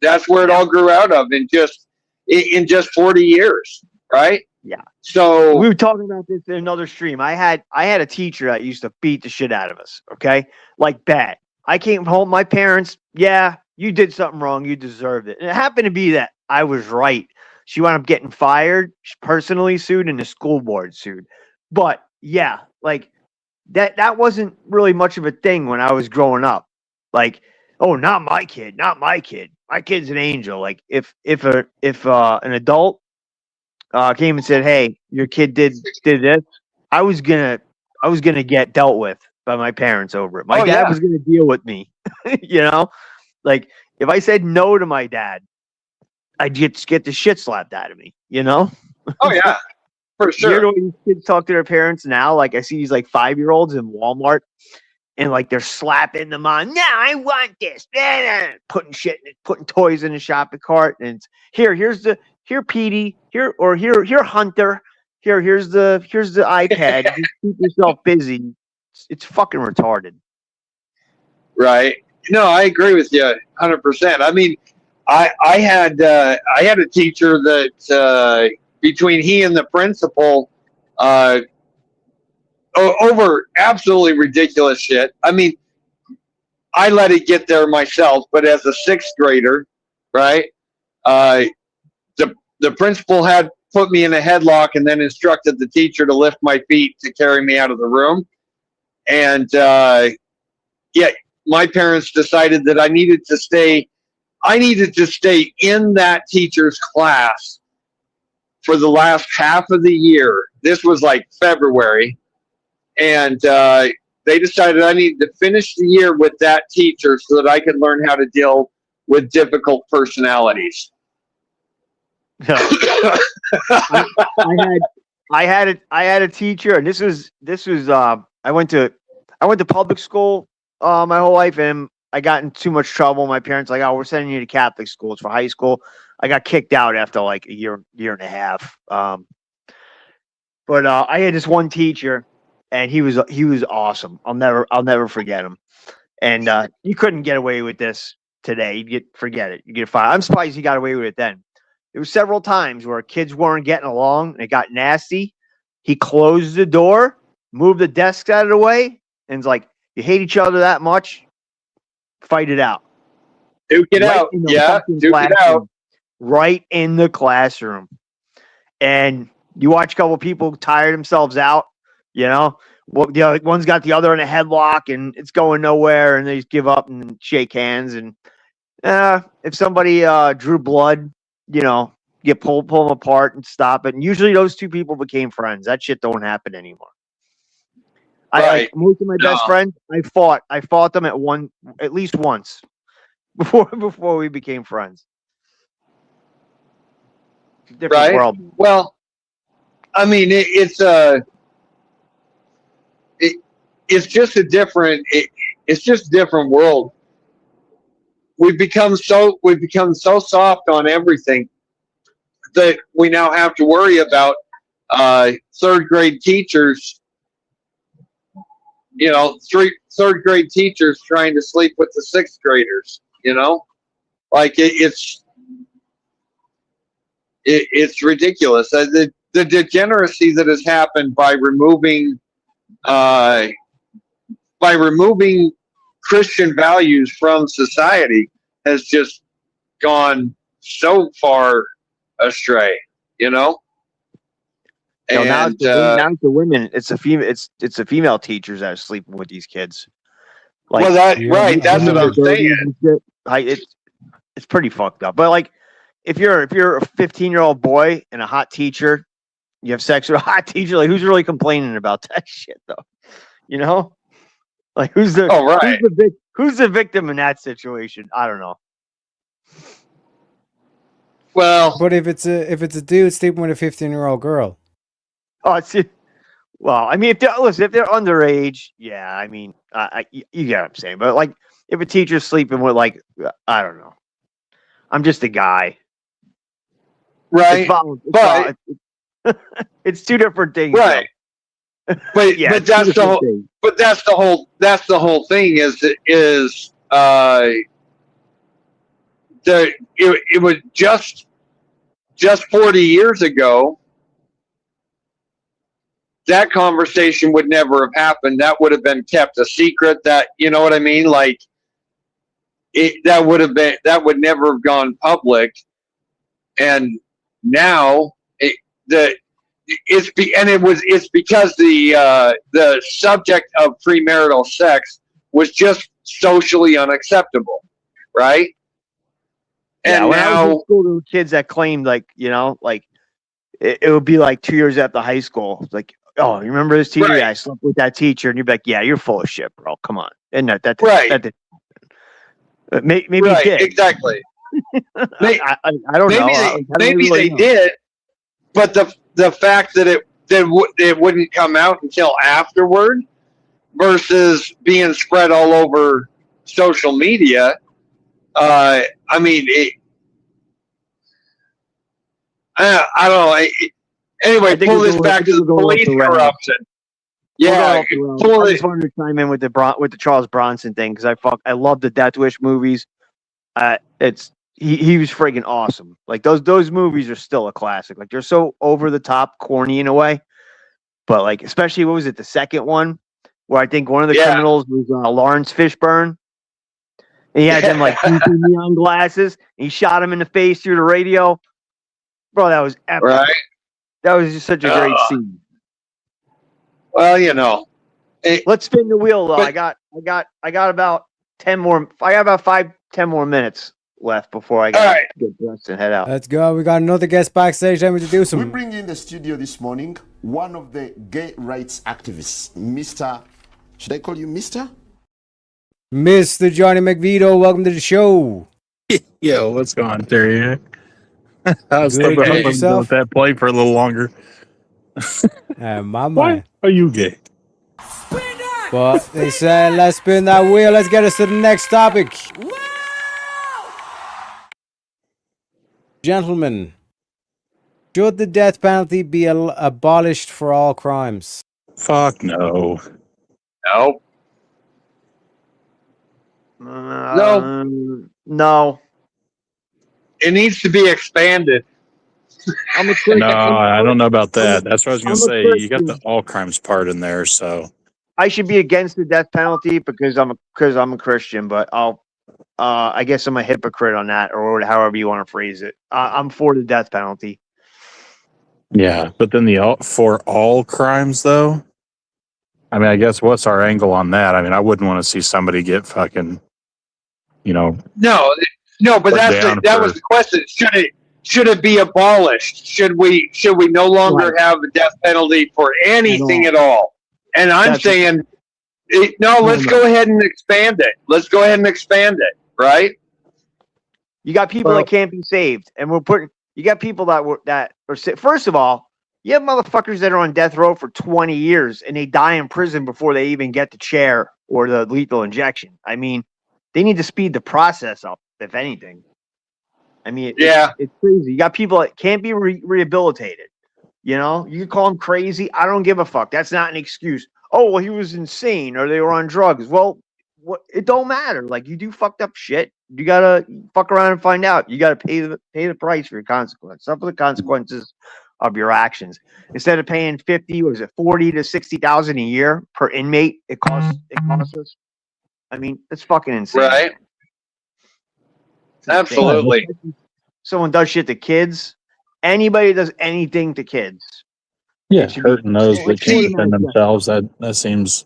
That's where it all grew out of in just 40 years, right? Yeah. So we were talking about this in another stream. I had a teacher that used to beat the shit out of us. Okay, like bad. I came home. My parents, yeah, you did something wrong. You deserved it. And it happened to be that I was right. She wound up getting fired, personally sued, and the school board sued. But yeah, like that wasn't really much of a thing when I was growing up. Like, oh, not my kid, not my kid. My kid's an angel. Like if an adult came and said, "Hey, your kid did this," I was gonna get dealt with by my parents over it. My dad was gonna deal with me. You know, like if I said no to my dad, I'd just get the shit slapped out of me. You know? Oh yeah, for sure. You know when these kids talk to their parents now? Like I see these like 5-year-olds in Walmart, and like they're slapping them on. No, I want this. Putting toys in the shopping cart, and it's, here, Petey, here Hunter, here's the iPad. Just keep yourself busy. It's fucking retarded. Right. No, I agree with you 100%. I mean, I had a teacher that between he and the principal over absolutely ridiculous shit. I mean, I let it get there myself, but as a 6th grader, right? The principal had put me in a headlock and then instructed the teacher to lift my feet to carry me out of the room. And my parents decided that I needed to stay in that teacher's class for the last half of the year. This was like February. And they decided I needed to finish the year with that teacher so that I could learn how to deal with difficult personalities. I had a teacher, and this was I went to public school my whole life, and I got in too much trouble. My parents like, oh, we're sending you to Catholic schools for high school. I got kicked out after like a year and a half. But I had this one teacher, and he was awesome. I'll never forget him. And you couldn't get away with this today. Forget it. You get fired. I'm surprised he got away with it then. There were several times where kids weren't getting along and it got nasty. He closed the door, moved the desks out of the way, and it's like, you hate each other that much? Fight it out. Duke it out. Yeah, duke it out. Right in the classroom. And you watch a couple people tire themselves out, you know? Well, the other, one's got the other in a headlock and it's going nowhere, and they just give up and shake hands. And if somebody drew blood, you know, you pull them apart and stop it. And usually those two people became friends. That shit don't happen anymore. Right. Most of my best friends, I fought them at least once before we became friends. Different world. Well, I mean, it's just a different. It's just a different world. We've become so soft on everything that we now have to worry about third grade teachers. You know, third grade teachers trying to sleep with the sixth graders. You know, like it's ridiculous. The degeneracy that has happened by removing Christian values from society has just gone so far astray, you know. And now it's the women. It's the female teachers that are sleeping with these kids. Like, well, right. That's what I'm saying. It's pretty fucked up. But like, if you're a 15-year-old boy and a hot teacher, you have sex with a hot teacher. Like, who's really complaining about that shit, though? You know, like who's the who's the victim in that situation? I don't know. Well, but if it's a dude sleeping with a 15-year-old girl, well, I mean, if they're underage, yeah, I mean, you get what I'm saying. But like, if a teacher's sleeping with, like, I don't know, I'm just a guy, right? It's two different things, right? But yeah, but that's the whole thing. It was just 40 years ago. That conversation would never have happened. That would have been kept a secret. That, you know what I mean? Like, that would never have gone public. And now it's because the subject of premarital sex was just socially unacceptable, right? And when I was in school, there were kids that claimed, like, you know, like it would be like 2 years after high school, like, oh, you remember this teacher? Right. Yeah, I slept with that teacher, and you'd be like, yeah, you're full of shit, bro. Come on, and that right. Maybe right, he did. Exactly. I don't know. Maybe they did, but the fact that it wouldn't come out until afterward versus being spread all over social media. I mean, I don't know. Anyway, pull this back to the police corruption. Yeah, I just wanted to chime in with the Charles Bronson thing because I love the Death Wish movies. He was friggin' awesome. Like those movies are still a classic. Like they're so over the top, corny in a way, but like especially what was it, the second one where I think one of the criminals was Lawrence Fishburne. And he had them like neon glasses. And he shot him in the face through the radio. Bro, that was epic. Right? That was just such a great scene. Well, you know, let's spin the wheel though. I got about 10 more. I got about 5-10 more minutes left before I got to get dressed and head out. Let's go. We got another guest backstage. Let me introduce him. We bring in the studio this morning one of the gay rights activists, Mr. Should I call you Mr.? Mr. Johnny McVito, welcome to the show. Yo, what's going on, Terry? I was Good, hoping to let that play for a little longer. Why are you gay? But they said, let's spin that wheel. Let's get us to the next topic. Gentlemen, should the death penalty be abolished for all crimes? Fuck no. No. No. It needs to be expanded. I'm a Christian. No, I don't know about that. That's what I was going to I'm a say. You got the Christian. all crimes part in there, so I should be against the death penalty because I'm a Christian, but I guess I'm a hypocrite on that, or however you want to phrase it. I'm for the death penalty. yeah. But then for all crimes, though. I mean, I guess what's our angle on that? I mean, I wouldn't want to see somebody get fucking, No, but Put down that for- was the question. Should it be abolished? Should we no longer have a death penalty for anything at all? And I'm saying, let's go ahead and expand it. Let's go ahead and expand it, right? You got people that can't be saved, and you got people that are first of all, you have motherfuckers that are on death row for 20 years and they die in prison before they even get the chair or the lethal injection. I mean, they need to speed the process up, if anything. I mean, it's crazy. You got people that can't be rehabilitated. You know, you can call them crazy. I don't give a fuck. That's not an excuse. Oh, well, he was insane or they were on drugs. Well, it don't matter. Like, you do fucked up shit. You gotta fuck around and find out. You gotta pay the price for your consequence. Suffer the consequences of your actions. Instead of paying 40 to 60,000 a year per inmate, it costs us. I mean, it's fucking insane. Right. Absolutely. Someone does shit to kids. Anybody does anything to kids. Yeah, hurting those that can't defend themselves. That seems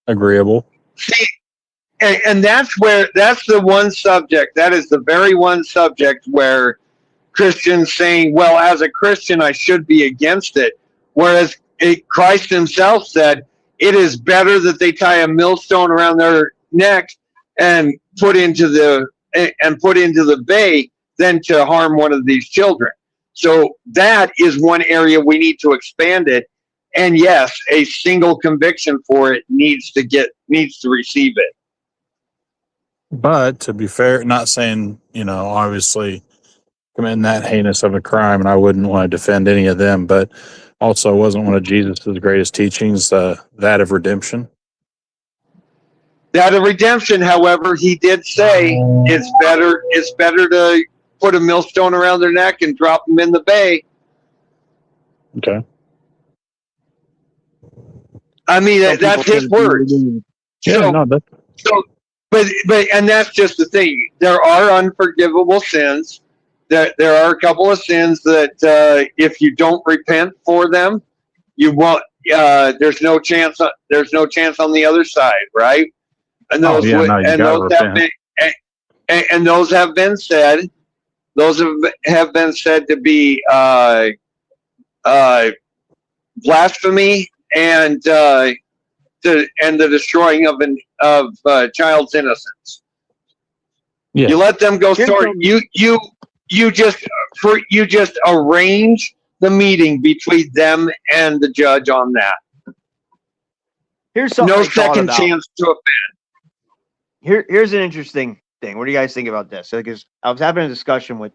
agreeable. See, and that's the one subject. That is the very one subject where Christians saying, well, as a Christian, I should be against it. Whereas Christ himself said, it is better that they tie a millstone around their neck and put into the bay than to harm one of these children. So that is one area we need to expand it. And yes, a single conviction for it needs to receive it. But to be fair, not saying, obviously committing that heinous of a crime, and I wouldn't want to defend any of them, but also wasn't one of Jesus' greatest teachings, that of redemption. That of redemption, however, he did say it's better to put a millstone around their neck and drop them in the bay. Okay. I mean, that's his words. But that's just the thing. There are unforgivable sins. There are a couple of sins that if you don't repent for them, you won't. There's no chance. There's no chance on the other side, right? And those those have been said. Those have been said to be blasphemy and the destroying of child's innocence. Yeah. You let them go. Sorry, you just arrange the meeting between them and the judge on that. Here's something. No second chance to offend. Here's an interesting thing. What do you guys think about this? Because I was having a discussion with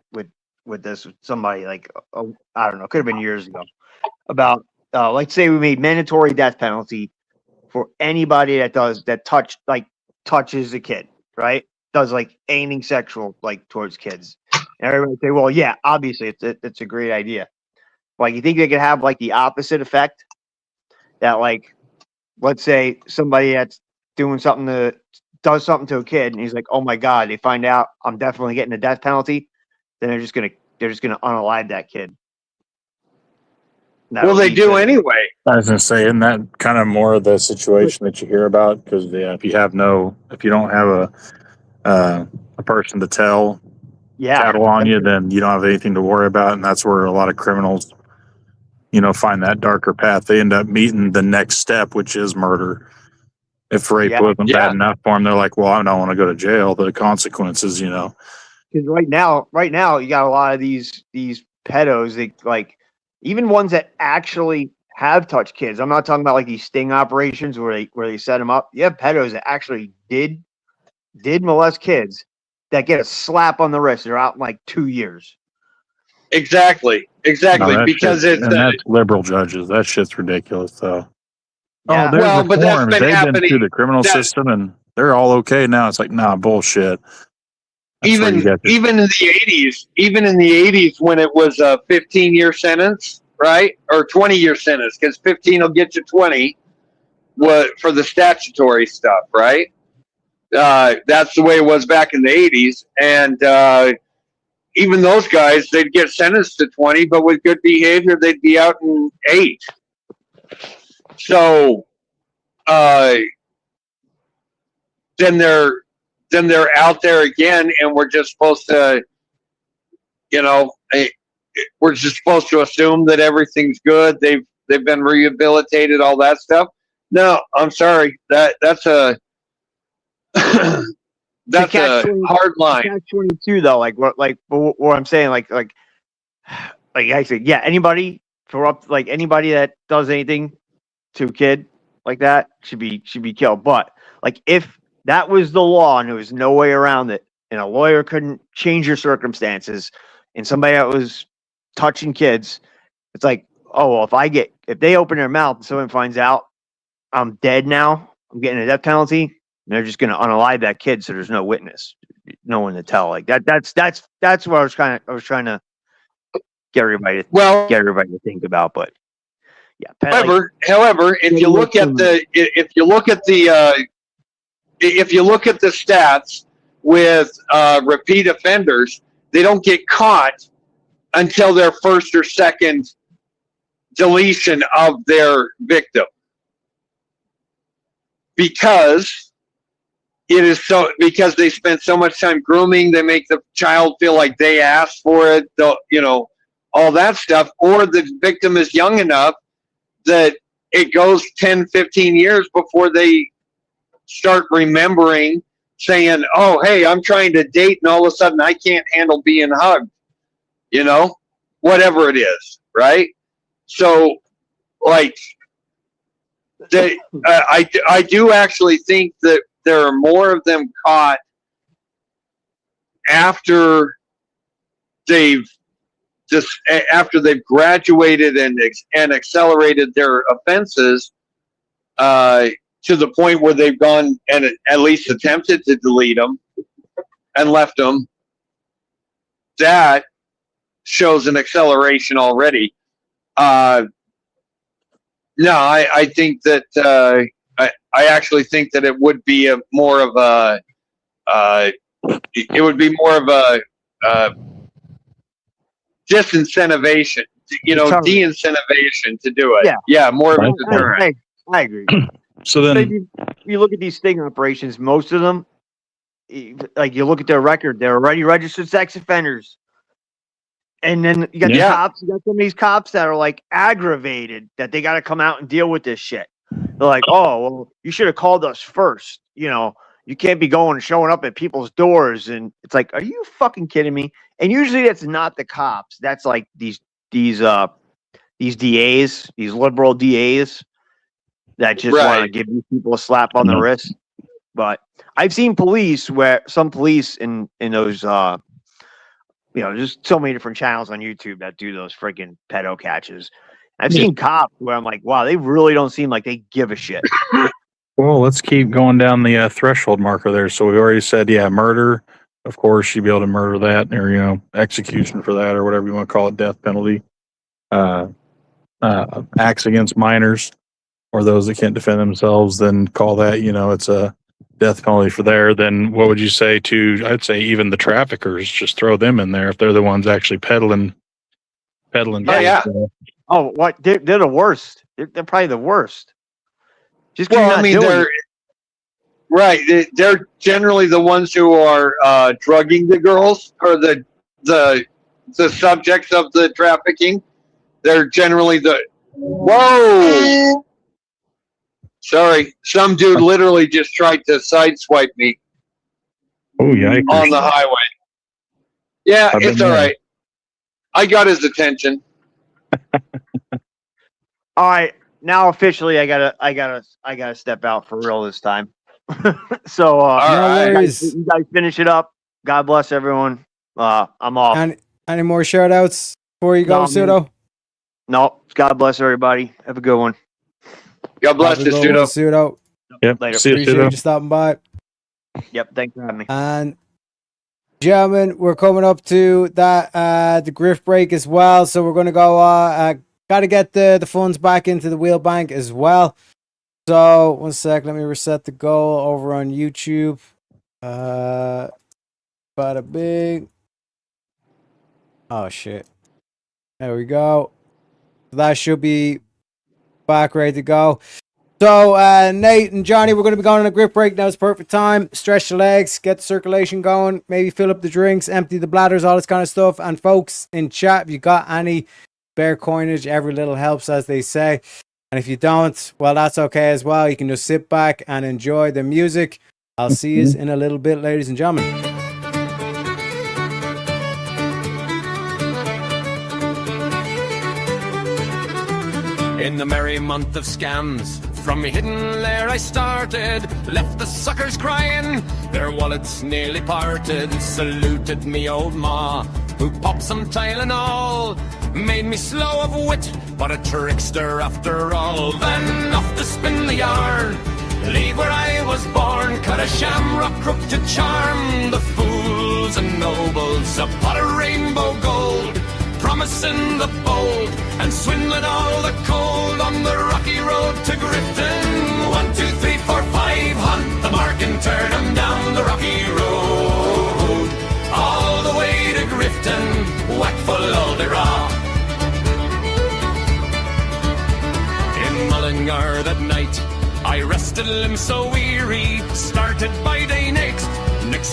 somebody like I don't know, could have been years ago, about let's say we made mandatory death penalty for anybody that touches a kid, right? Does like anything sexual like towards kids. And everybody would say, well, yeah, obviously it's a great idea. Like, you think they could have like the opposite effect? That like, let's say somebody that's does something to a kid, and he's like, oh my God, they find out I'm definitely getting a death penalty, then they're just gonna unalive that kid. Well, they do anyway. I was gonna say, isn't that kind of more of the situation that you hear about? Because if you don't have a person to tell cattle on you, then you don't have anything to worry about, and that's where a lot of criminals, find that darker path. They end up meeting the next step, which is murder. If rape wasn't bad enough for them, they're like, well, I don't want to go to jail. The consequences, Because right now, you got a lot of these pedos. They like, even ones that actually have touched kids. I'm not talking about like these sting operations where they set them up. You have pedos that actually did molest kids that get a slap on the wrist. They're out in like 2 years. Exactly. No, Because that's liberal judges. That shit's ridiculous, though. Yeah. Oh, but that's been They've happening. been through the criminal system and they're all okay now. It's like, nah, bullshit. even in the 80s when it was a 15-year sentence, right, or 20-year sentence, because 15 will get you 20, for the statutory stuff, right? That's the way it was back in the 80s, and even those guys, they'd get sentenced to 20, but with good behavior, they'd be out in 8. So then they're out there again, and we're just supposed to, we're just supposed to assume that everything's good. They've been rehabilitated, all that stuff. No, I'm sorry. That's a that's a hard line. Catch-22 though, like what I'm saying, like I said, yeah, anybody that does anything to a kid like that should be killed. But like if that was the law and there was no way around it, and a lawyer couldn't change your circumstances, and somebody that was touching kids, it's like, oh well, if they open their mouth and someone finds out I'm dead now, I'm getting a death penalty, and they're just gonna unalive that kid, so there's no witness, no one to tell. Like that's what I was trying to get everybody to think about. But yeah. However, if you look at the stats with repeat offenders, they don't get caught until their first or second deletion of their victim, because they spend so much time grooming, they make the child feel like they asked for it, all that stuff, or the victim is young enough that it goes 10, 15 years before they start remembering, saying, oh, hey, I'm trying to date, and all of a sudden I can't handle being hugged, whatever it is, right? So, like, I do actually think that there are more of them caught after they've graduated and accelerated their offenses to the point where they've gone and at least attempted to delete them and left them. That shows an acceleration already. No, I think that I actually think that it would be more of a disincentivation, de-incentivation to do it. Yeah, more of a deterrent. I agree. So then, if you look at these sting operations, most of them, like you look at their record, they're already registered sex offenders. And then you got the cops, you got some of these cops that are like aggravated that they got to come out and deal with this shit. They're like, oh, well, you should have called us first. You can't be showing up at people's doors. And it's like, are you fucking kidding me? And usually that's not the cops. That's like these DAs, these liberal DAs that just want to give these people a slap on the wrist. But I've seen some police in those, there's so many different channels on YouTube that do those freaking pedo catches. I've seen cops where I'm like, wow, they really don't seem like they give a shit. Well, let's keep going down the threshold marker there. So we already said, murder. Of course, you'd be able to murder that, or execution for that, or whatever you want to call it, death penalty. Acts against minors, or those that can't defend themselves, then call that, it's a death penalty for there. Then what would you say to, I'd say even the traffickers, just throw them in there if they're the ones actually peddling. Oh, yeah. Oh, what? They're the worst. They're probably the worst. Just they're generally the ones who are drugging the girls, or the subjects of the trafficking. They're generally whoa. Sorry, some dude literally just tried to sideswipe me. Oh, yeah, on the highway. Yeah, it's all right. I got his attention. All right, now officially, I gotta step out for real this time. So, you guys finish it up. God bless everyone. I'm off. Any more shout outs before you go, Pseudo? No. God bless everybody. Have a good one. God bless you, Pseudo. Yep. Later. Appreciate you stopping by. Yep. Thanks for having me. And Gentlemen, we're coming up to that the grift break as well, so we're going to go. Got to get the funds back into the wheel bank as well. So 1 sec, let me reset the goal over on YouTube. Bada big. Oh shit! There we go. That should be back ready to go. So, Nate and Johnny, we're going to be going on a grip break. Now it's perfect time. Stretch the legs, get the circulation going, maybe fill up the drinks, empty the bladders, all this kind of stuff. And folks, in chat, if you got any spare coinage, every little helps, as they say. And if you don't, well, that's okay as well. You can just sit back and enjoy the music. I'll see you in a little bit, ladies and gentlemen. In the merry month of scams, from a hidden lair I started, left the suckers crying, their wallets nearly parted, saluted me old ma, who popped some Tylenol, made me slow of wit, but a trickster after all. Then off to spin the yarn, leave where I was born, cut a shamrock crook to charm the fools and nobles, a pot of rainbow gold, promising the bold, and swindling all the cold on the rocky road to Grifton. 1, 2, 3, 4, 5, hunt the mark and turn 'em down the rocky road, all the way to Grifton, whack full of the raw. In Mullingar that night, I rested limbs so weary, started by day next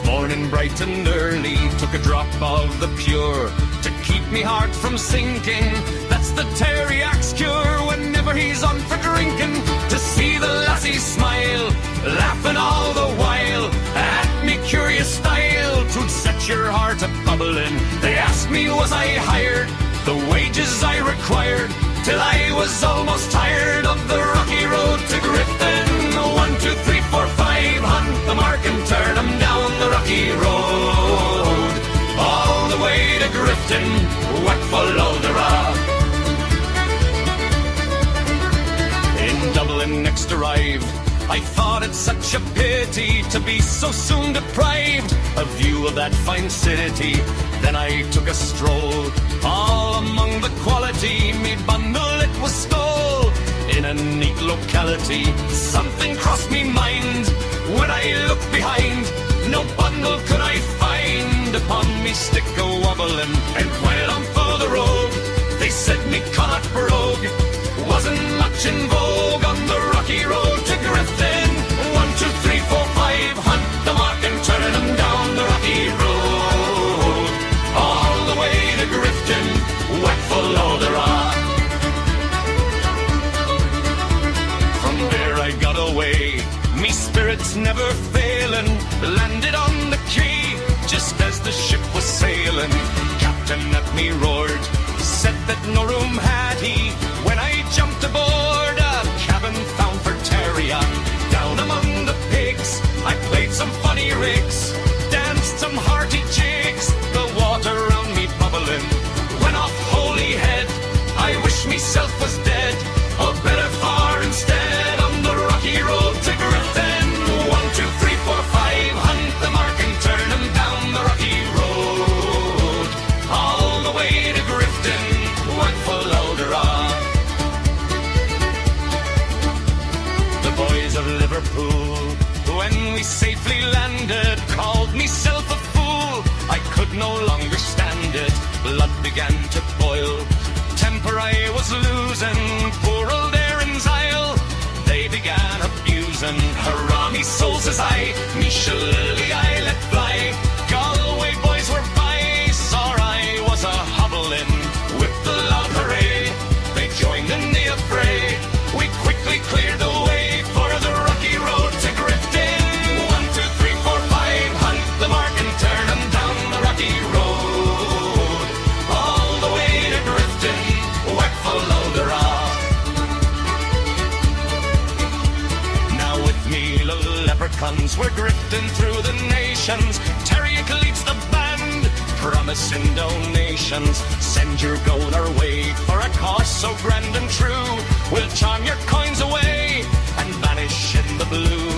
morning bright and early, took a drop of the pure to keep me heart from sinking. That's the Teriak's cure whenever he's on for drinking. To see the lassie smile, laughing all the while at me curious style, 'twould set your heart a bubbling. They asked me was I hired, the wages I required, till I was almost tired of the rocky road to Grifton. 1, 2, 3, 4, 5, hunt the mark and turn 'em down the rocky road, all the way to Grifton, whack full of the rock. In Dublin next arrived, I thought it such a pity to be so soon deprived of view of that fine city. Then I took a stroll, all among the quality, me bundle it was stole in a neat locality. Something crossed me mind when I looked behind, no bundle could I find upon me stick a wobbling. And while I'm for the road, they said me Connacht brogue wasn't much in vogue on the rocky road to Grifton. 1, 2, 3, 4, 5, hunt the mark and turn 'em down the rocky road, all the way to Grifton, whack full of the rock. From there I got away, me spirits never failing, landed on the quay just as the ship was sailing. Captain at me roared, said that no room had he. When I jumped aboard, a cabin found for Teriak. Down among the pigs, I played some funny rigs, danced some hearty jigs, the water round me bubbling. Went off Holyhead, I wish myself was dead, or better far instead, on the rocky road to Grifton. 1, 2, 3, 4, 5, hunt the mark and turn 'em down the rocky road, all the way to Grifton, whack full of the rock. The boys of Liverpool, when we safely landed, called meself a fool. I could no longer stand it, blood began to boil, temper I was losing, poor old Erin's Isle they began abusing. Hurrah me souls as I, me shillelagh I let fly. Galway boys were by, saw I was a hobbling, with the loud hooray, they joined in the affray. We quickly cleared the way for the rocky road to Grifton. 1, 2, 3, 4, 5, hunt the mark and turn 'em down the rocky road, all the way to Grifton, whack full of the rock. Now with me little leprechauns, we're grifting through the nations. Teriak leads the band, promising donations. Send your gold our way for a cause so grand and true. We'll charm your coins away and vanish in the blue.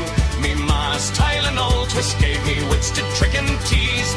Me ma's Tylenol twist gave me wits to trick and tease.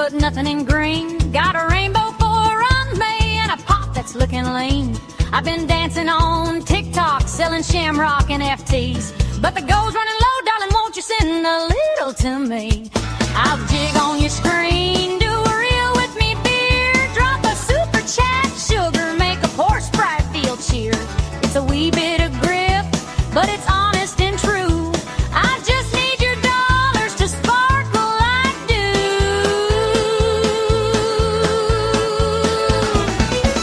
but nothing in green. Got a rainbow for on me and a pop that's looking lean. I've been dancing on TikTok, selling shamrock and FTs. But the gold's running low, darling, won't you send a little to me? I'll jig on your screen, do a reel with me, beer. Drop a super chat, sugar, make a poor Sprite feel cheer. It's a wee bit of grip, but it's honest and true. I just need your dollars to sparkle like dew.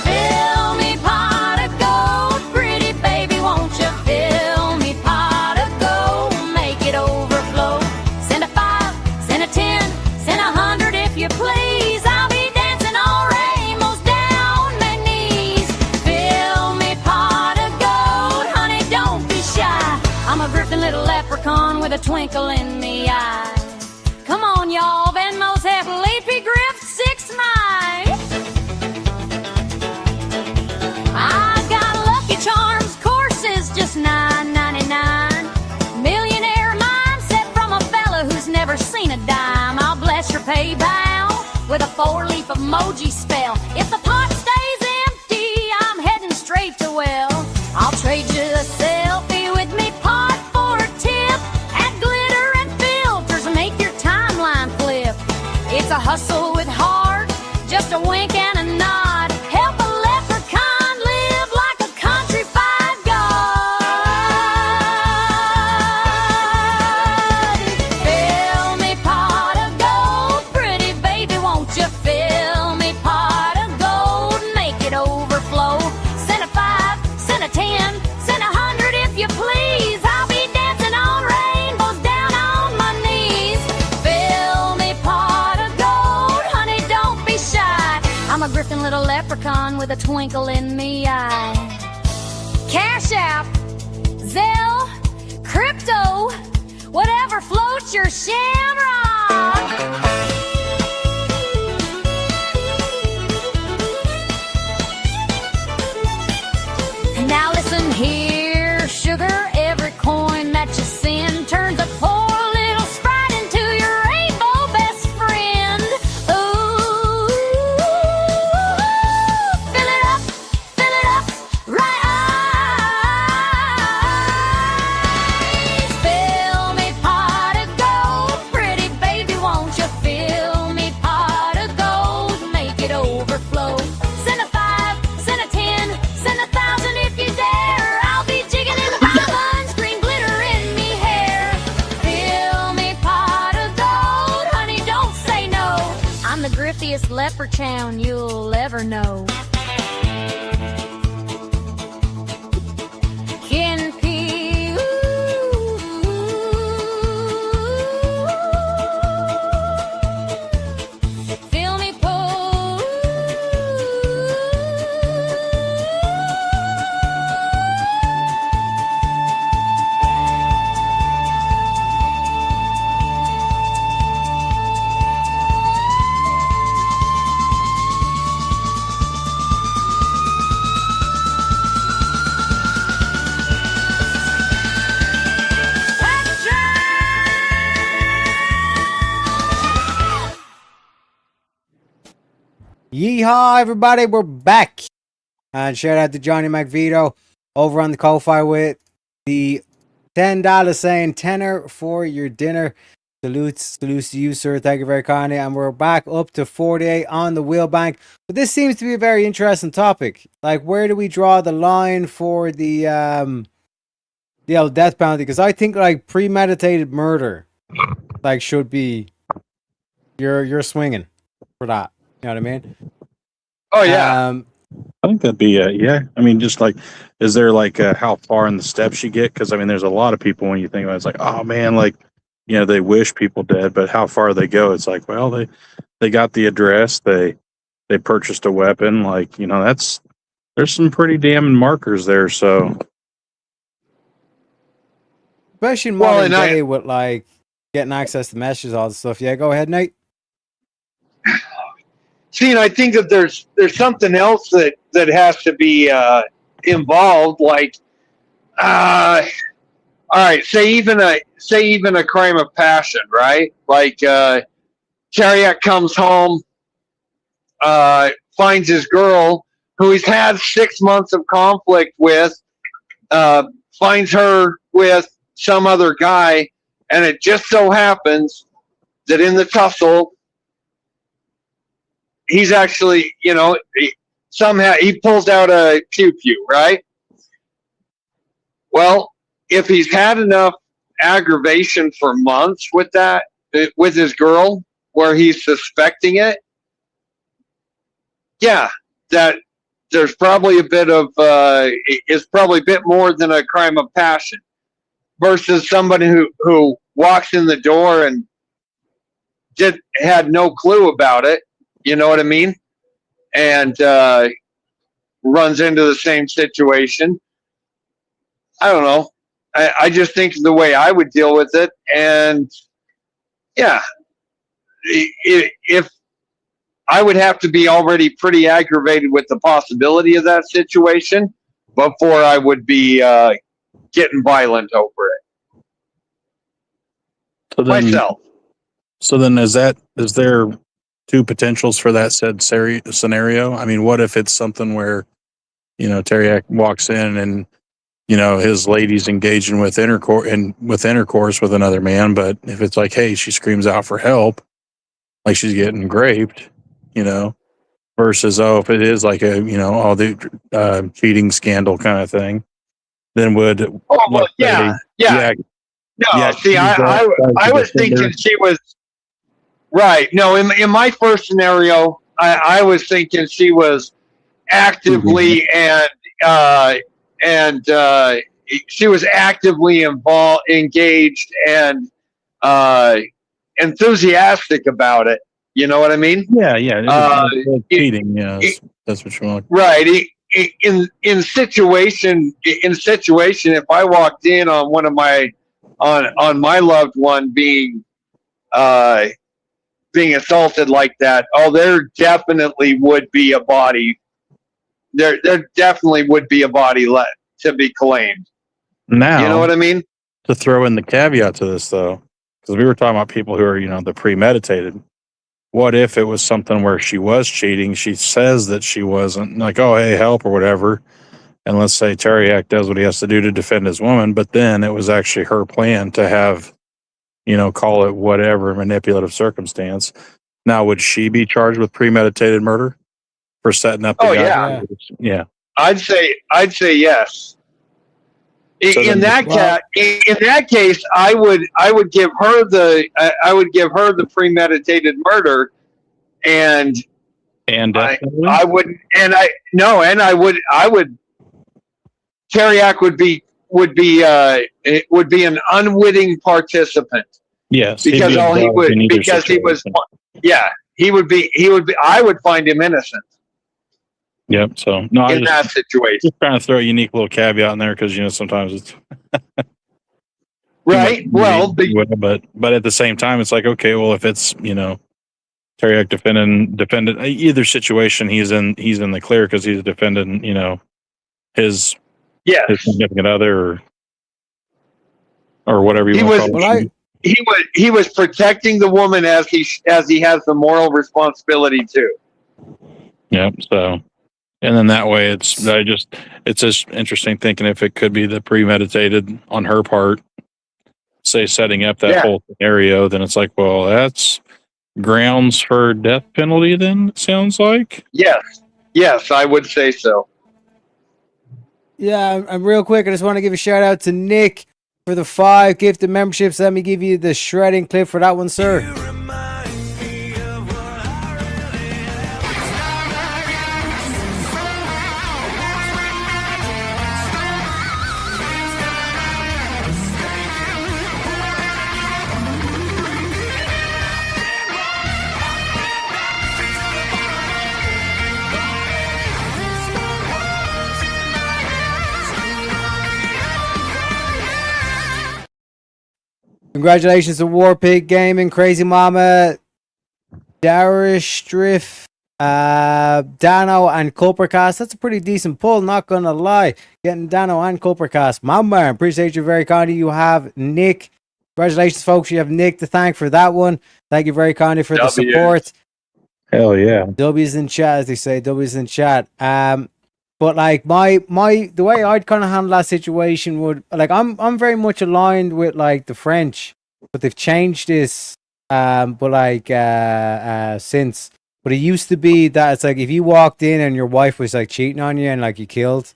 Fill me pot of gold, pretty baby, won't you fill me pot of gold, make it overflow. Send a 5, send a 10, send 100 if you please. I'll be dancing all rainbows down my knees. Fill me pot of gold, honey, don't be shy. I'm a grifting little leprechaun with a twinkle in me eye. Come on, y'all, Venmo's half leafy grift 6 my. I got Lucky Charms courses, just $9.99. Millionaire mindset from a fella who's never seen a dime. I'll bless your PayPal with a 4-leaf emoji spell. If the pot stays empty, I'm heading straight to well. I'll trade you a selfie with me pot for a tip. Add glitter and filters and make your timeline flip. It's a hustle with heart, just a wink and a nod. Help a leprechaun live like a countrified god. Fill me pot of gold, pretty baby, won't you fill me pot of gold, make it overflow. Send a 5, send a 10, send 100 if you please. I'll be dancing on rainbows down on my knees. Fill me pot of gold, honey, don't be shy. I'm a grifting little leprechaun with a twinkle in me eye. Cash App, Zelle, crypto, whatever floats your shamrock. Now listen here, sugar, every coin that you send turns a poor little sprite into your rainbow best friend. Ooh, fill it up, right eyes. Fill me pot of gold, pretty baby, won't you fill me pot of gold, make it overflow. Send a 5, send a 10, send 1,000 if you dare. I'll be jigging in diamonds, green glitter in me hair. Fill me pot of gold, honey, don't say no. I'm the griftiest leprechaun you'll ever know. Kin P, fill me pot. Yeehaw, everybody, we're back. And shout out to Johnny McVito over on the Ko-Fi with the $10 saying tenner for your dinner. Salutes to you, sir. Thank you very kindly. And we're back up to 48 on the wheel bank. But this seems to be a very interesting topic. Like, where do we draw the line for the old death penalty? Because I think like premeditated murder, like, should be you're swinging for that. You know what I mean? Oh yeah. I think that'd be yeah. I mean, just like, is there like how far in the steps you get? Because I mean, there's a lot of people when you think about it, it's like, oh man, like, you know, they wish people dead, but how far they go? It's like, well, they got the address, they purchased a weapon, like, you know, there's some pretty damning markers there. So, especially in modern day with like getting access to messages, all this stuff. Yeah, go ahead, Nate. See, and I think that there's something else that has to be involved. Like, all right, say even a crime of passion, right? Like, Chariot comes home, finds his girl, who he's had 6 months of conflict with, finds her with some other guy, and it just so happens that in the tussle, he's actually, somehow he pulls out a pew-pew, right? Well, if he's had enough aggravation for months with that, with his girl, where he's suspecting it, yeah, that there's probably a bit of, it's probably a bit more than a crime of passion versus somebody who walks in the door and had no clue about it, you know what I mean? And runs into the same situation. I don't know. I just think the way I would deal with it, and yeah, if I would have to be already pretty aggravated with the possibility of that situation before I would be getting violent over it. So then, myself. So then, is there two potentials for that said scenario? I mean, what if it's something where, Teriak walks in and, his lady's engaging with intercourse with another man, but if it's like, hey, she screams out for help, like she's getting raped, versus, if it is like all the cheating scandal kind of thing, then would yeah. No, see, I was thinking she was right. No, in my first scenario, I was thinking she was actively and she was actively engaged and enthusiastic about it. You know what I mean? Yeah. Cheating. Yeah, that's what you want. Right. In situation, if I walked in on one of my on my loved one being assaulted like that, there definitely would be a body. There definitely would be a body to be claimed. Now, you know what I mean? To throw in the caveat to this, though, because we were talking about people who are, the premeditated. What if it was something where she was cheating? She says that she wasn't, like, oh, hey, help or whatever. And let's say Teriak does what he has to do to defend his woman, but then it was actually her plan to have, call it whatever, manipulative circumstance. Now, would she be charged with premeditated murder for setting up the guy? Yeah. I'd say yes. In that case, I would give her the premeditated murder, and I would Teriak would be an unwitting participant. Yes, because I would find him innocent. Yep. So no, in that situation, just trying to throw a unique little caveat in there because sometimes it's right. Well, but at the same time, it's like, okay, well, if it's Teriak defendant either situation, he's in the clear because he's defending his significant other or whatever you want to call it. He was protecting the woman as he has the moral responsibility to. Yep. So. And then that way, it's just interesting thinking if it could be the premeditated on her part, say setting up that whole scenario, then it's like, well, that's grounds for death penalty. Then it sounds like. Yes, I would say so. Yeah, and real quick, I just want to give a shout out to Nick for the 5 gifted memberships. Let me give you the shredding clip for that one, sir. Congratulations to Warpig Gaming, Crazy Mama, Darish Striff, Dano, and Culpercast. That's a pretty decent pull, not gonna lie. Getting Dano and Culpercast. My man, appreciate you very kindly. You have Nick, Congratulations, folks. You have Nick to thank for that one. Thank you very kindly for the W. support. Hell yeah. W's in chat, as they say. W's in chat. But like the way I'd kind of handle that situation would, like, I'm very much aligned with like the French, but they've changed this. But like since, but it used to be that it's like if you walked in and your wife was like cheating on you and like you killed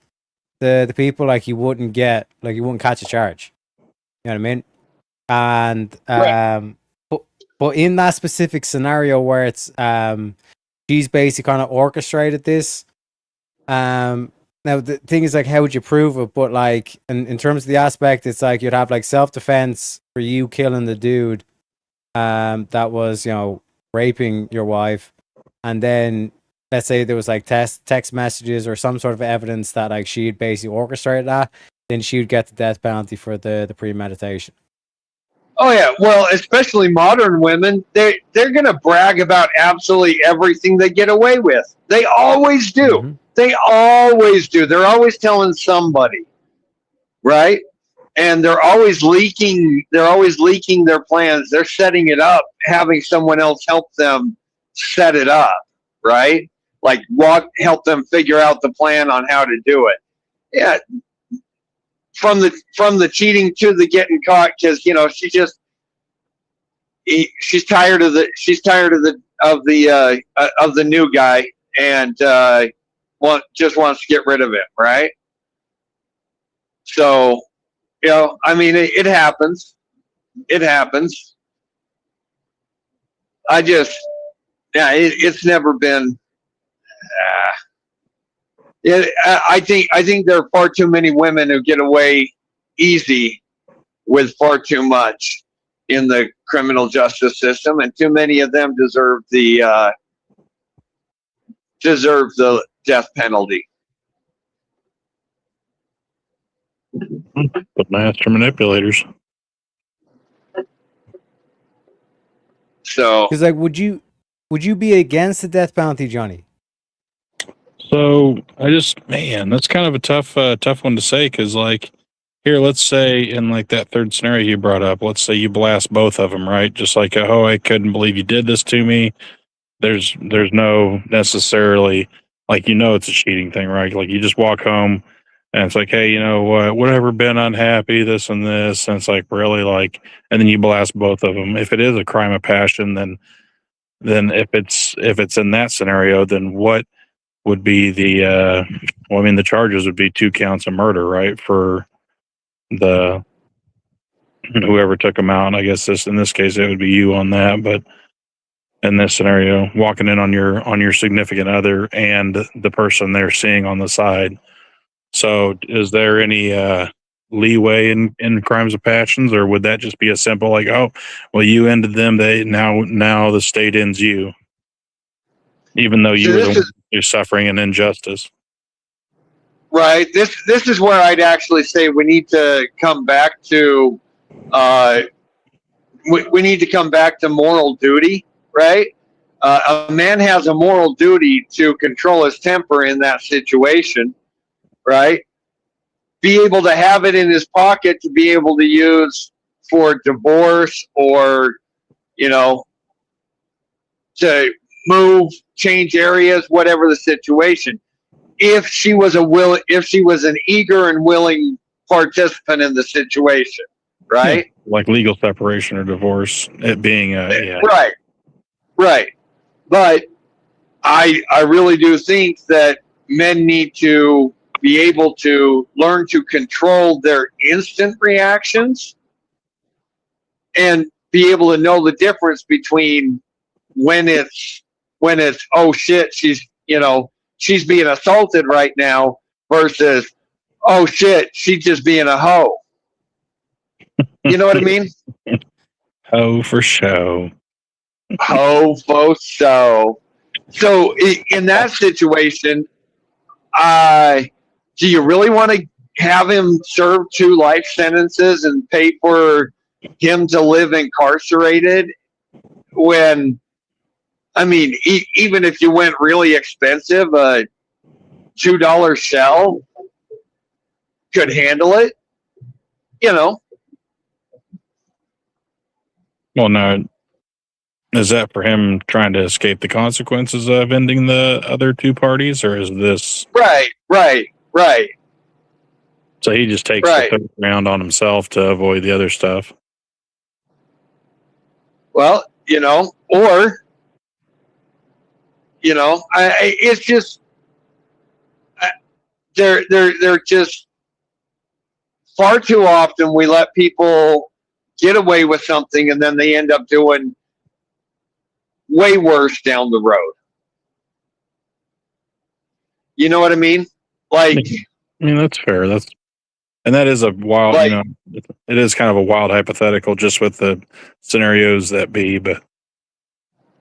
the people, like you wouldn't catch a charge. You know what I mean? And but in that specific scenario where it's she's basically kind of orchestrated this. Now the thing is, like, how would you prove it? But like in terms of the aspect, it's like you'd have like self-defense for you killing the dude that was, you know, raping your wife, and then let's say there was like text messages or some sort of evidence that like she'd basically orchestrated that, then she'd get the death penalty for the premeditation. Oh yeah, well, especially modern women, they're gonna brag about absolutely everything they get away with. They always do. Mm-hmm. They always do. They're always telling somebody, right? And they're always leaking their plans. They're setting it up, having someone else help them set it up, right? Like help them figure out the plan on how to do it. Yeah. From the cheating to the getting caught, because, you know, she's tired of the new guy, and just wants to get rid of him, right? So, you know, I mean, it happens. It happens. It's never been. I think there are far too many women who get away easy with far too much in the criminal justice system, and too many of them deserve the death penalty. But master manipulators. So, because like, would you be against the death penalty, Johnny? So that's kind of a tough one to say, because like here, let's say in like that third scenario you brought up, let's say you blast both of them, right? Just like, oh, I couldn't believe you did this to me. There's no necessarily, like, you know, it's a cheating thing, right? Like you just walk home and it's like, hey, you know what, whatever, been unhappy, this and this, and it's like, really, like, and then you blast both of them. If it is a crime of passion, then if it's in that scenario, then what would be the the charges would be 2 counts of murder, right? For the whoever took them out. I guess in this case it would be you on that, but in this scenario, walking in on your significant other and the person they're seeing on the side. So is there any leeway in crimes of passions, or would that just be a simple like, oh, well, you ended them, now the state ends you, even though you're suffering an injustice? Right. This is where I'd actually say we need to come back to we need to come back to moral duty, right? A man has a moral duty to control his temper in that situation, right? Be able to have it in his pocket to be able to use for divorce, or, you know, to move, change areas, whatever the situation. If she was an eager and willing participant in the situation, right? Like legal separation or divorce, it being yeah. Right. But I really do think that men need to be able to learn to control their instant reactions and be able to know the difference between when it's oh shit, she's being assaulted right now, versus oh shit, she's just being a hoe. You know what I mean? Hoe for show. Hoe for show. So in that situation, do you really want to have him serve 2 life sentences and pay for him to live incarcerated when, I mean, even if you went really expensive, a $2 shell could handle it, you know? Well, no. Is that for him trying to escape the consequences of ending the other two parties, or is this Right. so he just takes Right. the round on himself to avoid the other stuff? Well, or it's just they're just far too often we let people get away with something and then they end up doing way worse down the road. You know what I mean? Like, I mean, that's fair. That is a wild, it is kind of a wild hypothetical just with the scenarios that be, but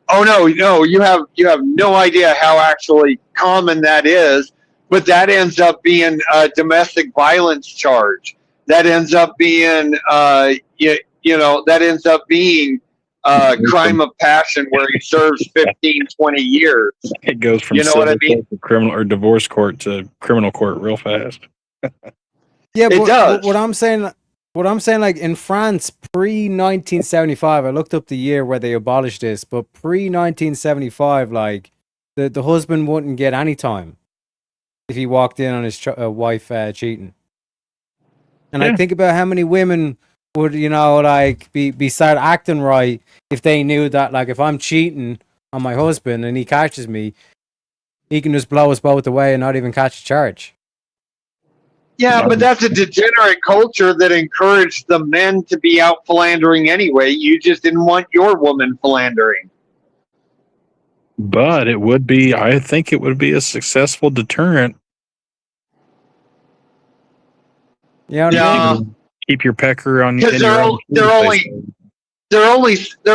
oh no, you have no idea how actually common that is, but that ends up being a domestic violence charge. That ends up being that ends up being crime of passion where he serves 15, 20 years. it goes from You know what I civil court to criminal or divorce court to criminal court real fast. Yeah, It but does. what I'm saying, like in France pre 1975, I looked up the year where they abolished this, but pre 1975, like the husband wouldn't get any time if he walked in on his wife cheating. And I think about how many women would be start acting right if they knew that, like, if I'm cheating on my husband and he catches me, he can just blow us both away and not even catch a charge. Yeah, but that's a degenerate culture that encouraged the men to be out philandering anyway. You just didn't want your woman philandering. But I think it would be a successful deterrent. Yeah. Keep your pecker on Because there are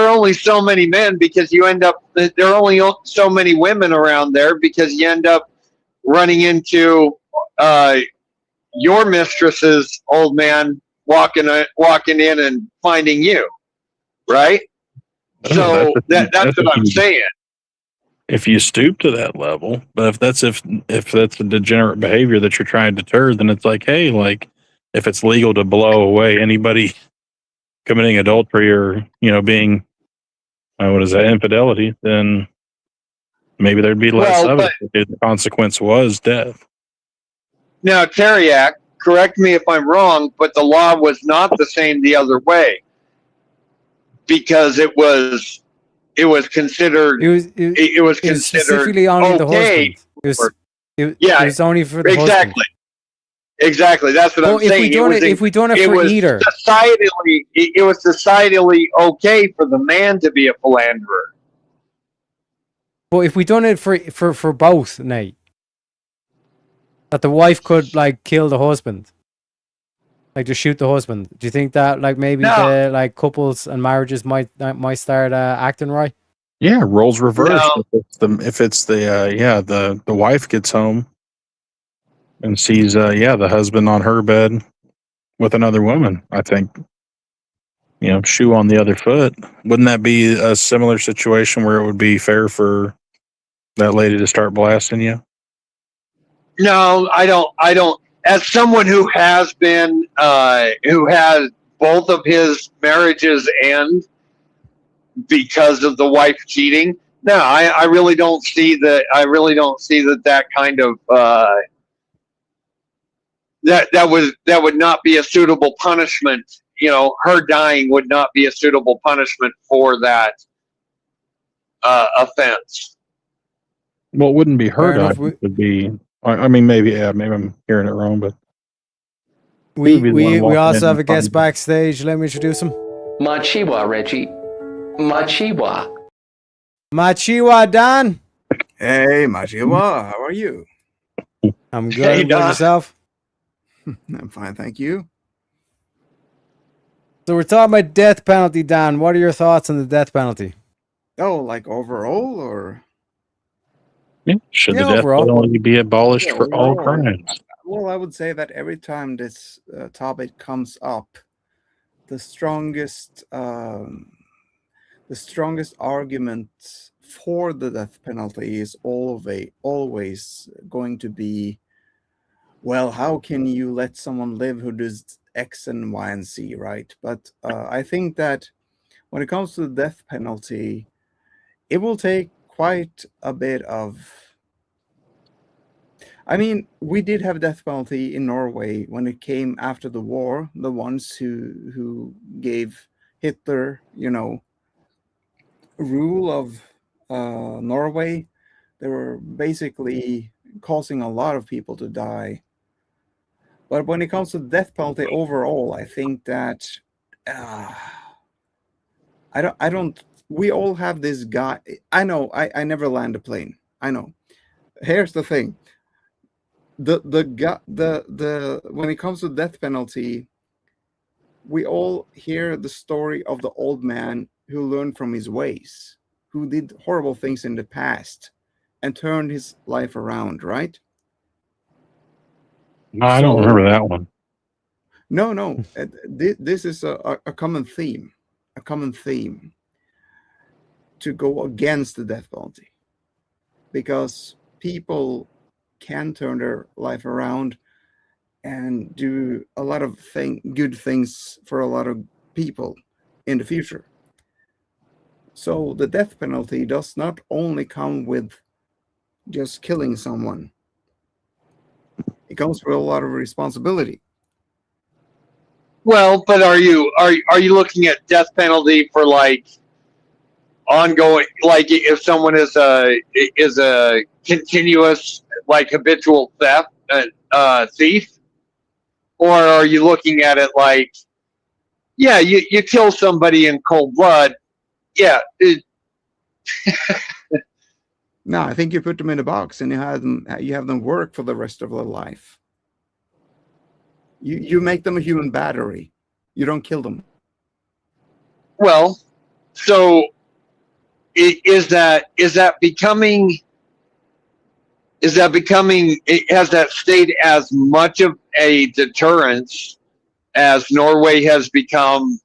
only so many men, because you end up there are only so many women around there, because you end up running into your mistress's old man walking in and finding you, right? So that's what I'm saying. If you stoop to that level, but if that's a degenerate behavior that you're trying to deter, then it's like, hey, like if it's legal to blow away anybody committing adultery or being what is that, infidelity, then maybe there'd be less of it. If the consequence was death. Now, Teriak, correct me if I'm wrong, but the law was not the same the other way, because it was considered. It was considered specifically only the okay. husband. It was only for the husband. Exactly. That's what I'm saying. If we done it for either, it was societally okay for the man to be a philanderer. But if we done it for both, Nate, that the wife could like kill the husband, like just shoot the husband. Do you think that like maybe the like couples and marriages might start acting right? Yeah, roles reversed. If it's the wife gets home and sees the husband on her bed with another woman, I think shoe on the other foot. Wouldn't that be a similar situation where it would be fair for that lady to start blasting you? No, I don't. As someone who has both of his marriages end because of the wife cheating, no, I really don't see that. I really don't see that kind of that would not be a suitable punishment. Her dying would not be a suitable punishment for that offense. Well, it wouldn't be her dying. It would be. I mean, maybe I'm hearing it wrong, but we also have a guest backstage. Let me introduce him. Machiwa, Reggie. Machiwa. Machiwa, Dan. Hey, Machiwa. How are you? I'm good. Hey, about yourself? I'm fine, thank you. So we're talking about death penalty, Dan. What are your thoughts on the death penalty? Oh, like overall, or? Should the death penalty be abolished for all crimes? Well, I would say that every time this topic comes up, the strongest argument for the death penalty is always going to be, well, how can you let someone live who does X and Y and Z, right? But I think that when it comes to the death penalty, it will take quite a bit of. I mean, we did have death penalty in Norway when it came after the war. The ones who gave Hitler, rule of Norway, they were basically causing a lot of people to die. But when it comes to death penalty overall, I think that I don't. We all have this guy. I know. I never land a plane. I know. Here's the thing. The when it comes to death penalty, we all hear the story of the old man who learned from his ways, who did horrible things in the past, and turned his life around. Right? No, I don't remember that one. No. This is a common theme. A common theme to go against the death penalty, because people can turn their life around and do a lot of good things for a lot of people in the future. So the death penalty does not only come with just killing someone. It comes with a lot of responsibility. Well, but are you looking at death penalty for like ongoing, like if someone is a continuous, like, habitual thief, or are you looking at it like, yeah, you kill somebody in cold blood, yeah. No, I think you put them in a box and you have them work for the rest of their life. You make them a human battery. You don't kill them. Well, so has that stayed as much of a deterrence as Norway has become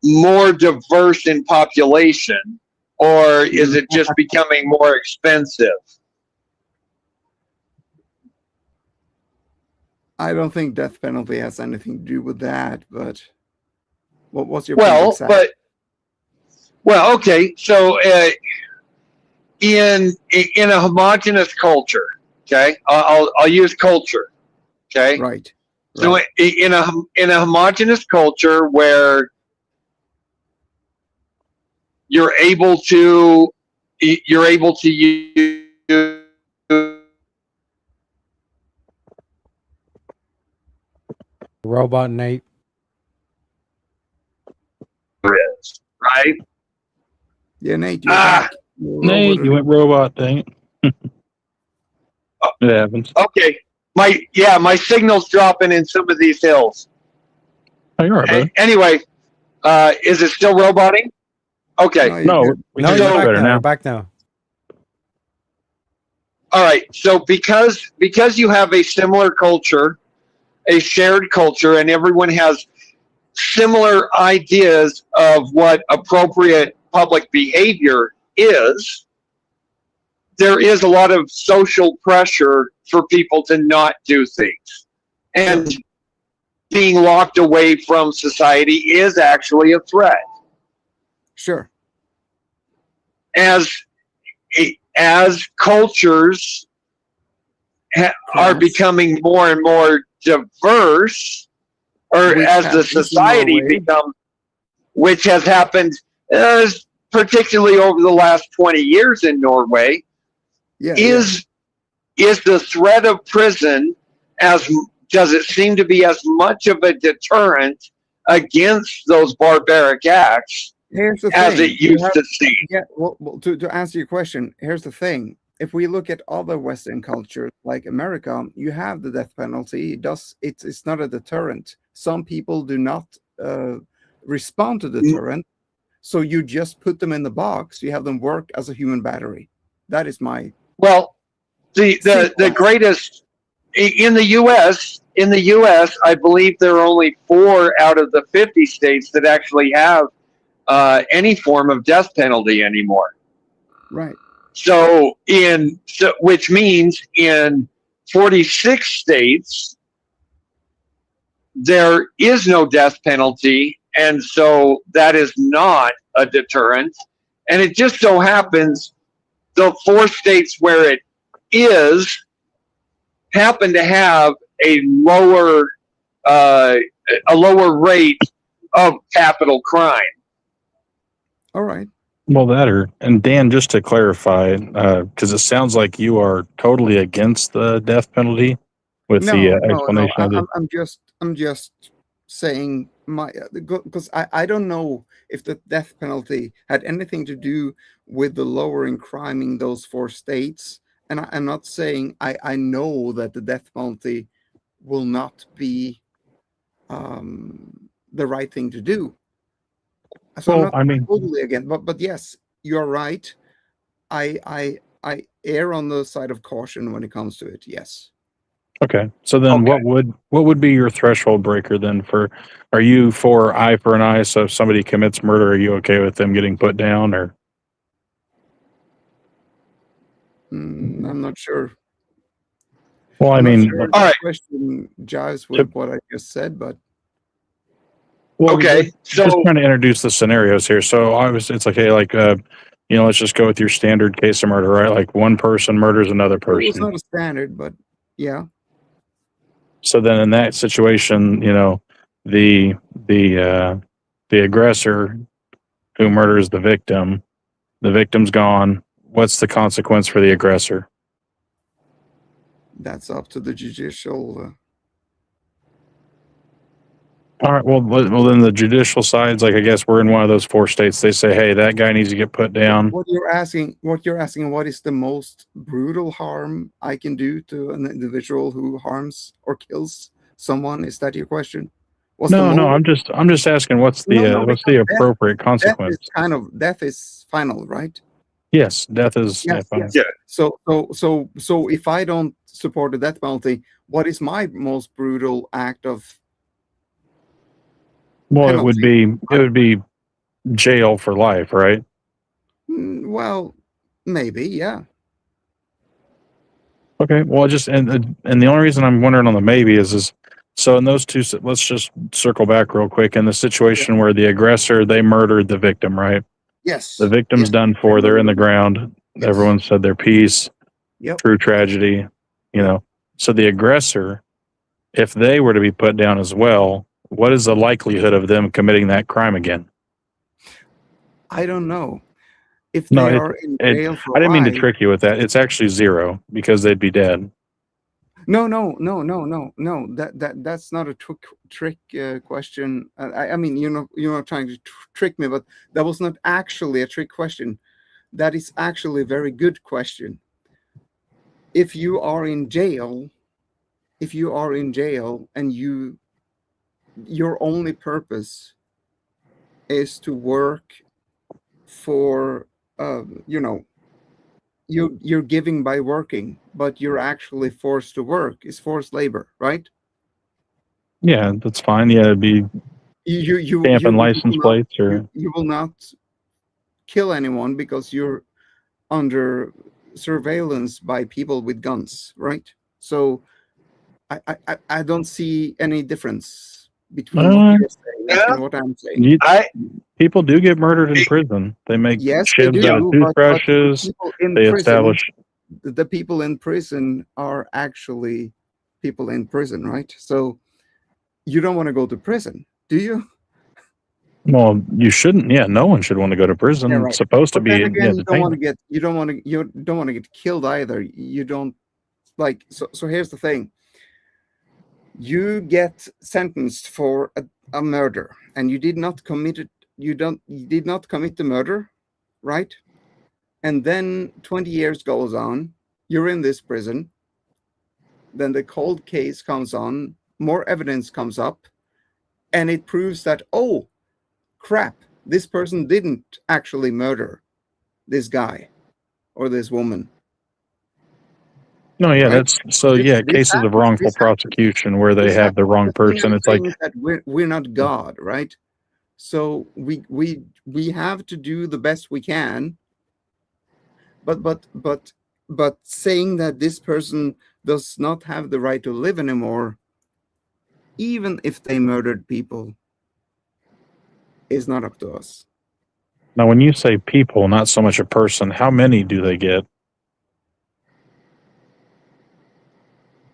more diverse in population, or is it just becoming more expensive? I don't think death penalty has anything to do with that, but what's your well, okay, so in a homogenous culture, okay, I'll use culture, okay, right. So in a homogenous culture where you're able to use Robot Nate. Right? Yeah, Nate. Nate, you went robot thing. It happens. Okay. My signal's dropping in some of these hills. Oh, you're right, brother. Anyway, is it still roboting? Okay. No, you're back now. All right. So because you have a similar culture, a shared culture, and everyone has similar ideas of what appropriate public behavior is, there is a lot of social pressure for people to not do things. And being locked away from society is actually a threat. Sure. As cultures are becoming more and more diverse, or as the society becomes, which has happened particularly over the last 20 years in Norway, is the threat of prison, does it seem to be as much of a deterrent against those barbaric acts as it used to seem? Yeah, well, to answer your question, here's the thing. If we look at other Western cultures like America, you have the death penalty. It's not a deterrent. Some people do not respond to the deterrent, so you just put them in the box. You have them work as a human battery. That is my the greatest in the U.S. I believe there are only 4 out of the 50 states that actually have any form of death penalty anymore. Right. So which means in 46 states there is no death penalty, And so that is not a deterrent. And it just so happens the 4 states where it is happen to have a lower rate of capital crime. All right. Well, and Dan, just to clarify, because it sounds like you are totally against the death penalty with the explanation of it. I'm just saying because I don't know if the death penalty had anything to do with the lowering crime in those 4 states. And I'm not saying I know that the death penalty will not be the right thing to do. So Well, I'm not totally again, but yes, you're right. I err on the side of caution when it comes to it. Yes. Okay. So then what would be your threshold breaker then are you for eye for an eye? So if somebody commits murder, are you okay with them getting put down or? I'm not sure. Well, I'm I not mean, sure if all the right. question jives with what I just said, but well, Okay, so just trying to introduce the scenarios here. So obviously it's like, hey, let's just go with your standard case of murder, right? Like one person murders another it was person. not a standard, but yeah. So then in that situation, the aggressor who murders the victim's gone. What's the consequence for the aggressor? That's up to the judicial. All right. Well, then the judicial side's like, I guess we're in one of those 4 states. They say, hey, that guy needs to get put down. What you're asking, what is the most brutal harm I can do to an individual who harms or kills someone? Is that your question? No, I'm just asking what's the appropriate consequence? Death is final, right? Yes, death is final. Yeah. So if I don't support the death penalty, what is my most brutal act of? Well, penalty? it would be jail for life, right? Well, maybe, yeah. Okay. Well, and the only reason I'm wondering on the maybe is so in those 2, let's just circle back real quick. In the situation where the aggressor, they murdered the victim, right? Yes. The victim's done for. They're in the ground. Yes. Everyone said their piece. Yep. True tragedy. So the aggressor, if they were to be put down as well, what is the likelihood of them committing that crime again? I don't know. If they are in jail for I didn't mean to life- trick you with that. It's actually 0 because they'd be dead. No. That's not a trick question. I mean, you're not trying to trick me, but that was not actually a trick question. That is actually a very good question. If you are in jail, and your only purpose is to work for, you're giving by working, but you're actually forced to work. It's forced labor, right? Yeah, that's fine. Yeah, it'd be stamping license plates or you will not kill anyone because you're under surveillance by people with guns, right? So I don't see any difference between what you're saying and what I'm saying. People do get murdered in prison. They make shivs out of toothbrushes. They establish. The people in prison are actually people in prison, right? So you don't want to go to prison, do you? Well, you shouldn't. Yeah, no one should want to go to prison. Yeah, right. It's supposed to But be. then again, you don't want entertainment. to get killed either. You don't like. So here's the thing. You get sentenced for a murder, and you did not commit it. You did not commit the murder, right? And then 20 years goes on. You're in this prison. Then the cold case comes on. More evidence comes up, and it proves that, oh, crap, this person didn't actually murder this guy or this woman. No, yeah, Right? that's so. Yeah, cases of wrongful prosecution where they have the wrong person. It's like that we're not God, right? So we have to do the best we can. But saying that this person does not have the right to live anymore, even if they murdered people, is not up to us. Now, when you say people, not so much a person, how many do they get?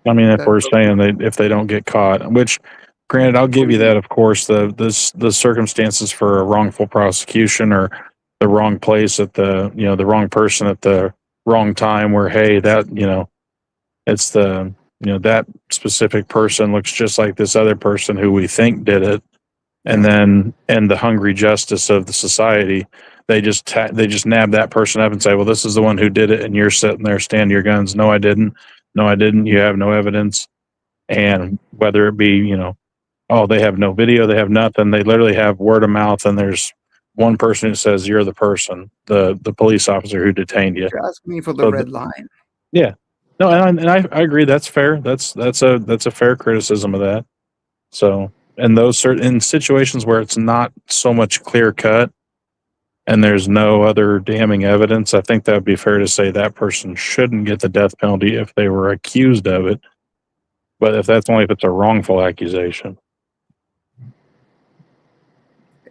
I mean, if we're saying if they don't get caught, which, granted, I'll give you that. Of course, the circumstances for a wrongful prosecution or the wrong place at the the wrong person at the wrong time, where hey, that it's the that specific person looks just like this other person who we think did it, and then the hungry justice of the society, they just nab that person up and say, well, this is the one who did it, and you're sitting there standing your guns. No, I didn't. No, I didn't. You have no evidence. And whether it be, oh, they have no video, they have nothing. They literally have word of mouth, and there's one person who says you're the person, the police officer who detained you. You're asking me for the red line. Yeah. No, and I agree. That's fair. That's a fair criticism of that. So, and those in situations where it's not so much clear cut, and there's no other damning evidence, I think that would be fair to say that person shouldn't get the death penalty if they were accused of it. But if it's a wrongful accusation.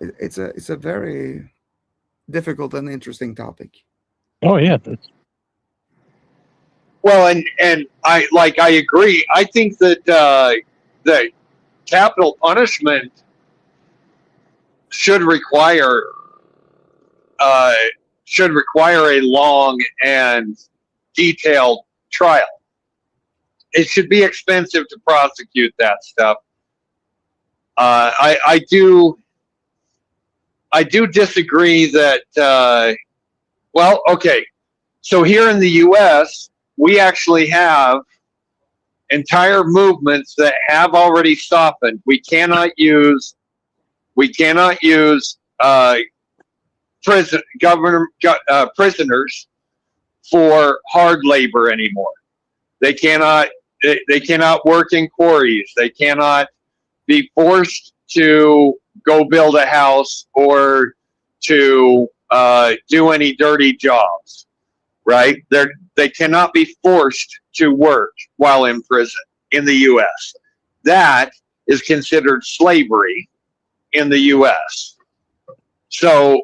It's a very difficult and interesting topic. Oh yeah. Well, and I agree. I think that the capital punishment should require a long and detailed trial. It should be expensive to prosecute that stuff. I do disagree that. Well, okay. So here in the U.S., we actually have entire movements that have already softened. We cannot use prisoners for hard labor anymore. They cannot work in quarries. They cannot be forced to go build a house or to do any dirty jobs, right? They cannot be forced to work while in prison in the U.S. That is considered slavery in the U.S. So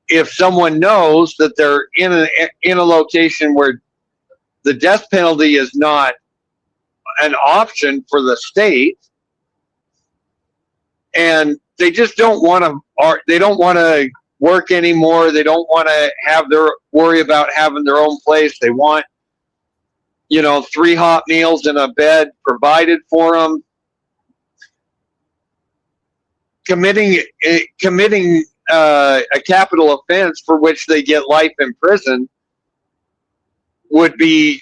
if someone knows that they're in a location where the death penalty is not an option for the state, and they just don't want to work anymore, they don't want to worry about having their own place, they want 3 hot meals and a bed provided for them, committing a capital offense for which they get life in prison could be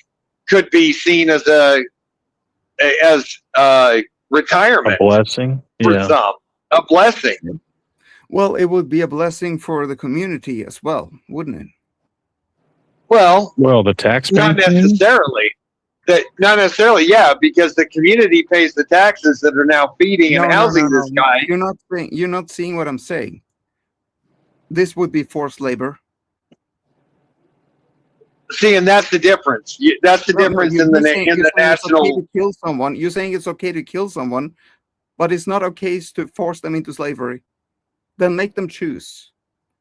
seen as retirement, a blessing for some, a blessing. Well, it would be a blessing for the community as well, wouldn't it? Well, the taxpayer. Not necessarily. Not necessarily, yeah, because the community pays the taxes that are now feeding and housing this guy. You're not seeing what I'm saying. This would be forced labor. See, and that's the difference. That's the difference in the national. Okay to kill someone. You're saying it's okay to kill someone, but it's not okay to force them into slavery. Then make them choose.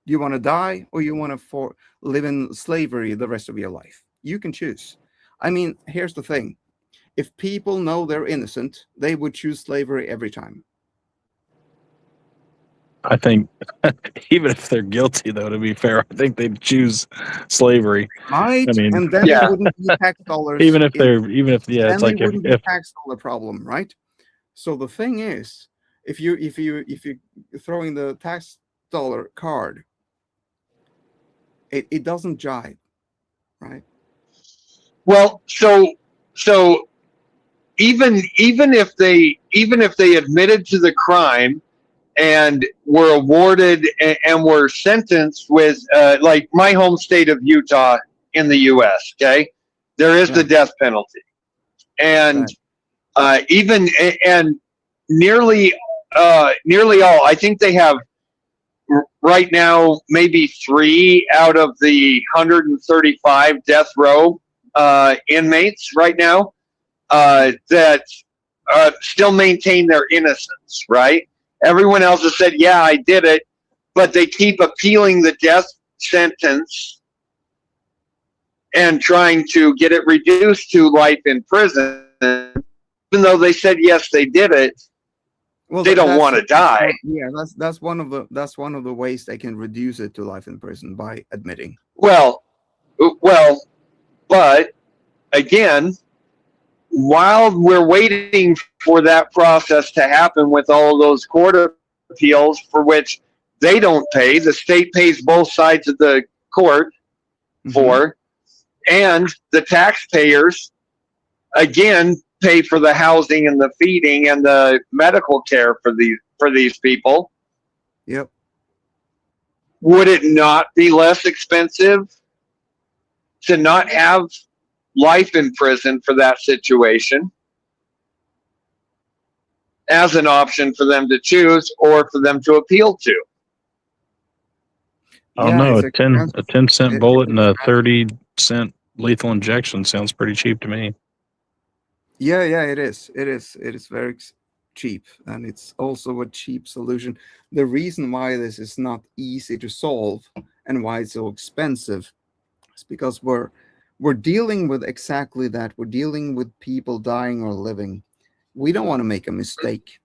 Do you want to die or you want to live in slavery the rest of your life? You can choose. I mean, here's the thing. If people know they're innocent, they would choose slavery every time. I think even if they're guilty, though, to be fair, I think they'd choose slavery. Right. I mean, and then it wouldn't be tax dollars. Even if it's like it wouldn't be tax dollar problem, right? So the thing is, if you're throwing the tax dollar card, it doesn't jive, right? Well, so even if they admitted to the crime and were awarded and were sentenced with like my home state of Utah in the U.S., okay, there is the death penalty, and nearly all, I think they have right now maybe 3 out of the 135 death row inmates right now that still maintain their innocence, right? Everyone else has said, yeah, I did it, but they keep appealing the death sentence and trying to get it reduced to life in prison, even though they said, yes, they did it. Well, they don't want to die. Yeah, that's one of the ways they can reduce it to life in prison, by admitting. Well, but again, while we're waiting for that process to happen with all those court appeals for which they don't pay, the state pays both sides of the court for, and the taxpayers again pay for the housing and the feeding and the medical care for these people. Yep. Would it not be less expensive to not have life in prison for that situation as an option for them to choose or for them to appeal to? I don't know. A 10-cent bullet and a 30-cent lethal injection sounds pretty cheap to me. Yeah, it is. It is very cheap, and it's also a cheap solution. The reason why this is not easy to solve and why it's so expensive is because we're dealing with exactly that. We're dealing with people dying or living. We don't want to make a mistake.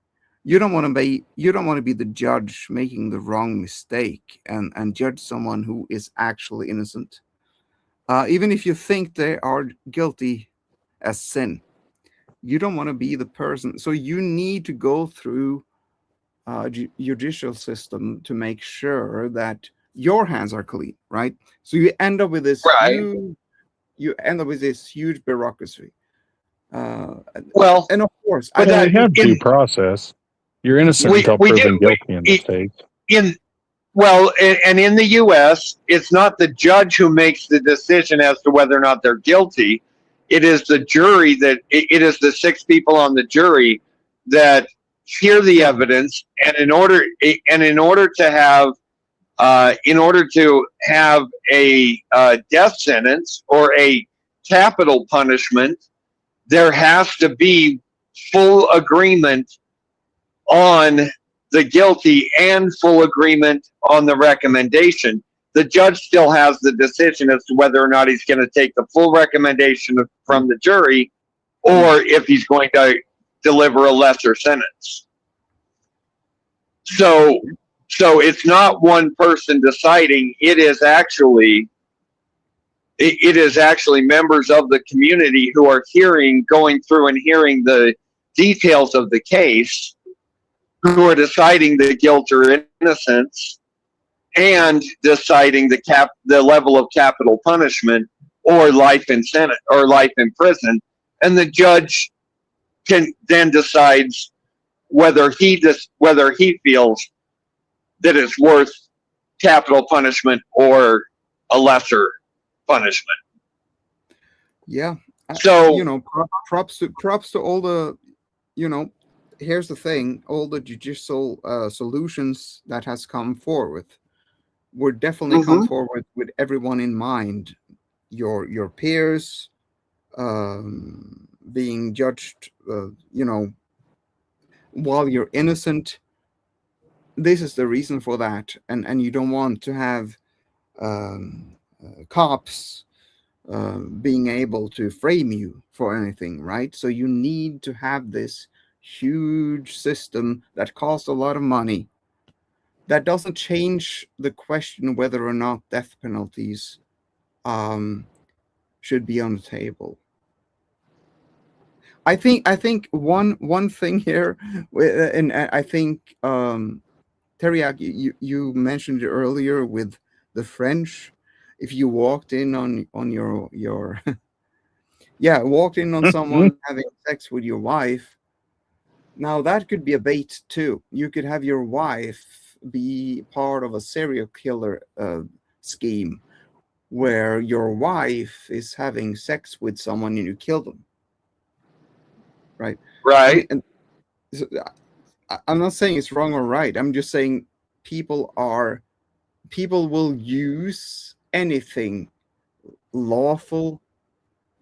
You don't want to be the judge making the wrong mistake and judge someone who is actually innocent, even if you think they are guilty as sin. You don't want to be the person. So you need to go through judicial system to make sure that your hands are clean, right? So you end up with this huge bureaucracy. Well, and of course, But we have due process. You're innocent until proven guilty in the States. And in the U.S., it's not the judge who makes the decision as to whether or not they're guilty. It is the jury it is the 6 people on the jury that hear the evidence, and in order to have a death sentence or a capital punishment, there has to be full agreement on the guilty and full agreement on the recommendation. The judge still has the decision as to whether or not he's going to take the full recommendation from the jury or if he's going to deliver a lesser sentence. So it's not one person deciding. It is actually members of the community who are going through and hearing the details of the case, who are deciding the guilt or innocence and deciding the level of capital punishment or life in prison, and the judge can then decides whether he feels that it's worth capital punishment or a lesser punishment. Yeah. So props to all the, here's the thing, all the judicial solutions that has come forward. We're definitely come forward with everyone in mind. Your peers being judged, while you're innocent. This is the reason for that, and you don't want to have cops being able to frame you for anything, right? So you need to have this huge system that costs a lot of money. That doesn't change the question whether or not death penalties should be on the table. I think one thing here, and I think Teriak, you mentioned it earlier with the French. If you walked in on your walked in on someone having sex with your wife, now that could be a bait too. You could have your wife be part of a serial killer scheme where your wife is having sex with someone and you kill them. Right. And so, I'm not saying it's wrong or right. I'm just saying people will use anything lawful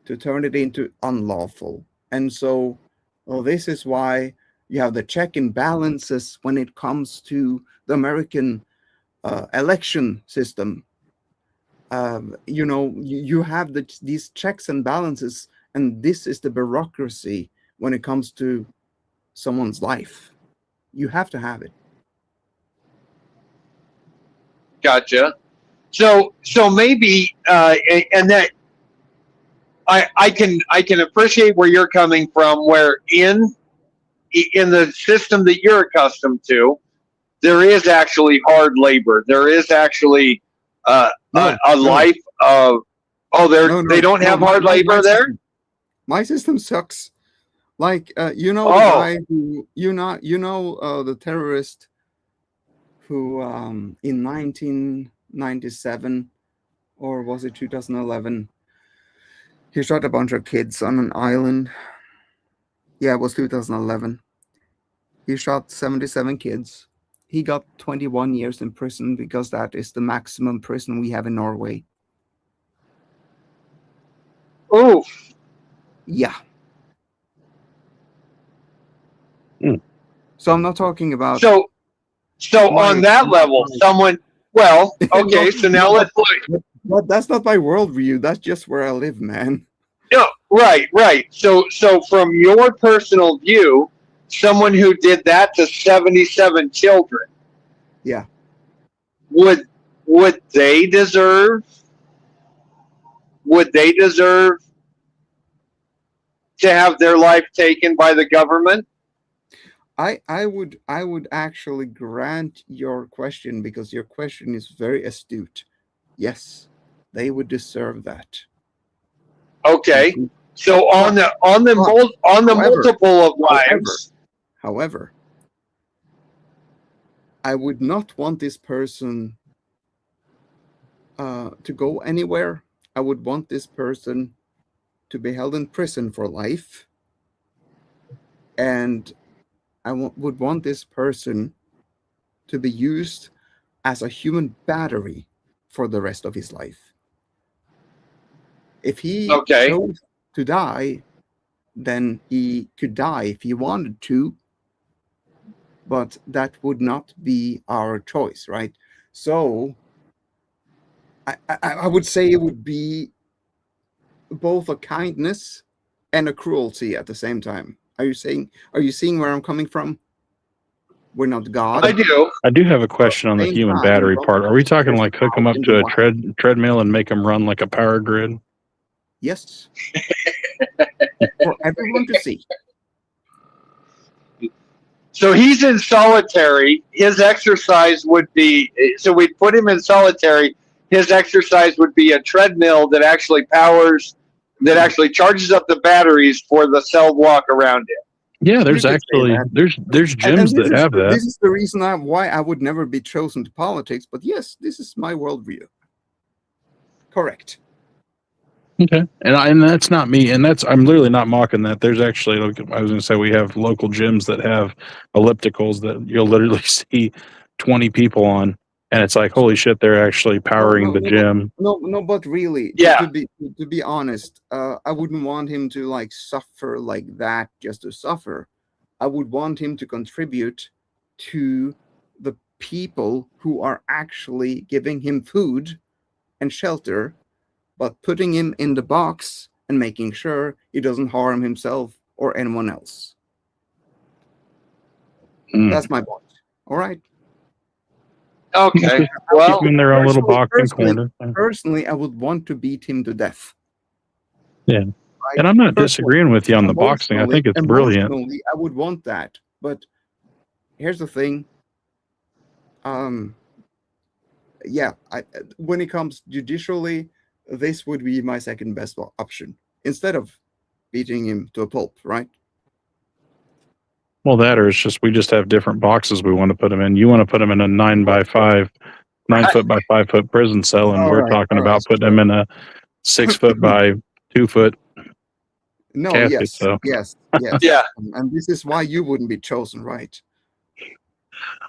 to turn it into unlawful. And so this is why You have the check and balances when it comes to the American election system. You have these checks and balances, and this is the bureaucracy when it comes to someone's life. You have to have it. Gotcha. So maybe, and that I can appreciate where you're coming from. Where in the system that you're accustomed to, there is actually hard labor. There is actually a life of. They don't have hard labor there. My system sucks. Like the guy who the terrorist who in 1997 or was it 2011 he shot a bunch of kids on an island. Yeah, it was 2011. He shot 77 kids. He got 21 years in prison because that is the maximum prison we have in Norway. Oh, yeah. So I'm not talking about. So on that level, someone. Well, okay. So now let's look. But that's not my worldview. That's just where I live, man. No, right. So from your personal view, someone who did that to 77 children, yeah, would they deserve? Would they deserve to have their life taken by the government? I would actually grant your question because your question is very astute. Yes, they would deserve that. Okay, so on the multiple of lives. However, I would not want this person to go anywhere. I would want this person to be held in prison for life, and I would want this person to be used as a human battery for the rest of his life. If he chose to die, then he could die if he wanted to, but that would not be our choice, right? So I would say it would be both a kindness and a cruelty at the same time. Are you seeing where I'm coming from? We're not God. I do. I do have a question on the human battery part. Are we talking like hook them up to a treadmill and make them run like a power grid? Yes. For everyone to see. So he's in solitary. His exercise would be, so we'd put him in solitary. His exercise would be a treadmill that actually charges up the batteries for the cell walk around it. Yeah, there's actually there's gyms that have that. This is the reason why I would never be chosen to politics. But yes, this is my worldview. Correct. Okay, and that's not me, and I'm literally not mocking that. There's actually, I was going to say, we have local gyms that have ellipticals that you'll literally see 20 people on, and it's like, holy shit, they're actually powering the gym. No, but really, yeah. To be honest, I wouldn't want him to like suffer like that just to suffer. I would want him to contribute to the people who are actually giving him food and shelter, but putting him in the box and making sure he doesn't harm himself or anyone else. That's my point. All right. Okay. Well, keep in their own little box and corner. Personally, I would want to beat him to death. Yeah. Right? And I'm not disagreeing with you on the boxing. I think it's brilliant. I would want that. But here's the thing. Yeah, when it comes judicially, this would be my second best option instead of beating him to a pulp, right? Well, that or it's just we just have different boxes we want to put him in. You want to put him in a 9 foot by 5 foot prison cell, and we're talking about putting him in a 6 foot by 2 foot. No, casket, yes, yeah. And this is why you wouldn't be chosen, right?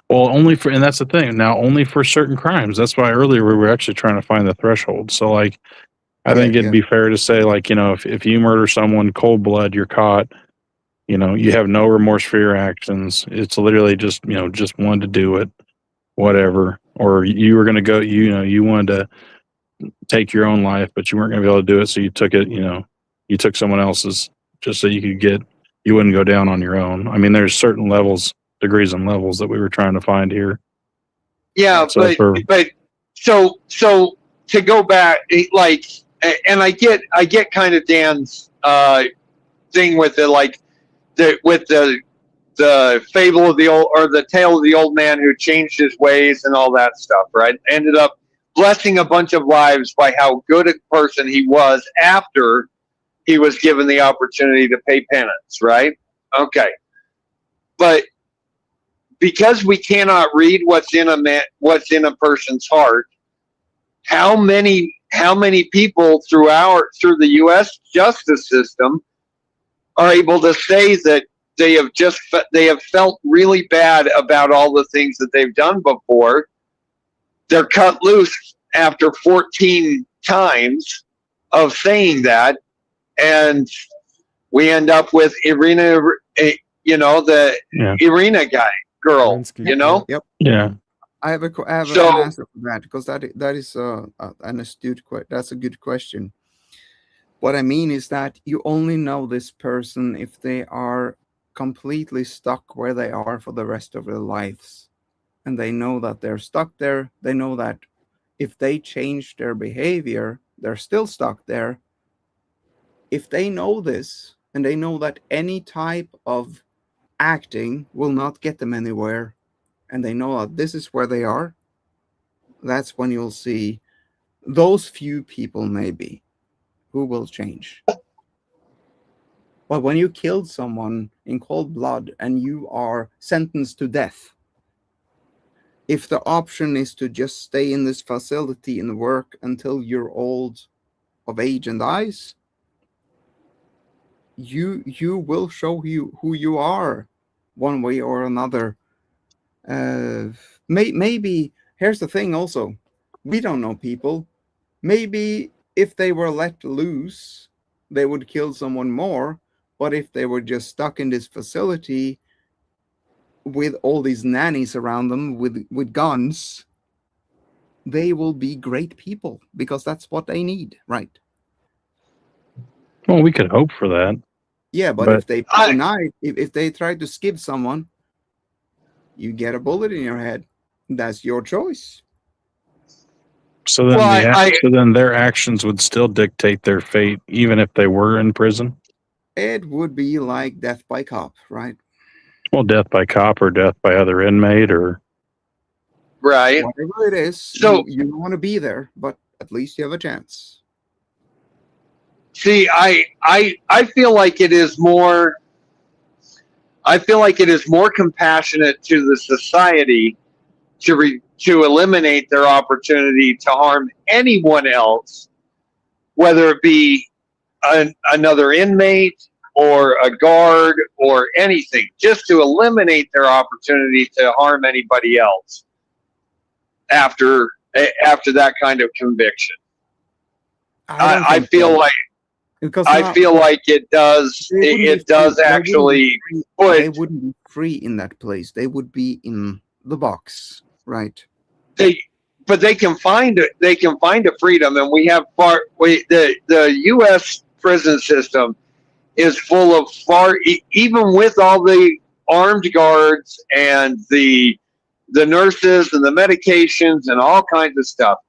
Well, and that's the thing. Now, only for certain crimes. That's why earlier we were actually trying to find the threshold. So, like, I think it'd be fair to say, like, if you murder someone cold blood, you're caught. You know, you have no remorse for your actions. It's literally just, you know, just wanted to do it, whatever. Or you were going to go, you wanted to take your own life, but you weren't going to be able to do it. So you took it, you took someone else's just so you wouldn't go down on your own. I mean, there's certain degrees and levels that we were trying to find here. Yeah, So so to go back, like, and I get kind of Dan's thing with it, like with the fable of the old, or the tale of the old man who changed his ways and all that stuff, right? Ended up blessing a bunch of lives by how good a person he was after he was given the opportunity to pay penance, right? Okay, but because we cannot read what's in a person's heart, how many people through the U.S. justice system are able to say that they have felt really bad about all the things that they've done before? They're cut loose after 14 times of saying that, and we end up with Irina, Irina girl, Yep. Yeah. I have an answer for that, because that is an astute that's a good question. What I mean is that you only know this person if they are completely stuck where they are for the rest of their lives, and they know that they're stuck there. They know that if they change their behavior, they're still stuck there. If they know this, and they know that any type of acting will not get them anywhere, and they know that this is where they are, that's when you'll see those few people maybe who will change. But when you killed someone in cold blood and you are sentenced to death, if the option is to just stay in this facility and work until you're old of age and dies, you will show you who you are one way or another. Maybe here's the thing also, we don't know people. Maybe if they were let loose, they would kill someone more. But if they were just stuck in this facility with all these nannies around them with guns, they will be great people, because that's what they need, right? Well, we could hope for that. Yeah, but if they if they try to skip someone, you get a bullet in your head. That's your choice. So then, so then their actions would still dictate their fate, even if they were in prison? It would be like death by cop, right? Well, death by cop or death by other inmate, or right, whatever it is. So you don't want to be there, but at least you have a chance. See, I feel like it is more. I feel like it is more compassionate to the society to eliminate their opportunity to harm anyone else, whether it be another inmate or a guard or anything, just to eliminate their opportunity to harm anybody else after that kind of conviction. I feel like it does actually put. They wouldn't be free in that place. They would be in the box, right? But they can find a freedom, and we have the U.S. prison system is full of even with all the armed guards and the nurses and the medications and all kinds of stuff.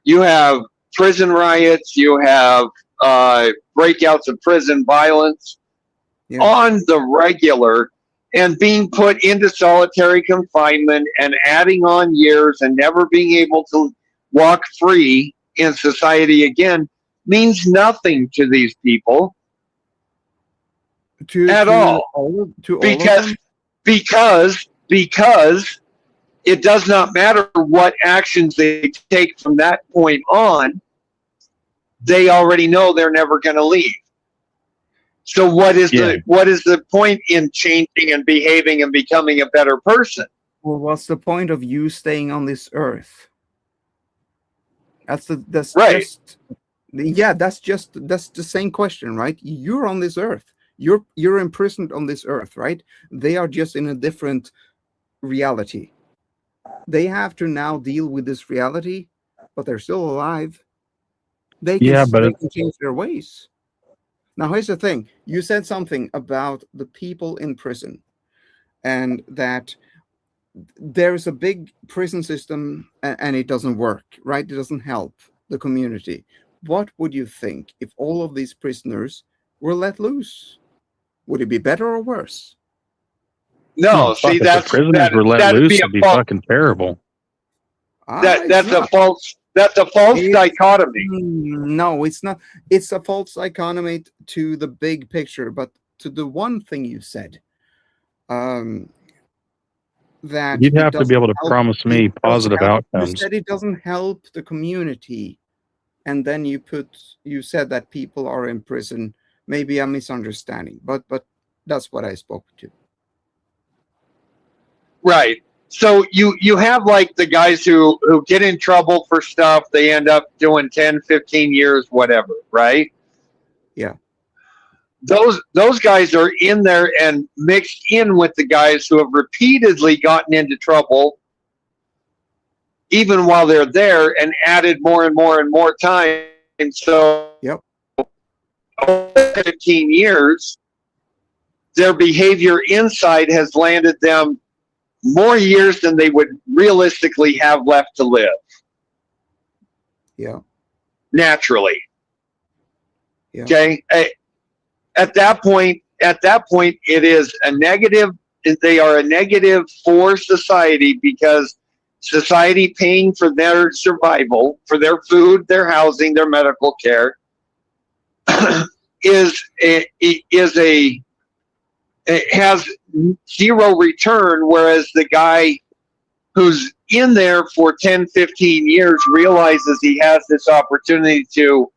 You have prison riots. You have breakouts of prison violence on the regular, and being put into solitary confinement and adding on years and never being able to walk free in society again means nothing to these people at all. Because it does not matter what actions they take from that point on. They already know they're never going to leave. So what is the point in changing and behaving and becoming a better person? Well, what's the point of you staying on this earth? That's right. That's the same question, right? You're on this earth. You're imprisoned on this earth, right? They are just in a different reality. They have to now deal with this reality, but they're still alive. They can change their ways. Now, here's the thing. You said something about the people in prison and that there's a big prison system and it doesn't work, right? It doesn't help the community. What would you think if all of these prisoners were let loose? Would it be better or worse? No, see, if the prisoners were let loose, it'd be fucking terrible. That's a false dichotomy. No, it's not. It's a false dichotomy to the big picture, but to the one thing you said, that You'd have to be able to promise me positive You outcomes. said it doesn't help the community, and then you said that people are in prison. Maybe I'm misunderstanding, but that's what I spoke to. Right. So you have like the guys who get in trouble for stuff, they end up doing 10, 15 years, whatever, right? Yeah. Those guys are in there and mixed in with the guys who have repeatedly gotten into trouble even while they're there and added more and more and more time. And so yep. 15 years, their behavior inside has landed them more years than they would realistically have left to live. Yeah. Naturally. Yeah. Okay. At that point, it is a negative. They are a negative for society because society paying for their survival, for their food, their housing, their medical care, it has zero return, whereas the guy who's in there for 10, 15 years realizes he has this opportunity to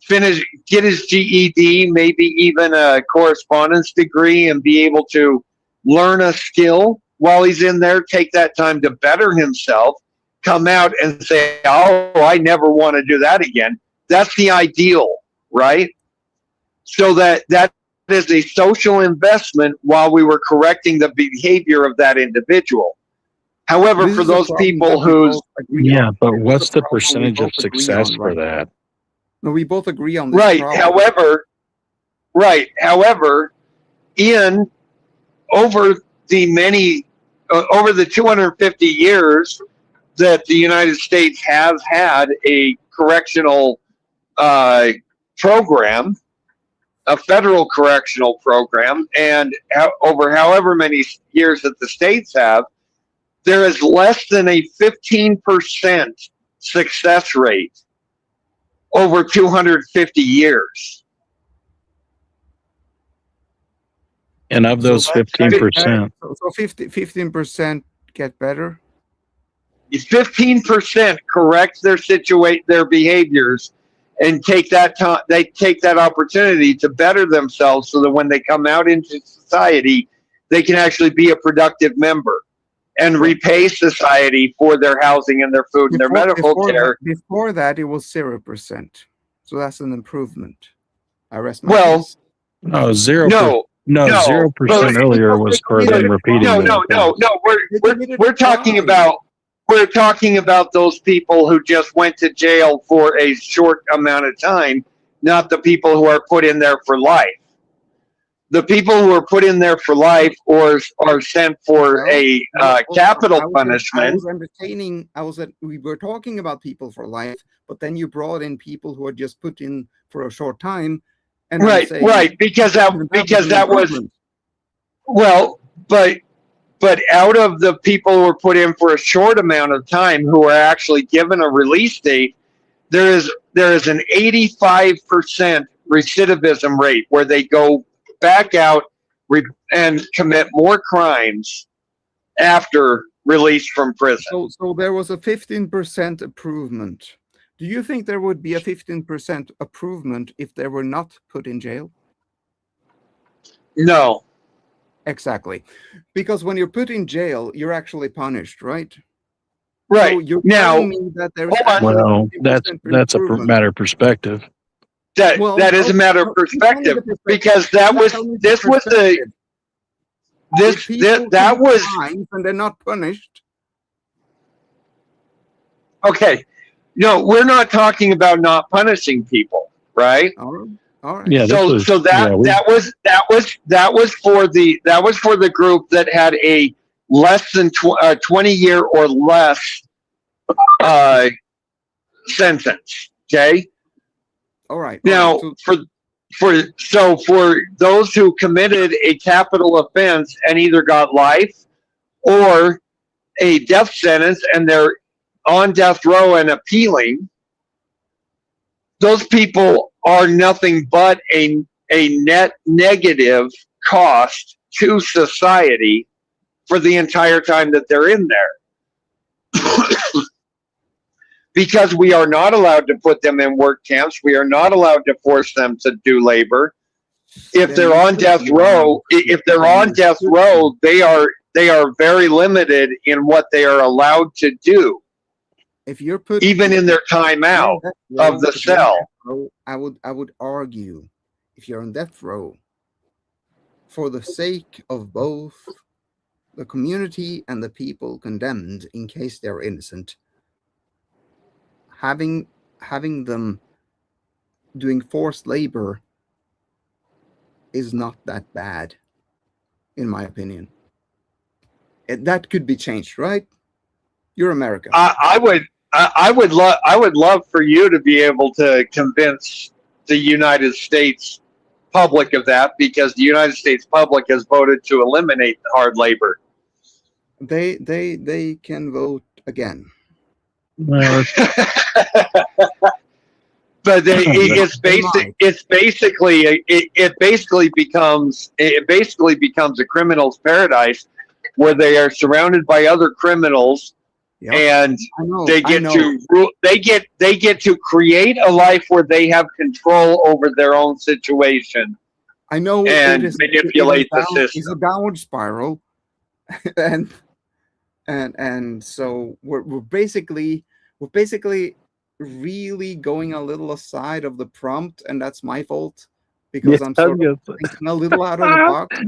get his GED, maybe even a correspondence degree, and be able to learn a skill while he's in there, take that time to better himself, come out and say, oh, I never want to do that again. That's the ideal, right? So that is a social investment while we were correcting the behavior of that individual. However, for those people who's... Yeah, but what's the percentage of success for that? No, we both agree on this. Right. problem. However, over the 250 years that the United States has had a correctional program, a federal correctional program, and over however many years that the states have, there is less than a 15% success rate over 250 years. And of those 15%, So 15% get better. 15% correct their behaviors and take that opportunity to better themselves so that when they come out into society, they can actually be a productive member and repay society for their housing and their food and their medical care. Before that, it was 0%. So that's an improvement. I rest my case. no, 0%. No, 0% earlier was for them repeating. No. We're talking about those people who just went to jail for a short amount of time, not the people who are put in there for life. The people who are put in there for life or are sent for a capital punishment. We were talking about people for life, but then you brought in people who are just put in for a short time. And right, because that was well, but out of the people who were put in for a short amount of time who are actually given a release date, there is an 85% recidivism rate where they go back out and commit more crimes after release from prison. So there was a 15% improvement. Do you think there would be a 15% improvement if they were not put in jail? No. Exactly. Because when you're put in jail, you're actually punished, right? Right. So you're now, telling me that there's Well, that's a matter of perspective. that is a matter of perspective, because that was and they're not punished. Okay. No, we're not talking about not punishing people, right? All right. Yeah. That was for the group that had a less than 20-year or less sentence. Okay. All right. Now, for those who committed a capital offense and either got life or a death sentence and they're on death row and appealing, those people are nothing but a net negative cost to society for the entire time that they're in there. Because we are not allowed to put them in work camps. We are not allowed to force them to do labor. If they're on death row, they are very limited in what they are allowed to do. If you're put even in their time out of the cell, I would argue, if you're on death row, for the sake of both the community and the people condemned, in case they're innocent, having them doing forced labor is not that bad, in my opinion. That could be changed, right? You're America. I would love for you to be able to convince the United States public of that, because the United States public has voted to eliminate hard labor. They can vote again. Well, but it basically becomes a criminal's paradise, where they are surrounded by other criminals. Yep. And they get to create a life where they have control over their own situation. I know, and manipulate the system. It's a downward spiral, and so we're basically really going a little aside of the prompt, and that's my fault, because I'm sort of thinking a little out of the box.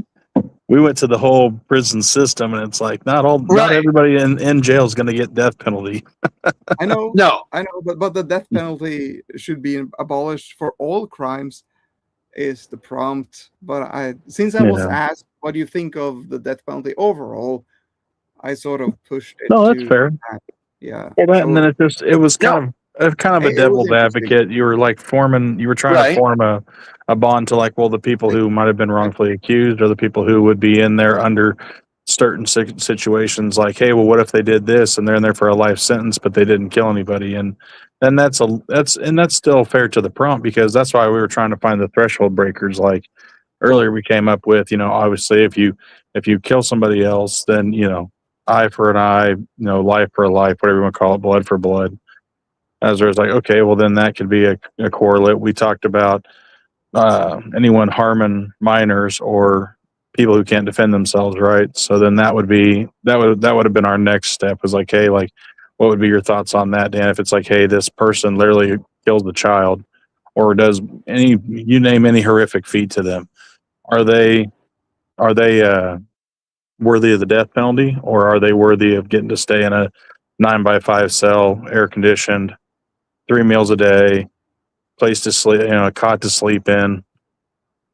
We went to the whole prison system, and it's like not everybody in jail is going to get death penalty. I know, no, I know, but the death penalty should be abolished for all crimes, is the prompt. But since I was asked, what do you think of the death penalty overall, I sort of pushed it. No, that's fair. Yeah. Well, and then it was kind of a devil's advocate. You were like trying to form a bond to like, well, the people who might have been wrongfully accused, or the people who would be in there under certain situations, like, hey, well, what if they did this and they're in there for a life sentence, but they didn't kill anybody? And then that's still fair to the prompt, because that's why we were trying to find the threshold breakers. Like earlier we came up with, obviously if you kill somebody else, then, eye for an eye, life for a life, whatever you want to call it, blood for blood. As there was like, okay, well then that could be a correlate. We talked about anyone harming minors or people who can't defend themselves, right? So then that would have been our next step, was like, hey, like, what would be your thoughts on that, Dan? If it's like, hey, this person literally kills the child, or does you name any horrific feat to them, are they worthy of the death penalty, or are they worthy of getting to stay in a 9x5 cell, air conditioned, 3 meals a day, place to sleep, a cot to sleep in,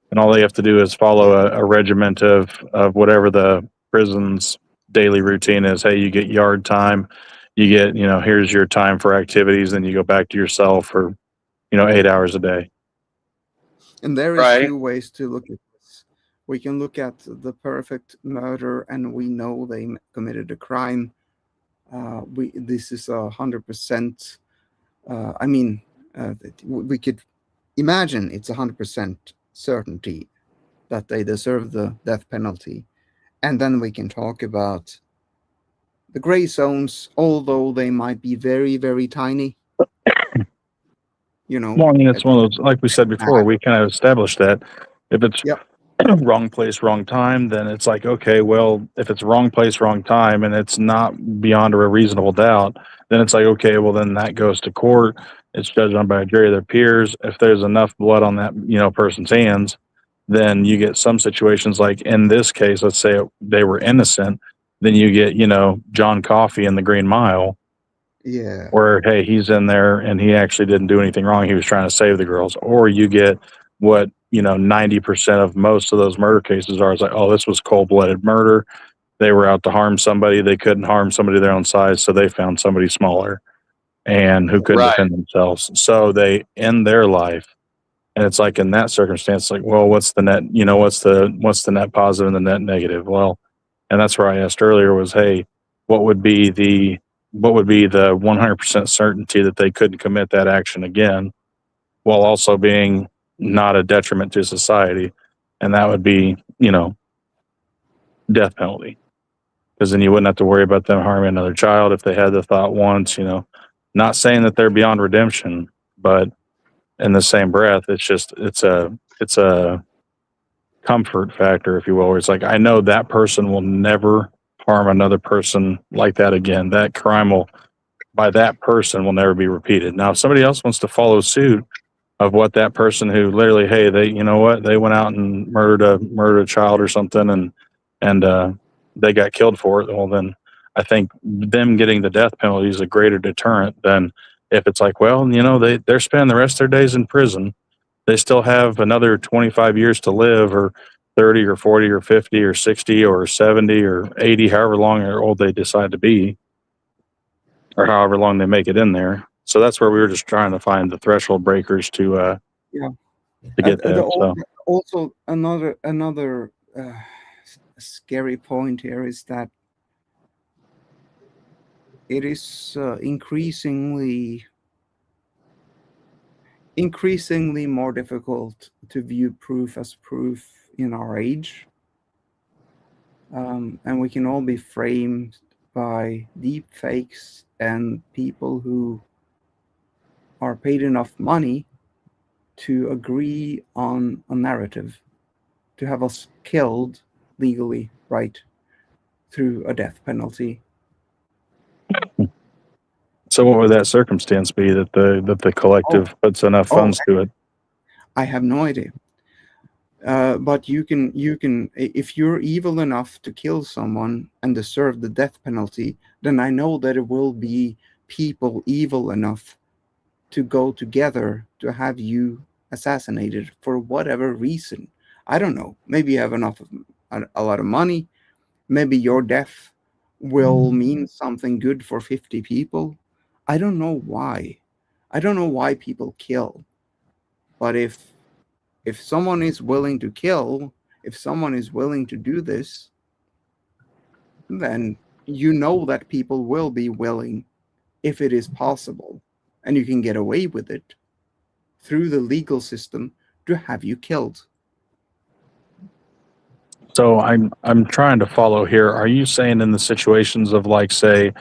and all they have to do is follow a regiment of whatever the prison's daily routine is. Hey, you get yard time, you get, here's your time for activities, then you go back to your cell for, 8 hours a day. And there is two ways to look at this. We can look at the perfect murder, and we know they committed a crime. This is 100%. We could imagine it's 100% certainty that they deserve the death penalty, and then we can talk about the gray zones, although they might be very, very tiny. Well, it's one of those, like we said before, we kind of established that if it's wrong place, wrong time, then it's like, okay, well, if it's wrong place, wrong time, and it's not beyond a reasonable doubt, then it's like, okay, well, then that goes to court. it's judged on by a jury of their peers. If there's enough blood on that, person's hands, then you get some situations like in this case, let's say they were innocent, then you get, John Coffey in the Green Mile, Yeah. where, hey, he's in there and he actually didn't do anything wrong. He was trying to save the girls. Or you get what, 90% of most of those murder cases are. It's like, oh, this was cold-blooded murder. They were out to harm somebody. They couldn't harm somebody their own size, so they found somebody smaller and who couldn't defend themselves. So they end their life. And it's like in that circumstance, like, well, what's the net, what's the net positive and the net negative? Well, and that's where I asked earlier was, hey, what would be the 100% certainty that they couldn't commit that action again while also being not a detriment to society? And that would be, death penalty. Because then you wouldn't have to worry about them harming another child if they had the thought once, not saying that they're beyond redemption, but in the same breath, it's a comfort factor, if you will, where it's like, I know that person will never harm another person like that again. That crime by that person will never be repeated. Now, if somebody else wants to follow suit of what that person who literally, hey, they went out and murdered a child or something and they got killed for it, well, then I think them getting the death penalty is a greater deterrent than if it's like, well, they're spending the rest of their days in prison. They still have another 25 years to live, or 30 or 40 or 50 or 60 or 70 or 80, however long or old they decide to be, or however long they make it in there. So that's where we were just trying to find the threshold breakers to get there. Also, another scary point here is that it is increasingly more difficult to view proof as proof in our age. And we can all be framed by deep fakes and people who are paid enough money to agree on a narrative, to have us killed legally, right, through a death penalty. So what would that circumstance be that the collective puts enough funds to it? I have no idea. But you can, if you're evil enough to kill someone and deserve the death penalty, then I know that it will be people evil enough to go together to have you assassinated for whatever reason. I don't know. Maybe you have a lot of money. Maybe your death will mean something good for 50 people. I don't know why. I don't know why people kill. But if someone is willing to kill, if someone is willing to do this, then you know that people will be willing, if it is possible, and you can get away with it through the legal system, to have you killed. So I'm trying to follow here. Are you saying in the situations of, like, say,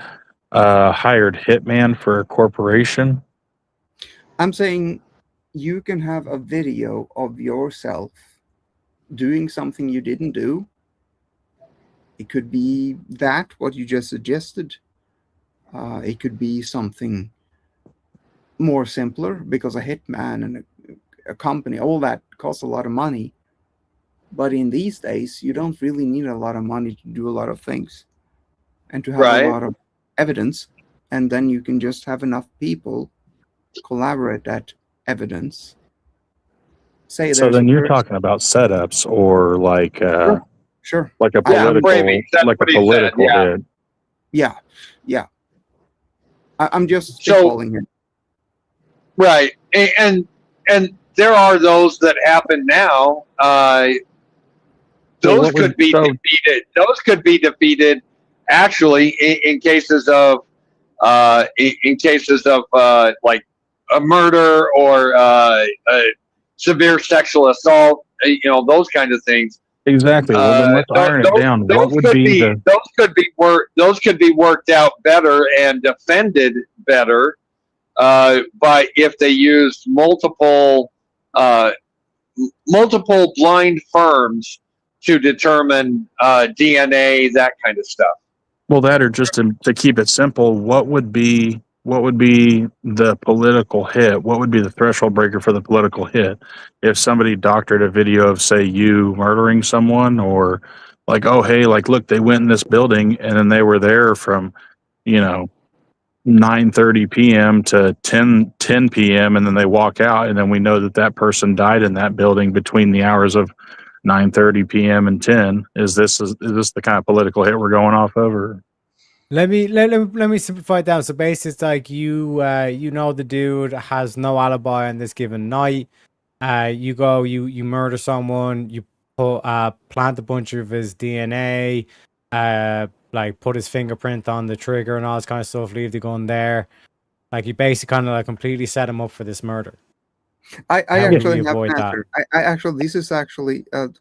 hired hitman for a corporation? I'm saying you can have a video of yourself doing something you didn't do. It could be what you just suggested. It could be something more simpler, because a hitman and a company, all that costs a lot of money. But in these days, you don't really need a lot of money to do a lot of things and to have a lot of evidence. And then you can just have enough people collaborate that evidence. So then you're talking about setups, or like sure. like a political hit. Yeah. I'm just spitballing it. Right, and there are those that happen now. Those could be defeated. Those could be defeated, actually, in cases of like a murder or a severe sexual assault. Those kind of things. Exactly. Well, then let's iron it down. What would be those could be worked out better and defended better, by if they used multiple blind firms to determine DNA, that kind of stuff. Well, that, or just to keep it simple, what would be what would be the political hit? What would be the threshold breaker for the political hit? If somebody doctored a video of, say, you murdering someone, or like, oh, hey, like, look, they went in this building and then they were there from, 9:30 p.m. to 10 p.m. and then they walk out, and then we know that that person died in that building between the hours of 9:30 p.m. and 10. Is this the kind of political hit we're going off of? Or let me simplify it down. So basically, it's like the dude has no alibi on this given night. You go, you murder someone, you plant a bunch of his DNA, like put his fingerprint on the trigger and all this kind of stuff, leave the gun there. Like you basically kind of like completely set him up for this murder. I How do actually you have avoid an that? answer.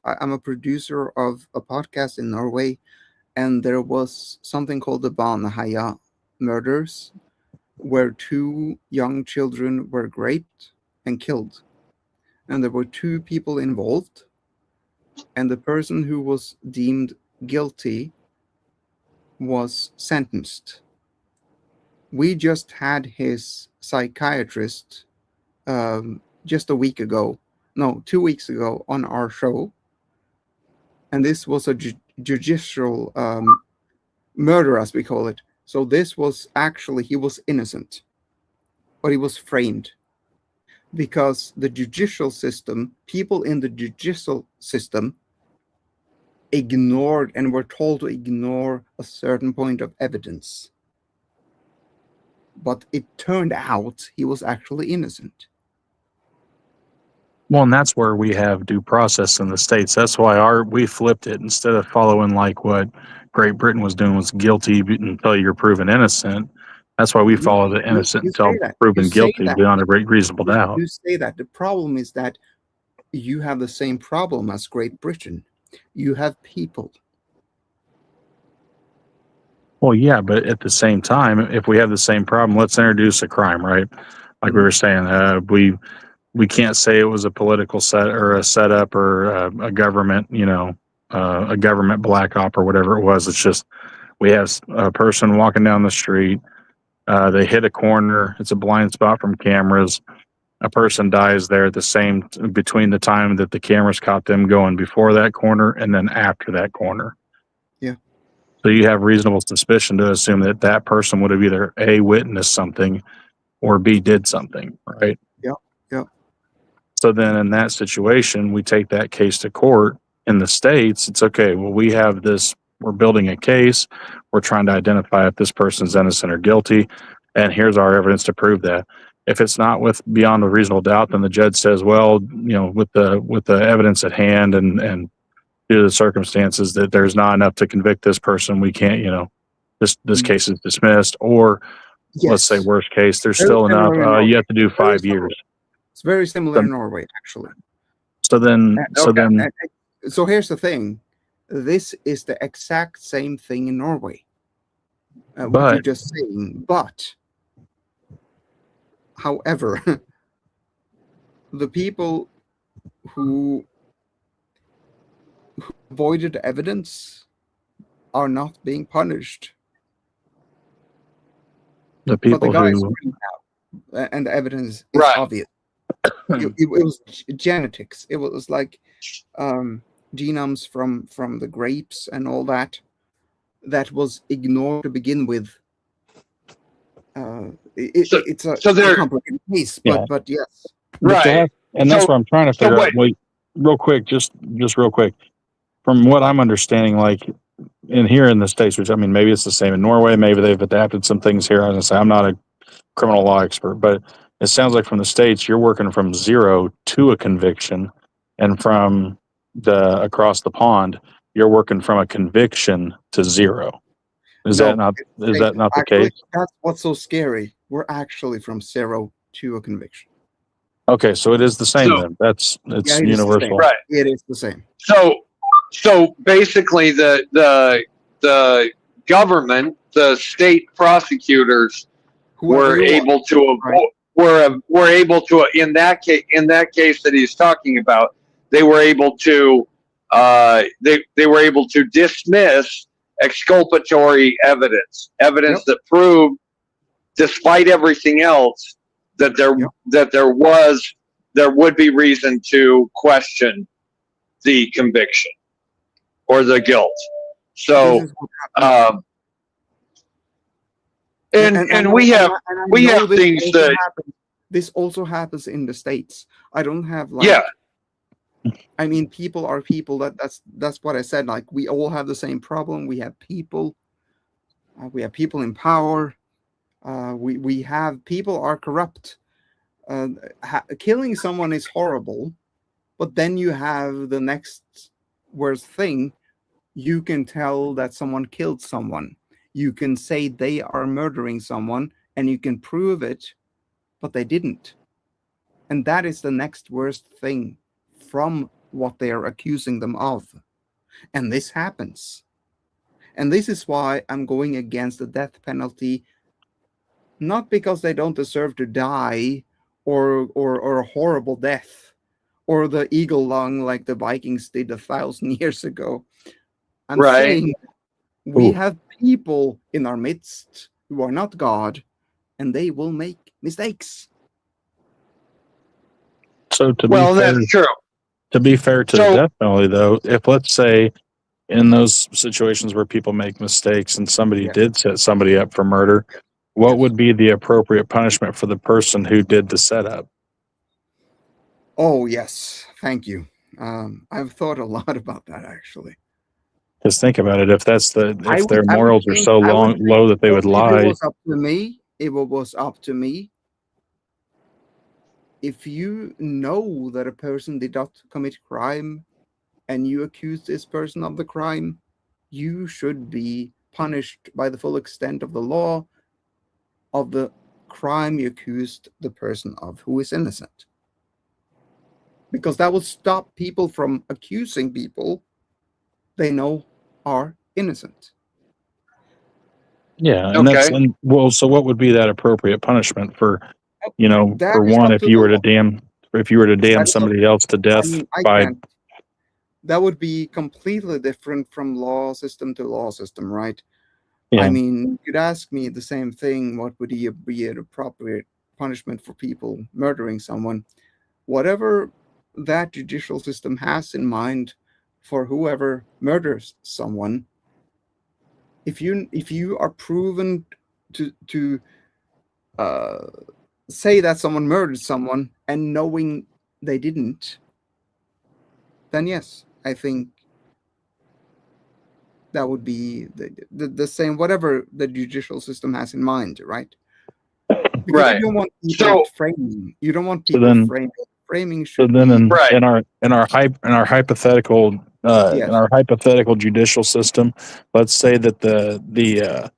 I'm a producer of a podcast in Norway, and there was something called the Baneheia murders, where 2 young children were raped and killed. And there were 2 people involved, and the person who was deemed guilty was sentenced. We just had his psychiatrist just a week ago, no, 2 weeks ago on our show. And this was a judicial murder, as we call it. So this was actually, he was innocent, but he was framed because the judicial system, people in the judicial system ignored and were told to ignore a certain point of evidence. But it turned out he was actually innocent. well, and that's where we have due process in the States. That's why we flipped it. Instead of following like what Great Britain was doing, was guilty until you're proven innocent. That's why we follow the innocent You until say that. proven You say guilty that. beyond a reasonable doubt. You say that. The problem is that you have the same problem as Great Britain. You have people. Well, yeah, but at the same time, if we have the same problem, let's introduce a crime, right? Like we were saying, we can't say it was a political setup or a government, a government black op or whatever it was. It's just we have a person walking down the street. They hit a corner. It's a blind spot from cameras. A person dies there at the same between the time that the cameras caught them going before that corner and then after that corner. Yeah. So you have reasonable suspicion to assume that that person would have either A, witnessed something, or B, did something, right? Yeah. Yeah. So then in that situation, we take that case to court. In the States, it's okay. Well, we have this, we're building a case. We're trying to identify if this person's innocent or guilty. And here's our evidence to prove that. If it's not with beyond a reasonable doubt, then the judge says, well, with the evidence at hand and due to the circumstances that there's not enough to convict this person, we can't, this case is dismissed. Or let's say worst case, there's Very still enough. similar in Norway. You have to do Very 5 similar. years. It's very similar in Norway, actually. So then, So here's the thing. This is the exact same thing in Norway. What But- you're just saying. But, however, the people who avoided evidence are not being punished. the But the people guy is who, free now, and the evidence is Right. obvious. It was genetics. It was like genomes from the grapes and all that was ignored to begin with. It's a complicated case, but yes. But and that's what I'm trying to figure out. Wait, real quick, just real quick. From what I'm understanding, like here in the States, which I mean, maybe it's the same in Norway, maybe they've adapted some things here. I was gonna say I'm not a criminal law expert, but it sounds like from the States, you're working from 0 to a conviction, and from the across the pond, you're working from a conviction to 0. Is that not the case? That's what's so scary. We're actually from 0 to a conviction. Okay, so it is the same then. It's Yeah, it is the universal. same. Right. It is the same. So basically, the government, the state prosecutors, were able to were able to in that case that he's talking about, they were able to they were able to dismiss exculpatory evidence that proved despite everything else, that there would be reason to question the conviction or the guilt. So, and we have things that this also happens in the States. I don't have I mean, people are people. That's what I said. Like, we all have the same problem. We have people. We have people in power. We have people are corrupt. Killing someone is horrible, but then you have the next worst thing. You can tell that someone killed someone. You can say they are murdering someone, and you can prove it, but they didn't. And that is the next worst thing from what they are accusing them of. And this happens. And this is why I'm going against the death penalty, not because they don't deserve to die or a horrible death or the eagle lung like the Vikings did 1,000 years ago. I'm saying we have people in our midst who are not God, and they will make mistakes. So that's true. To be fair to the death penalty, though, if let's say in those situations where people make mistakes and somebody did set somebody up for murder, what would be the appropriate punishment for the person who did the setup? Oh, yes. Thank you. I've thought a lot about that, actually. Just think about it. If their morals are so low that they would lie. If it was up to me, if you know that a person did not commit crime and you accuse this person of the crime, you should be punished by the full extent of the law of the crime you accused the person of who is innocent. Because that will stop people from accusing people they know are innocent. Yeah, and so what would be that appropriate punishment for, for one, if you were to damn somebody else to death that would be completely different from law system to law system, right? Yeah. I mean, you could ask me the same thing. What would be an appropriate punishment for people murdering someone? Whatever that judicial system has in mind for whoever murders someone, if you are proven to say that someone murdered someone and knowing they didn't, then yes, I think that would be the same, whatever the judicial system has in mind, right? Because you don't want people framing. You don't want people framing. Framing should in our hypothetical in our hypothetical judicial system, let's say that the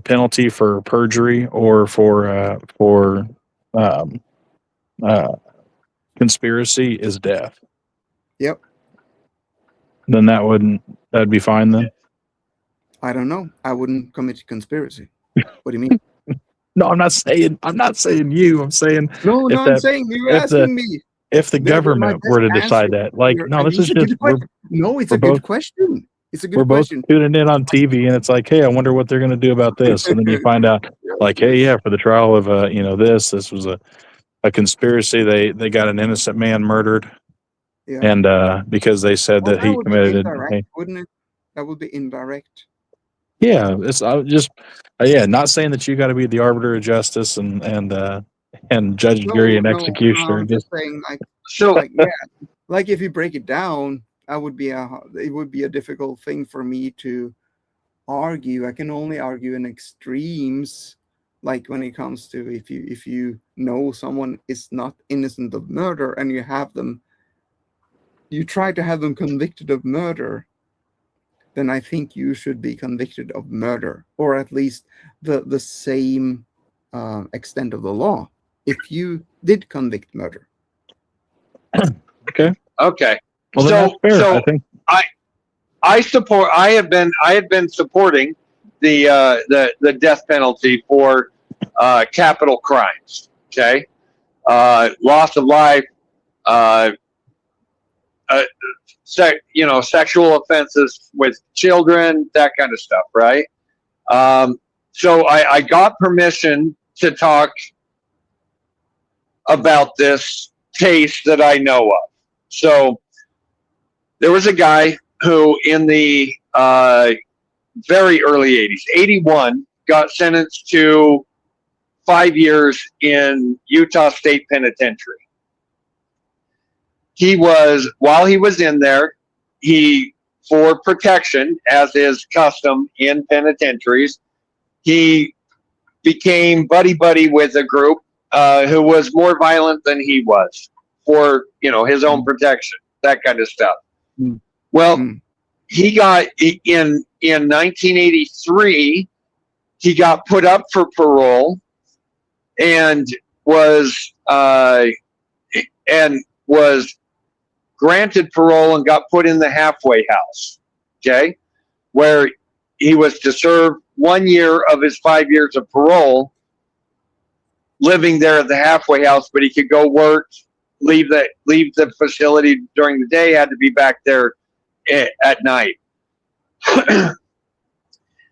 penalty for perjury or for conspiracy is death. Yep. Then that'd be fine then? I don't know. I wouldn't commit conspiracy. What do you mean? No, I'm not saying you. I'm saying I'm saying you're asking me. If the government were to decide that, it's a good question. It's a good question. We're both tuning in on TV, and it's like, hey, I wonder what they're going to do about this, and then you find out, like, hey, yeah, for the trial of this was a conspiracy. They got an innocent man murdered, and because they said that he committed it, wouldn't it? That would be indirect. Yeah, not saying that you got to be the arbiter of justice and judge, jury, and executioner. I'm just saying, like if you break it down, it would be a difficult thing for me to argue. I can only argue in extremes, like when it comes to if you know someone is not innocent of murder and you try to have them convicted of murder, then I think you should be convicted of murder, or at least the same extent of the law if you did convict murder. Okay. Well, so I think I support. I have been supporting the death penalty for capital crimes. Okay, loss of life, sexual offenses with children, that kind of stuff, right? So I got permission to talk about this case that I know of. So there was a guy who in the very early 80s, 81, got sentenced to 5 years in Utah State Penitentiary. While he was in there, for protection, as is custom in penitentiaries, he became buddy-buddy with a group who was more violent than he was for, his own protection, that kind of stuff. Well, he got, in 1983, he got put up for parole and was granted parole and got put in the halfway house, okay, where he was to serve 1 year of his 5 years of parole living there at the halfway house, but he could go work, leave the facility during the day, had to be back there at night.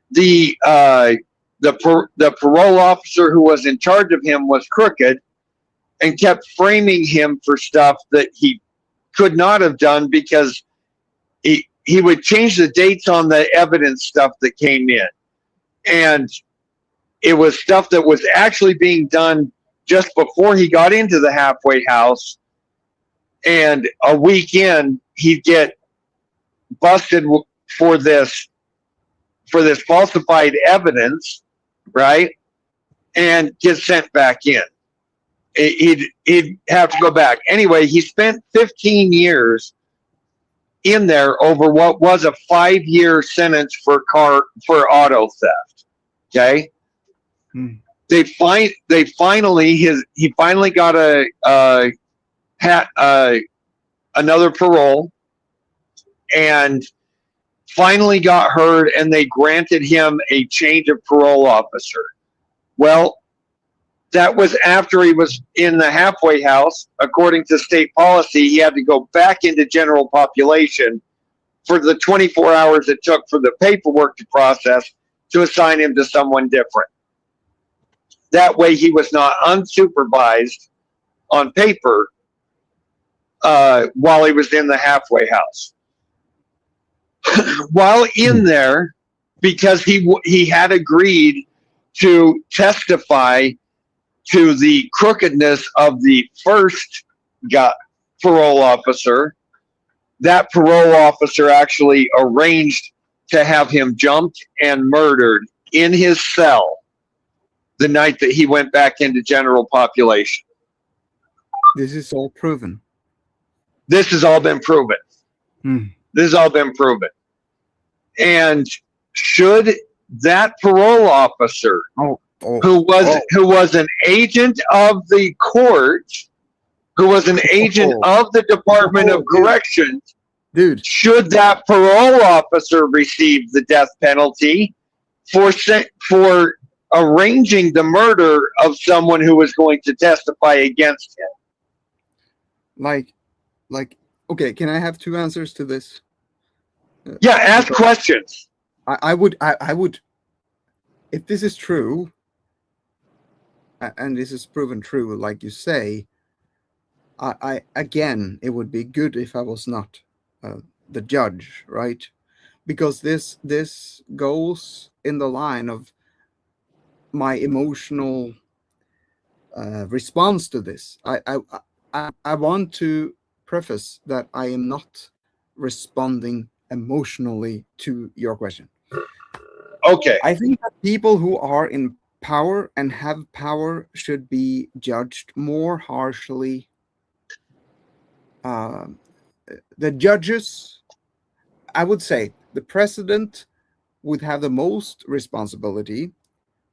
The parole officer who was in charge of him was crooked and kept framing him for stuff that he could not have done, because he would change the dates on the evidence stuff that came in. And it was stuff that was actually being done just before he got into the halfway house. And a week in, he'd get busted for this falsified evidence, right? And get sent back in. He'd have to go back. Anyway, he spent 15 years in there over what was a 5-year sentence for auto theft. Okay. He finally got another parole and finally got heard, and they granted him a change of parole officer. Well, that was after he was in the halfway house. According to state policy, he had to go back into general population for the 24 hours it took for the paperwork to process to assign him to someone different. That way he was not unsupervised on paper while he was in the halfway house. While in there, because he had agreed to testify to the crookedness of the first parole officer, that parole officer actually arranged to have him jumped and murdered in his cell the night that he went back into general population. This is all proven. This has all been proven. This has all been proven. And should that parole officer, who was an agent of the court, who was an agent of the Department of Corrections, should that parole officer receive the death penalty for arranging the murder of someone who was going to testify against him? Okay, can I have two answers to this? Yeah, ask questions. I would, if this is true, and this is proven true, like you say, again, it would be good if I was not the judge, right? Because this goes in the line of my emotional response to this. I want to preface that I am not responding emotionally to your question. Okay. I think that people who are in power and have power should be judged more harshly. The judges, I would say, the president would have the most responsibility.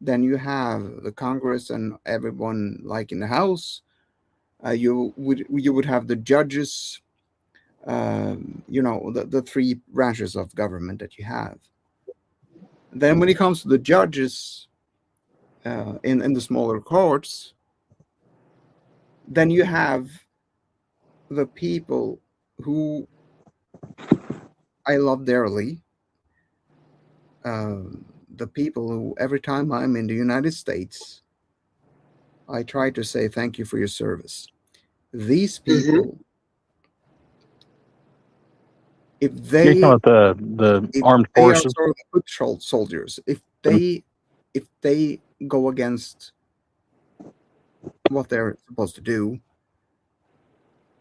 Then you have the Congress and everyone, like in the House. You would have the judges. The three branches of government that you have. Then when it comes to the judges in the smaller courts, then you have the people who I love dearly, the the people who, every time I'm in the United States, I try to say thank you for your service. These people, if they, You're talking about the armed they are forces. sort of foot soldiers, if they go against what they're supposed to do,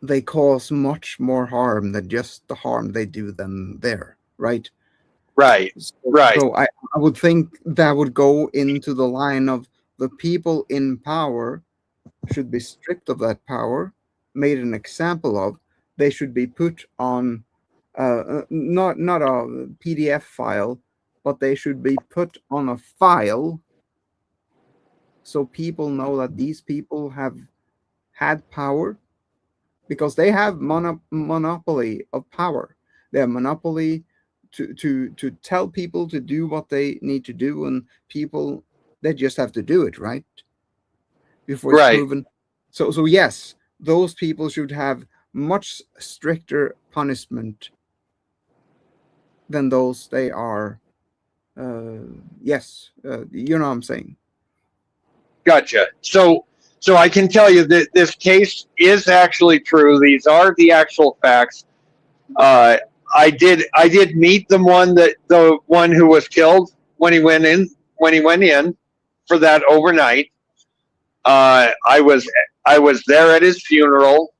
they cause much more harm than just the harm they do them there, right? Right. So I would think that would go into the line of the people in power should be stripped of that power, made an example of. They should be put on not a PDF file, but they should be put on a file so people know that these people have had power, because they have monopoly of power. They have monopoly to tell people to do what they need to do, and people, they just have to do it, right? Before it's proven. So yes, those people should have much stricter punishment than those they are. Yes, you know what I'm saying. Gotcha. So I can tell you that this case is actually true. These are the actual facts. I did meet the one who was killed when he went in for that overnight. I was there at his funeral,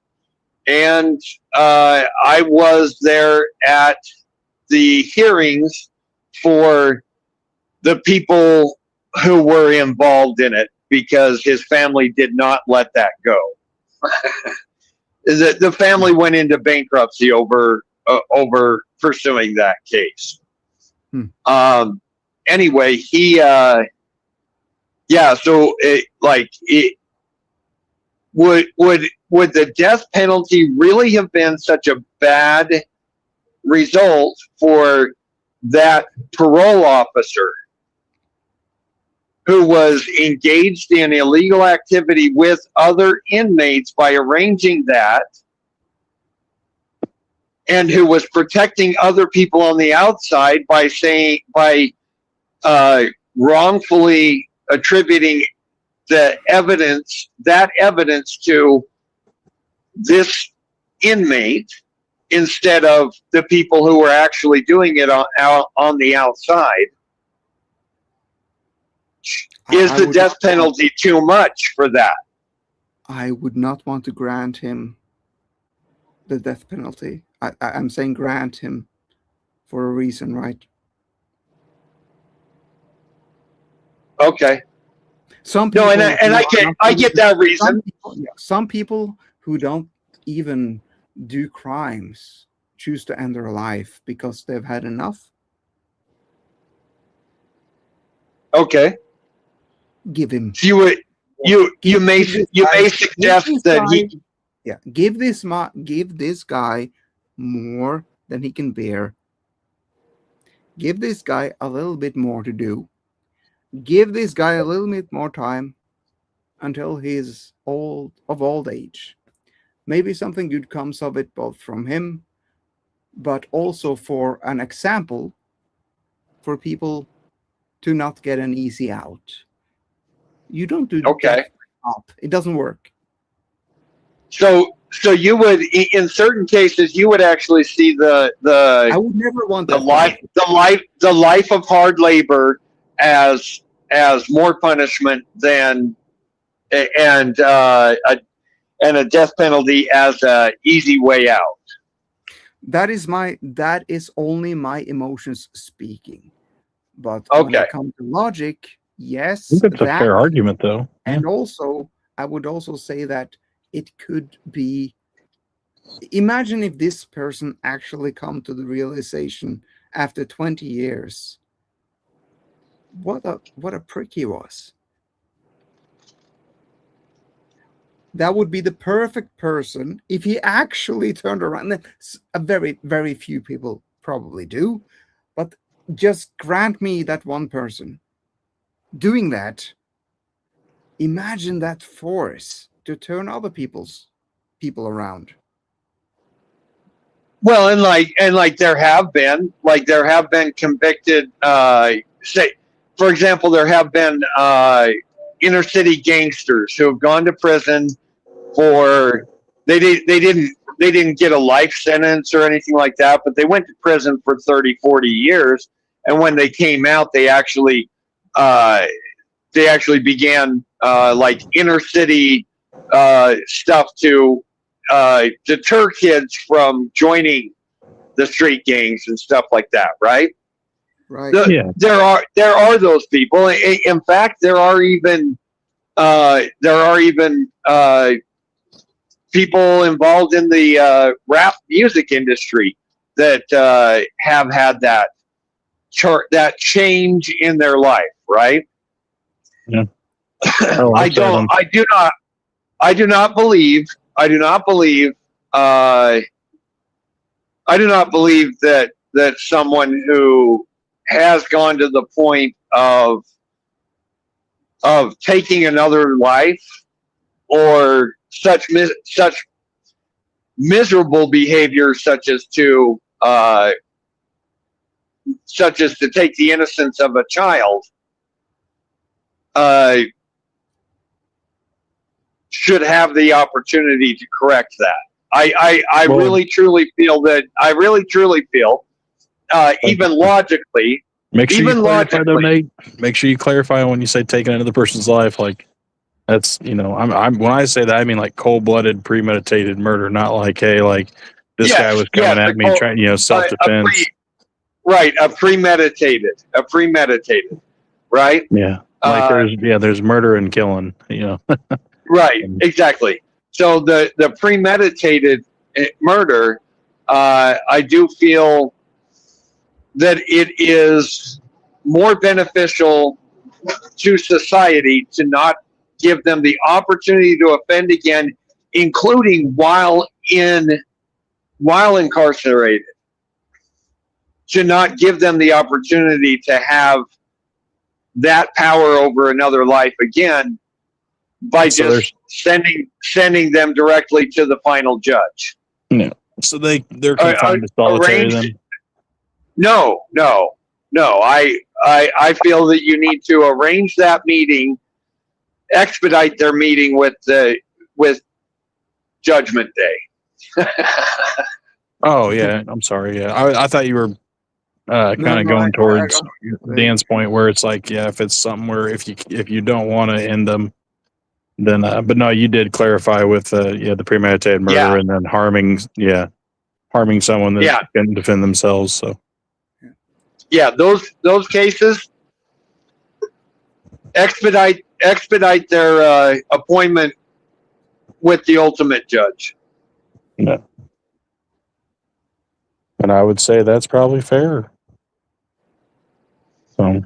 and I was there at the hearings for the people who were involved in it, because his family did not let that go. The family went into bankruptcy over pursuing that case. Anyway, would the death penalty really have been such a bad result for that parole officer who was engaged in illegal activity with other inmates by arranging that, and who was protecting other people on the outside by wrongfully attributing that evidence to this inmate instead of the people who were actually doing it on the outside? Is the death penalty too much for that? I would not want to grant him the death penalty. I'm saying grant him for a reason, right? Okay. Some people, I get that reason. Some people who don't even do crimes choose to end their life because they've had enough. Okay. Give him. You may suggest that give this guy more than he can bear. Give this guy a little bit more to do. Give this guy a little bit more time until he's of old age. Maybe something good comes of it, both from him, but also for an example for people to not get an easy out. You don't do that. It doesn't work. So you would, in certain cases, you would actually see the I would never want the life of hard labor as more punishment than and a death penalty as a easy way out. That is only my emotions speaking. But when it comes to logic, yes, I think that's a fair argument, though. And also, I would also say that it could be. Imagine if this person actually come to the realization after 20 years. What a prick he was. That would be the perfect person if he actually turned around. A very, very few people probably do, but just grant me that one person doing that. Imagine that force to turn other people around. Well, and like there have been convicted, say, for example, there have been inner city gangsters who have gone to prison for they didn't get a life sentence or anything like that, but they went to prison for 30, 40 years, and when they came out, they actually began like inner city stuff to deter kids from joining the street gangs and stuff like that, right? Right. There are those people. In fact, there are even people involved in the rap music industry that have had that change in their life, right? Yeah. I do not believe that someone who has gone to the point of taking another life or such miserable behavior, such as to take the innocence of a child, should have the opportunity to correct that. I really truly feel that. I really truly feel, even logically. Make sure even you clarify though, logically, Nate. Make sure you clarify when you say taking another person's life. Like that's, I'm when I say that, I mean like cold-blooded, premeditated murder, not like, hey, like this guy was coming at me, trying, self-defense. Right, a premeditated, right? Yeah, like there's murder and killing, Right, exactly. So the premeditated murder, I do feel that it is more beneficial to society to not give them the opportunity to offend again, including while incarcerated. To not give them the opportunity to have that power over another life again by just sending them directly to the final judge. No. So they're confined to solitary then? No. I feel that you need to arrange that meeting, expedite their meeting with Judgment Day. Oh yeah, I'm sorry. Yeah, I thought you were kind of going towards Dan's point, where it's like, yeah, if it's something where if you don't want to end them, then but no, you did clarify with the premeditated murder and then harming someone that can defend themselves. So yeah, those cases, expedite their appointment with the ultimate judge. Yeah. And I would say that's probably fair. So,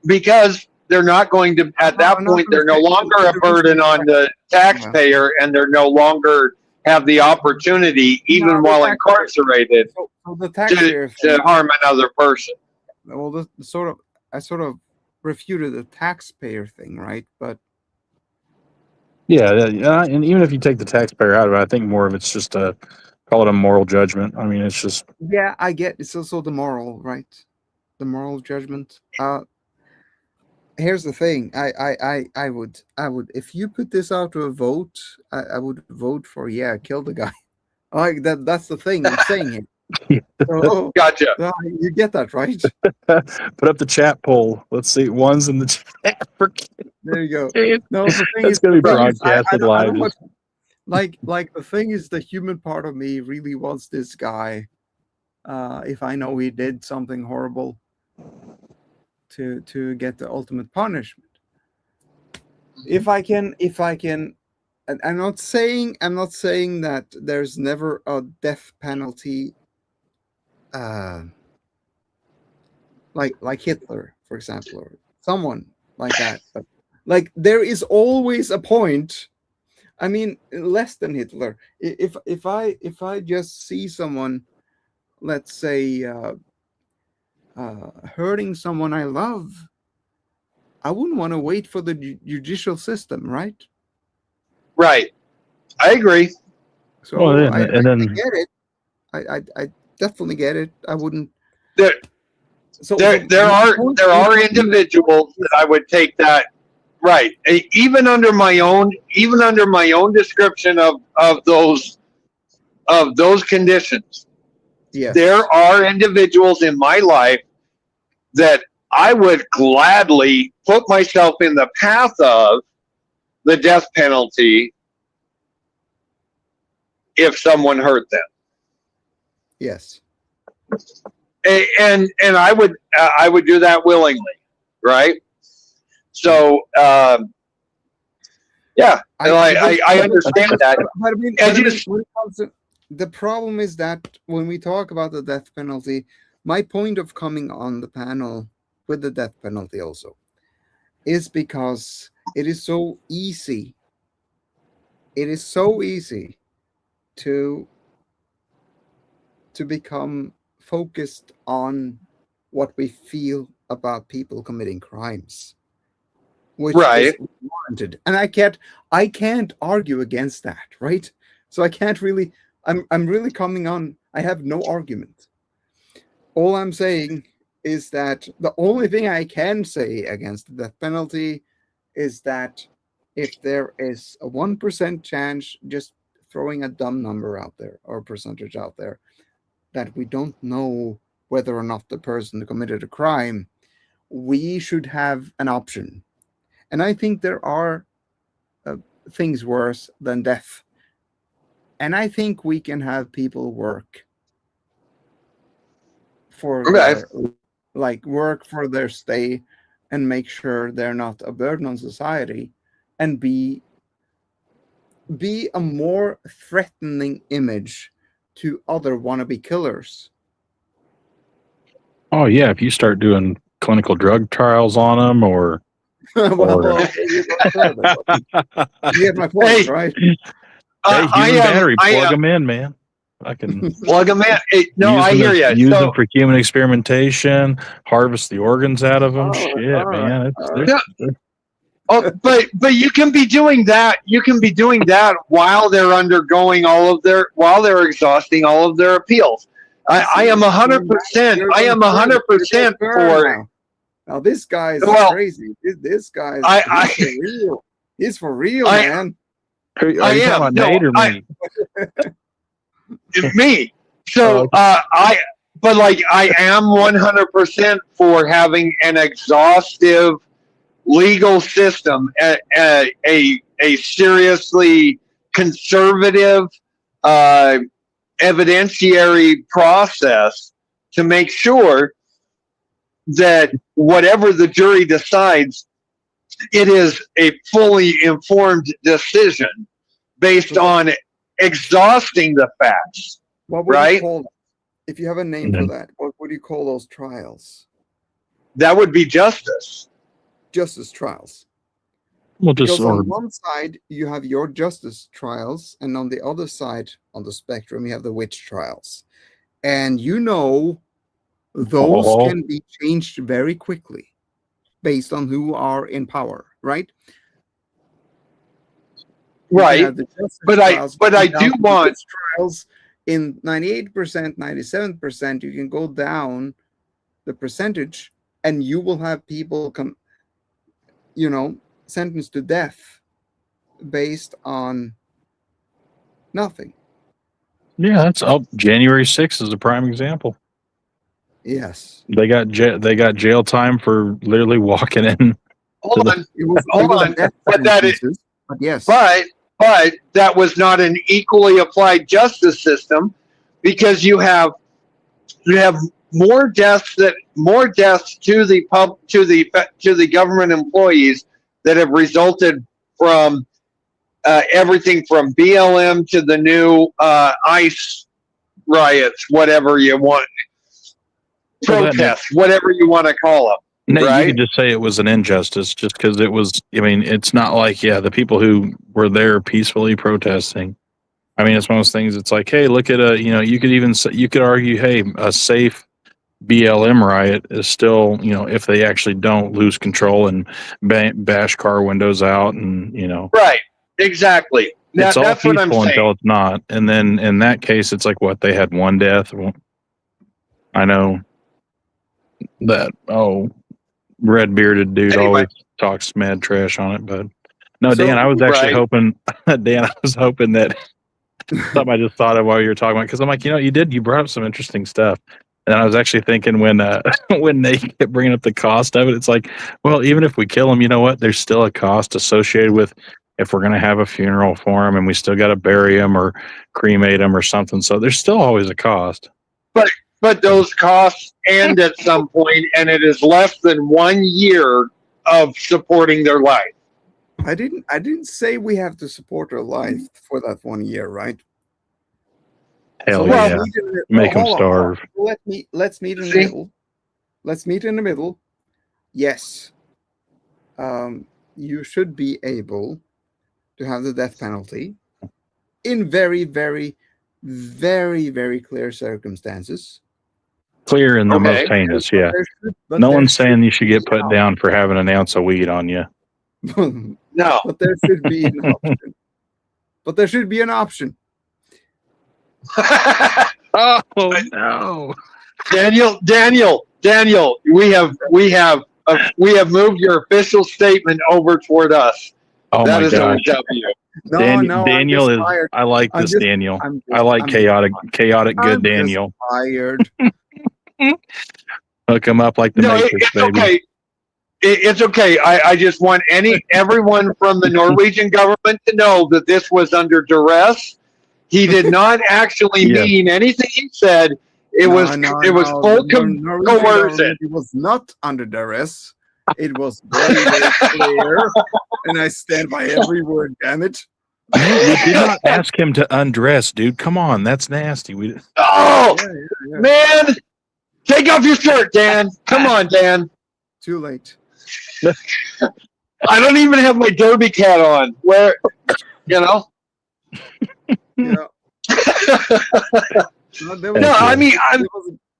because they're not going to, at that point, they're no longer a burden on the taxpayer, and they're no longer have the opportunity, even while incarcerated, to harm another person. Well, I sort of refuted the taxpayer thing, right? But yeah, and even if you take the taxpayer out of it, I think more of it's just call it a moral judgment. I mean, it's just I get it's also the moral, right? The moral judgment. Here's the thing. I would if you put this out to a vote, I would vote for kill the guy. Like that's the thing I'm saying here. So, gotcha. You get that, right? Put up the chat poll. Let's see. One's in the chat. There you go. No, the thing it's going to be broadcasted live. Like the thing is, the human part of me really wants this guy, if I know he did something horrible, to get the ultimate punishment. If I can, and I'm not saying that there's never a death penalty, like Hitler, for example, or someone like that. But like there is always a point. I mean, less than Hitler. If I just see someone, let's say, hurting someone I love, I wouldn't want to wait for the judicial system, right? Right. I agree. So I get it. I definitely get it. I wouldn't. there are individuals that I would take that right. Even under my own description of those conditions. Yes. There are individuals in my life that I would gladly put myself in the path of the death penalty if someone hurt them. Yes. And I would do that willingly, right? So yeah, I understand that. But I mean, when it comes to, the problem is that when we talk about the death penalty, my point of coming on the panel with the death penalty also is because it is so easy. It is so easy to become focused on what we feel about people committing crimes, which is warranted. And I can't argue against that, right? So I can't really. I'm really coming on. I have no argument. All I'm saying is that the only thing I can say against the death penalty is that if there is a 1% chance, just throwing a dumb number out there or percentage out there, that we don't know whether or not the person committed a crime, we should have an option. And I think there are things worse than death. And I think we can have people work for work for their stay and make sure they're not a burden on society and be a more threatening image to other wannabe killers. Oh yeah, if you start doing clinical drug trials on them, or you get my point, right? Hey, human battery, plug them in, man. I can plug them in. No, I hear you. Use them for human experimentation. Harvest the organs out of them. Shit, man. But you can be doing that. You can be doing that while they're undergoing while they're exhausting all of their appeals. I am 100%. I am 100% for. Now this guy is crazy. This guy is for real. He's for real, man. Are you talking about Nate or me? Me. So I am 100% for having an exhaustive legal system, a seriously conservative evidentiary process to make sure that whatever the jury decides, it is a fully informed decision based on exhausting the facts. What would you call that? If you have a name for that, what would you call those trials? That would be justice. Justice trials. Well, because on one side you have your justice trials, and on the other side on the spectrum you have the witch trials, and those can be changed very quickly based on who are in power, right? Right. But I do want trials in 98%, 97%. You can go down the percentage, and you will have people sentenced to death based on nothing. Yeah, that's up. January 6th is a prime example. Yes, they got jail time for literally walking in. Hold on. But that is, but yes, but that was not an equally applied justice system, because you have more deaths to the government employees that have resulted from everything from BLM to the new ICE riots, whatever you want. Protests, whatever you want to call them. No, right? You could just say it was an injustice, just because it was. I mean, it's not like the people who were there peacefully protesting. I mean, it's one of those things. It's like, hey, look at you could argue, hey, a safe BLM riot is still, if they actually don't lose control and bash car windows out, and right, exactly. It's all that's peaceful what I'm saying. until it's not, and then in that case, it's like what they had one death. I know. that red bearded dude Anyway. always talks mad trash on it. But no, So- Dan, I was actually Right. hoping, Dan, I was hoping that something I just thought of while you were talking about, because I'm like, you brought up some interesting stuff. And I was actually thinking when when they kept bringing up the cost of it, it's like, well, even if we kill him, you know what? There's still a cost associated with if we're going to have a funeral for him, and we still got to bury him or cremate him or something. So there's still always a cost. But those costs end at some point, and it is less than 1 year of supporting their life. I didn't say we have to support our life for that 1 year, right? Hell let's yeah. meet in the- Make him hold on. starve. Let's meet in the See? middle. Let's meet in the middle. Yes. You should be able to have the death penalty in very, very, very, very clear circumstances. Clear and the Okay. most heinous, yeah. But No there one's should saying you should get be put an down for having an ounce of weed on you. option. No. But there should be an option. But there should be an option. Oh no. Daniel, we have moved your official statement over toward us. Oh That my is our gosh. W. No, I'm Daniel just is. tired. I like I'm this just- Daniel. I'm I just- like I'm chaotic, just good Daniel. tired. Hook him up like the No, Matrix, it's baby. okay. It's okay. I just want everyone from the Norwegian government to know that this was under duress. He did not actually Yeah. mean anything he said. It was full Norwegian coercion. government, it was not under duress. It was very, very clear, and I stand by every word. Damn it! We did not ask him to undress, dude. Come on, that's nasty. We Oh Yeah, yeah, yeah. man, take off your shirt, Dan. Come on, Dan. Too late. I don't even have my derby cat on. Where, you know? Yeah. No, No, I mean, I'm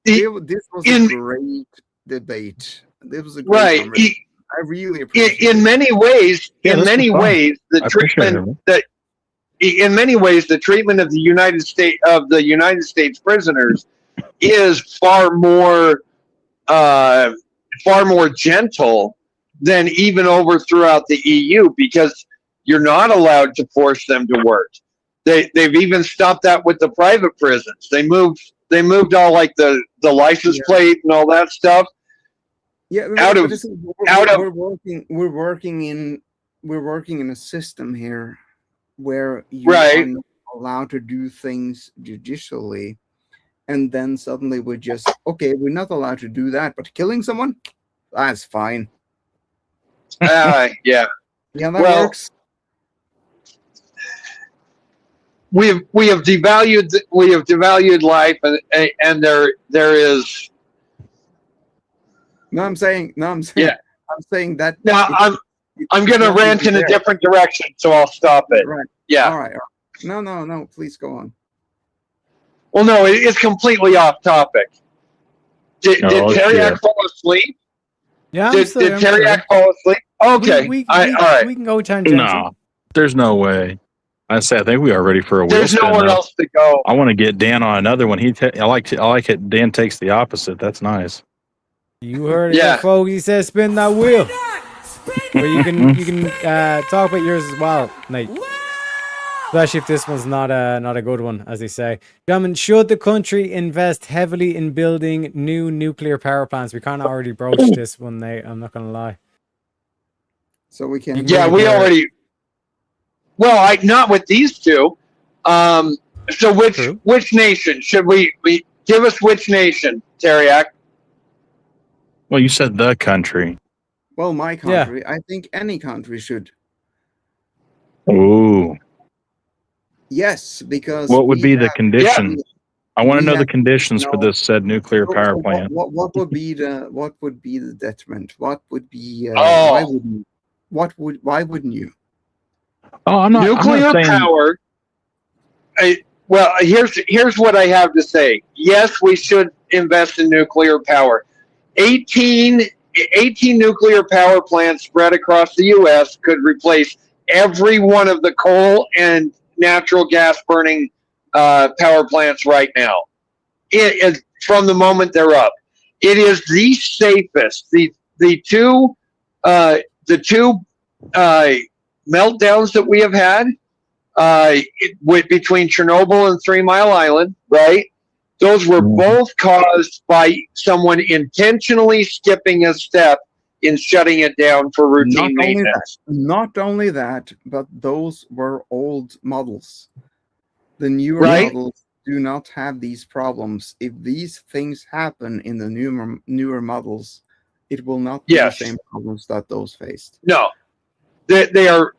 this was a in- great debate. This was a great right. conversation. I really appreciate In many ways, Yeah, in this many was fun. ways, the I appreciate treatment it. in many ways, the treatment of the United States prisoners is far more gentle than even over throughout the EU, because you're not allowed to force them to work. They've even stopped that with the private prisons. They moved all like the license plate and all that stuff. Yeah, Out but of- this is- out of- we're working in a system here where you Right. are not allowed to do things judicially, and then suddenly we're just we're not allowed to do that, but killing someone, that's fine. Yeah. Yeah, that Well, works. we have devalued life, and there is I'm saying Yeah. I'm saying that. now I'm going to not rant in a there. different direction, so I'll stop it. Right. Yeah. All right. No. Please go on. Well, no, it's completely off topic. Did Oh, Teriak sure. fall asleep? Yeah, I'm Did still- I'm still- Teriak fall asleep? Okay. We all right. we can go tangential. No, there's no way. I think we are ready for a wheel There's spin. nowhere though. else to go. I want to get Dan on another one. I like it. Dan takes the opposite. That's nice. You heard it, Yeah. there, folks. He says, "Spin that wheel." But you can talk about yours as well, Nate. Especially if this one's not a good one, as they say. Gentlemen, should the country invest heavily in building new nuclear power plants? We kind of already broached this one, Nate. I'm not gonna lie. So we can. Yeah, we already. Well, not with these two. So which nation should we give us? Which nation, Teriak? Well, you said the country. Well, my country. I think any country should. Ooh. Yes, because What would we be the have- conditions? I want to we know the have- conditions for no. this said nuclear power plant. What would be the detriment? What would be? Oh. Why wouldn't you? Oh, I'm not. Nuclear I'm not saying, power. Well, here's what I have to say. Yes, we should invest in nuclear power. 18 nuclear power plants spread across the U.S. could replace every one of the coal and natural gas burning power plants right now. From the moment they're up. It is the safest. The two meltdowns that we have had between Chernobyl and 3 Mile Island, right? Those were both caused by someone intentionally skipping a step in shutting it down for routine maintenance. Not only that, but those were old models. The newer Right. models do not have these problems. If these things happen in the newer models, it will not be Yes. the same problems that those faced. No, they are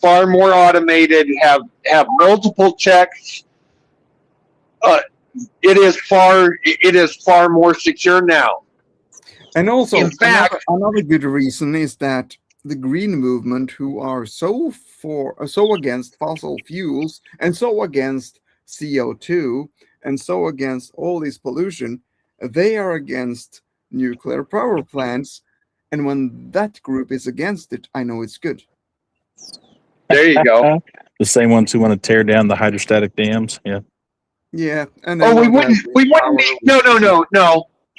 far more automated. Have multiple checks. It is far more secure now. And also, In fact, another good reason is that the green movement, who are so against fossil fuels and so against CO2 and so against all this pollution, they are against nuclear power plants. And when that group is against it, I know it's good. There you go. The same ones who want to tear down the hydrostatic dams. Yeah. Yeah. And Oh, we wouldn't need,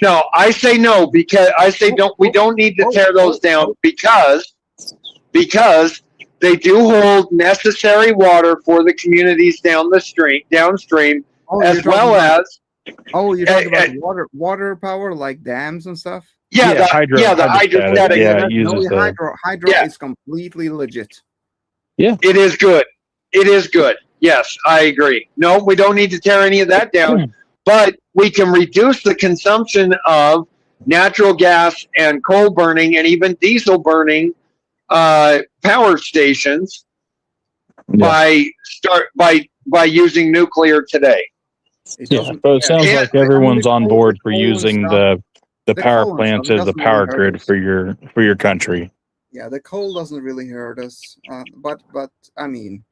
no. I say no, because I say we don't need to tear those down because they do hold necessary water for the communities downstream, as well as. Oh, you're talking about water power like dams and stuff? The hydrostatic. Yeah, it uses the hydro is completely legit. Yeah. It is good. It is good. Yes, I agree. No, we don't need to tear any of that down, but we can reduce the consumption of natural gas and coal burning and even diesel burning power stations by using nuclear today. Yeah, so it sounds like everyone's on board for using the power plants as the power grid for your country. Yeah, the coal doesn't really hurt us, but I mean,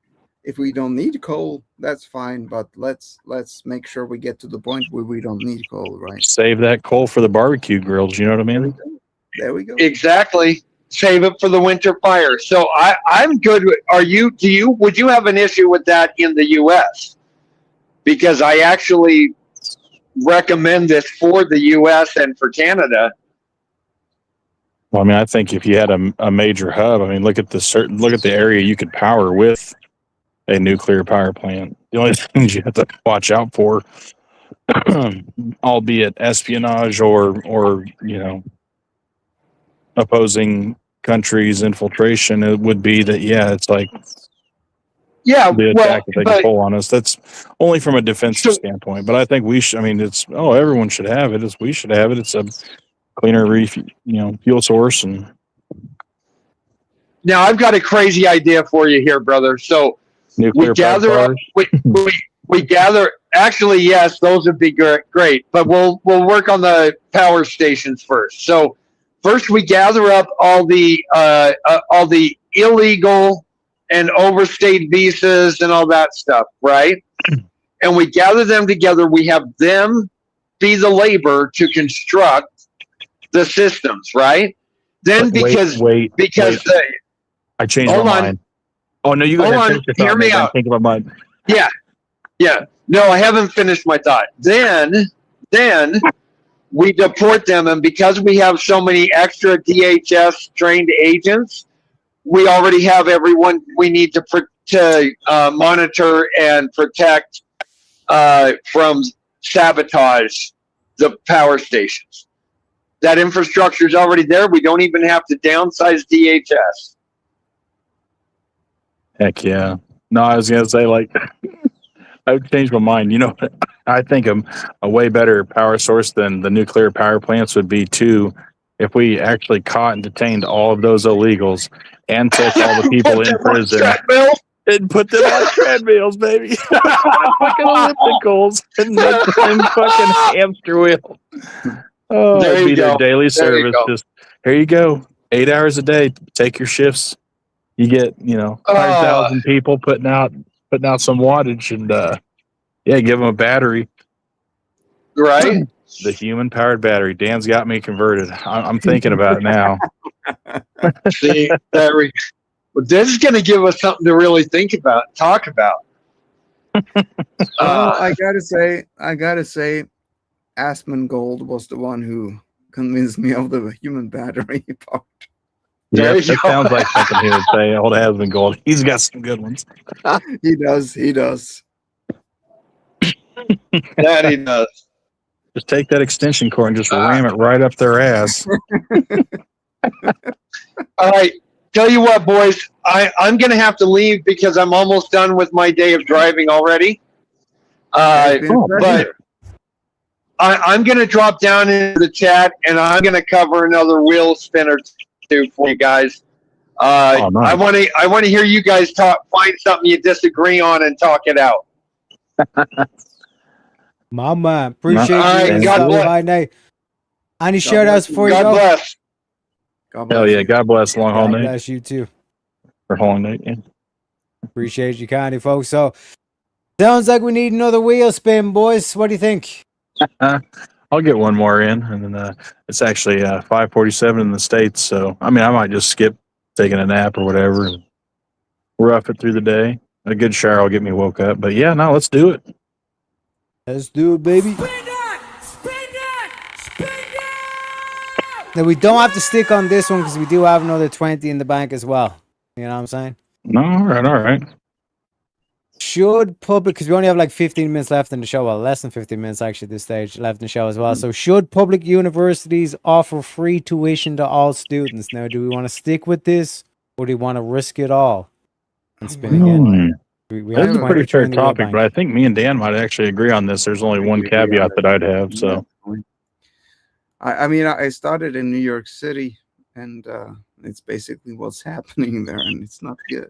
if we don't need coal, that's fine. But let's make sure we get to the point where we don't need coal, right? Save that coal for the barbecue grills. You know what I mean? There we go. Exactly. Save it for the winter fire. So I'm good. Would you have an issue with that in the U.S.? Because I actually recommend this for the U.S. and for Canada. Well, I mean, I think if you had a major hub, I mean, look at the area you could power with a nuclear power plant. The only things you have to watch out for, albeit espionage or opposing countries' infiltration, it would be that it's like the attack if they can pull on us. That's only from a defensive standpoint. But I think we should. I mean, everyone should have it. We should have it. It's a cleaner fuel source. And now I've got a crazy idea for you here, brother. So nuclear we gather up. We gather. Actually, yes, those would be great. But we'll work on the power stations first. So first, we gather up all the illegal and overstayed visas and all that stuff, right? And we gather them together. We have them be the labor to construct the systems, right? Then I changed my mind. Oh no, you go ahead. Hear me out. Think about mine. Yeah. No, I haven't finished my thought. Then we deport them, and because we have so many extra DHS trained agents, we already have everyone we need to monitor and protect from sabotage the power stations. That infrastructure is already there. We don't even have to downsize DHS. Heck yeah. No, I was going to say, I would change my mind. I think a way better power source than the nuclear power plants would be if we actually caught and detained all of those illegals and took all the people in prison and put them on treadmills, baby. Fucking ellipticals and fucking hamster wheel. Oh, it'd be their daily service. Just here you go. 8 hours a day. Take your shifts. You get 100,000 people putting out some wattage, and give them a battery. Right. The human powered battery. Dan's got me converted. I'm thinking about it now. See, this is going to give us something to really talk about. I gotta say, Asmongold was the one who convince me of the human battery part. Yeah, There you that go. sounds like something he would say. Old Hasbin Gold. He's got some good ones. He does. He does. That he does. Just take that extension cord and just ram it right up their ass. All right. Tell you what, boys, I'm going to have to leave because I'm almost done with my day of driving already. But I'm going to drop down into the chat and I'm going to cover another wheel spin or two for you guys. Nice. I want to hear you guys find something you disagree on and talk it out. My man, appreciate you. All right, God bless. Any shout outs before you God go? bless. Hell yeah. God bless Long Haul God Nate. bless you too. For Haul Nate, yeah. Appreciate you, kindly, folks. So, sounds like we need another wheel spin, boys. What do you think? I'll get one more in, and then it's actually 5:47 in the States. So, I mean, I might just skip taking a nap or whatever and rough it through the day. A good shower will get me woke up. But yeah, no, let's do it. Let's do it, baby. Now, we don't have to stick on this one because we do have another 20 in the bank as well. You know what I'm saying? No, all right. Should public, because we only have like 15 minutes left in the show, well, less than 15 minutes actually at this stage left in the show as well. So, should public universities offer free tuition to all students? Now, do we want to stick with this or do we want to risk it all and spin again? We This is a pretty 23 fair in the wheel topic, bank. but I think me and Dan might actually agree on this. There's only one caveat that I'd have. So, I mean, I started in New York City, and it's basically what's happening there, and it's not good.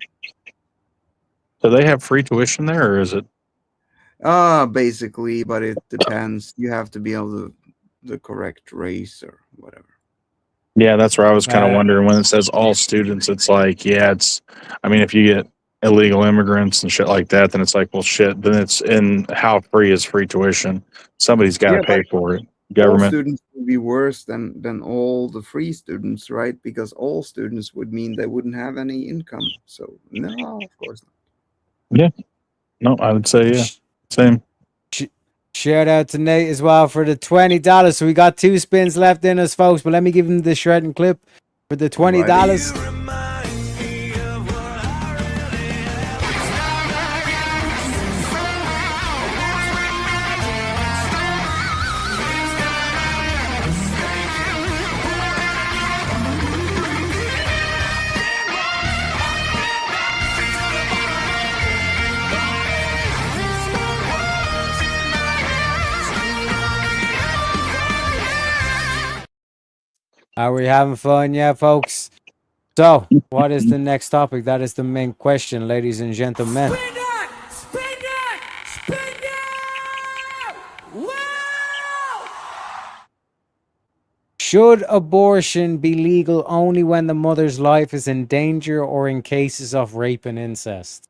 do they have free tuition there, or is it? Basically, but it depends. You have to be able the correct race or whatever. Yeah, that's where I was kind of wondering when it says all students. It's like, yeah, it's. I mean, if you get illegal immigrants and shit like that, then it's like, well, shit. Then it's in how free is free tuition? Somebody's got to pay for it. All Government. students would be worse than all the free students, right? Because all students would mean they wouldn't have any income. So no, of course not. Yeah. No, I would say yeah. Same. Shout out to Nate as well for the $20. So we got 2 spins left in us, folks. But let me give him the shredding clip for the $20. Are we having fun? Yeah, folks. So, what is the next topic? That is the main question, ladies and gentlemen. Should abortion be legal only when the mother's life is in danger or in cases of rape and incest?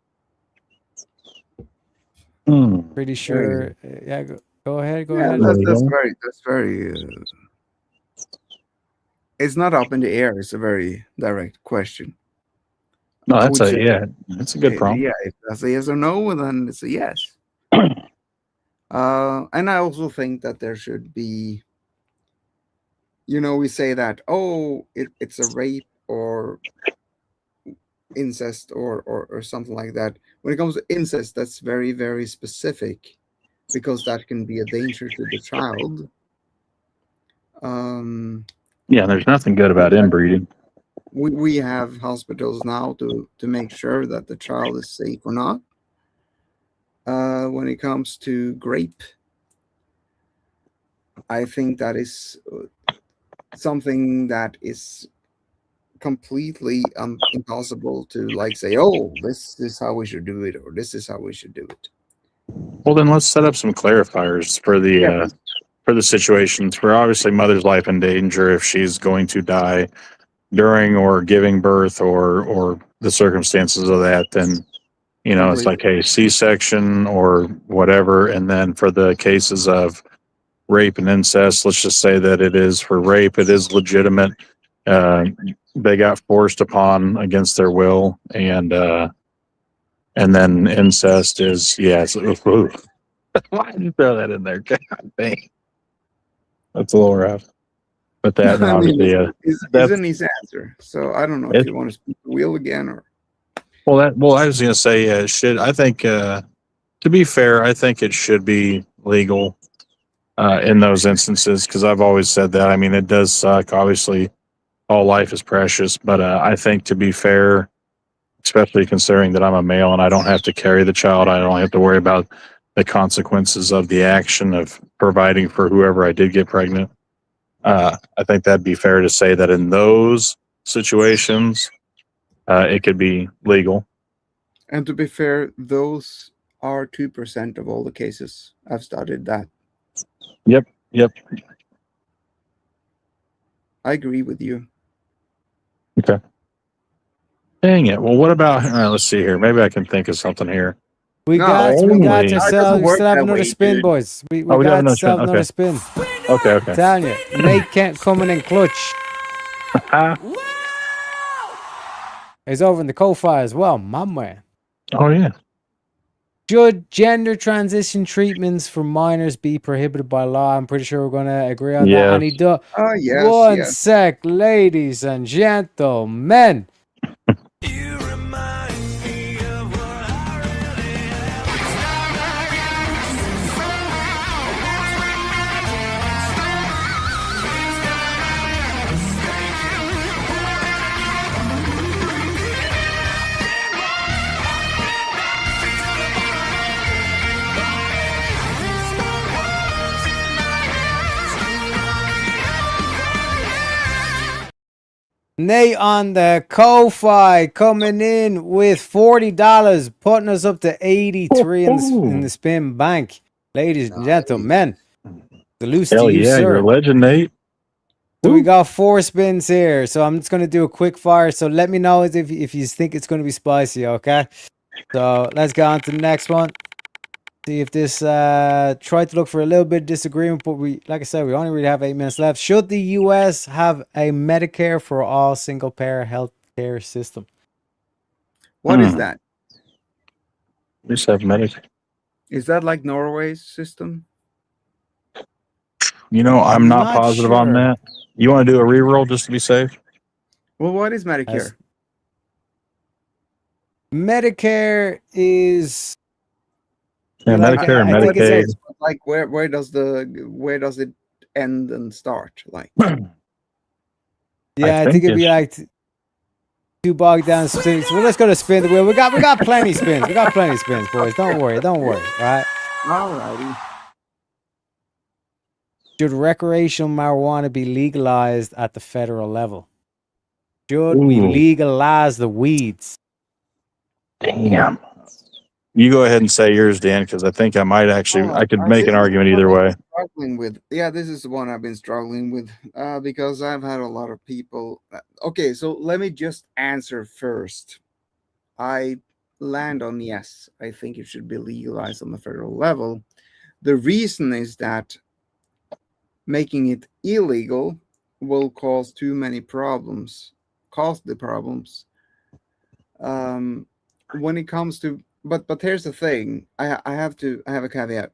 Pretty sure. Yeah, go ahead. Go ahead. That's very. It's not up in the air. It's a very direct question. No, I that's would a say- yeah. That's a good problem. Yeah, if that's a yes or no, then it's a yes. And I also think that there should be, we say that, it's a rape or incest or something like that. When it comes to incest, that's very, very specific because that can be a danger to the child. Yeah, there's nothing good about inbreeding. We have hospitals now to make sure that the child is safe or not. When it comes to grape, I think that is something that is completely impossible to say, this is how we should do it, or this is how we should do it. Well, then let's set up some clarifiers for the situations where obviously mother's life in danger if she's going to die during or giving birth or the circumstances of that. Then it's like a C-section or whatever. And then for the cases of rape and incest, let's just say that it is for rape. It is legitimate. They got forced upon against their will, and then incest is yes. Why did you throw that in there? God dang, that's a little rough. But that I mean, obviously, isn't his answer. So I don't know if you want to speak the wheel again or. well, I was gonna say, I think, to be fair, I think it should be legal in those instances, because I've always said that. I mean, it does suck. Obviously, all life is precious, but I think, to be fair, especially considering that I'm a male and I don't have to carry the child, I don't have to worry about the consequences of the action of providing for whoever I did get pregnant. I think that'd be fair to say that in those situations, it could be legal. And to be fair, those are 2% of all the cases. I've studied that. Yep. I agree with you. Okay. Dang it. Well, what about? All right, let's see here. Maybe I can think of something here. We No, got only- ourselves. We still have another spin, boys. We Oh, we have got another spin, ourselves another okay. spin. Okay. I'm telling you, Nate can't come in and clutch. He's over in the Ko-Fi as well, my man. Oh yeah. Should gender transition treatments for minors be prohibited by law? I'm pretty sure we're going to agree on that. Yes. And he does. Oh, yes. One yes. sec, ladies and gentlemen. Nate on the Ko-Fi coming in with $40, putting us up to 83 in the spin bank. Ladies and gentlemen, salute Hell to you, yeah, sir. you're a legend, Nate. So we got 4 spins here. So I'm just going to do a quick fire. So let me know if you think it's going to be spicy, okay? So let's get on to the next one. See if this, try to look for a little bit of disagreement, but like I said, we only really have 8 minutes left. Should the U.S. have a Medicare for all single-payer health care system? What is that? We just have Medicare. Is that like Norway's system? You know, I'm not not positive on sure. that. You want to do a reroll just to be safe? Well, what is Medicare? Medicare is Yeah, Like, Medicare and I think it's Medicaid. Like where does it end and start? Like yeah, I think it'd be like too bogged down specifics. Well, let's go to spin the wheel. We got plenty spins. We got plenty spins, boys. Don't worry. All right. alrighty. Should recreational marijuana be legalized at the federal level? Should we Ooh. legalize the weeds? Damn. You go ahead and say yours, Dan, because I think I might actually, I could make an argument either way. Struggling with, yeah, this is the one I've been struggling with because I've had a lot of people. Okay, so let me just answer first. I land on yes. I think it should be legalized on the federal level. The reason is that making it illegal will cause too many problems, costly problems. When it comes to, but here's the thing. I have a caveat.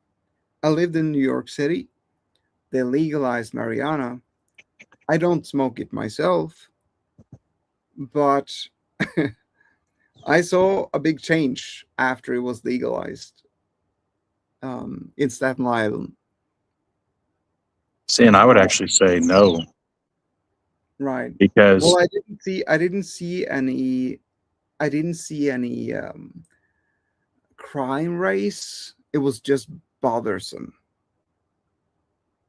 I lived in New York City. They legalized marijuana. I don't smoke it myself, but I saw a big change after it was legalized in Staten Island. See, and I would actually say no, Right. because Well, I didn't see any crime race. It was just bothersome.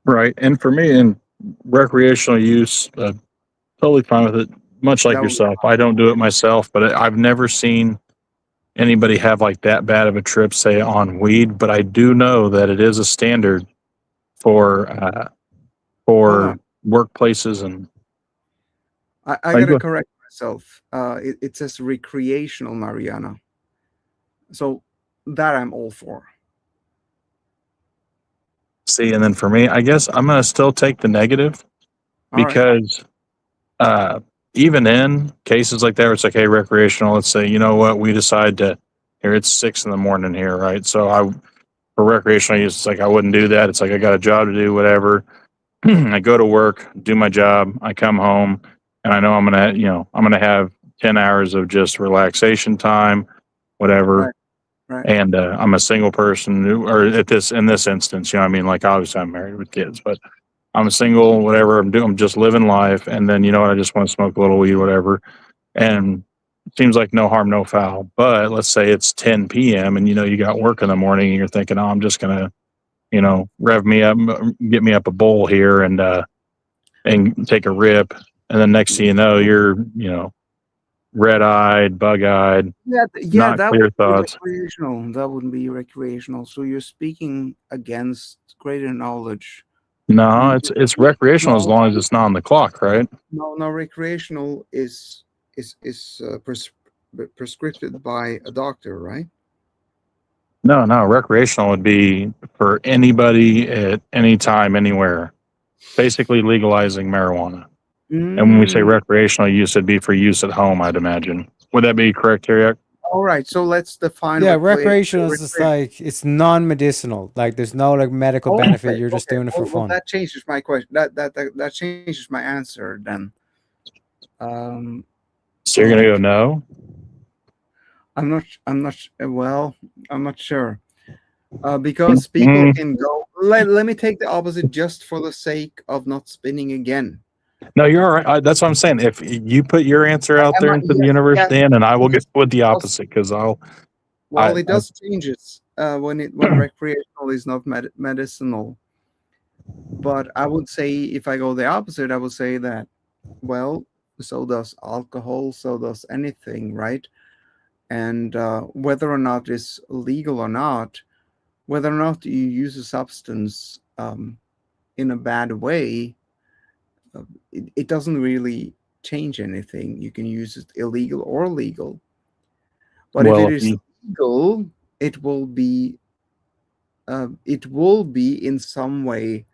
right. And for me, in recreational use, totally fine with it. Much like That was- yourself, I don't do it myself, but I've never seen anybody have like that bad of a trip, say, on weed. But I do know that it is a standard for workplaces and. I Are you gotta go- correct myself. It says recreational marijuana. So that I'm all for. See, and then for me, I guess I'm gonna still take the negative All right. because even in cases like that, where it's like, hey, recreational, let's say, you know what, we decide to here it's 6 a.m. here, right? So for recreational use, it's like I wouldn't do that. It's like I got a job to do, whatever. I go to work, do my job, I come home, and I know I'm gonna have 10 hours of just relaxation time, whatever. Right. And I'm a single person, or in this instance, I mean, like obviously I'm married with kids, but I'm single, whatever. I'm just living life, and then I just want to smoke a little weed, whatever. And it seems like no harm, no foul. But let's say it's 10 p.m. and you got work in the morning, and you're thinking, oh, I'm just gonna, rev me up, get me up a bowl here, and take a rip, and then next thing you know, you're red-eyed, bug-eyed, not that clear would thoughts. be recreational. That wouldn't be recreational. So you're speaking against greater knowledge. No, it's recreational as long as it's not on the clock, right? No, recreational is prescribed by a doctor, right? No, recreational would be for anybody at any time, anywhere. Basically legalizing marijuana. And when we say recreational use, it'd be for use at home, I'd imagine. Would that be correct, Teriak? All right, so let's define. Yeah, recreational is just like it's non-medicinal. Like there's no like medical benefit. You're just doing it for fun. That changes my question. That changes my answer then. So you're gonna go no? I'm not sure. Because people can go. Let me take the opposite just for the sake of not spinning again. No, you're all right. That's what I'm saying. If you put your answer out there into the universe, Dan, and I will get with the opposite because it does changes when recreational is not medicinal. But I would say if I go the opposite, I would say that, well, so does alcohol, so does anything, right? And whether or not it's legal or not, whether or not you use a substance in a bad way, it doesn't really change anything. You can use it illegal or legal. But if it is legal, it will be in some way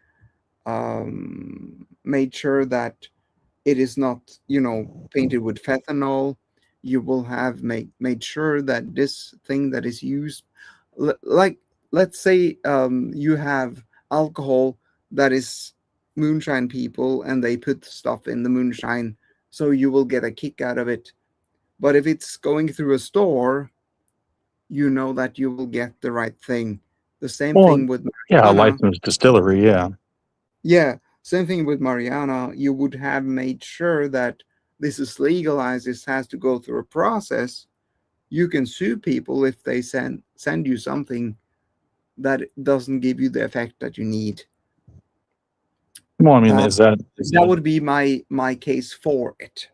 made sure that it is not, painted with fentanyl. You will have made sure that this thing that is used, like let's say you have alcohol that is moonshine people and they put stuff in the moonshine, so you will get a kick out of it. But if it's going through a store, you know that you will get the right thing. The same thing with a licensed distillery, same thing with marijuana. You would have made sure that this is legalized. This has to go through a process. You can sue people if they send you something that doesn't give you the effect that you need. Well, I mean, that would be my case for it.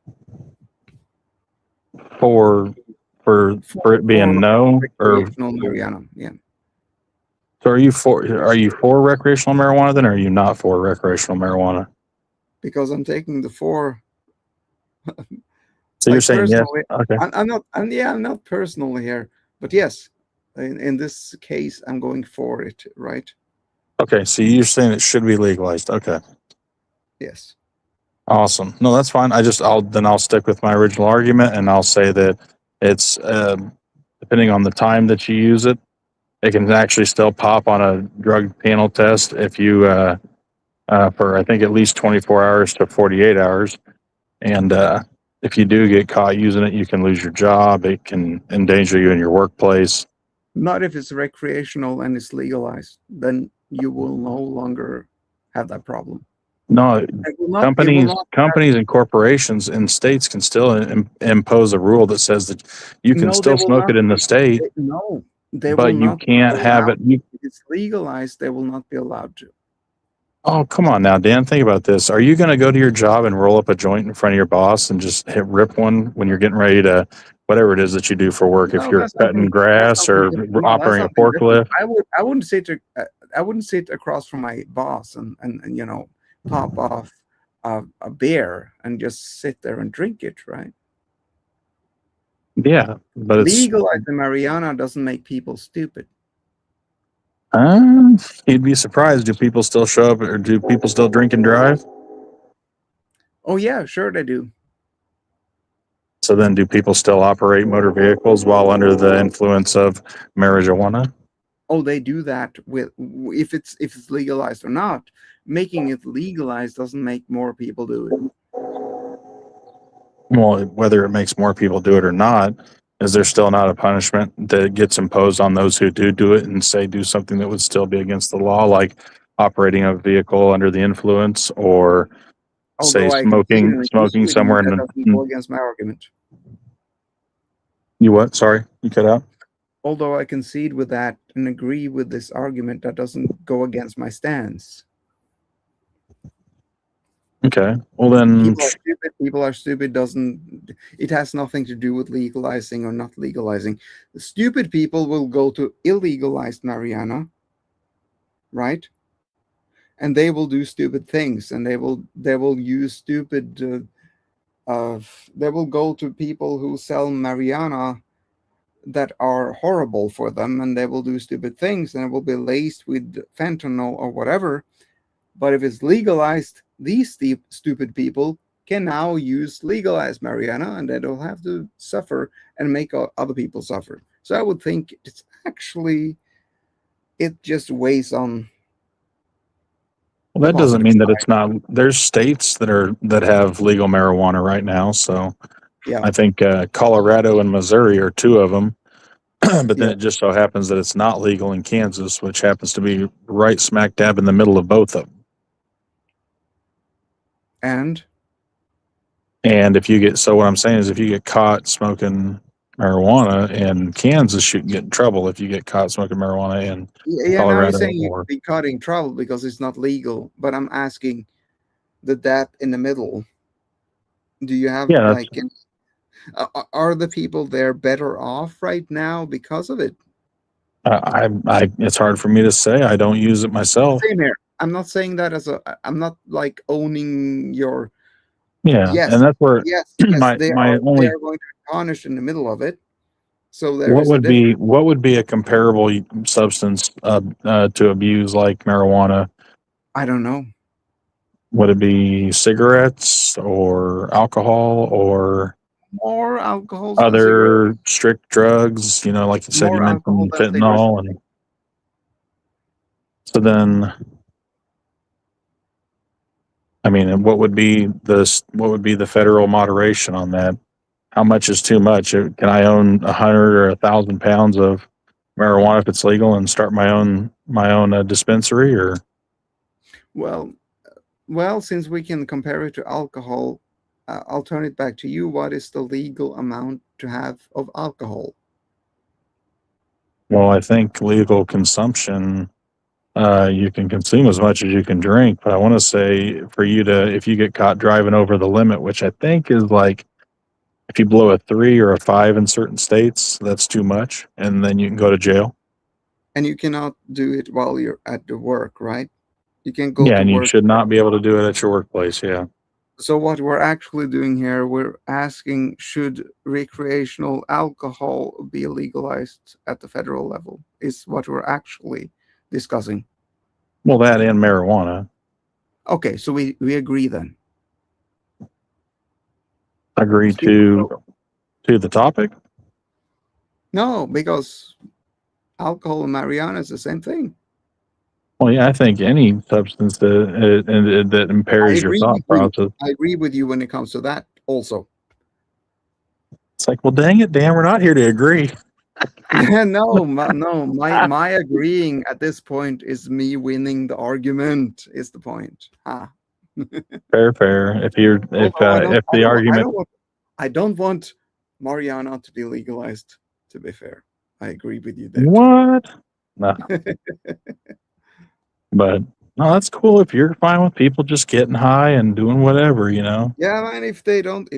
For it being no, or recreational marijuana, yeah. So are you for recreational marijuana then, or are you not for recreational marijuana? Because I'm taking the for. So you're saying yes? Okay. I'm not personal here, but yes, in this case, I'm going for it, right? Okay, so you're saying it should be legalized. Okay. Yes. Awesome. No, that's fine. I'll stick with my original argument, and I'll say that it's depending on the time that you use it, it can actually still pop on a drug panel test if you for I think at least 24 hours to 48 hours, and if you do get caught using it, you can lose your job. It can endanger you in your workplace. Not if it's recreational and it's legalized, then you will no longer have that problem. No, companies and corporations in states can still impose a rule that says that you can still smoke it in the state. No, they but will you not can't have it. If it's legalized, they will not be allowed to. Oh, come on now, Dan. Think about this. Are you going to go to your job and roll up a joint in front of your boss and just rip one when you're getting ready to, whatever it is that you do for work? If you're cutting grass or operating a forklift, I wouldn't sit across from my boss and pop off a beer and just sit there and drink it, right? Yeah, but it's legalizing marijuana doesn't make people stupid. You'd be surprised. Do people still show up, or do people still drink and drive? Oh yeah, sure they do. So then, do people still operate motor vehicles while under the influence of marijuana? Oh, they do that with if it's legalized or not. Making it legalized doesn't make more people do it. Well, whether it makes more people do it or not, is there still not a punishment that gets imposed on those who do it and say do something that would still be against the law, like operating a vehicle under the influence, or say Although I concede and agree smoking with you, somewhere in that doesn't go the, against my argument. you what? Sorry, you cut out. Although I concede with that and agree with this argument, that doesn't go against my stance. Okay, well then, People are stupid. Doesn't it has nothing to do with legalizing or not legalizing. The stupid people will go to illegalized marijuana, right? And they will do stupid things, and they will use stupid. They will go to people who sell marijuana that are horrible for them, and they will do stupid things, and it will be laced with fentanyl or whatever. But if it's legalized, these stupid people can now use legalized marijuana, and they don't have to suffer and make other people suffer. So I would think it's actually, it just weighs on. well, that doesn't mean that it's not. There's states that have legal marijuana right now. So Yeah. I think Colorado and Missouri are two of them. But then it just so happens that it's not legal in Kansas, which happens to be right smack dab in the middle of both of them. And if you get, so what I'm saying is if you get caught smoking marijuana in Kansas, you can get in trouble. If you get caught smoking marijuana in Yeah, now Colorado, you're saying you or could be caught in trouble because it's not legal. But I'm asking that in the middle. Do you have like, are the people there better off right now because of it? it's hard for me to say. I don't use it myself. Same here. I'm not saying that as I'm not like owning your. Yeah, Yes, and that's where yes, my they my are only going to be punished in the middle of it. So there what is a would be a comparable substance to abuse like marijuana? I don't know. Would it be cigarettes or alcohol or More alcohol than cigarettes. other strict drugs? You know, like you said, More you alcohol mentioned than cigarettes. fentanyl, and so then, I mean, what would be the federal moderation on that? How much is too much? Can I own 100 or 1,000 pounds of marijuana if it's legal and start my own dispensary? Or Well, since we can compare it to alcohol, I'll turn it back to you. What is the legal amount to have of alcohol? well, I think legal consumption, you can consume as much as you can drink, but I want to say for you to, if you get caught driving over the limit, which I think is like, if you blow a 3 or a 5 in certain states, that's too much, and then you can go to jail. And you cannot do it while you're at the work, right? You can go Yeah, to and you work. should not be able to do it at your workplace. Yeah. So what we're actually doing here, we're asking, should recreational alcohol be legalized at the federal level? Is what we're actually discussing. Well, that and marijuana. Okay, so we agree then. Agree to the topic? No, because alcohol and marijuana is the same thing. Well, yeah, I think any substance that impairs your thought process. I agree with you when it comes to that also. It's like, well, dang it, Dan, we're not here to agree. No, my agreeing at this point is me winning the argument. Is the point? Fair. If the argument, I don't want marijuana to be legalized. To be fair, I agree with you there. What? No. But no, that's cool if you're fine with people just getting high and doing whatever, you know. Yeah, man. If they don't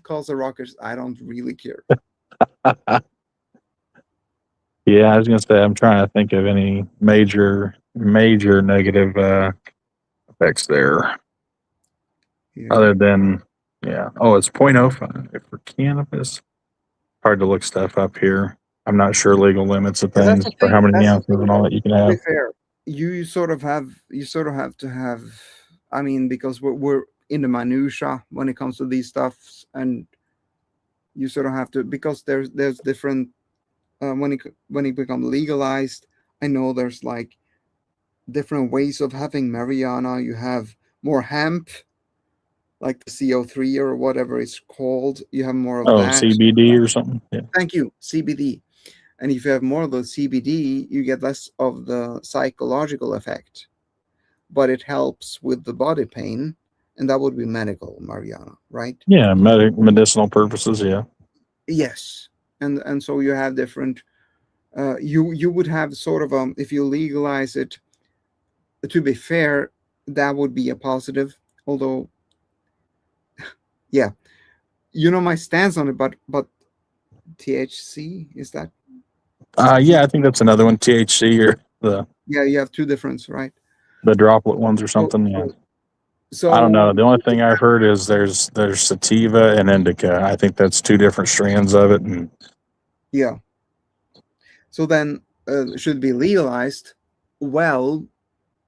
cause the rockets, I don't really care. Yeah, I was gonna say I'm trying to think of any major negative effects there. Yeah. Other than it's 0.05 for cannabis. Hard to look stuff up here. I'm not sure legal limits of things for how many ounces and all that you can To be have. fair, you sort of have to have. I mean, because we're in the minutia when it comes to these stuffs, and you sort of have to, because there's different when it becomes legalized, I know there's like different ways of having marijuana. You have more hemp, like the CO3 or whatever it's called. You have more of that. CBD or something. Yeah. Thank you, CBD. And if you have more of the CBD, you get less of the psychological effect, but it helps with the body pain, and that would be medical marijuana, right? Yeah, medicinal purposes. Yeah. Yes, and so you have different. You would have sort of if you legalize it. To be fair, that would be a positive. Although, yeah, you know my stance on it, but THC, is that? Yeah, I think that's another one. THC or the Yeah, you have two different, right? the droplet ones or something. Yeah. So I don't know. The only thing I've heard is there's sativa and indica. I think that's two different strands of it. And yeah. So then, should it be legalized? Well,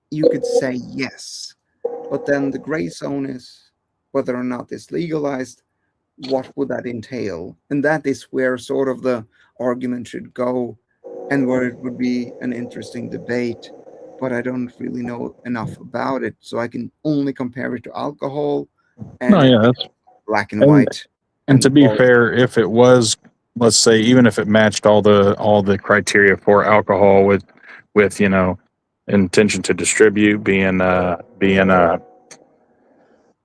you could say yes, but then the gray zone is whether or not it's legalized. What would that entail? And that is where sort of the argument should go, and where it would be an interesting debate. But I don't really know enough about it, so I can only compare it to alcohol. And no, yeah, that's black and white. And to be fair, if it was, let's say, even if it matched all the criteria for alcohol with intention to distribute, being how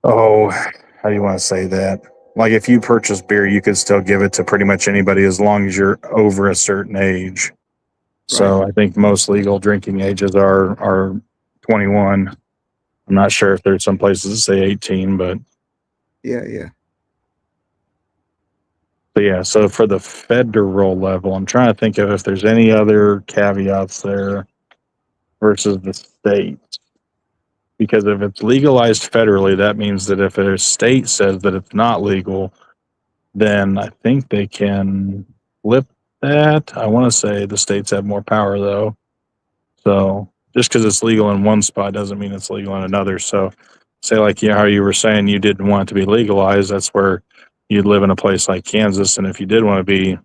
do you want to say that? Like if you purchase beer, you could still give it to pretty much anybody as long as you're over a certain age. So I think most legal drinking ages are 21. I'm not sure if there's some places that say 18, but yeah. But yeah, so for the federal level, I'm trying to think of if there's any other caveats there versus the states. Because if it's legalized federally, that means that if a state says that it's not legal, then I think they can flip that. I want to say the states have more power though. So just because it's legal in one spot doesn't mean it's legal in another. So say like how you were saying you didn't want it to be legalized, that's where you'd live in a place like Kansas. And if you did want to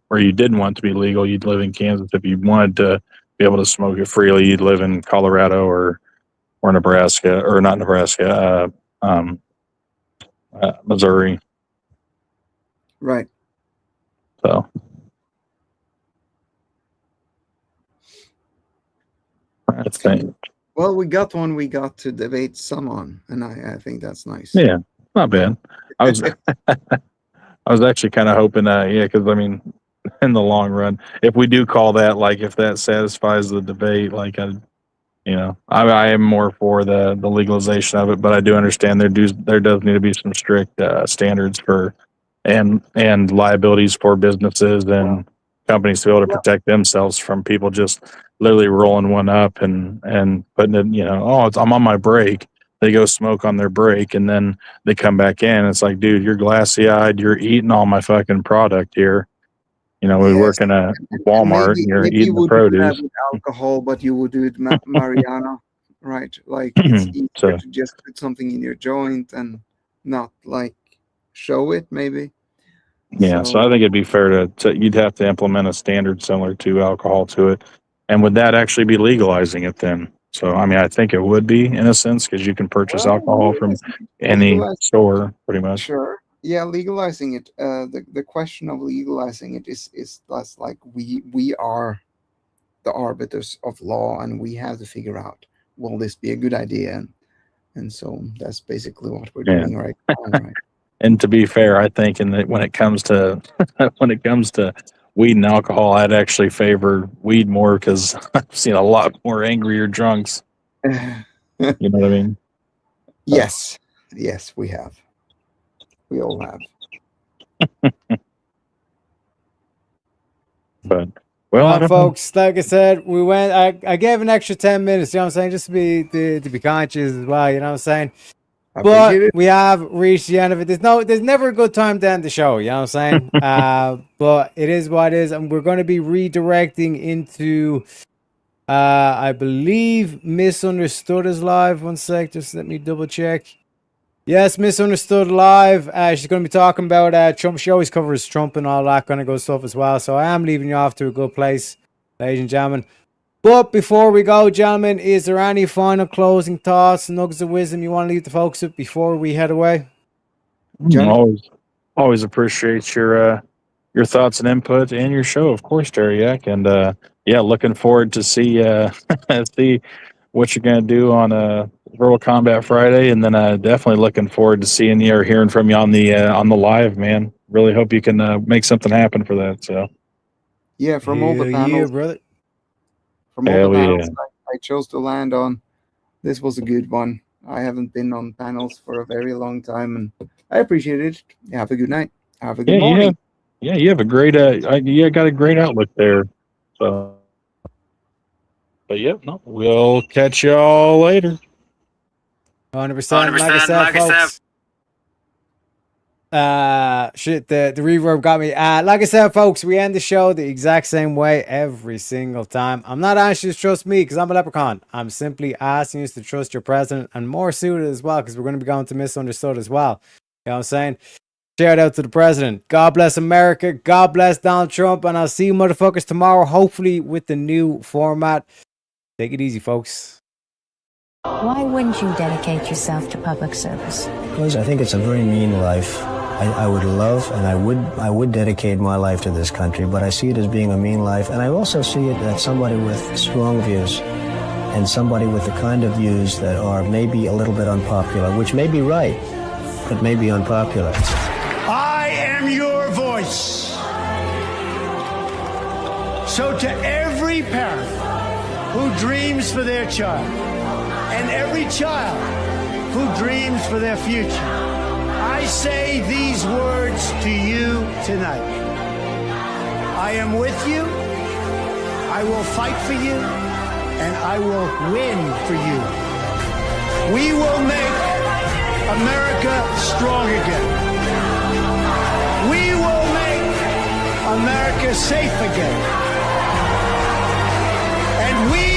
or you didn't want it to be legal, you'd live in Kansas. If you wanted to be able to smoke it freely, you'd live in Colorado or Nebraska, or not Nebraska, Missouri. Right. So I think. Well, we got to debate some on, and I think that's nice. Yeah, not bad. I was actually kind of hoping that, because I mean, in the long run, if we do call that, like if that satisfies the debate, like I am more for the legalization of it, but I do understand there does need to be some strict standards for and liabilities for businesses and companies to be able to protect themselves from people just literally rolling one up and putting it, I'm on my break. They go smoke on their break and then they come back in. It's like, dude, you're glassy eyed. You're eating all my fucking product here. We work in a Walmart and you're eating the produce. With alcohol, but you would do it marijuana, right? Like it's easier to just put something in your joint and not like show it, maybe. Yeah, so I think it'd be fair to you'd have to implement a standard similar to alcohol to it. And would that actually be legalizing it then? So, I mean, I think it would be in a sense because you can purchase alcohol from any store pretty much. Sure. Yeah, legalizing it. The question of legalizing it is less like we are the arbiters of law and we have to figure out, will this be a good idea? And so that's basically what we're doing right now. Right? And to be fair, I think when it comes to weed and alcohol, I'd actually favor weed more because I've seen a lot more angrier drunks. You know what I mean? Yes, we have. We all have. But folks, like I said, we went. I gave an extra 10 minutes. You know what I'm saying, just to be conscious as well. You know what I'm saying. But we have reached the end of it. There's never a good time to end the show. You know what I'm saying? But it is what it is, and we're going to be redirecting into, I believe, Misunderstood is live. One sec, just let me double check. Yes, Misunderstood Live. She's going to be talking about Trump. She always covers Trump and all that kind of good stuff as well. So I am leaving you off to a good place, ladies and gentlemen. But before we go, gentlemen, is there any final closing thoughts, nuggets of wisdom you want to leave the folks with before we head away? Always appreciate your thoughts and input and your show, of course, Dariak. And yeah, looking forward to see what you're gonna do on Verbal Combat Friday, and then definitely looking forward to seeing you or hearing from you on the live, man. Really hope you can make something happen for that. So yeah, from all the panels, brother. From all the panels I chose to land on, this was a good one. I haven't been on panels for a very long time, and I appreciate it. Have a good night. Have a good morning. You have a great you got a great outlook there. So, but yeah, no, we'll catch y'all later. 100%. Like I said, folks. Shit, the reverb got me. Like I said, folks, we end the show the exact same way every single time. I'm not asking you to trust me because I'm a leprechaun. I'm simply asking you to trust your president, and more suited as well, because we're going to be going to Misunderstood as well. You know what I'm saying? Shout out to the president. God bless America. God bless Donald Trump. And I'll see you motherfuckers tomorrow, hopefully with the new format. Take it easy, folks. Why wouldn't you dedicate yourself to public service? Because I think it's a very mean life. I would love and I would dedicate my life to this country, but I see it as being a mean life. And I also see it that somebody with strong views and somebody with the kind of views that are maybe a little bit unpopular, which may be right, but may be unpopular. I am your voice. So to every parent who dreams for their child, and every child who dreams for their future, I say these words to you tonight. I am with you, I will fight for you, and I will win for you. We will make America strong again. We will make America safe again. And we